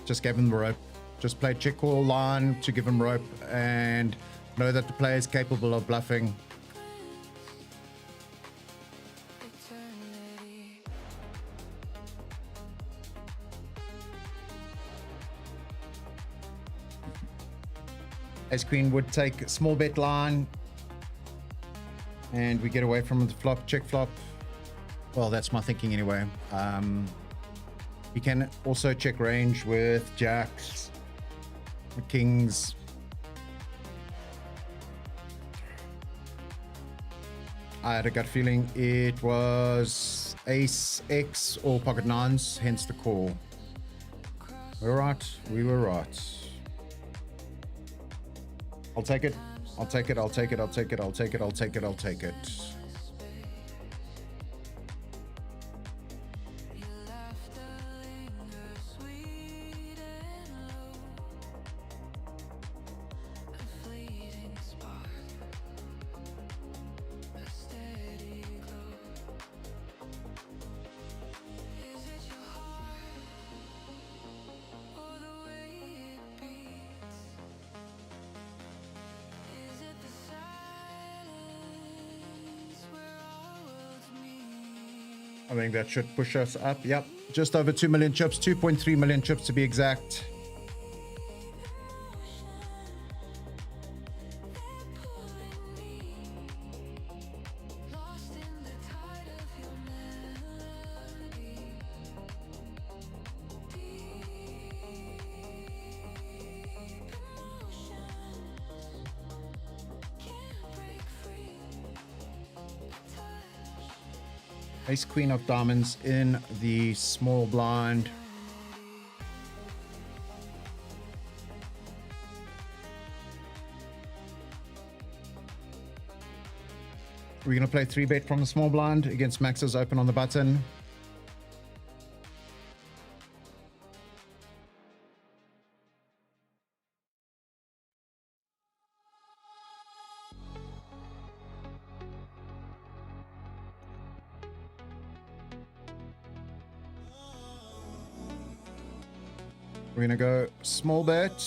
Speaker 1: Just gave him the rope. Just played check call line to give him rope and know that the player is capable of bluffing.
Speaker 3: Eternity.
Speaker 1: Ace queen would take small bet line and we get away from the flop, check flop. Well, that's my thinking anyway. You can also check range with jacks, kings. I had a gut feeling it was ace X or pocket nines, hence the call. We're right, we were right. I'll take it. I'll take it. I'll take it. I'll take it. I'll take it. I'll take it. I'll take it.
Speaker 3: Your laughter lingers sweet and low. A fleeting spark, a steady glow. Is it your heart or the way it beats? Is it the silence where our worlds meet?
Speaker 1: I think that should push us up. Yep. Just over 2 million chips, 2.3 million chips to be exact.
Speaker 3: Lost in the tide of your melody. Deep emotions can't break free. Touch
Speaker 1: Ace queen of diamonds in the small blind. We're going to play 3-bet from the small blind against Max's open on the button. We're going to go small bet.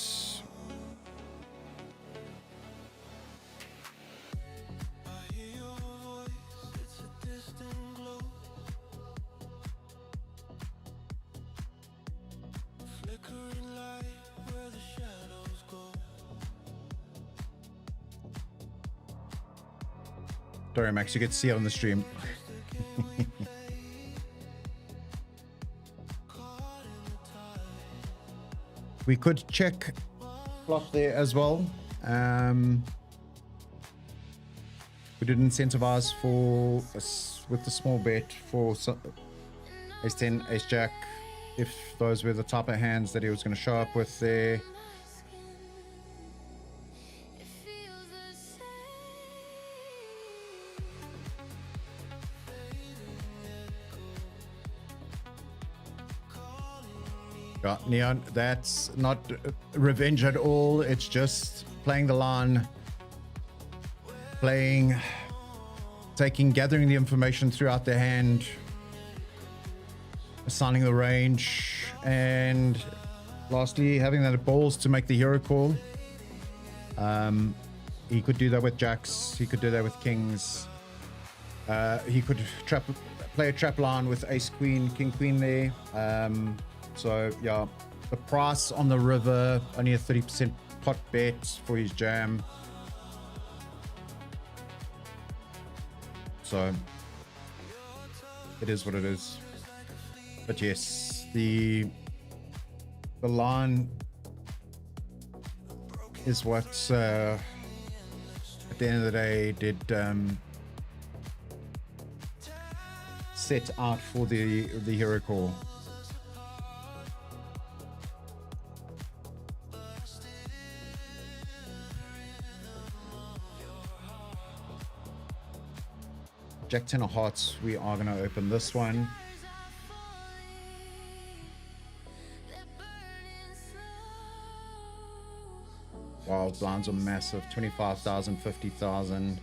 Speaker 2: I hear your voice, it's a distant glow. Flickering light where the shadows go.
Speaker 1: Sorry, Max, you get to see it on the stream. We could check flop there as well. We did incentivize for with the small bet for ace 10, ace jack, if those were the type of hands that he was going to show up with there.
Speaker 3: It feels the same.
Speaker 1: Yeah, Neon, that's not revenge at all. It's just playing the line, gathering the information throughout the hand, assigning the range, and lastly, having that balls to make the hero call. He could do that with jacks. He could do that with kings. He could play a trap line with ace queen, king queen there. So yeah, the price on the river, only a 30% pot bet for his jam. So it is what it is. But yes, the line is what at the end of the day did set out for the hero call. Jack 10 of hearts, we are going to open this one. Wow, blinds are massive. 25,000, 50,000.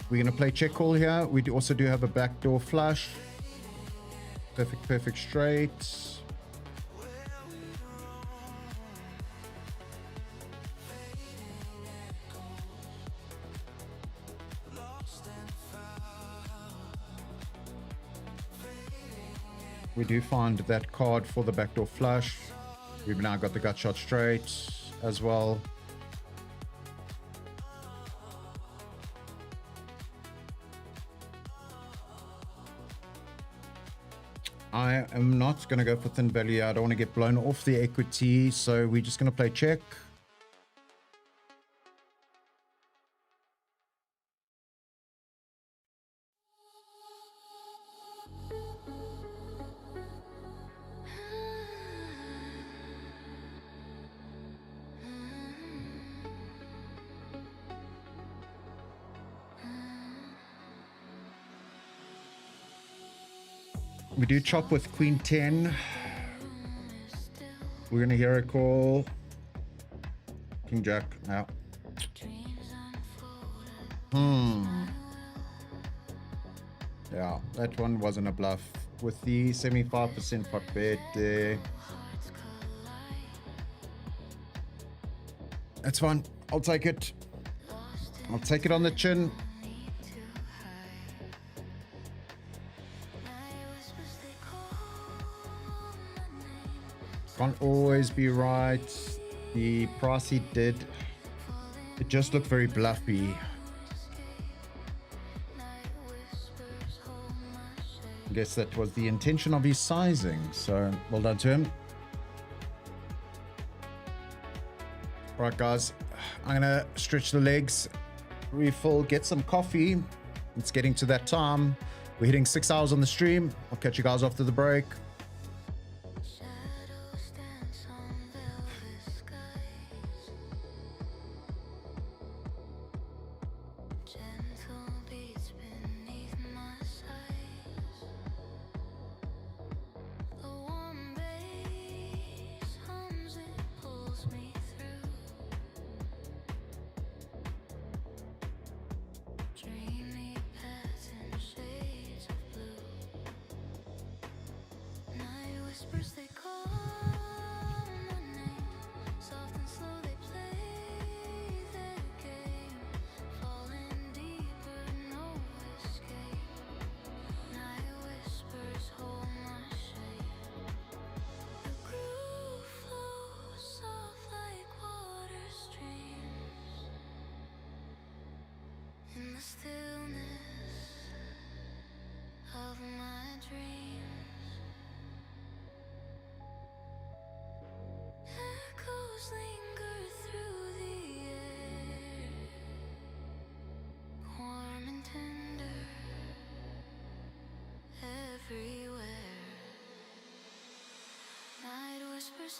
Speaker 1: We're going to play check call here. We also do have a backdoor flush. Perfect straight. We do find that card for the backdoor flush. We've now got the gut shot straight as well. I am not going to go for thin value. I don't want to get blown off the equity, so we're just going to play check. We do chop with queen 10. We're going to hear a call. King jack. Yeah. Yeah, that one wasn't a bluff. With the 75% pot bet there. That's fine. I'll take it. I'll take it on the chin. Can't always be right. The price he did, it just looked very bluffy. I guess that was the intention of his sizing, so well done to him. All right, guys, I'm gonna stretch the legs, refill, get some coffee. It's getting to that time. We're hitting 6 hours on the stream. I'll catch you guys after the break.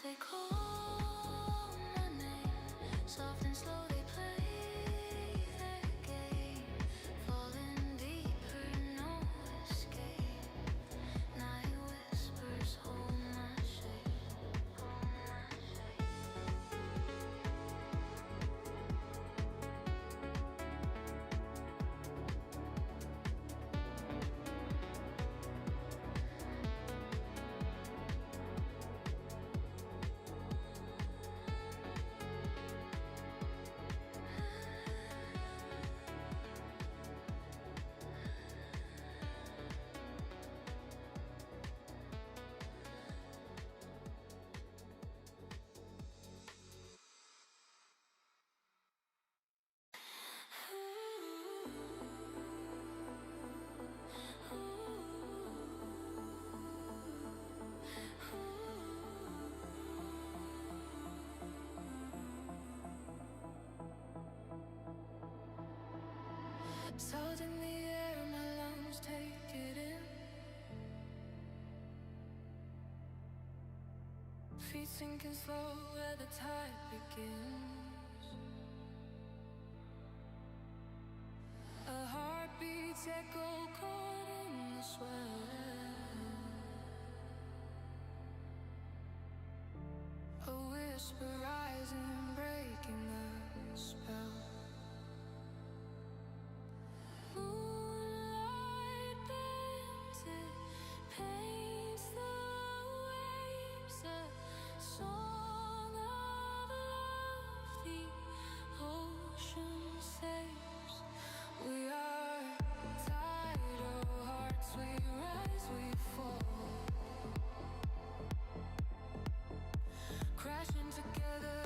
Speaker 3: They call my name, soft and slow they play their game, falling deeper, no escape. Night whispers hold my shape, hold my shape. feet sinking slow where the tide begins. A heartbeat's echo caught in the sweat. A whisper rising, breaking the spell. Moonlight bends, it paints the waves. A song of love the ocean saves. We are tidal hearts, we rise, we fall, crashing together,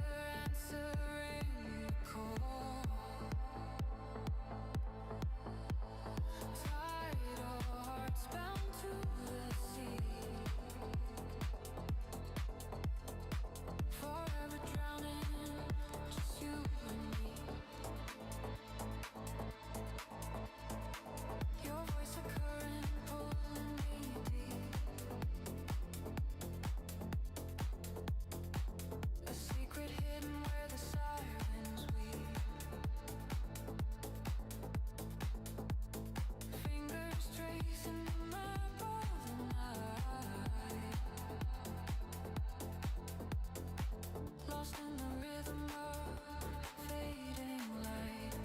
Speaker 3: answering the call. Tidal hearts bound to the sea, forever drowning, just you and me. Your voice a current pulling me deep. A secret hidden where the sirens weep. Fingers tracing the map of the night. Lost in the rhythm of fading light.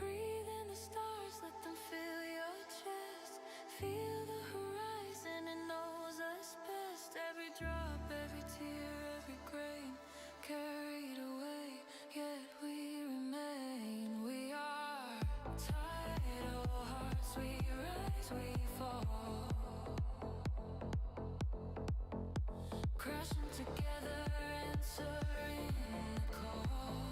Speaker 3: Breathe in the stars, let them fill your chest. Feel the horizon, it knows us best. Every drop, every tear, every grain carried away, yet we remain. We are tidal hearts, we rise, we fall, crashing together, answering the call.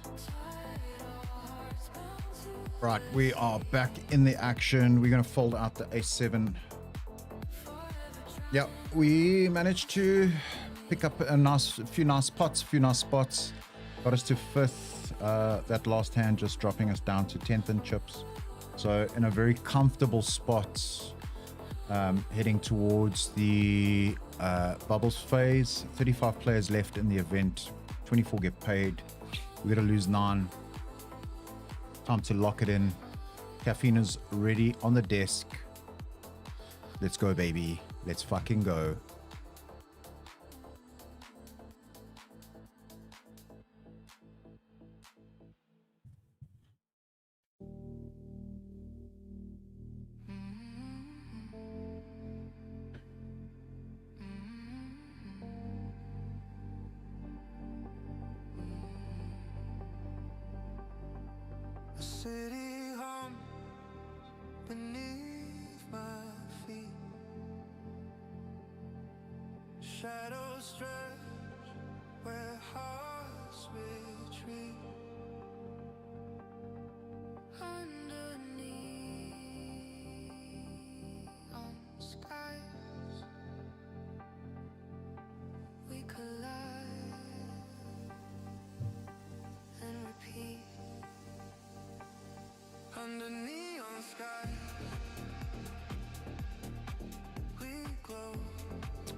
Speaker 3: Tidal hearts bound to
Speaker 1: Right, we are back in the action. We're going to fold out the ace-7. Yeah, we managed to pick up a few nice spots. Got us to 5th. That last hand just dropping us down to 10th in chips. So in a very comfortable spot, heading towards the bubbles phase. 35 players left in the event. 24 get paid. We're going to lose 9. Time to lock it in. Caffeine is ready on the desk. Let's go, baby. Let's fucking go.
Speaker 2: A city hum beneath my feet. Shadows stretch where hearts retreat.
Speaker 3: underneath on skies. We collide and repeat.
Speaker 2: Under neon skies, we glow,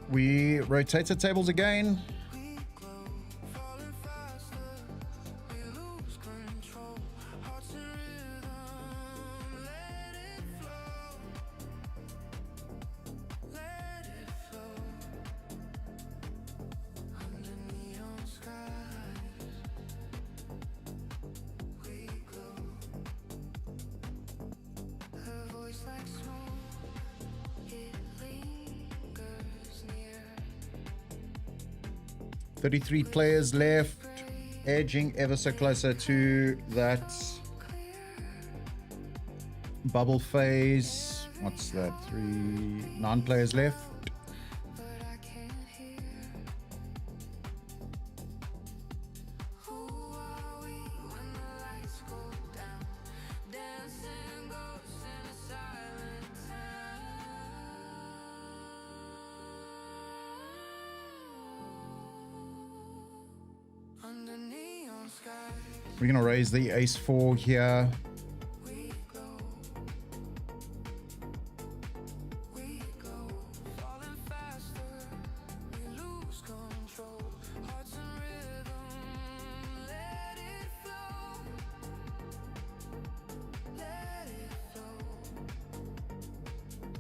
Speaker 1: We rotate the tables again.
Speaker 2: we glow, falling faster, we lose control, hearts in rhythm, let it flow, let it flow. Under neon skies, we glow.
Speaker 3: Her voice like smoke, it lingers near.
Speaker 1: 33 players left. Edging ever so closer to that bubble phase. What's that? 9 players left.
Speaker 3: But I can't hear. Who are we when the lights go down? Dancing ghosts in a silent town. Under neon skies,
Speaker 1: We're going to raise the ace-4 here.
Speaker 3: we glow.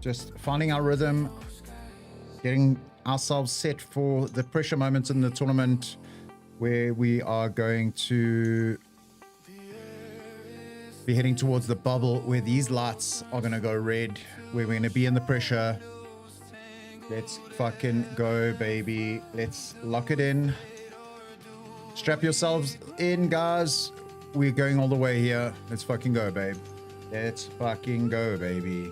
Speaker 1: Just finding our rhythm, getting ourselves set for the pressure moments in the tournament where we are going to be heading towards the bubble where these lights are going to go red, where we're going to be in the pressure. Let's fucking go, baby. Let's lock it in. Strap yourselves in, guys. We're going all the way here. Let's fucking go, babe. Let's fucking go, baby.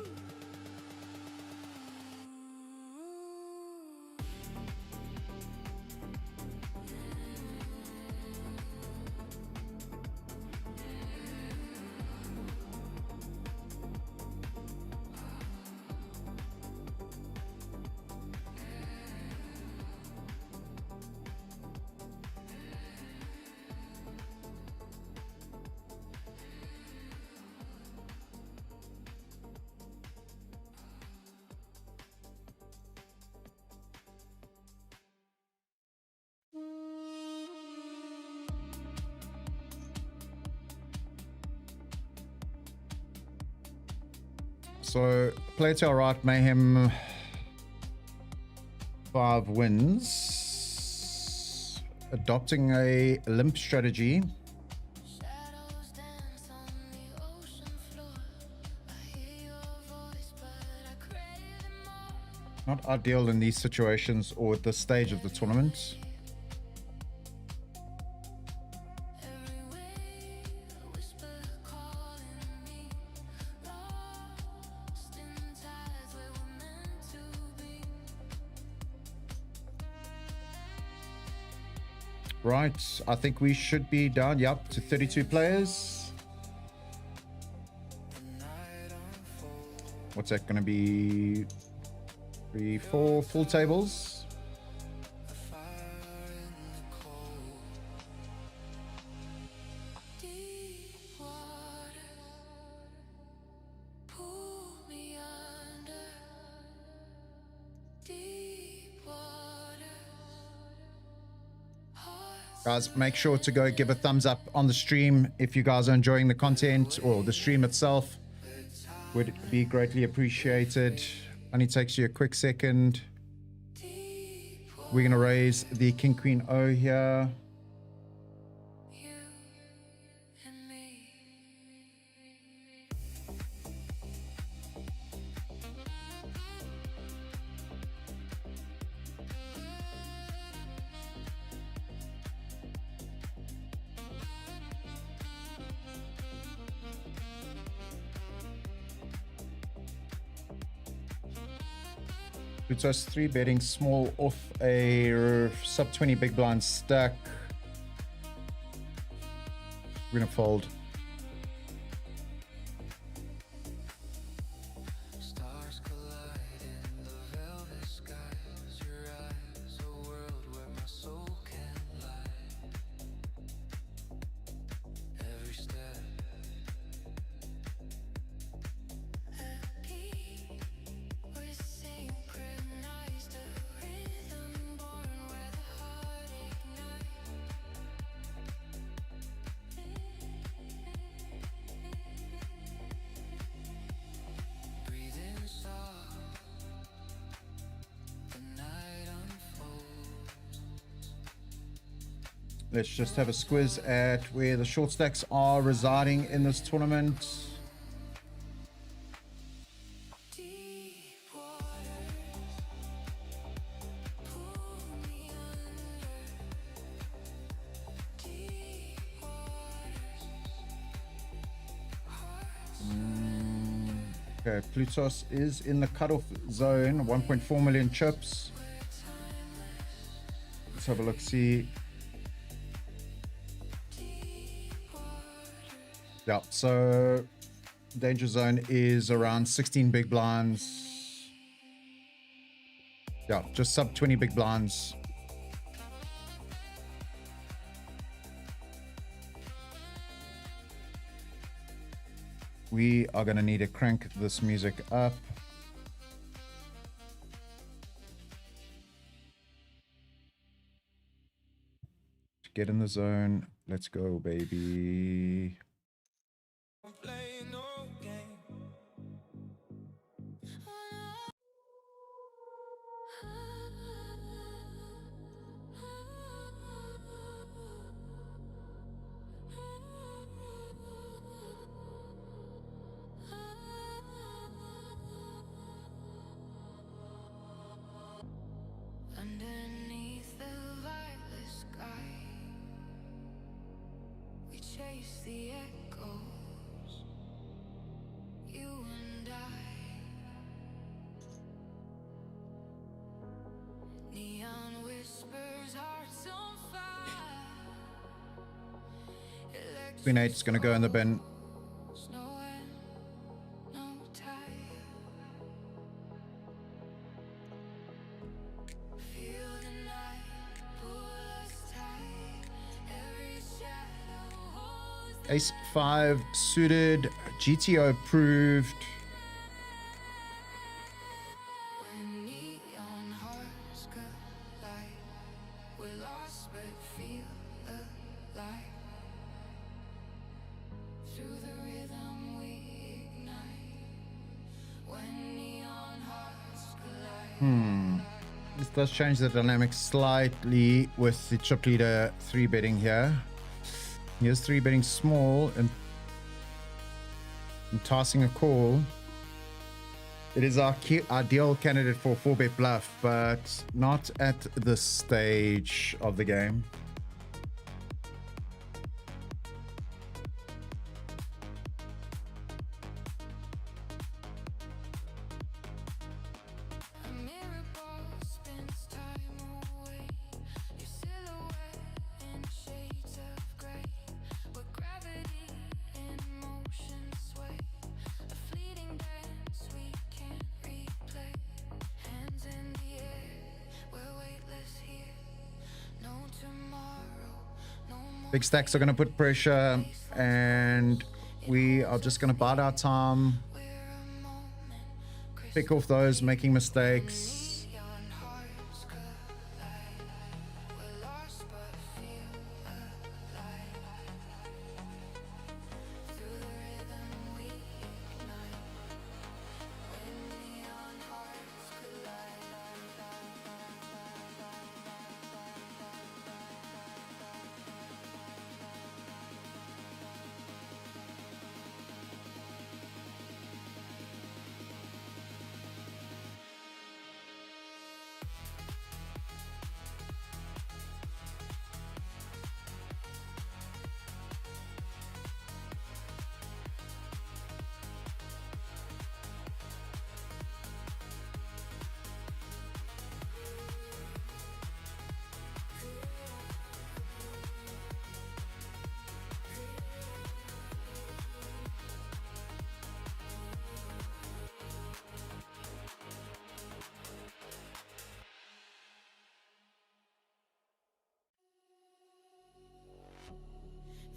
Speaker 1: So, play to our right, Mayhem 5 wins. Adopting a limp strategy.
Speaker 3: Shadows dance on the ocean floor. I hear your voice, but I crave it more.
Speaker 1: Not ideal in these situations or at this stage of the tournament.
Speaker 3: Every wave, a whisper calling me. Lost in tides where we're meant to be.
Speaker 1: Right, I think we should be down, yep, to 32 players. What's that going to be? 3, 4 full tables.
Speaker 3: Deep water, pull me under. Deep water, hearts.
Speaker 1: Guys, make sure to go give a thumbs up on the stream if you guys are enjoying the content or the stream itself. Would be greatly appreciated. Only takes you a quick second. We're going to raise the King Queen O here.
Speaker 3: You and me.
Speaker 1: Pluto's 3 betting small off a sub 20 big blind stack. We're going to fold.
Speaker 2: Stars collide in the velvet skies. Your eyes, a world where my soul can lie. Every step,
Speaker 3: We're synchronized, a rhythm born where the heart ignites.
Speaker 2: breathing soft. The night unfolds.
Speaker 1: Let's just have a squiz at where the short stacks are residing in this tournament.
Speaker 3: Deep waters, pull me under. Deep waters, hearts.
Speaker 1: Okay, Plutos is in the cutoff zone, 1.4 million chips. Let's have a look, see. Yeah, so danger zone is around 16 big blinds. Yeah, just sub 20 big blinds. We are going to need to crank this music up. Get in the zone. Let's go, baby.
Speaker 2: I'm playing no game.
Speaker 3: When chase the echoes. You and I. Neon whispers, hearts on fire.
Speaker 1: Queen 8's going to go in the bin.
Speaker 3: No end, no tide. Feel the night pull us tight. Every shadow holds the
Speaker 1: Ace 5 suited, GTO approved.
Speaker 3: when neon hearts collide. We're lost but feel alive. Through the rhythm we ignite. When neon hearts collide.
Speaker 1: This does change the dynamics slightly with the chip leader 3 betting here. Here's 3 betting small and tossing a call. It is our ideal candidate for 4-bet bluff, but not at this stage of the game.
Speaker 3: A mirror ball spins time away. Your silhouette in shades of gray. Where gravity and motion sway. A fleeting dance we can't replay. Hands in the air, we're weightless here. No tomorrow, no more.
Speaker 1: Big stacks are going to put pressure, and we are just going to bide our time,
Speaker 3: We're a moment.
Speaker 1: pick off those making mistakes.
Speaker 3: Neon hearts collide. We're lost but feel alive. Through the rhythm we ignite. When neon hearts collide.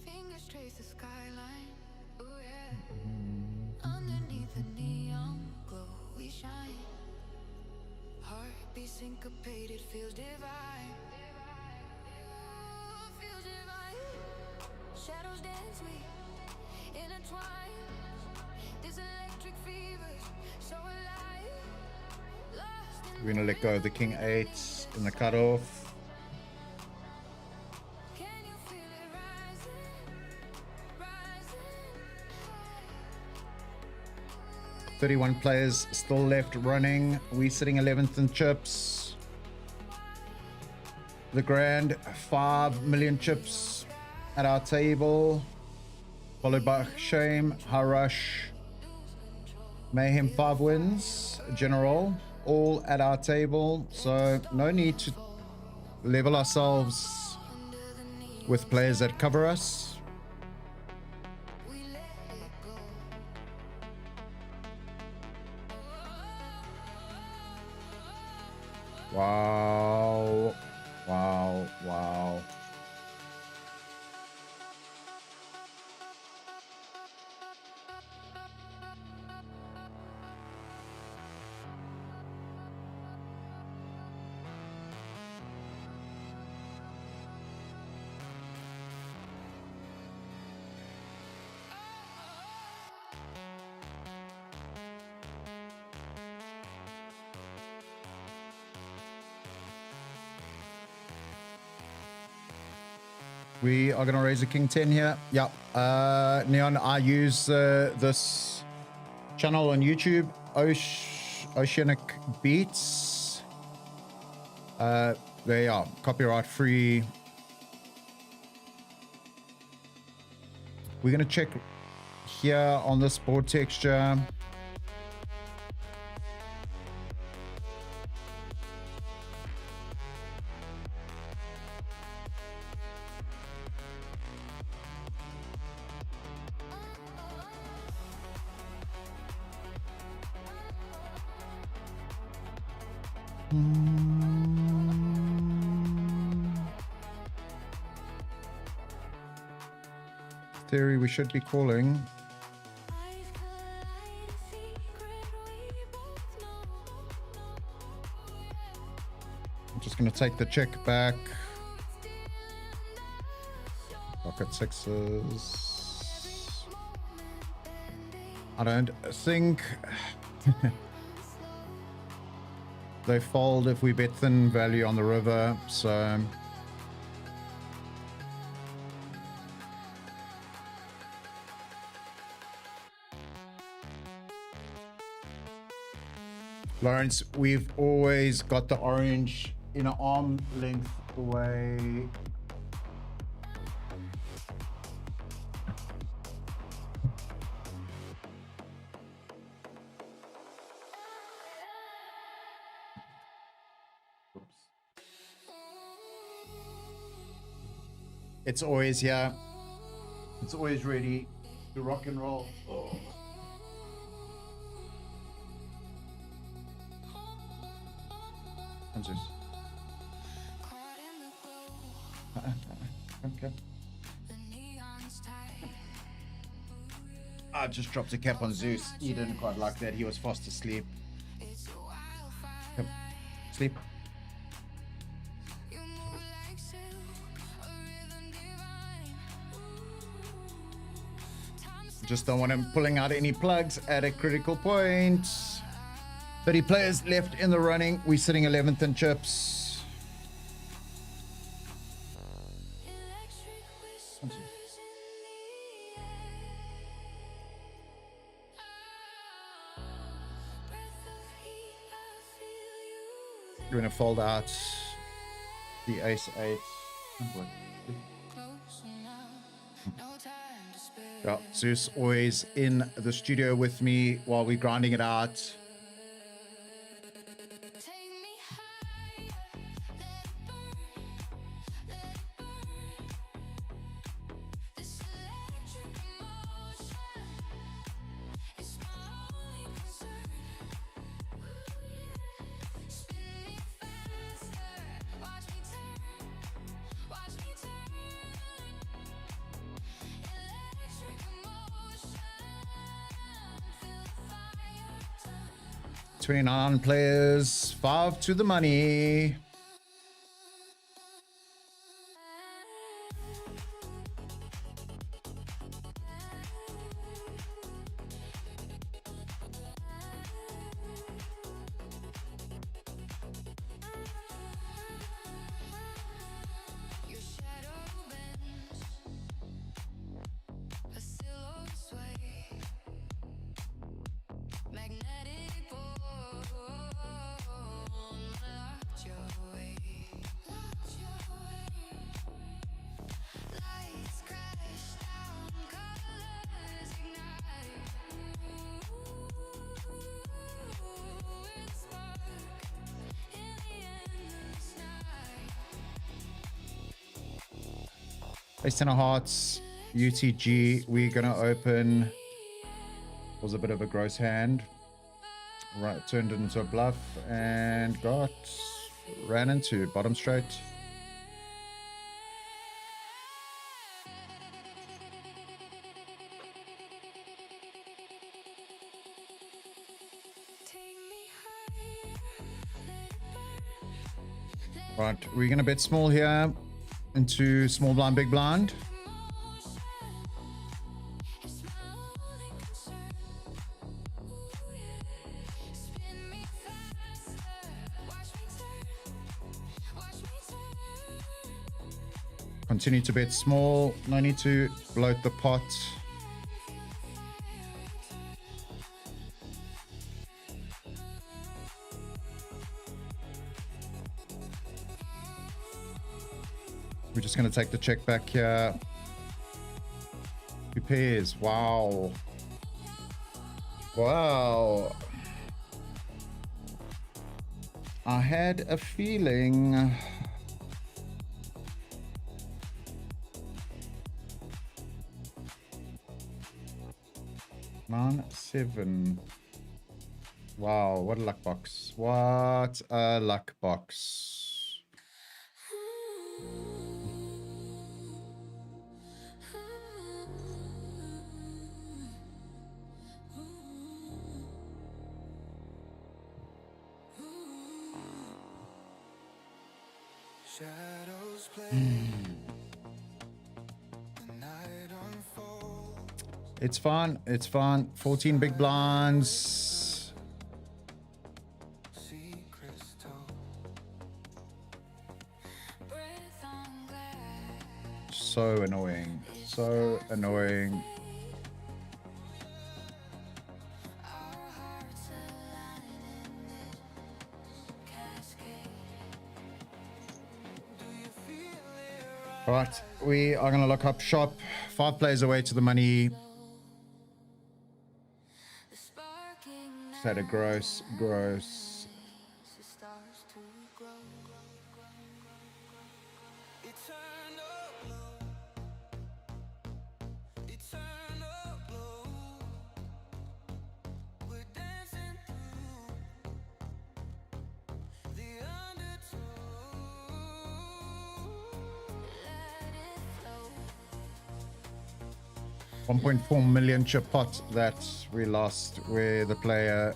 Speaker 3: Fingers trace the skyline. Ooh yeah. Underneath the neon glow we shine. Heartbeat syncopated, feels divine. Ooh, feels divine. Shadows dance, we intertwine. This electric fever, so alive. Lost in
Speaker 1: We're going to let go of the King 8 in the cutoff.
Speaker 3: Can you feel it rising, rising high?
Speaker 1: 31 players still left running. We sitting 11th in chips. The grand 5 million chips at our table, followed by Shame, Harush, Mayhem 5 wins, General, all at our table. So no need to level ourselves with players that cover us.
Speaker 3: We let it go.
Speaker 1: Wow. Wow. Wow. We are going to raise a King 10 here. Yeah. Neon, I use this channel on YouTube, Oceanic Beats. They are copyright free. We're going to check here on this board texture. Theory, we should be calling. I'm just going to take the check back. Pocket sixes. I don't think they fold if we bet thin value on the river, so Lawrence, we've always got the orange in an arm length away. It's always here. It's always ready to rock and roll. Oh. Okay. I just dropped a cap on Zeus. He didn't quite like that. He was fast asleep. Yep. Sleep. Just don't want him pulling out any plugs at a critical point. 30 players left in the running. We're sitting 11th in chips. You're going to fold out the ace 8. Yeah, Zeus always in the studio with me while we're grinding it out. $29 players, 5 to the money. Ace 10 of hearts, UTG. We're gonna open. Was a bit of a gross hand. Right, turned it into a bluff and ran into bottom straight. Right, we're gonna bet small here into small blind, big blind. Continue to bet small. No need to bloat the pot. We're just going to take the check back here. We're pairs. Wow. Wow. I had a feeling. Nine, 7. Wow, what a luck box. What a luck box.
Speaker 2: Shadows play. The night unfolds.
Speaker 1: It's fun. It's fun. 14 big blinds.
Speaker 2: Secrets told.
Speaker 3: Breath on glass.
Speaker 1: So annoying. So annoying.
Speaker 3: Our hearts align in this cascade.
Speaker 1: All right, we are going to look up shop. 5 players away to the money.
Speaker 3: The sparking
Speaker 1: Set a gross.
Speaker 3: it starts to grow.
Speaker 2: Eternal glow. Eternal glow. We're dancing through the undertow.
Speaker 3: Let it flow.
Speaker 1: 1.4 million chip pot that we lost, where the player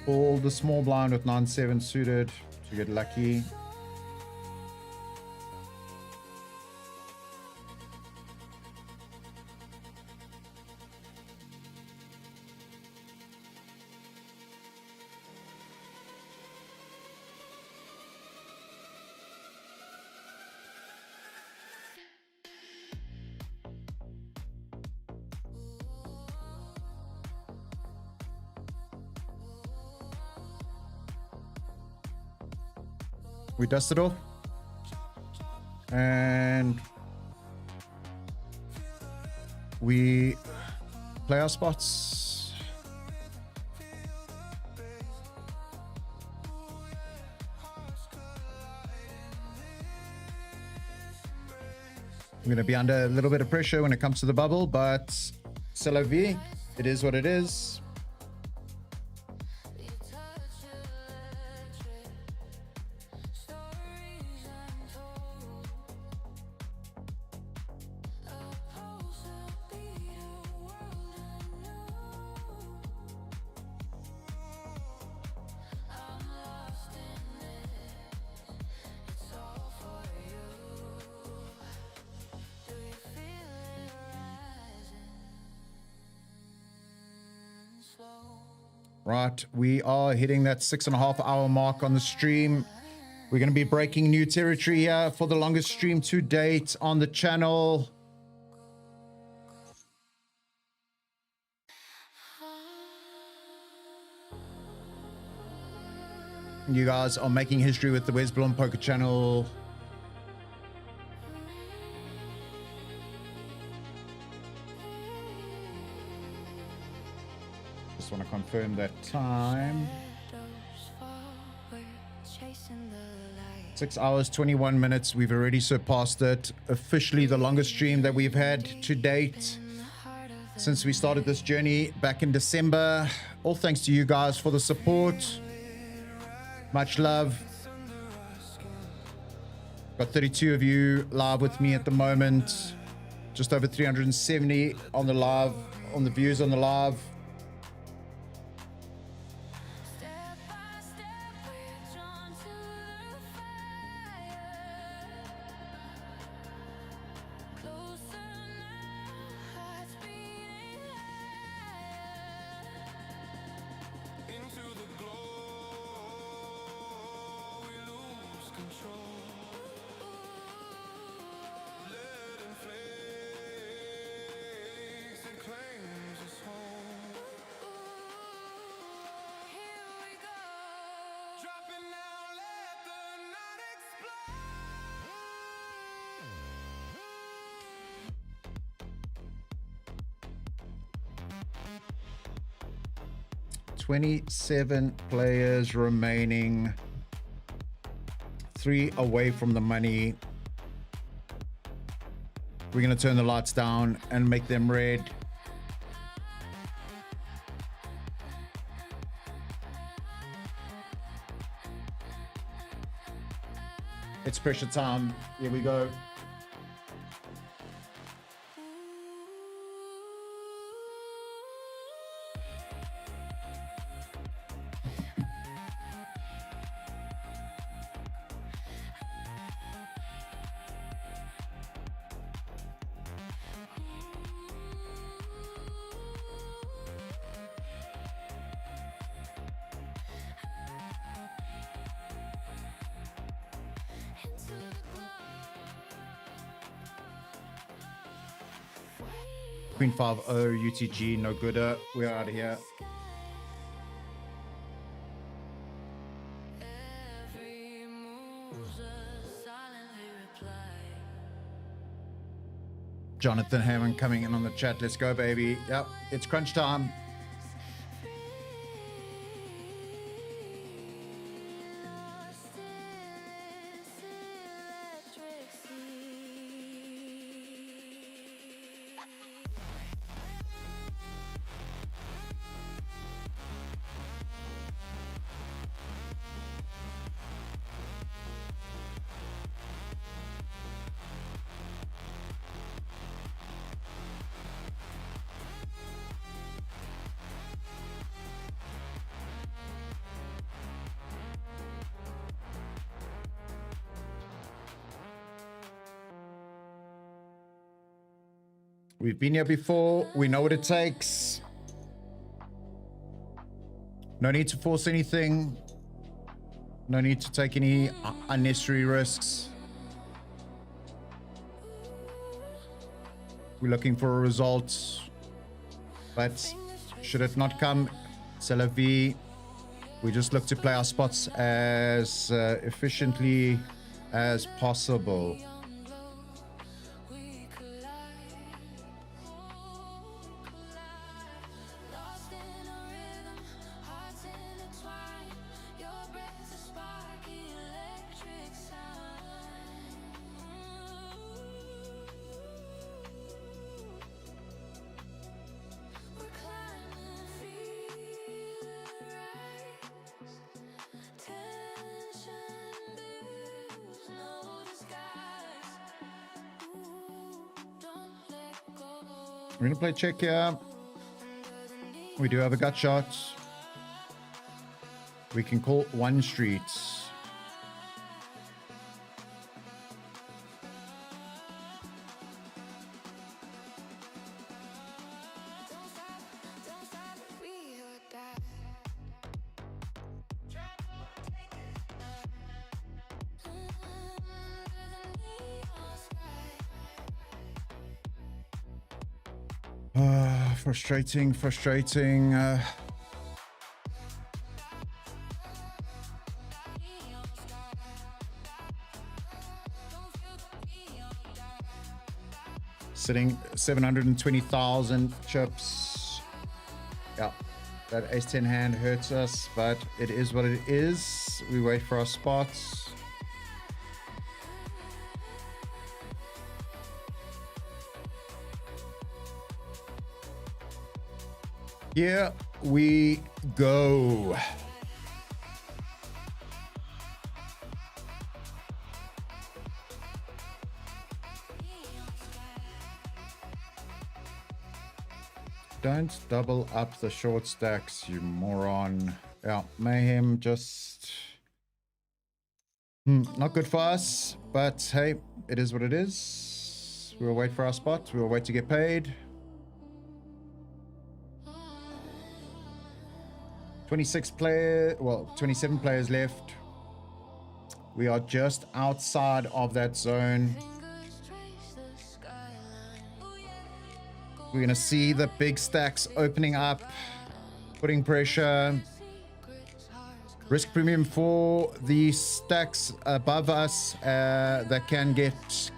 Speaker 1: pulled the small blind with 9-7 suited to get lucky. We dust it off and we play our spots. I'm going to be under a little bit of pressure when it comes to the bubble, but c'est la vie. It is what it is.
Speaker 3: You touch electric. Stories untold. A pulse, a beat, a world unknown. I'm lost in this. It's all for you. Do you feel it rising slow?
Speaker 1: Right, we are hitting that 6.5 hour mark on the stream. We're going to be breaking new territory here for the longest stream to date on the channel. You guys are making history with the WesBlom Poker channel. Just want to confirm that time.
Speaker 3: Shadows fall, we're chasing the light.
Speaker 1: 6 hours, 21 minutes. We've already surpassed it. Officially the longest stream that we've had to date
Speaker 3: In the heart of the
Speaker 1: since we started this journey back in December. All thanks to you guys for the support. Much love. Got 32 of you live with me at the moment. Just over 370 on the live, on the views on the live.
Speaker 3: step by step, we're drawn to the fire. Closer now, hearts beating higher.
Speaker 2: Into the glow, we lose control. Letting flames and claims us home.
Speaker 3: Here we go.
Speaker 2: Dropping down, let the night explode.
Speaker 1: 27 players remaining. 3 away from the money. We're going to turn the lights down and make them red. It's pressure time. Here we go. Queen 5-0 UTG, no gooder. We're out of here. Jonathan Hammond coming in on the chat. Let's go, baby. Yep, it's crunch time. We've been here before. We know what it takes. No need to force anything. No need to take any unnecessary risks. We're looking for a result. But should it not come, c'est la vie. We just look to play our spots as efficiently as possible. We're gonna play check here. We do have a gut shot. We can call one street. Frustrating. Sitting 720,000 chips. Yeah, that ace-10 hand hurts us, but it is what it is. We wait for our spots. Here we go. Don't double up the short stacks, you moron. Yeah, mayhem just not good for us, but hey, it is what it is. We'll wait for our spot. We'll wait to get paid. 27 players left. We are just outside of that zone. We're going to see the big stacks opening up, putting pressure. Risk premium for the stacks above us that can get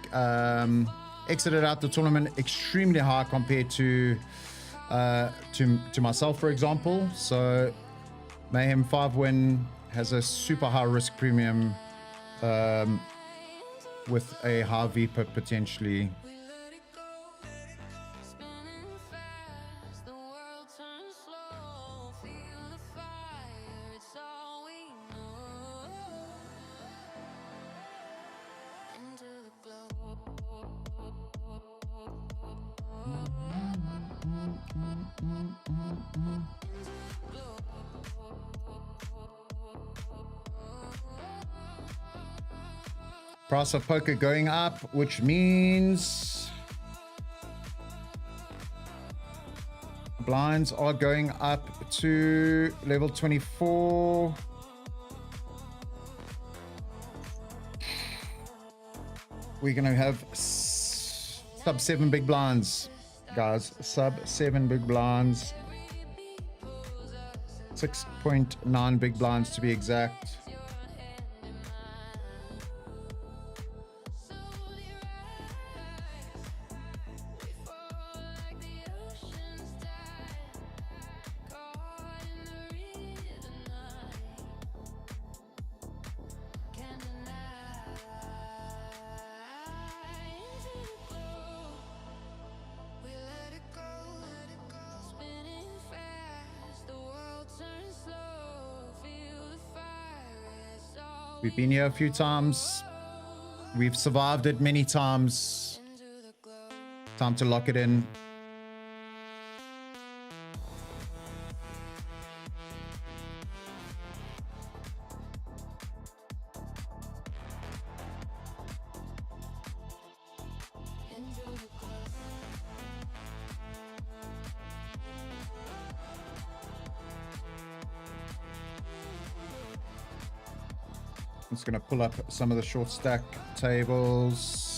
Speaker 1: exited out the tournament extremely high compared to myself, for example. So Mayhem 5 win has a super high risk premium with a high VPIP potentially.
Speaker 3: Spinning fast, the world turns slow. Feel the fire, it's all we know. Into the glow.
Speaker 1: Price of poker going up, which means blinds are going up to level 24. We're going to have sub 7 big blinds, guys. Sub 7 big blinds. 6.9 big blinds to be exact. We've been here a few times. We've survived it many times. Time to lock it in. I'm just going to pull up some of the short stack tables.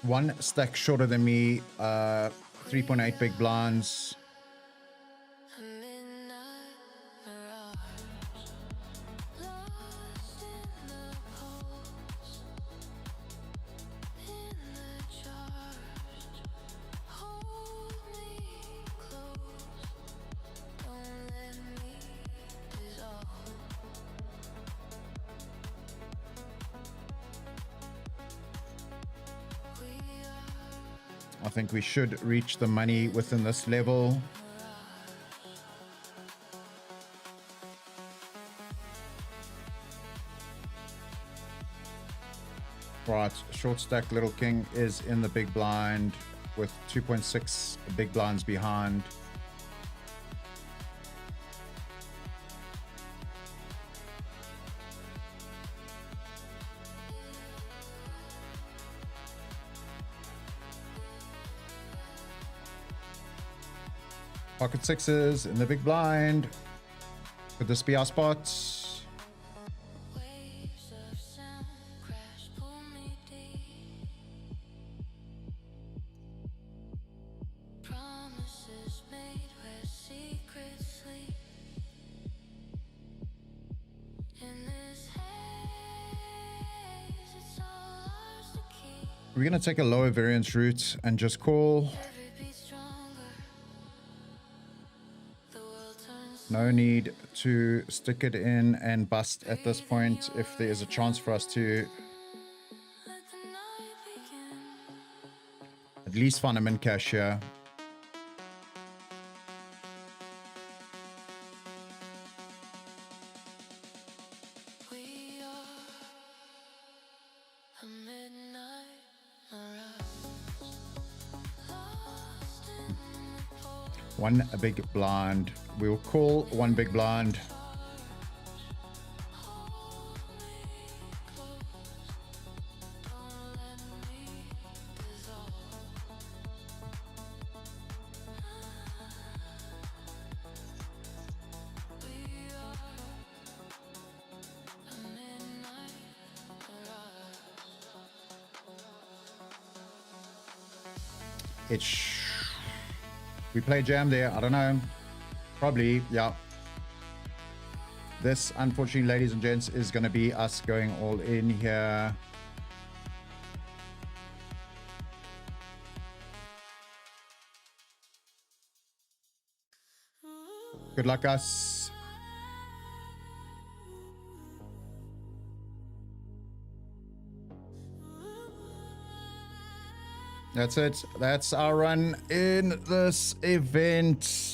Speaker 1: One stack shorter than me, 3.8 big blinds. I think we should reach the money within this level. Right, short stack Little King is in the big blind with 2.6 big blinds behind. Pocket sixes in the big blind. Could this be our spot? We're going to take a lower variance route and just call. No need to stick it in and bust at this point if there is a chance for us to
Speaker 3: Let the night begin.
Speaker 1: at least find a min cash here.
Speaker 3: We are a midnight mirage, lost in the cold.
Speaker 1: One big blind. We'll call one big blind.
Speaker 3: Don't let me dissolve. We are a midnight mirage.
Speaker 1: We play jam there. I don't know. Probably, yeah. This, unfortunately, ladies and gents, is going to be us going all in here. Good luck, us. That's it. That's our run in this event.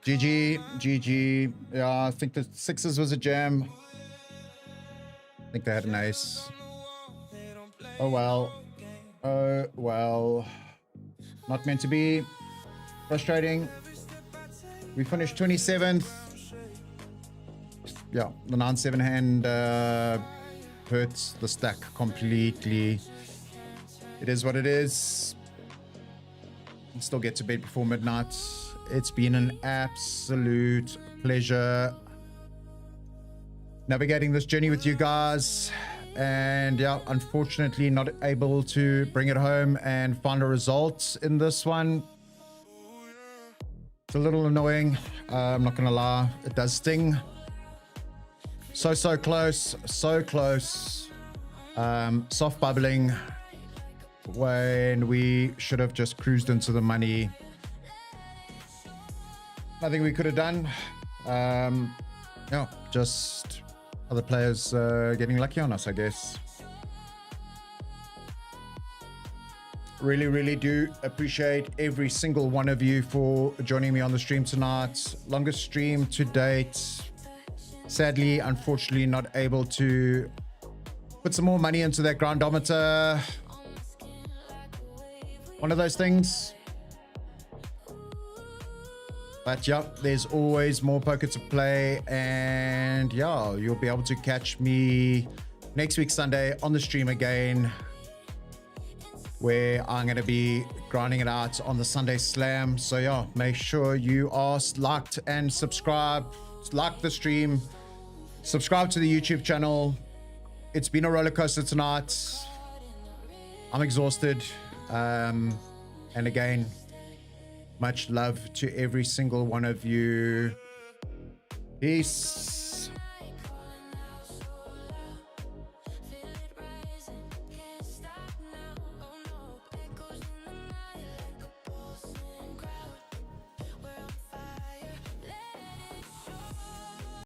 Speaker 1: GG, GG. Yeah, I think the sixes was a jam. I think they had an ace. Oh well. Oh well. Not meant to be. Frustrating. We finished 27th. Yeah, the 9-7 hand hurts the stack completely. It is what it is. We'll still get to bed before midnight. It's been an absolute pleasure navigating this journey with you guys. And yeah, unfortunately not able to bring it home and find a result in this one. It's a little annoying. I'm not gonna lie, it does sting. So close, so close. Soft bubbling when we should have just cruised into the money. Nothing we could have done. Yeah, just other players getting lucky on us, I guess. Really do appreciate every single one of you for joining me on the stream tonight. Longest stream to date. Sadly, unfortunately, not able to put some more money into that grindometer. One of those things. But yeah, there's always more poker to play. And yeah, you'll be able to catch me next week, Sunday, on the stream again, where I'm going to be grinding it out on the Sunday Slam. So yeah, make sure you are liked and subscribed. Like the stream, subscribe to the YouTube channel. It's been a roller coaster tonight. I'm exhausted. And again, much love to every single one of you. Peace.